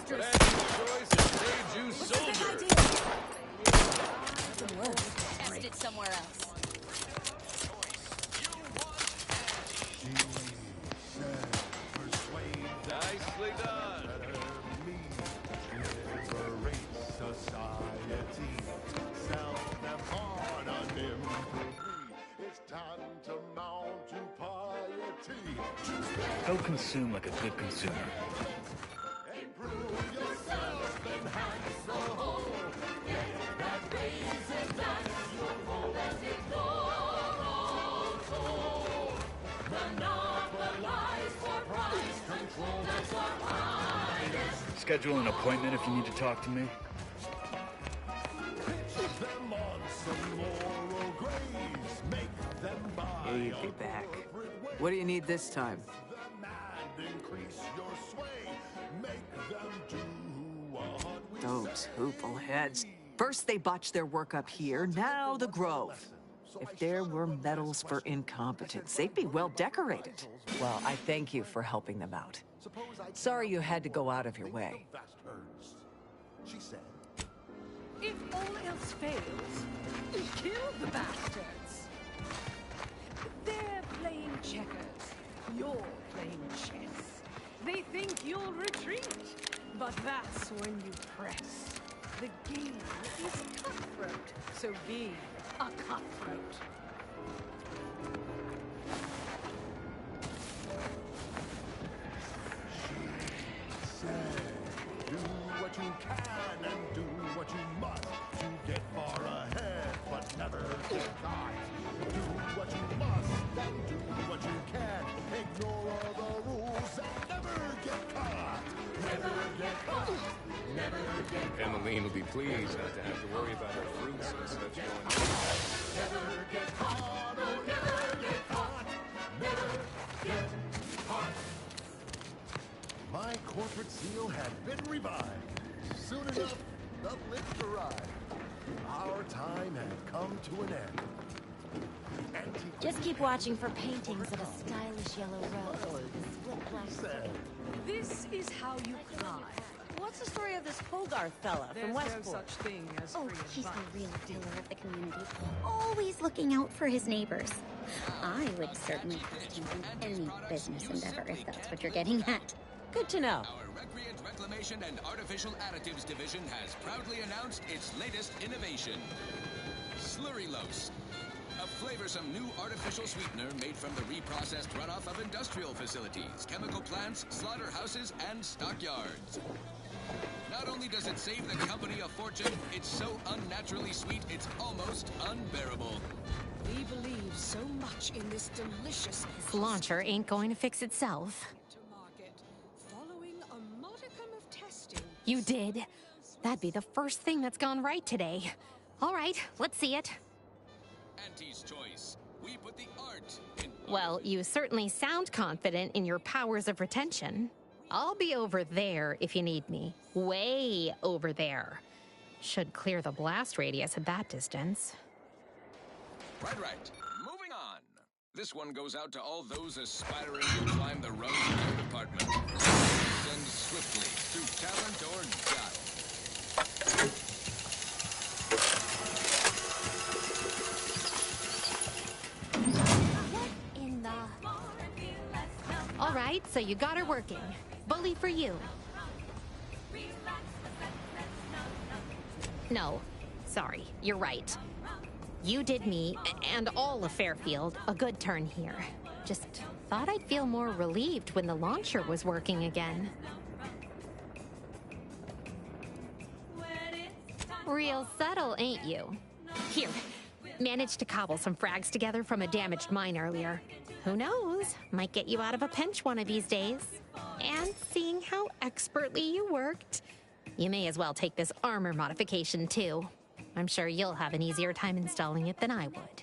but Auntie's choice has made you soldiers. Test it somewhere else. Nicely done. Go consume like a good consumer. Improve yourself and hide the hole. Get that Schedule an appointment if you need to talk to me. Hey, be back. What do you need this time? Those hoople heads. First they botched their work up here, now the Grove. If there were medals for incompetence, they'd be well decorated. Well, I thank you for helping them out. Sorry you had to go out of your way. She said, if all else fails, kill the bastards. They're playing checkers. You're playing chess. They think you'll retreat, but that's when you press. The game is cutthroat, so be a cutthroat. do what you can and do what you must to get far ahead, but never get caught. Do what you must and do what you can. Ignore all the rules and never get caught. Never get caught. Never get caught. Emmeline will be pleased not to have to worry about her fruits and such going on. Never get caught. Oh, never get caught. Never get caught. My corporate seal had been revived. Soon enough, the lift arrived. Our time had come to an end. Just keep watching for paintings of a stylish yellow rose with split black said, This is how you cry. What's the story of this Hogarth fella from There's Westport? no such thing as Oh, free he's advice. the real pillar of the community. Always looking out for his neighbors. I would certainly trust him in any business endeavor if that's what you're getting at. Good to know. Our Recreant Reclamation and Artificial Additives Division has proudly announced its latest innovation, Slurrylose. A flavorsome new artificial sweetener made from the reprocessed runoff of industrial facilities, chemical plants, slaughterhouses, and stockyards. Not only does it save the company a fortune, it's so unnaturally sweet it's almost unbearable. We believe so much in this delicious This launcher ain't going to fix itself. to market. Following a modicum of testing. You did. That'd be the first thing that's gone right today. All right, let's see it. Auntie's choice. We put the art in. Well, you certainly sound confident in your powers of retention. I'll be over there if you need me. Way over there. Should clear the blast radius at that distance. Right. Moving on. This one goes out to all those aspiring to climb the road to their department. Ascend swiftly through talent or die. What in the... All right, so you got her working. Bully for you. No, sorry, you're right. You did me, and all of Fairfield, a good turn here. Just thought I'd feel more relieved when the launcher was working again. Real subtle, ain't you? Here, managed to cobble some frags together from a damaged mine earlier. Who knows? Might get you out of a pinch one of these days. And seeing how expertly you worked, you may as well take this armor modification too. I'm sure you'll have an easier time installing it than I would.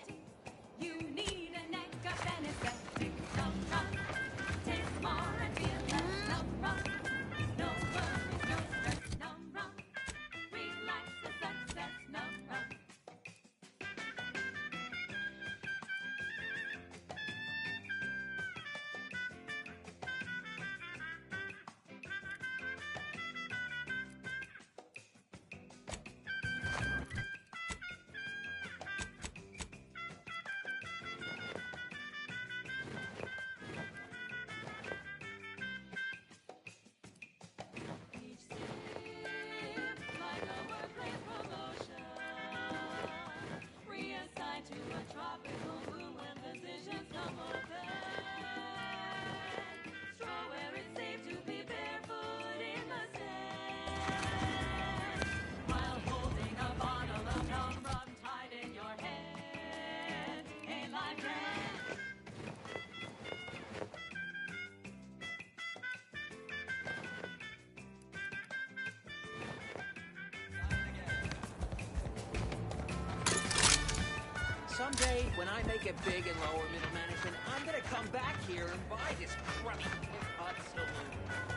Someday, when I make it big in lower middle management, I'm gonna come back here and buy this crummy hip-hop saloon.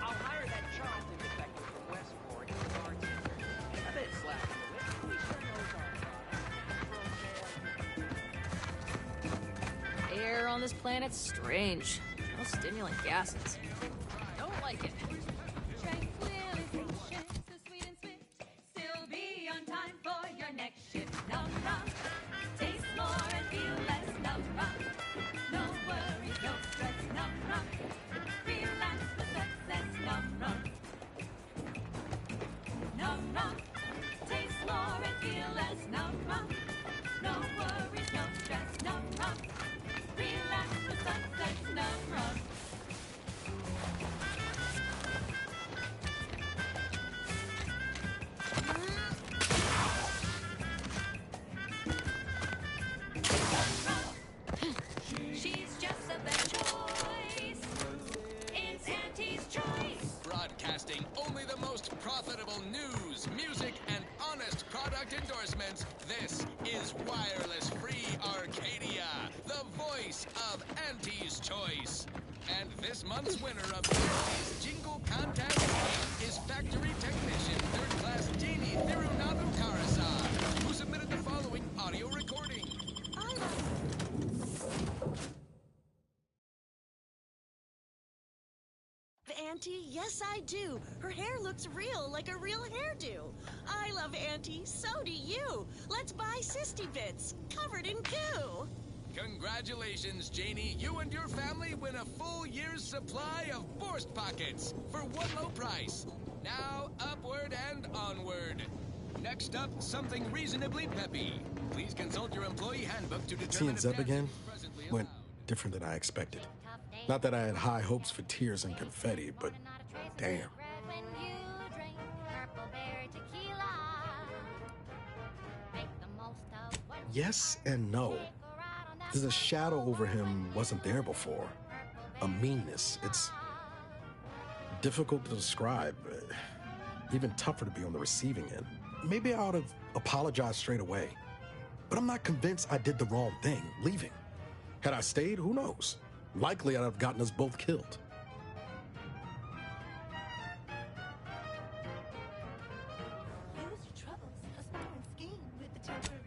I'll hire that Charlton defective from Westport as a bartender. I bet it's slapping the whip. He sure knows our product. Air on this planet's strange. No stimulant gases. Don't like it. Tranquilization, so sweet and sweet. Still be on time for your next shift. Num rum. Taste more and feel less. Num rum. No worries, no stress. Num rum. Relax with success. Num rum. Num rum. Taste more and feel less. Num rum. No worries, no stress. Num rum. Relax with success. Num rum. She's just the best choice. It's Auntie's choice. Broadcasting only the most profitable news, music, and honest product endorsements. This is Wireless Free Arcadia, the voice of Auntie's Choice. And this month's winner of today's Jingle Contest is Factory Technician 3rd Class Janie Thirunadu Karasar, who submitted the following audio recording. Auntie, yes I do. Her hair looks real, like a real hairdo. I love Auntie, so do you. Let's buy Sisty Bits, covered in goo. Congratulations, Janie. You and your family win a full year's supply of Borst Pockets for one low price. Now, upward and onward. Next up, something reasonably peppy. Please consult your employee handbook to determine Seeing if Zeb dancing again is presently went different than I expected. Not that I had high hopes for tears and confetti, but damn. When you drink purple berry tequila, make the most of what Yes and no. There's a shadow over him wasn't there before. A meanness. It's difficult to describe. Even tougher to be on the receiving end. Maybe I ought to apologize straight away. But I'm not convinced I did the wrong thing, leaving. Had I stayed, who knows? Likely I'd have gotten us both killed.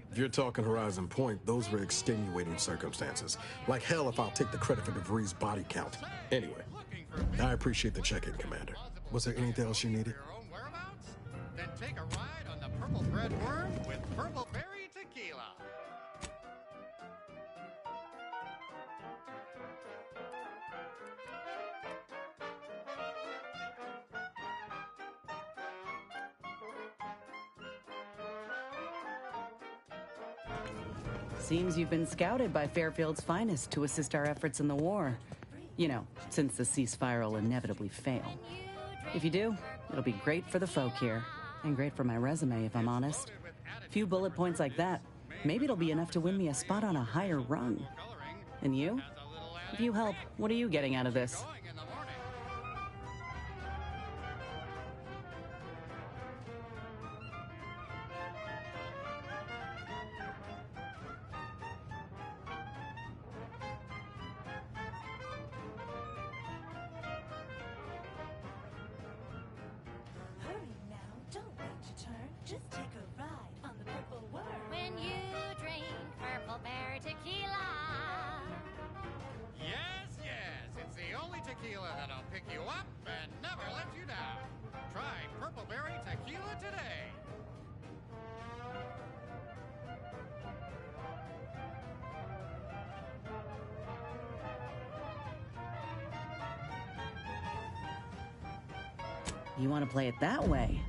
If you're talking Horizon Point, those were extenuating circumstances. Like hell if I'll take the credit for DeVries' body count. Anyway, I appreciate the check-in, Commander. Was there anything else you needed? Then take a ride on the Purple Bread Worm with Purple Berry Tequila. Seems you've been scouted by Fairfield's finest to assist our efforts in the war. You know, since the ceasefire will inevitably fail. If you do, it'll be great for the folk here. And great for my resume, if I'm honest. Few bullet points like that, maybe it'll be enough to win me a spot on a higher rung. And you? If you help, what are you getting out of this? Hurry now, don't wait your turn. Just take a ride on the Purple Worm. When you drink purple berry tequila. Yes, yes, it's the only tequila that'll pick you up and never let you down. Try Purple Berry Tequila today. You want to play it that way?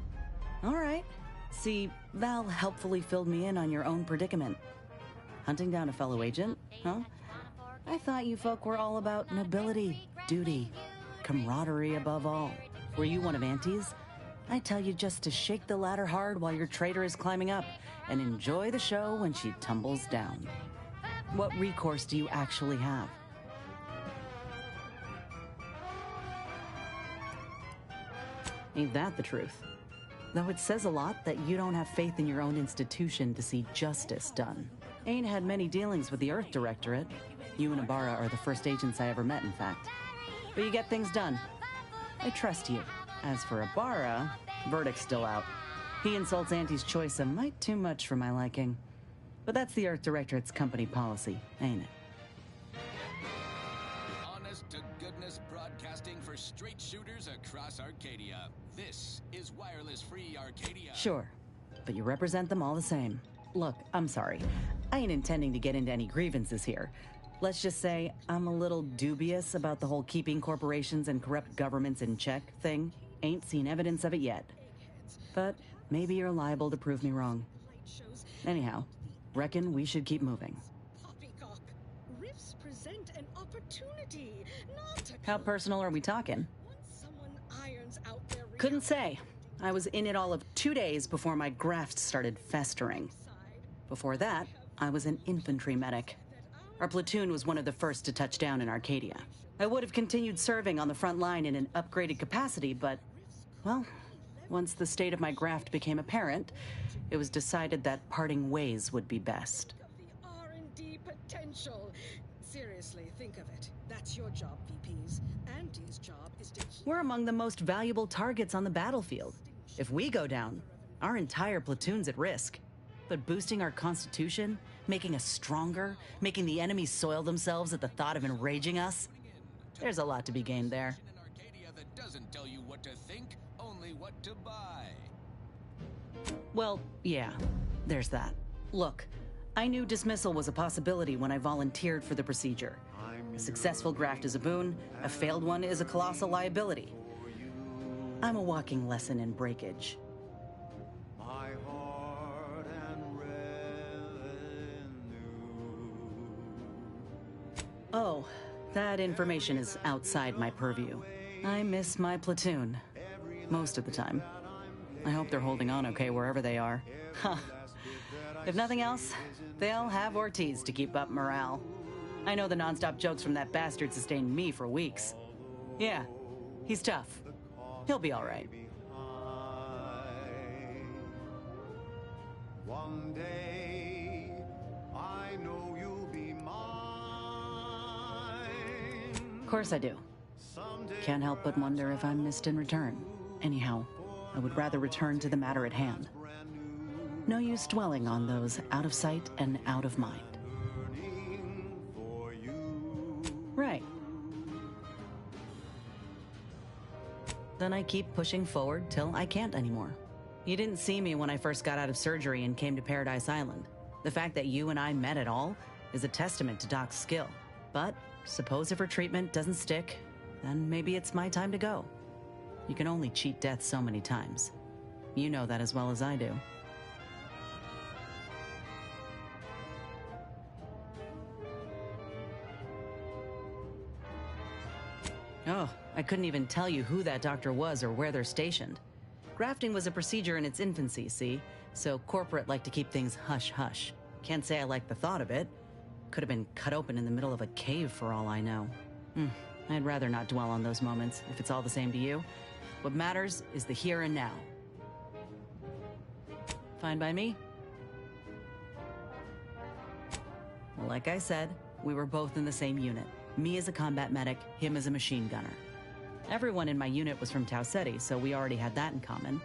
All right. See, Val helpfully filled me in on your own predicament. Hunting down a fellow agent, huh? I thought you folk were all about nobility, duty, camaraderie above all. Were you one of Auntie's? I tell you just to shake the ladder hard while your traitor is climbing up, and enjoy the show when she tumbles down. What recourse do you actually have? Ain't that the truth? Though it says a lot that you don't have faith in your own institution to see justice done. Ain't had many dealings with the Earth Directorate. You and Ibarra are the first agents I ever met, in fact. But you get things done. I trust you. As for Ibarra, verdict's still out. He insults Auntie's choice a mite too much for my liking. But that's the Earth Directorate's company policy, ain't it? Honest-to-goodness broadcasting for straight shooters across Arcadia. This is Wireless Free Arcadia. Sure, but you represent them all the same. Look, I'm sorry. I ain't intending to get into any grievances here. Let's just say I'm a little dubious about the whole keeping corporations and corrupt governments in check thing. Ain't seen evidence of it yet. But maybe you're liable to prove me wrong. Anyhow, reckon we should keep moving. Poppycock. Rifts present an opportunity, not a... How personal are we talking? Once someone irons out their... Couldn't say. I was in it all of 2 days before my graft started festering. Before that, I was an infantry medic. Our platoon was one of the first to touch down in Arcadia. I would have continued serving on the front line in an upgraded capacity, but, well, once the state of my graft became apparent, it was decided that parting ways would be best. The R&D potential. Seriously, think of it. That's your job, VPs. Auntie's job is to... We're among the most valuable targets on the battlefield. If we go down, our entire platoon's at risk. But boosting our constitution, making us stronger, making the enemy soil themselves at the thought of enraging us, there's a lot to be gained there. Arcadia that doesn't tell you what to think, only what to buy. Well, yeah, there's that. Look, I knew dismissal was a possibility when I volunteered for the procedure. A successful graft is a boon, a failed one is a colossal liability. I'm a walking lesson in breakage. Oh, that information is outside my purview. I miss my platoon. Most of the time. I hope they're holding on okay wherever they are. Huh. If nothing else, they'll have Ortiz to keep up morale. I know the nonstop jokes from that bastard sustained me for weeks. Yeah, he's tough. He'll be all right. One day, I know you'll be mine. Of course I do. Can't help but wonder if I'm missed in return. Anyhow, I would rather return to the matter at hand. No use dwelling on those out of sight and out of mind. Right. Then I keep pushing forward till I can't anymore. You didn't see me when I first got out of surgery and came to Paradise Island. The fact that you and I met at all is a testament to Doc's skill. But suppose if her treatment doesn't stick, then maybe it's my time to go. You can only cheat death so many times. You know that as well as I do. Oh, I couldn't even tell you who that doctor was or where they're stationed. Grafting was a procedure in its infancy, see? So corporate like to keep things hush-hush. Can't say I like the thought of it. Could have been cut open in the middle of a cave for all I know. I'd rather not dwell on those moments, if it's all the same to you. What matters is the here and now. Fine by me? Well, like I said, we were both in the same unit. Me as a combat medic, him as a machine gunner. Everyone in my unit was from Tau Ceti, so we already had that in common.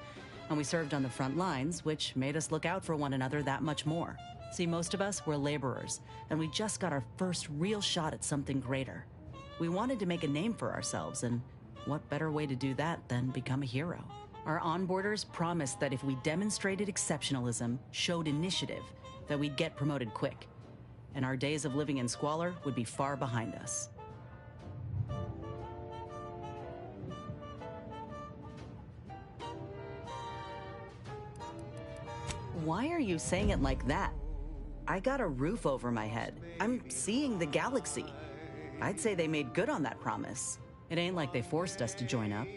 And we served on the front lines, which made us look out for one another that much more. See, most of us were laborers, and we just got our first real shot at something greater. We wanted to make a name for ourselves, and what better way to do that than become a hero? Our onboarders promised that if we demonstrated exceptionalism, showed initiative, that we'd get promoted quick. And our days of living in squalor would be far behind us. Why are you saying it like that? I got a roof over my head. I'm seeing the galaxy. I'd say they made good on that promise. It ain't like they forced us to join up.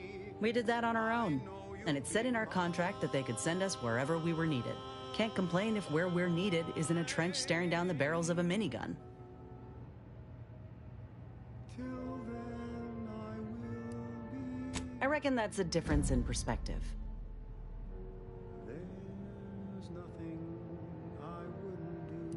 We did that on our own. And it said in our contract that they could send us wherever we were needed. Can't complain if where we're needed is in a trench staring down the barrels of a minigun. I reckon that's a difference in perspective. There's nothing I wouldn't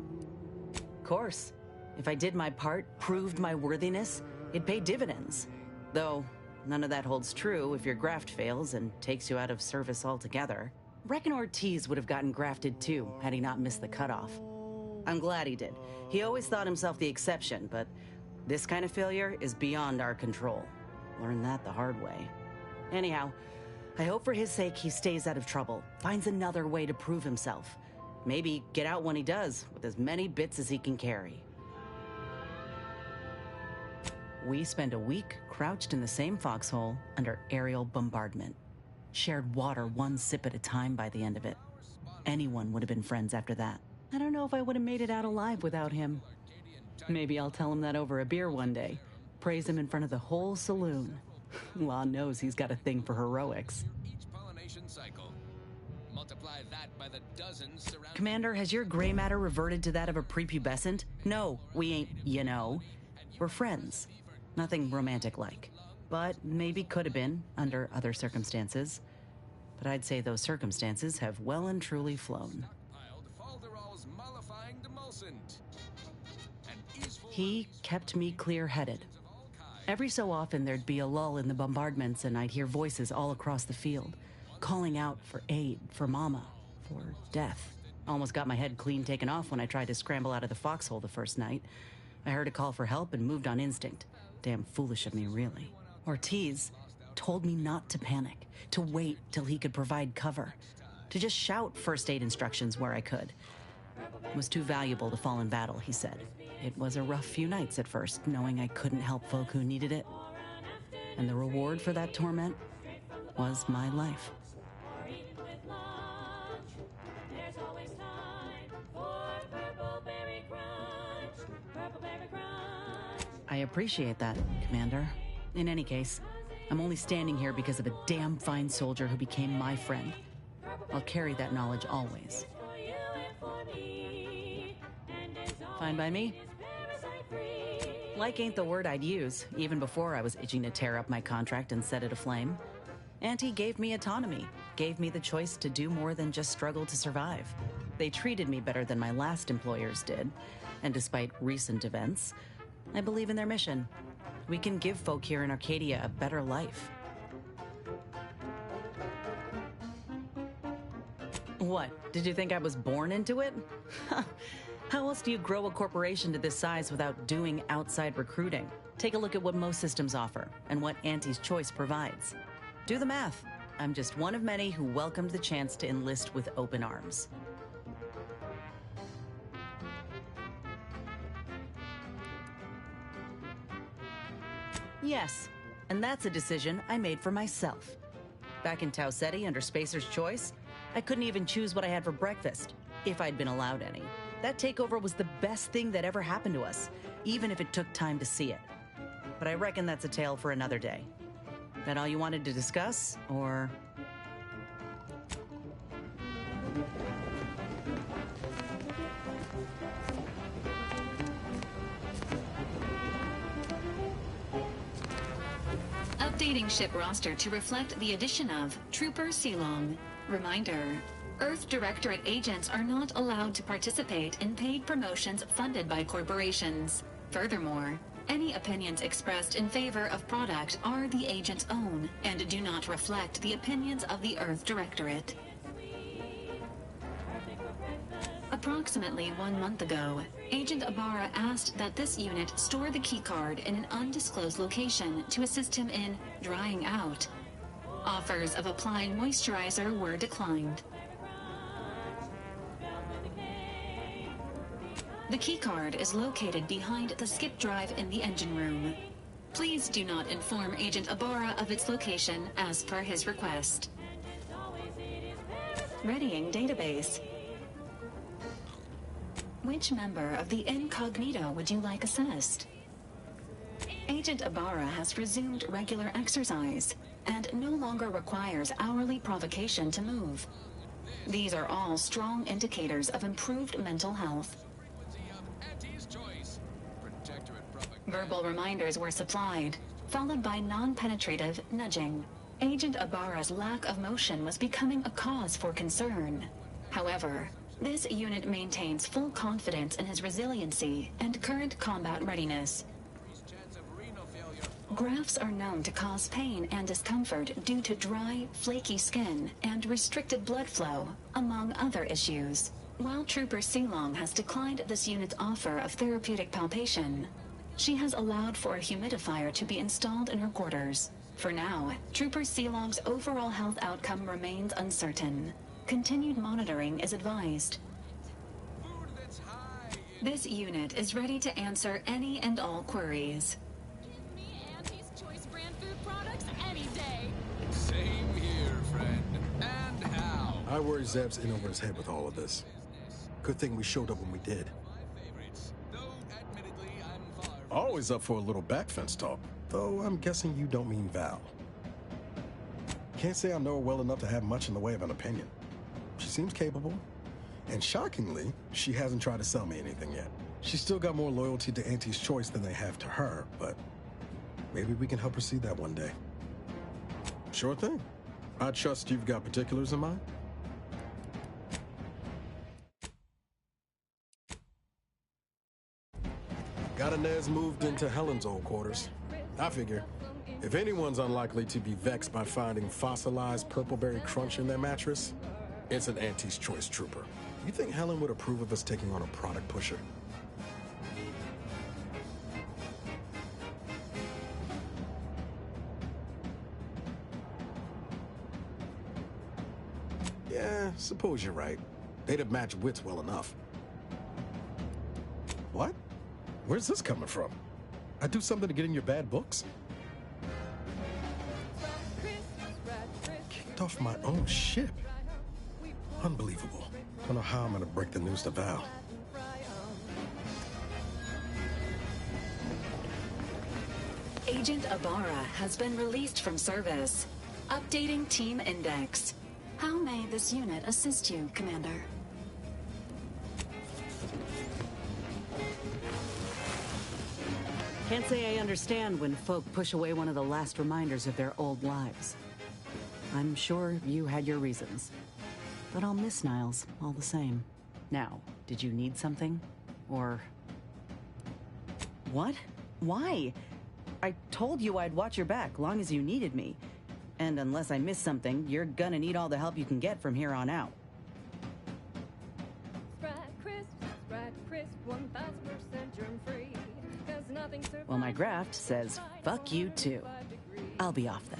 do. course. If I did my part, proved my worthiness, it paid dividends. Though, none of that holds true if your graft fails and takes you out of service altogether. Reckon Ortiz would have gotten grafted too, had he not missed the cutoff. I'm glad he did. He always thought himself the exception, but this kind of failure is beyond our control. Learned that the hard way. Anyhow, I hope for his sake he stays out of trouble, finds another way to prove himself. Maybe get out when he does, with as many bits as he can carry. We spent a week crouched in the same foxhole under aerial bombardment. Shared water one sip at a time by the end of it. Anyone would have been friends after that. I don't know if I would have made it out alive without him. Maybe I'll tell him that over a beer one day. Praise him in front of the whole saloon. Law knows he's got a thing for heroics. Commander, has your gray matter reverted to that of a prepubescent? No, we ain't, you know. We're friends. Nothing romantic-like. But maybe could have been, under other circumstances. But I'd say those circumstances have well and truly flown. He kept me clear-headed. Every so often there'd be a lull in the bombardments and I'd hear voices all across the field, calling out for aid, for mama, for death. Almost got my head clean taken off when I tried to scramble out of the foxhole the first night. I heard a call for help and moved on instinct. Damn foolish of me, really. Ortiz told me not to panic, to wait till he could provide cover, to just shout first aid instructions where I could. It was too valuable to fall in battle, he said. It was a rough few nights at first, knowing I couldn't help folk who needed it. And the reward for that torment was my life. I appreciate that, Commander. In any case, I'm only standing here because of a damn fine soldier who became my friend. I'll carry that knowledge always. Fine by me. Like ain't the word I'd use, even before I was itching to tear up my contract and set it aflame. Auntie gave me autonomy, gave me the choice to do more than just struggle to survive. They treated me better than my last employers did, and despite recent events, I believe in their mission. We can give folk here in Arcadia a better life. What, did you think I was born into it? How else do you grow a corporation to this size without doing outside recruiting? Take a look at what most systems offer and what Auntie's Choice provides. Do the math. I'm just one of many who welcomed the chance to enlist with open arms. Yes, and that's a decision I made for myself. Back in Tau Ceti under Spacer's Choice, I couldn't even choose what I had for breakfast, if I'd been allowed any. That takeover was the best thing that ever happened to us, even if it took time to see it. But I reckon that's a tale for another day. That all you wanted to discuss, or... Updating ship roster to reflect the addition of Trooper Silong. Reminder: Earth Directorate agents are not allowed to participate in paid promotions funded by corporations. Furthermore, any opinions expressed in favor of product are the agent's own and do not reflect the opinions of the Earth Directorate. Approximately 1 month ago, Agent Ibarra asked that this unit store the keycard in an undisclosed location to assist him in drying out. Offers of applying moisturizer were declined. The keycard is located behind the skip drive in the engine room. Please do not inform Agent Ibarra of its location as per his request. Readying database. Which member of the incognito would you like assessed? Agent Ibarra has resumed regular exercise and no longer requires hourly provocation to move. These are all strong indicators of improved mental health. Verbal reminders were supplied, followed by non-penetrative nudging. Agent Ibarra's lack of motion was becoming a cause for concern. However, This unit maintains full confidence in his resiliency and current combat readiness. Grafts are known to cause pain and discomfort due to dry, flaky skin and restricted blood flow, among other issues. While Trooper Seelong has declined this unit's offer of therapeutic palpation, she has allowed for a humidifier to be installed in her quarters. For now, Trooper Seelong's overall health outcome remains uncertain. Continued monitoring is advised. This unit is ready to answer any and all queries. Same here, friend. And how? I worry Zeb's in over his head with all of this. Good thing we showed up when we did. Always up for a little back fence talk, though I'm guessing you don't mean Val. Can't say I know her well enough to have much in the way of an opinion. She seems capable, and shockingly, she hasn't tried to sell me anything yet. She's still got more loyalty to Auntie's choice than they have to her, but maybe we can help her see that one day. Sure thing. I trust you've got particulars in mind. Got Inez moved into Helen's old quarters. I figure, if anyone's unlikely to be vexed by finding fossilized purpleberry crunch in their mattress, it's an Auntie's Choice trooper. You think Helen would approve of us taking on a product pusher? Yeah, suppose you're right. They'd have matched wits well enough. What? Where's this coming from? I do something to get in your bad books? Kicked off my own ship. Unbelievable. Don't know how I'm gonna break the news to Val. Agent Ibarra has been released from service. Updating Team Index. How may this unit assist you, Commander? Can't say I understand when folk push away one of the last reminders of their old lives. I'm sure you had your reasons. But I'll miss Niles all the same. Now, did you need something? Or... What? Why? I told you I'd watch your back long as you needed me. And unless I miss something, you're gonna need all the help you can get from here on out. Well, my graft says, fuck you too. I'll be off then.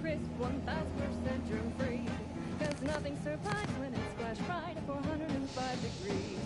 crisp, 1000% germ free. Cause nothing survives when it's splash fried at 405 degrees.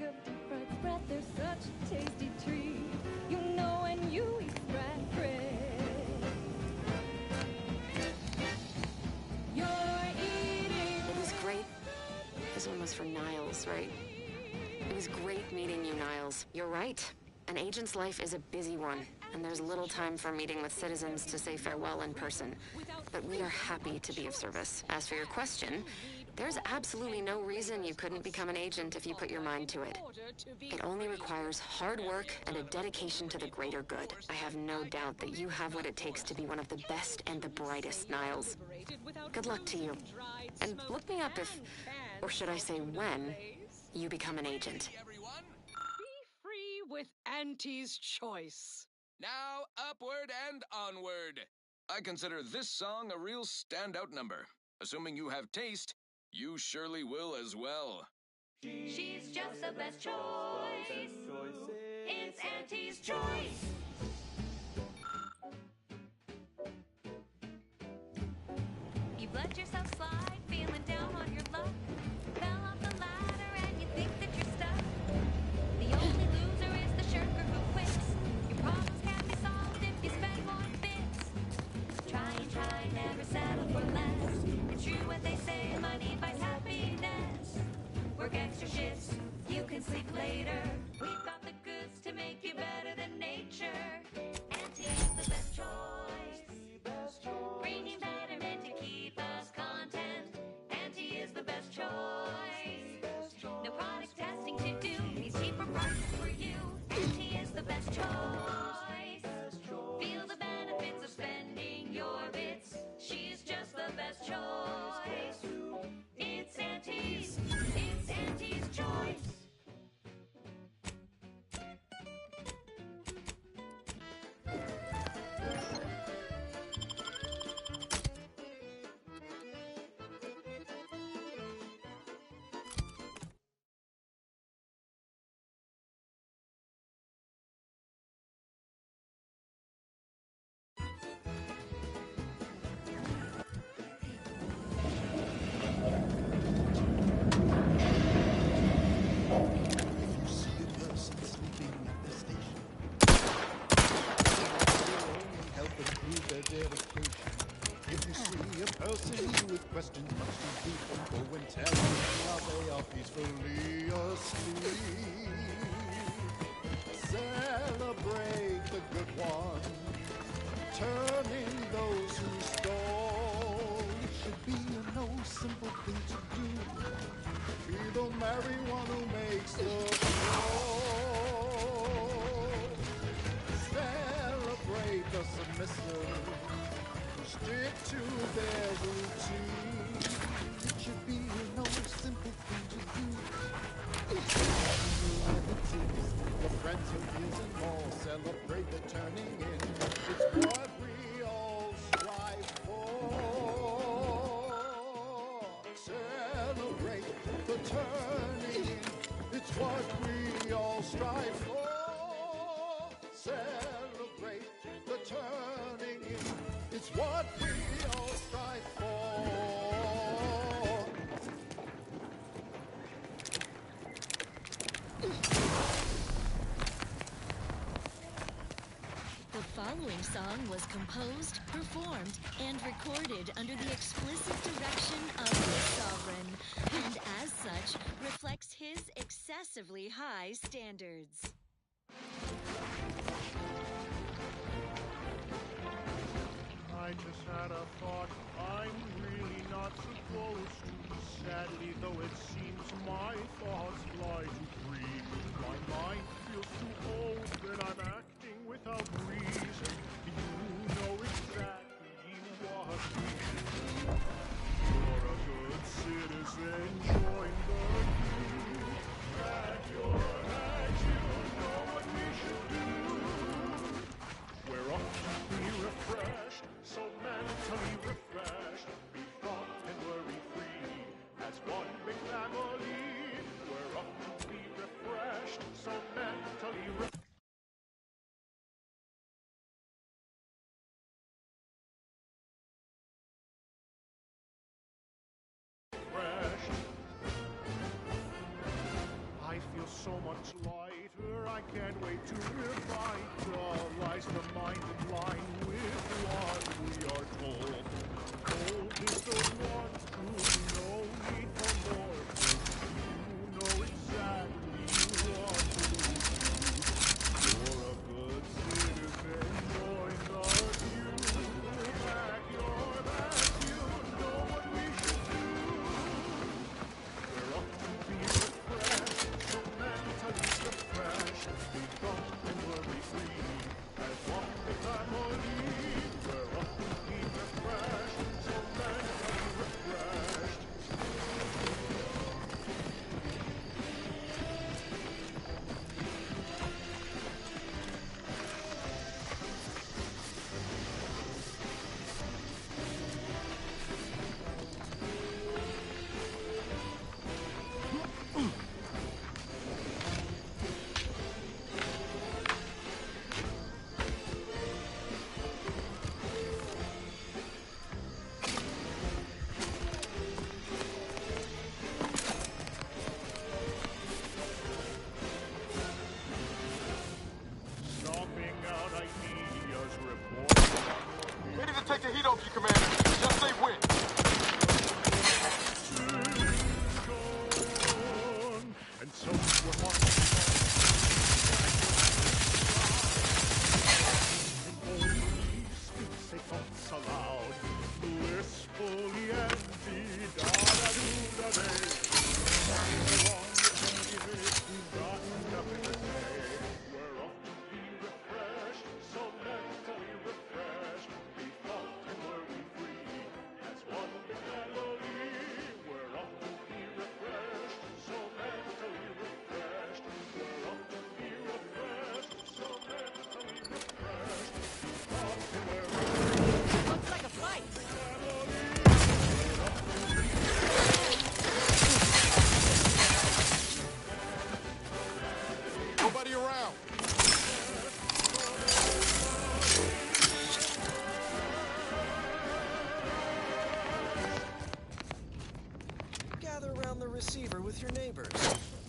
of deep fried spread, they're such a tasty treat. You know when you eat spread bread, you're eating. It was great. This one was for Niles, right? It was great meeting you, Niles. You're right. An agent's life is a busy one, and there's little time for meeting with citizens to say farewell in person. But we are happy to be of service. As for your question, there's absolutely no reason you couldn't become an agent if you put your mind to it. It only requires hard work and a dedication to the greater good. I have no doubt that you have what it takes to be one of the best and the brightest, Niles. Good luck to you. And look me up if, or should I say when, you become an agent. Free with Auntie's Choice. Now, upward and onward. I consider this song a real standout number. Assuming you have taste, you surely will as well. She's just the best choice. It's Auntie's Choice. You've let yourself slide, feeling down on your luck. Fell off the ladder and you think that you're stuck. The only loser is the shirker who quits. Your problems can be solved if you spend more bits. Try and try, never settle for less. It's true what they say, money buys happiness. Work extra shifts, you can sleep later. We've got the goods to make you better than nature. Auntie is the best choice. Bringing betterment to keep us content. Auntie is the best choice. No product testing to do, needs cheaper prices for you. Auntie is the best choice. Feel the benefits of spending your bits. She's just the best choice. It's Auntie's Choice. If you see a person with questions much too deep, go and tell them how they are peacefully asleep. Celebrate the good one, turning those who stole. It should be a no simple thing to do. Be the merry one who makes the flow. Celebrate the submissive, stick to their routine. It should be no simple thing to do. The friends who use and all celebrate the turning in. It's what we all strive for. Celebrate the turning in. It's what we all strive for. Celebrate the turning in. It's what we all strive for. The following song was composed, performed, and recorded under the explicit direction of the Sovereign, and as such, reflects his excessively high standards. I just had a thought. I'm really not supposed to. Sadly, though it seems my thoughts fly too free. My mind feels too open. I'm acting without reason. You know exactly what we should do. You're a good citizen. Join the queue. At your head, you know what we should do. We're up to be refreshed, so mentally refreshed. Be thought and worry free as one big family. We're up to be refreshed. much lighter. I can't wait to revitalize the mind in line with what we are told. Gold is the one true, no need for more. You know exactly what to do. You're a good citizen, join the queue. Back your back, you know what we should do. We're off to be refreshed, so mentally refreshed. Become worry-free as one big family. We're off to be refreshed, so mentally refreshed. Stomping out ideas, reporting on your Ready to take the heat off you, Commander. Just say when. and so we're marching on. And only speaks a thoughts aloud, blissfully empty, da-da-doo-da-day. Along the years, we've got nothing to say. We're off to be refreshed, so mentally refreshed. Be thought and worry-free, as one big family. We're off to be refreshed, so mentally refreshed. We're off to be refreshed, so mentally refreshed. Be thought and worry-free. Looks like a fight. Nobody around. Gather around the receiver with your neighbors.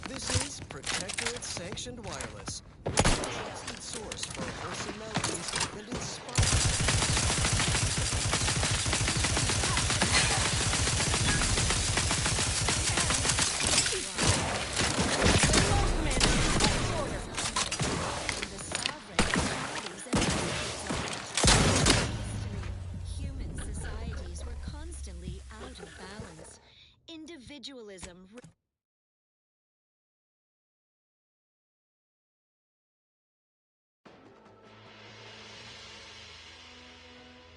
This is Protectorate Sanctioned Wireless, your trusted source for wholesome melodies and inspiring. Human societies were constantly out of balance. Individualism.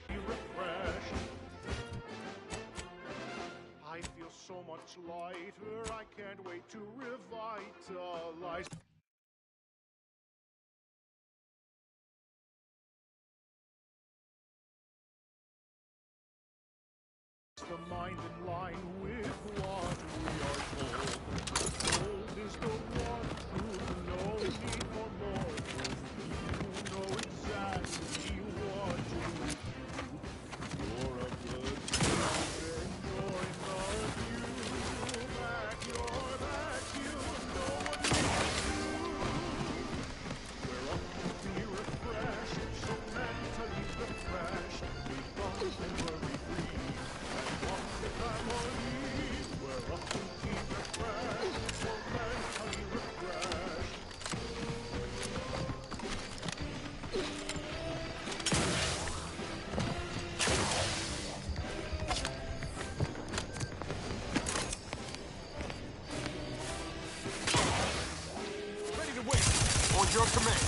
Refreshed. I feel so much lighter. I can't wait to revitalize. The mind in line with what we are told. Gold is the one true, no need for more. You know exactly what to do. You're a good citizen, join the queue. Back your back, you know what we should do. We're off to be refreshed, so mentally refreshed. Be fun and worry-free. One big family. We're off to be refreshed, so mentally refreshed. Ready to wait. On your command.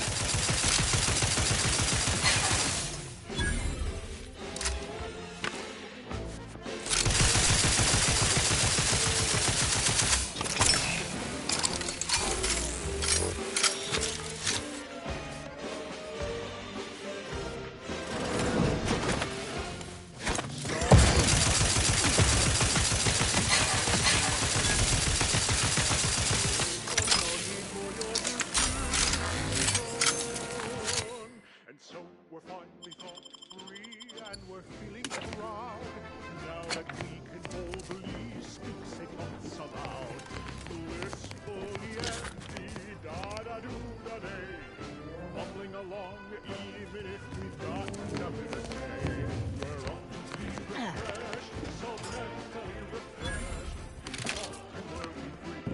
even if we've got nothing to say. We're off to be refreshed, so mentally refreshed. Talking working free.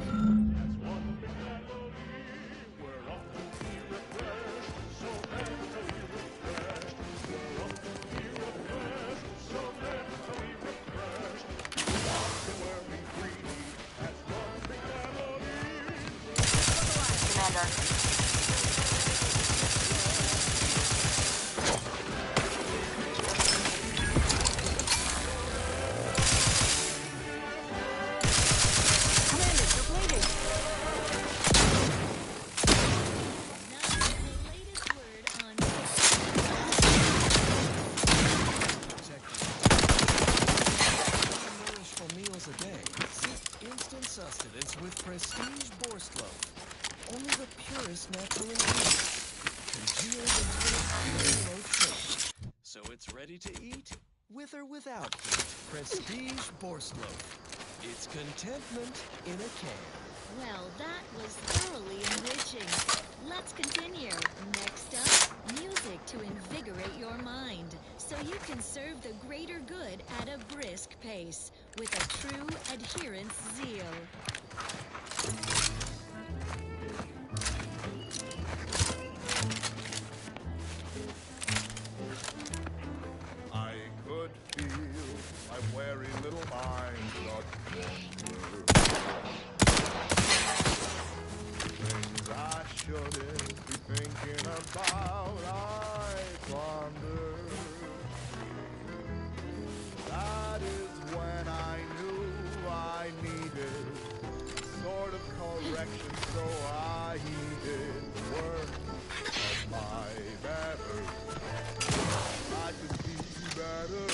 That's one big melody. We're off to be refreshed, so mentally refreshed. We're off to be refreshed, so mentally refreshed. Talking working free. That's one big melody. Commander. Nourishful meals a day. Seek instant sustenance with Prestige Borscht Loaf. Only the purest natural ingredients. Congealed until low taste. So it's ready to eat, with or without heat. Prestige Borscht Loaf. It's contentment in a can. Well, that was thoroughly enriching. Let's continue. Next up, music to invigorate your mind, so you can serve the greater good at a brisk pace, with a true adherence zeal. I could feel my weary little mind start to wander. Things I shouldn't be thinking about, I ponder. That is when I knew I needed sort of correction, so I heeded the work of my better. I could be better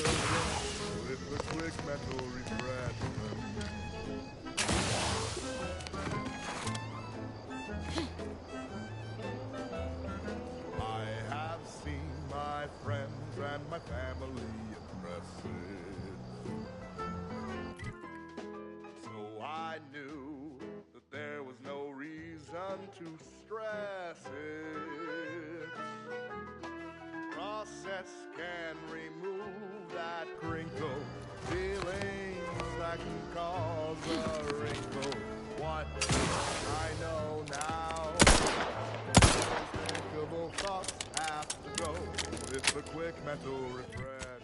with a quick mental refreshment. I have seen my friends and my family impressive. So I knew that there was no reason to stress it. Process can remove that crinkle, feelings that can cause a wrinkle. What I know now, unthinkable thoughts have to go with a quick mental refreshment.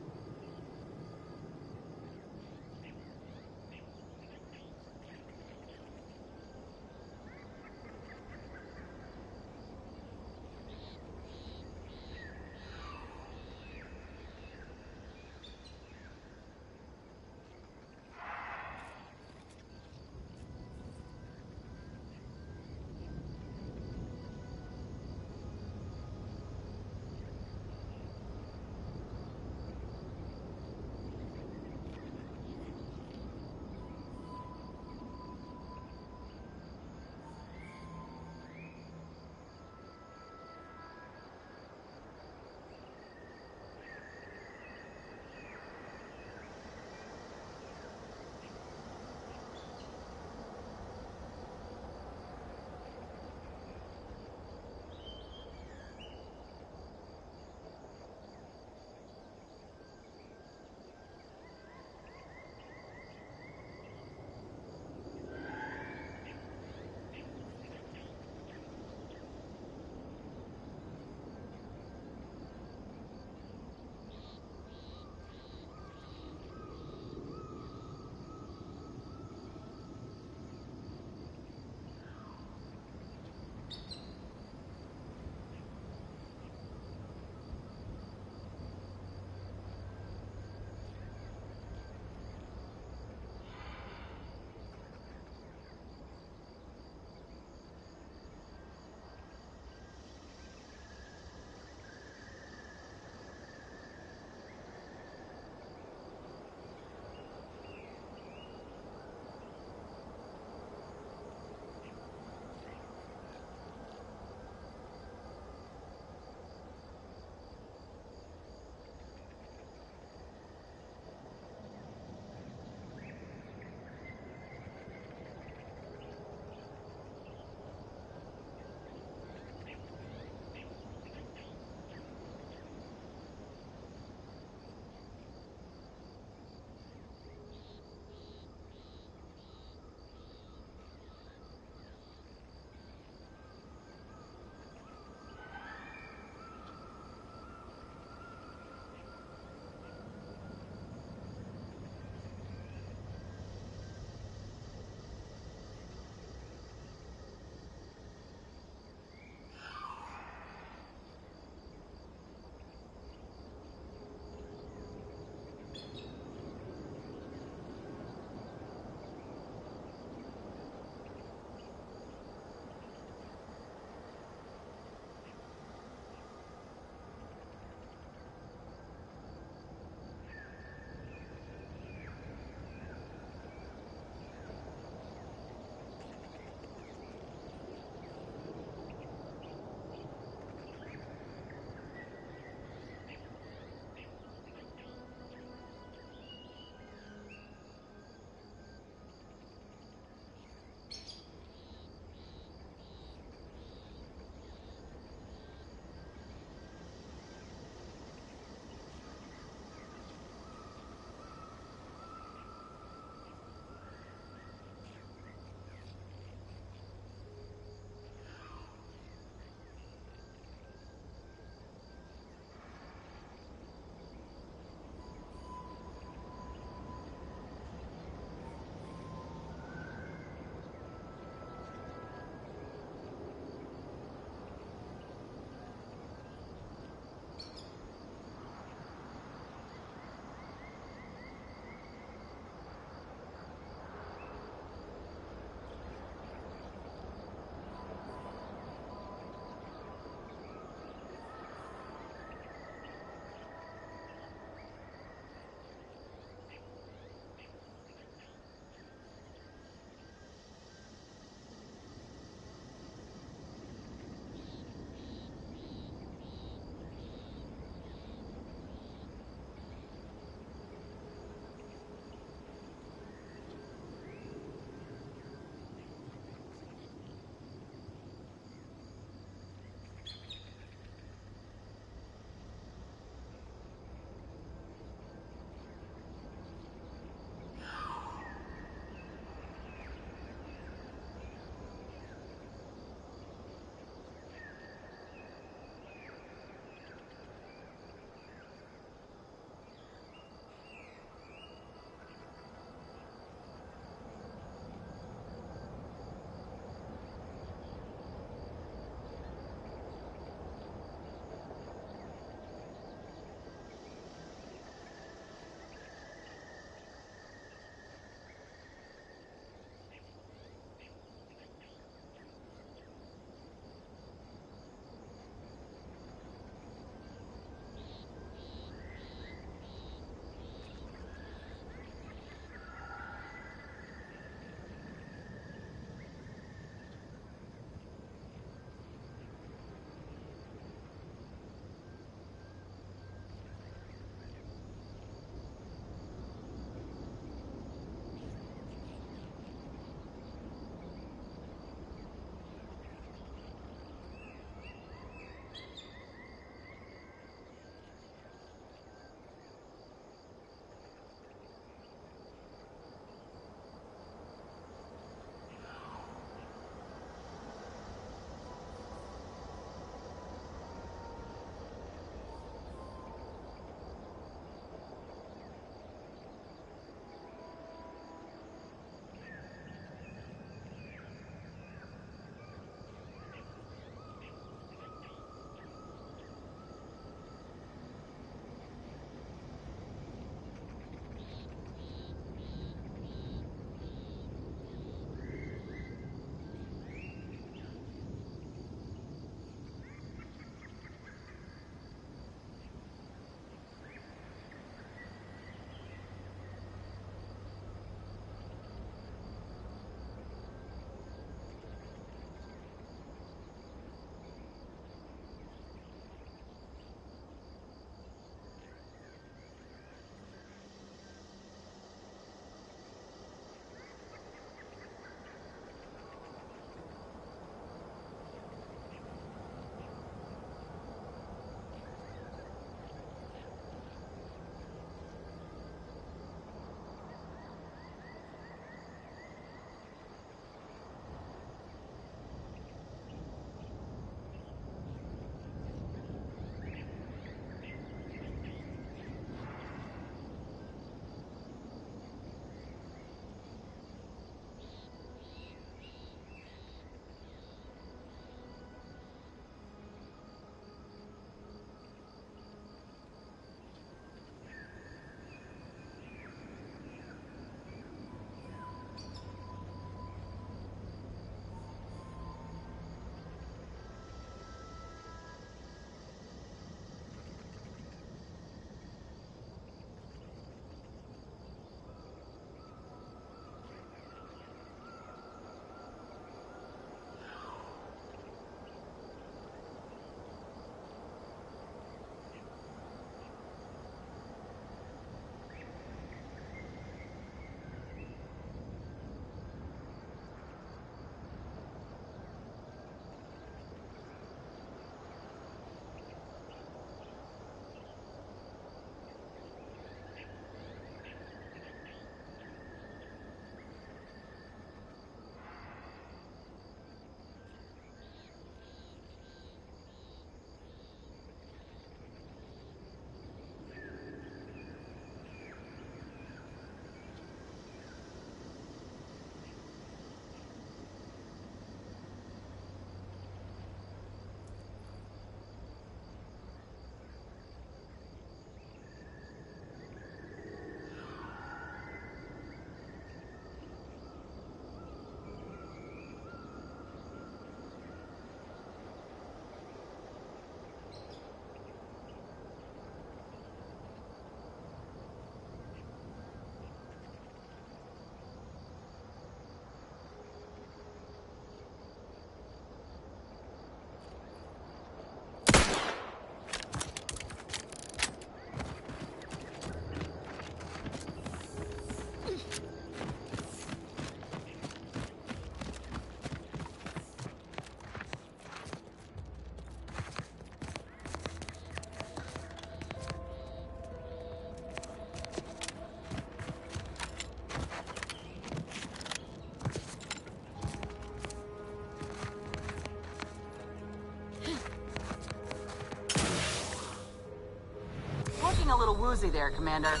cozy there, Commander.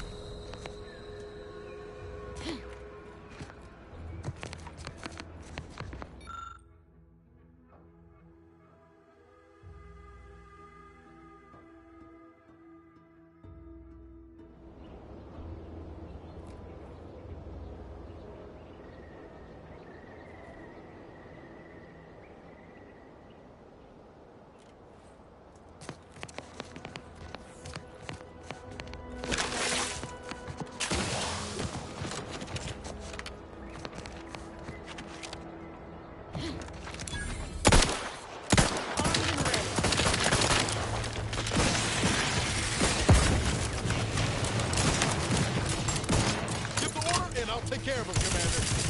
Take care of him, Commander.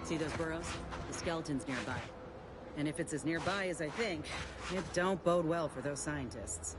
See those burrows? The skeleton's nearby. And if it's as nearby as I think, it don't bode well for those scientists.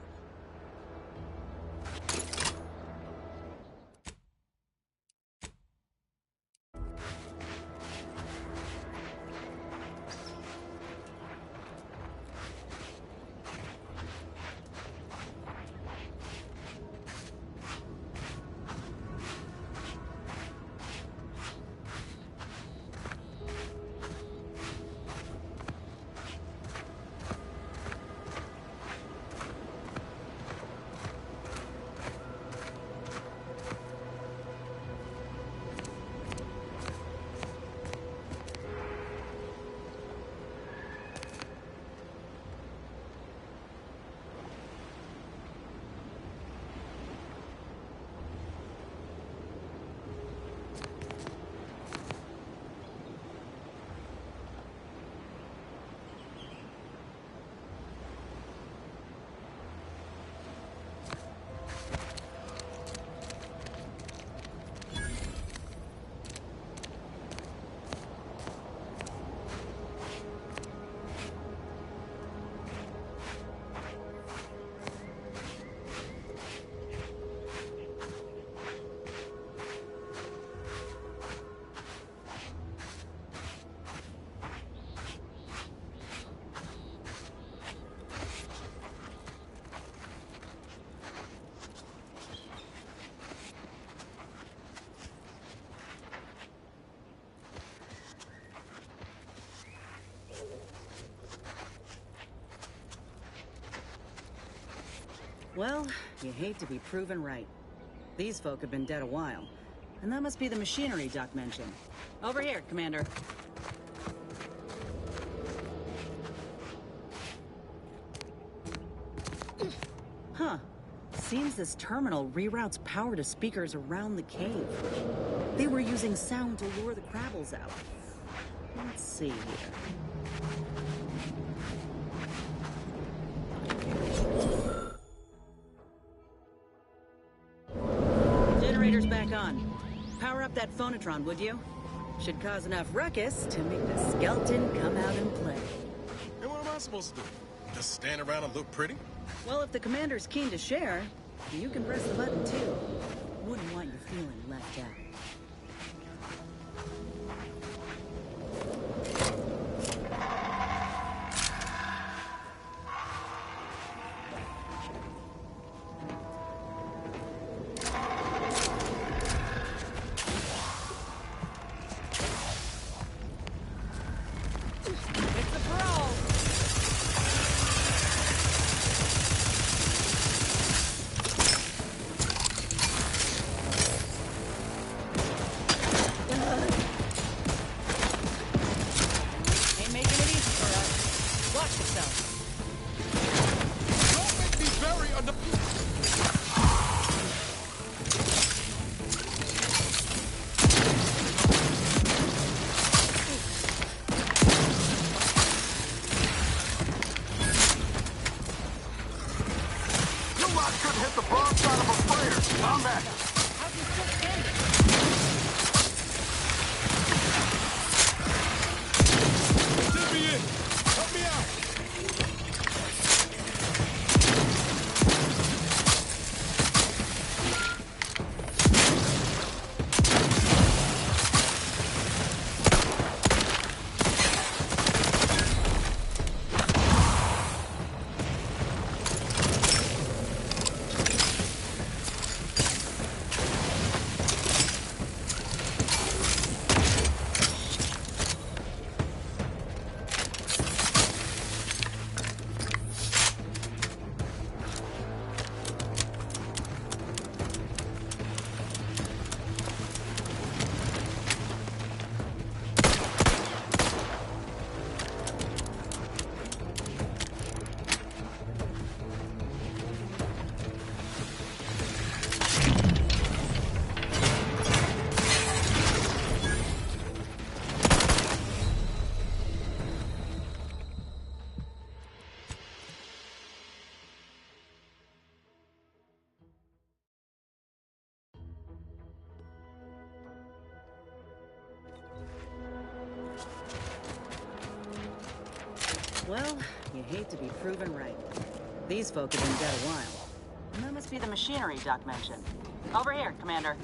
Well, you hate to be proven right. These folk have been dead a while. And that must be the machinery Duck mentioned. Over here, Commander. Huh. Seems this terminal reroutes power to speakers around the cave. They were using sound to lure the Crabbles out. Let's see here. Generator's back on. Power up that phonotron, would you? Should cause enough ruckus to make the skeleton come out and play. And what am I supposed to do? Just stand around and look pretty? Well, if the commander's keen to share, you can press the button too. Wouldn't want you feeling left out. Well, you hate to be proven right. These folk have been dead a while. And that must be the machinery Doc mentioned. Over here, Commander.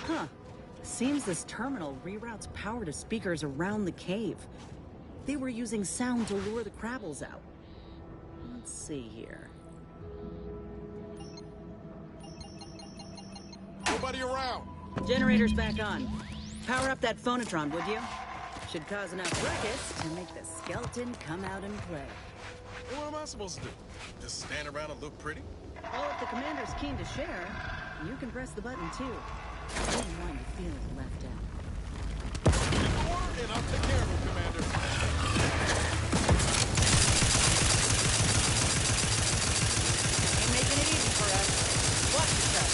Huh. Seems this terminal reroutes power to speakers around the cave. They were using sound to lure the Crabbles out. Let's see here. Nobody around. Generator's back on. Power up that phonotron, would you? Should cause enough ruckus to make the skeleton come out and play. Well, what am I supposed to do? Just stand around and look pretty? Well, if the commander's keen to share, you can press the button too. I wouldn't want you feeling left out. Get the order and I'll take care of him, Commander. Ain't making it easy for us. Watch yourself.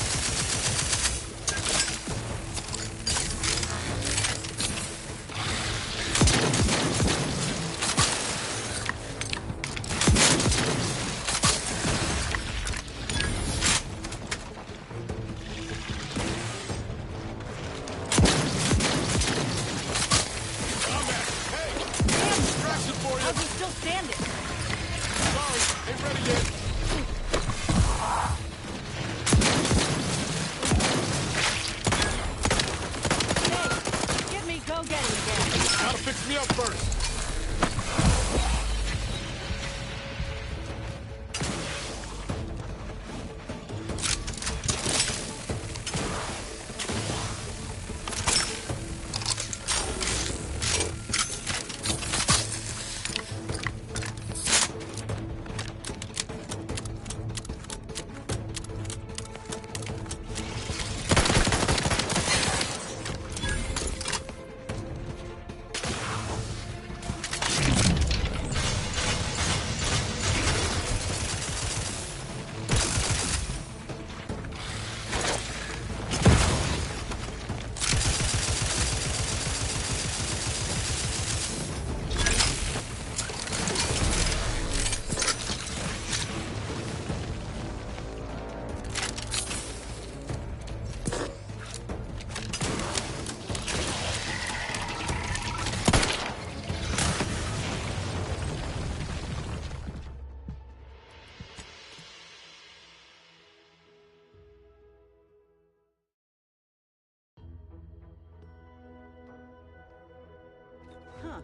Huh.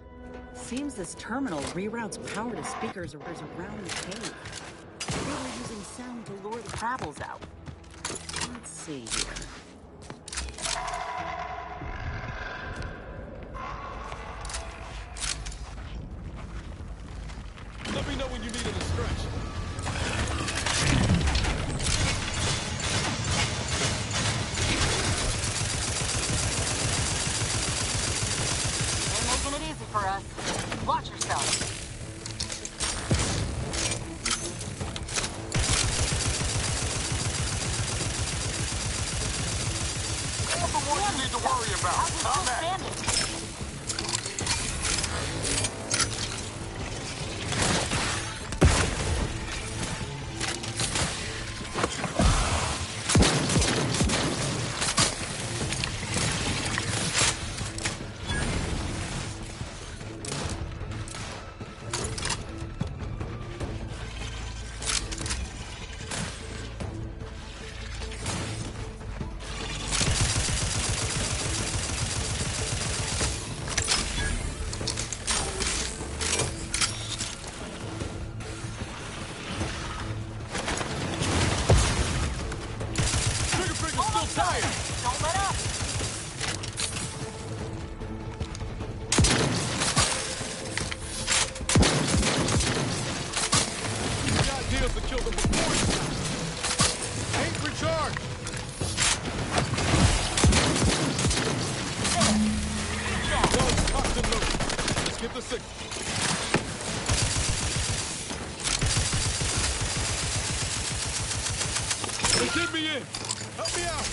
Seems this terminal reroutes power to speakers around the cave. They were using sound to lure the Crabbles out. Let's see here. Let me know when you need it to stretch. They're making it easy for us. Watch yourself. All the one you need to worry about. Come back. They did me in! Help me out!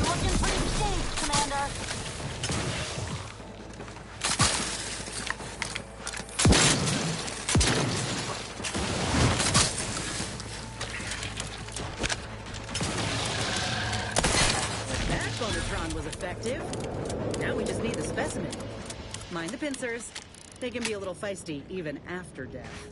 Looking pretty safe, Commander. That phonotron was effective. Now we just need the specimen. Mind the pincers. They can be a little feisty even after death.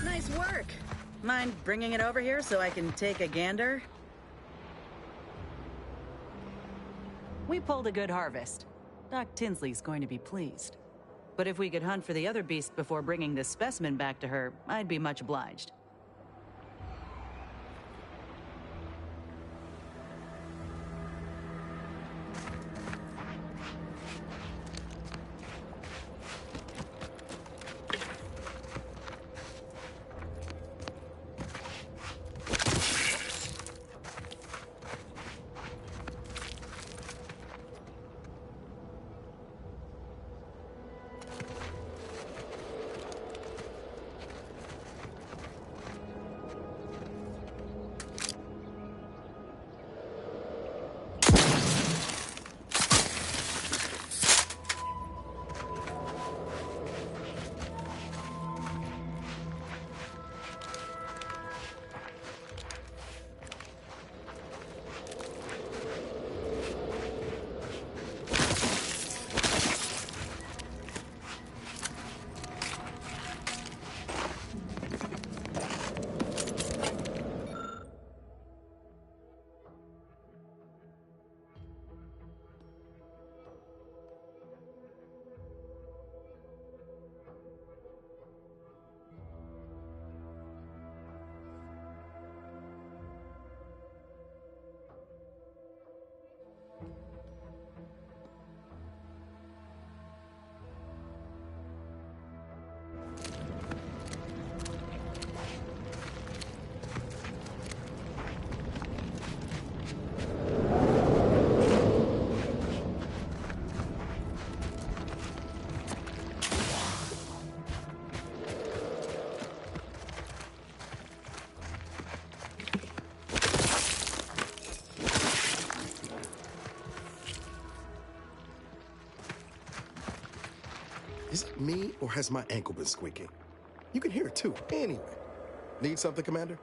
Nice work. Mind bringing it over here so I can take a gander? We pulled a good harvest. Doc Tinsley's going to be pleased. But if we could hunt for the other beast before bringing this specimen back to her, I'd be much obliged. Is it me, or has my ankle been squeaking? You can hear it, too. Anyway. Need something, Commander?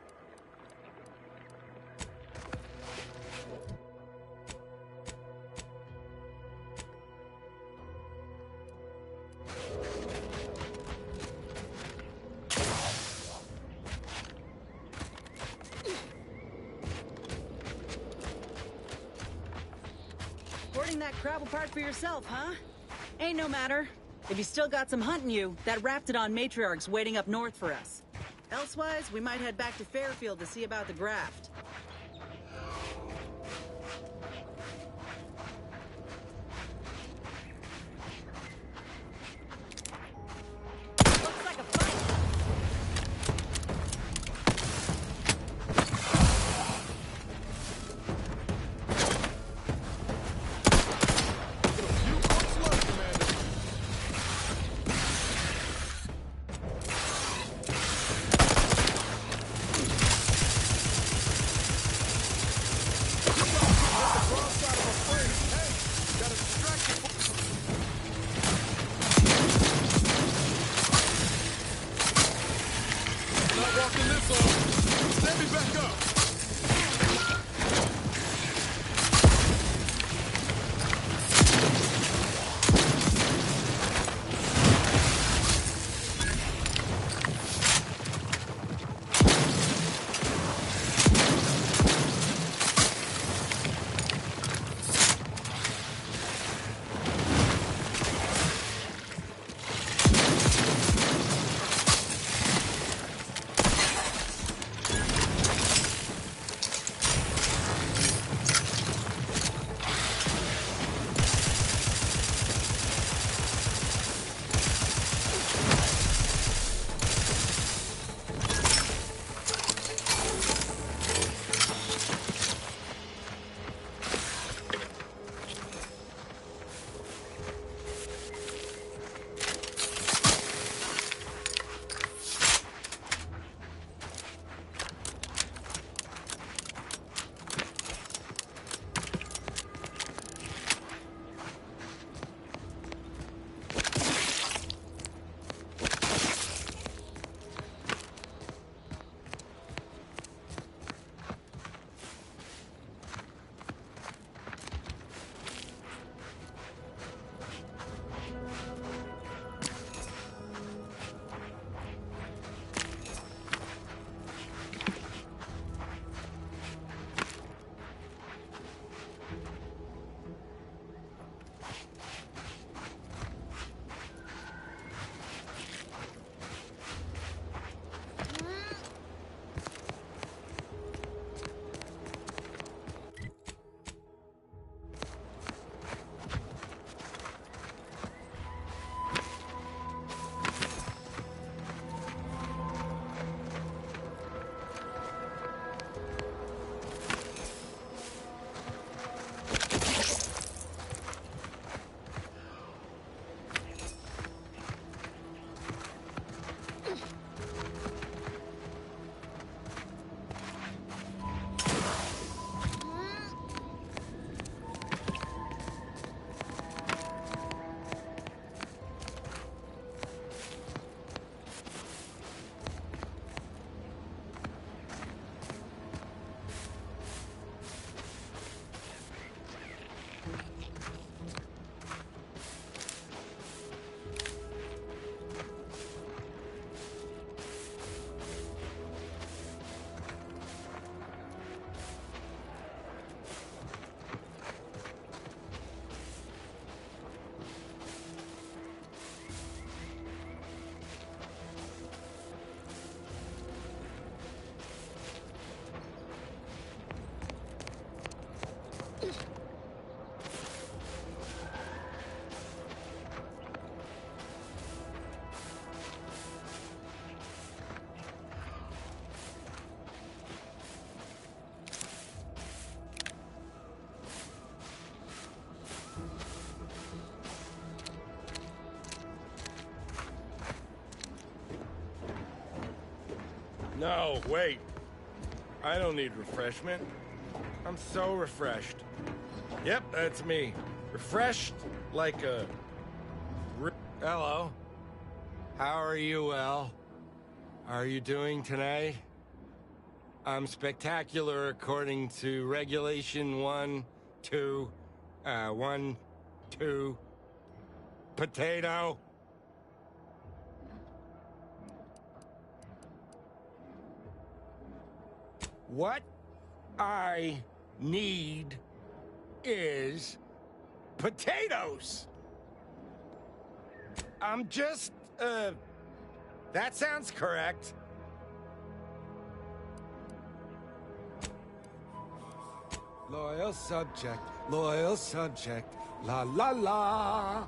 Hoarding that crab apart for yourself, huh? Ain't no matter. If you still got some hunting you, that Raptidon matriarch's waiting up north for us. Elsewise, we might head back to Fairfield to see about the graft. Looks like a fight! No, wait. I don't need refreshment. I'm so refreshed. Yep, that's me. Refreshed like a... Hello. How are you, well? Are you doing tonight? I'm spectacular according to regulation 1, 2, 1, 2, potato. What I need is potatoes. I'm just, that sounds correct. Loyal subject, la la la.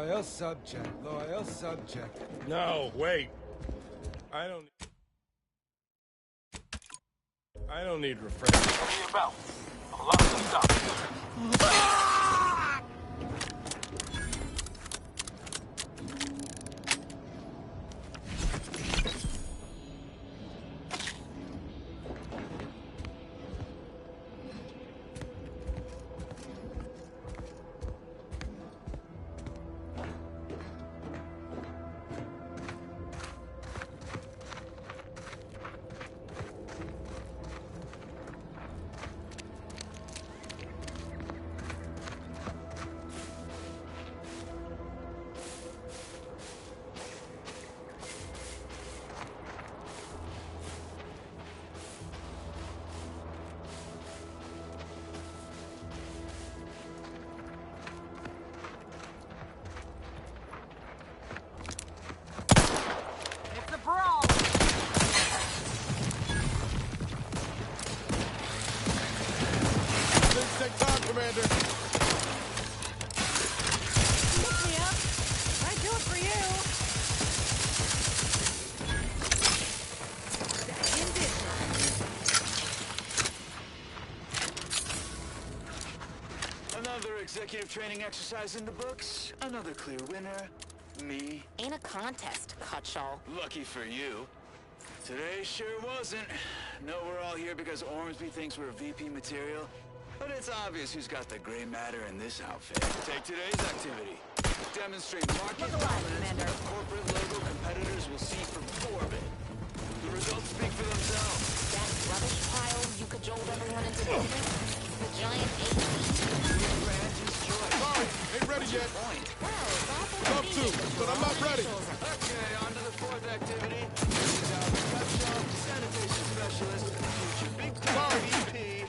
Loyal subject, loyal subject. No, wait. I don't need refreshment. What are you about? A lot of stuff. Take time, Commander. Pick me up. I'd do it for you. Back in business. Another executive training exercise in the books. Another clear winner. Me. Ain't a contest, Cutshall. Lucky for you. Today sure wasn't. No, we're all here because Ormsby thinks we're VP material. But it's obvious who's got the gray matter in this outfit. Take today's activity. Demonstrate market dominance with a corporate logo competitors will see from orbit. The results speak for themselves. That rubbish pile you cajoled everyone into building? The giant AP? Sorry, ain't ready yet. Love to, but I'm not ready. Okay, on to the fourth activity. Sanitation specialist, future big time VP.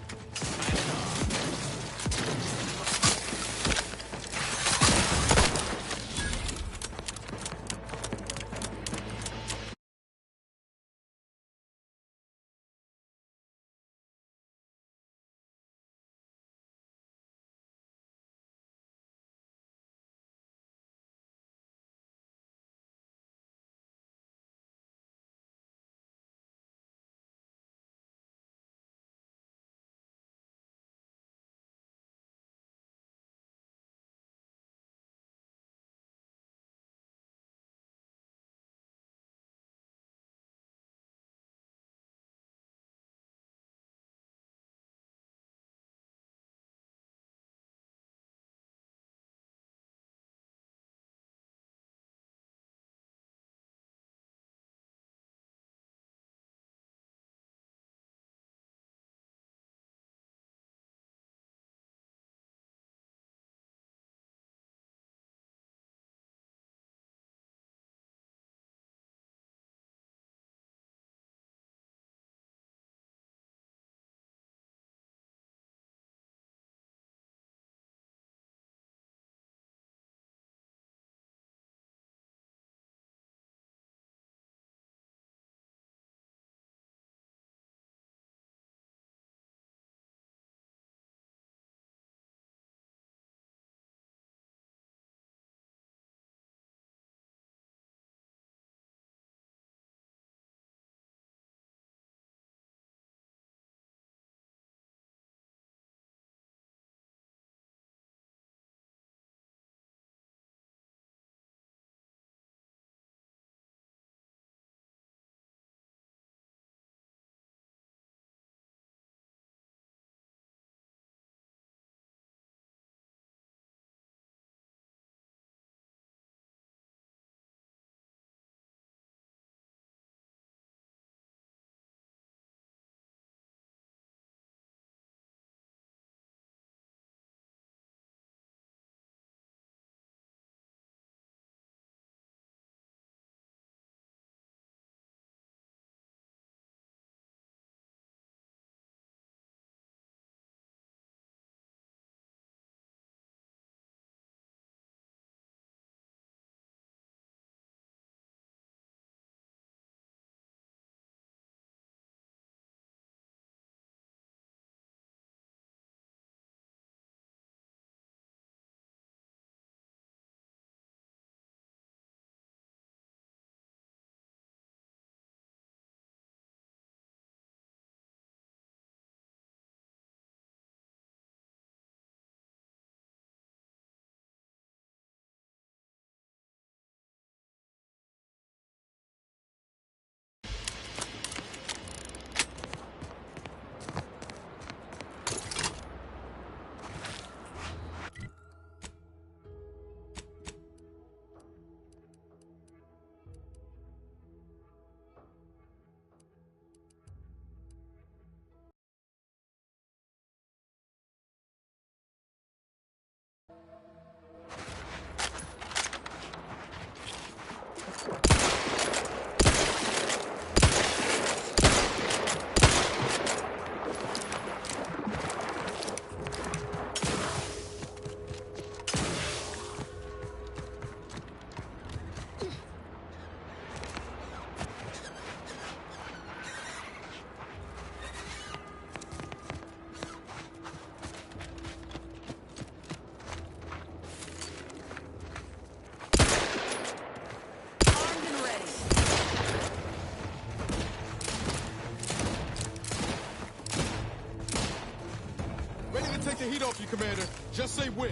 take the heat off you, Commander. Just say when.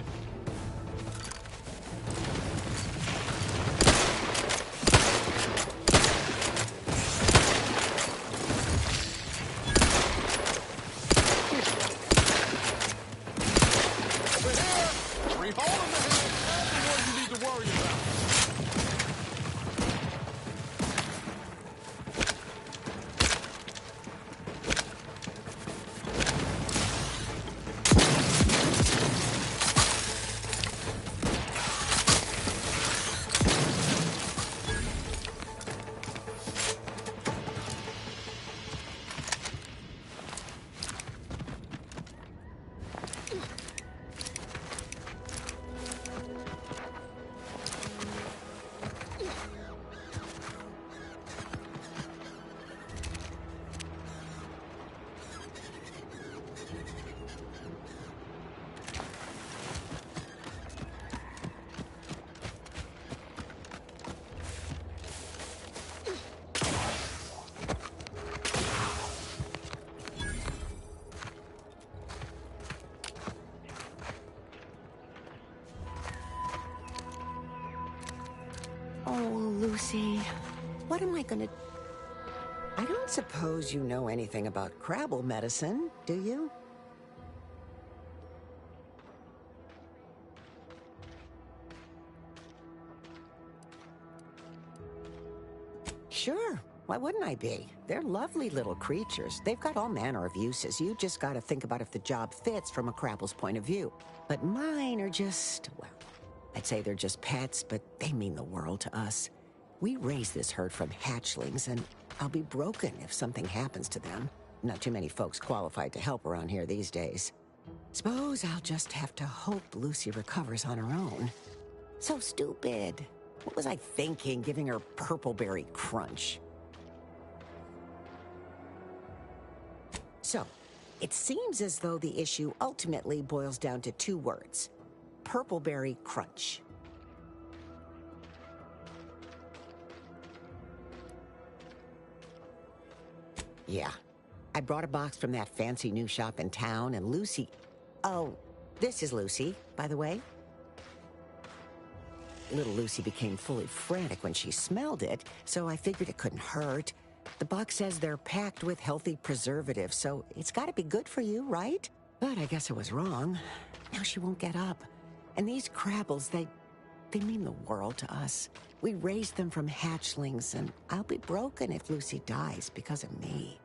Oh, Lucy, what am I gonna... I don't suppose you know anything about Crabble medicine, do you? Sure, why wouldn't I be? They're lovely little creatures. They've got all manner of uses. You just gotta think about if the job fits from a Crabble's point of view. But mine are just, well, I'd say they're just pets, but they mean the world to us. We raise this herd from hatchlings, and I'll be broken if something happens to them. Not too many folks qualified to help around here these days. Suppose I'll just have to hope Lucy recovers on her own. So stupid. What was I thinking, giving her purpleberry crunch? So, it seems as though the issue ultimately boils down to two words. Purpleberry crunch. Yeah. I brought a box from that fancy new shop in town, and Lucy... Oh, this is Lucy, by the way. Little Lucy became fully frantic when she smelled it, so I figured it couldn't hurt. The box says they're packed with healthy preservatives, so it's gotta be good for you, right? But I guess I was wrong. Now she won't get up. And these Crabbles, they mean the world to us. We raised them from hatchlings, and I'll be broken if Lucy dies because of me.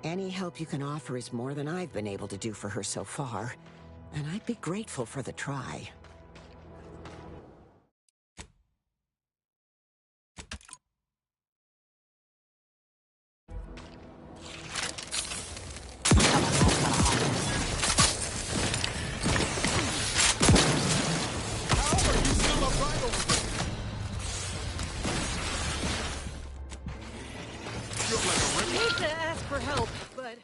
Any help you can offer is more than I've been able to do for her so far, and I'd be grateful for the try. Hate to ask for help, but...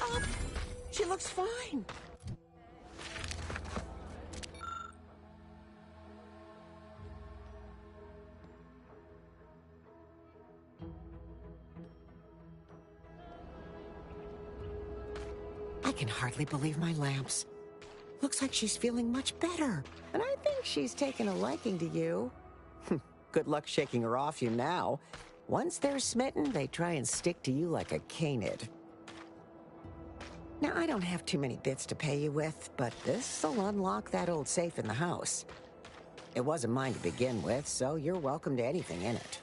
Up. She looks fine. can hardly believe my lamps. Looks like she's feeling much better, and I think she's taken a liking to you. Good luck shaking her off you now. Once they're smitten, they try and stick to you like a canid. Now, I don't have too many bits to pay you with, but this'll unlock that old safe in the house. It wasn't mine to begin with, so you're welcome to anything in it.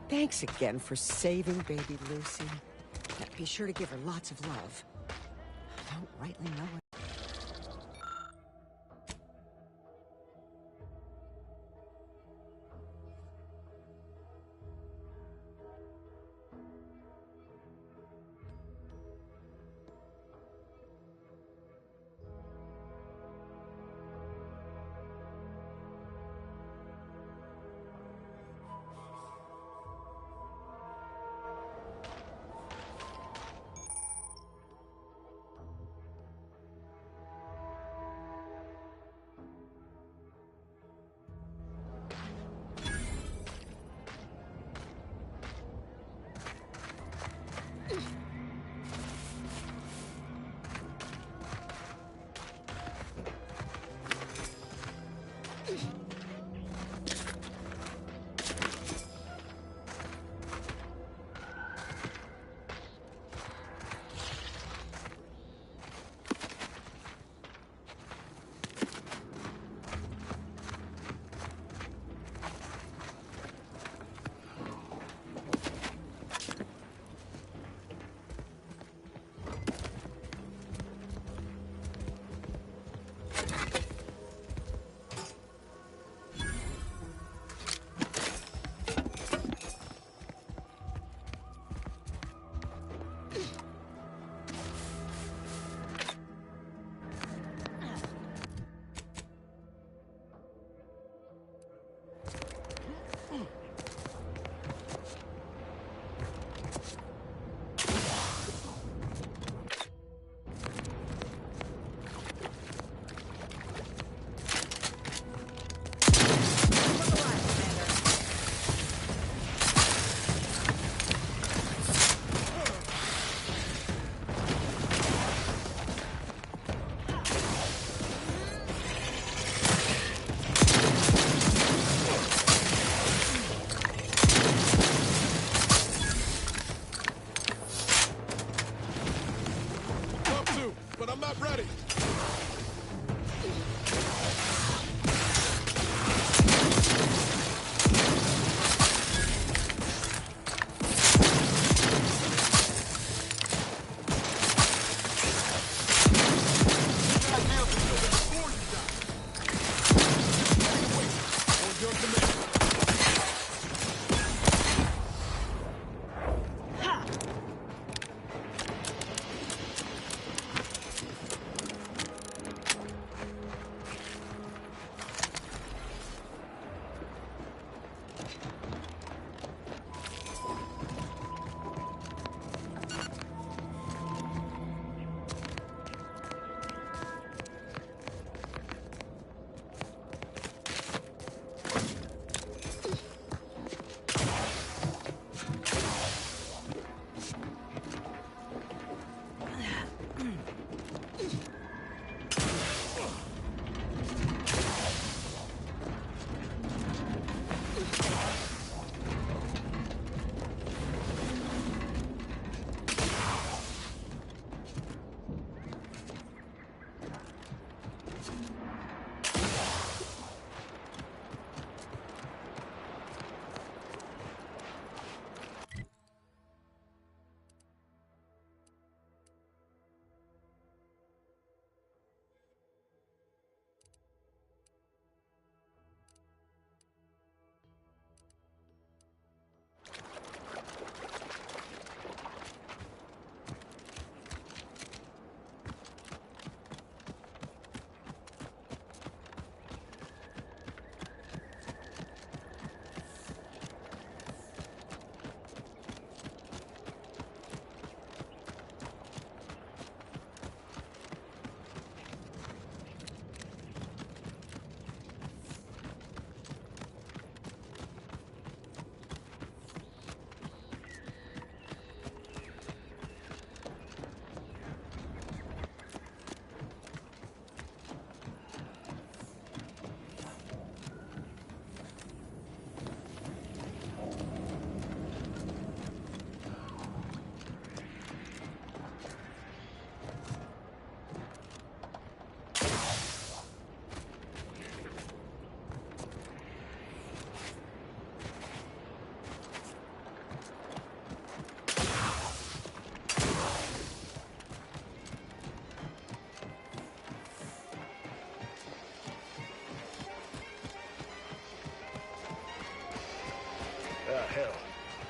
Thanks again for saving baby Lucy. Now, be sure to give her lots of love. I don't rightly know it.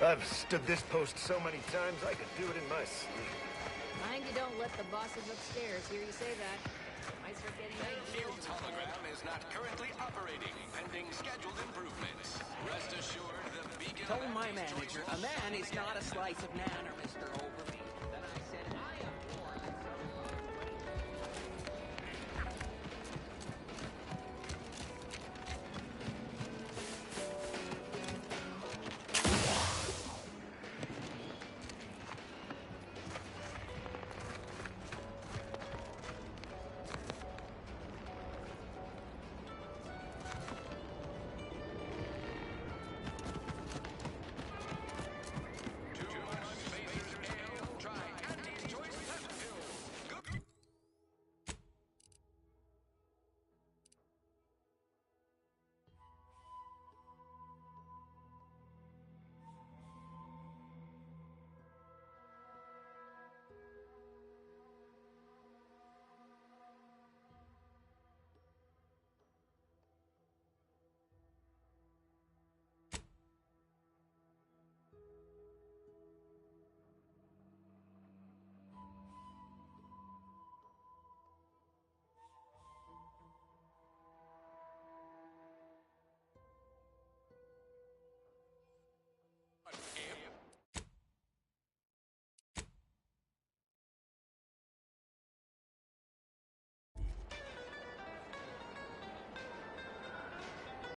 I've stood this post so many times, I could do it in my sleep. Mind you don't let the bosses upstairs hear you say that. Might start getting Field's hologram is not currently operating, pending scheduled improvements. Rest assured, the beacon... Told my manager, a man is not a slice of nanner, Mr.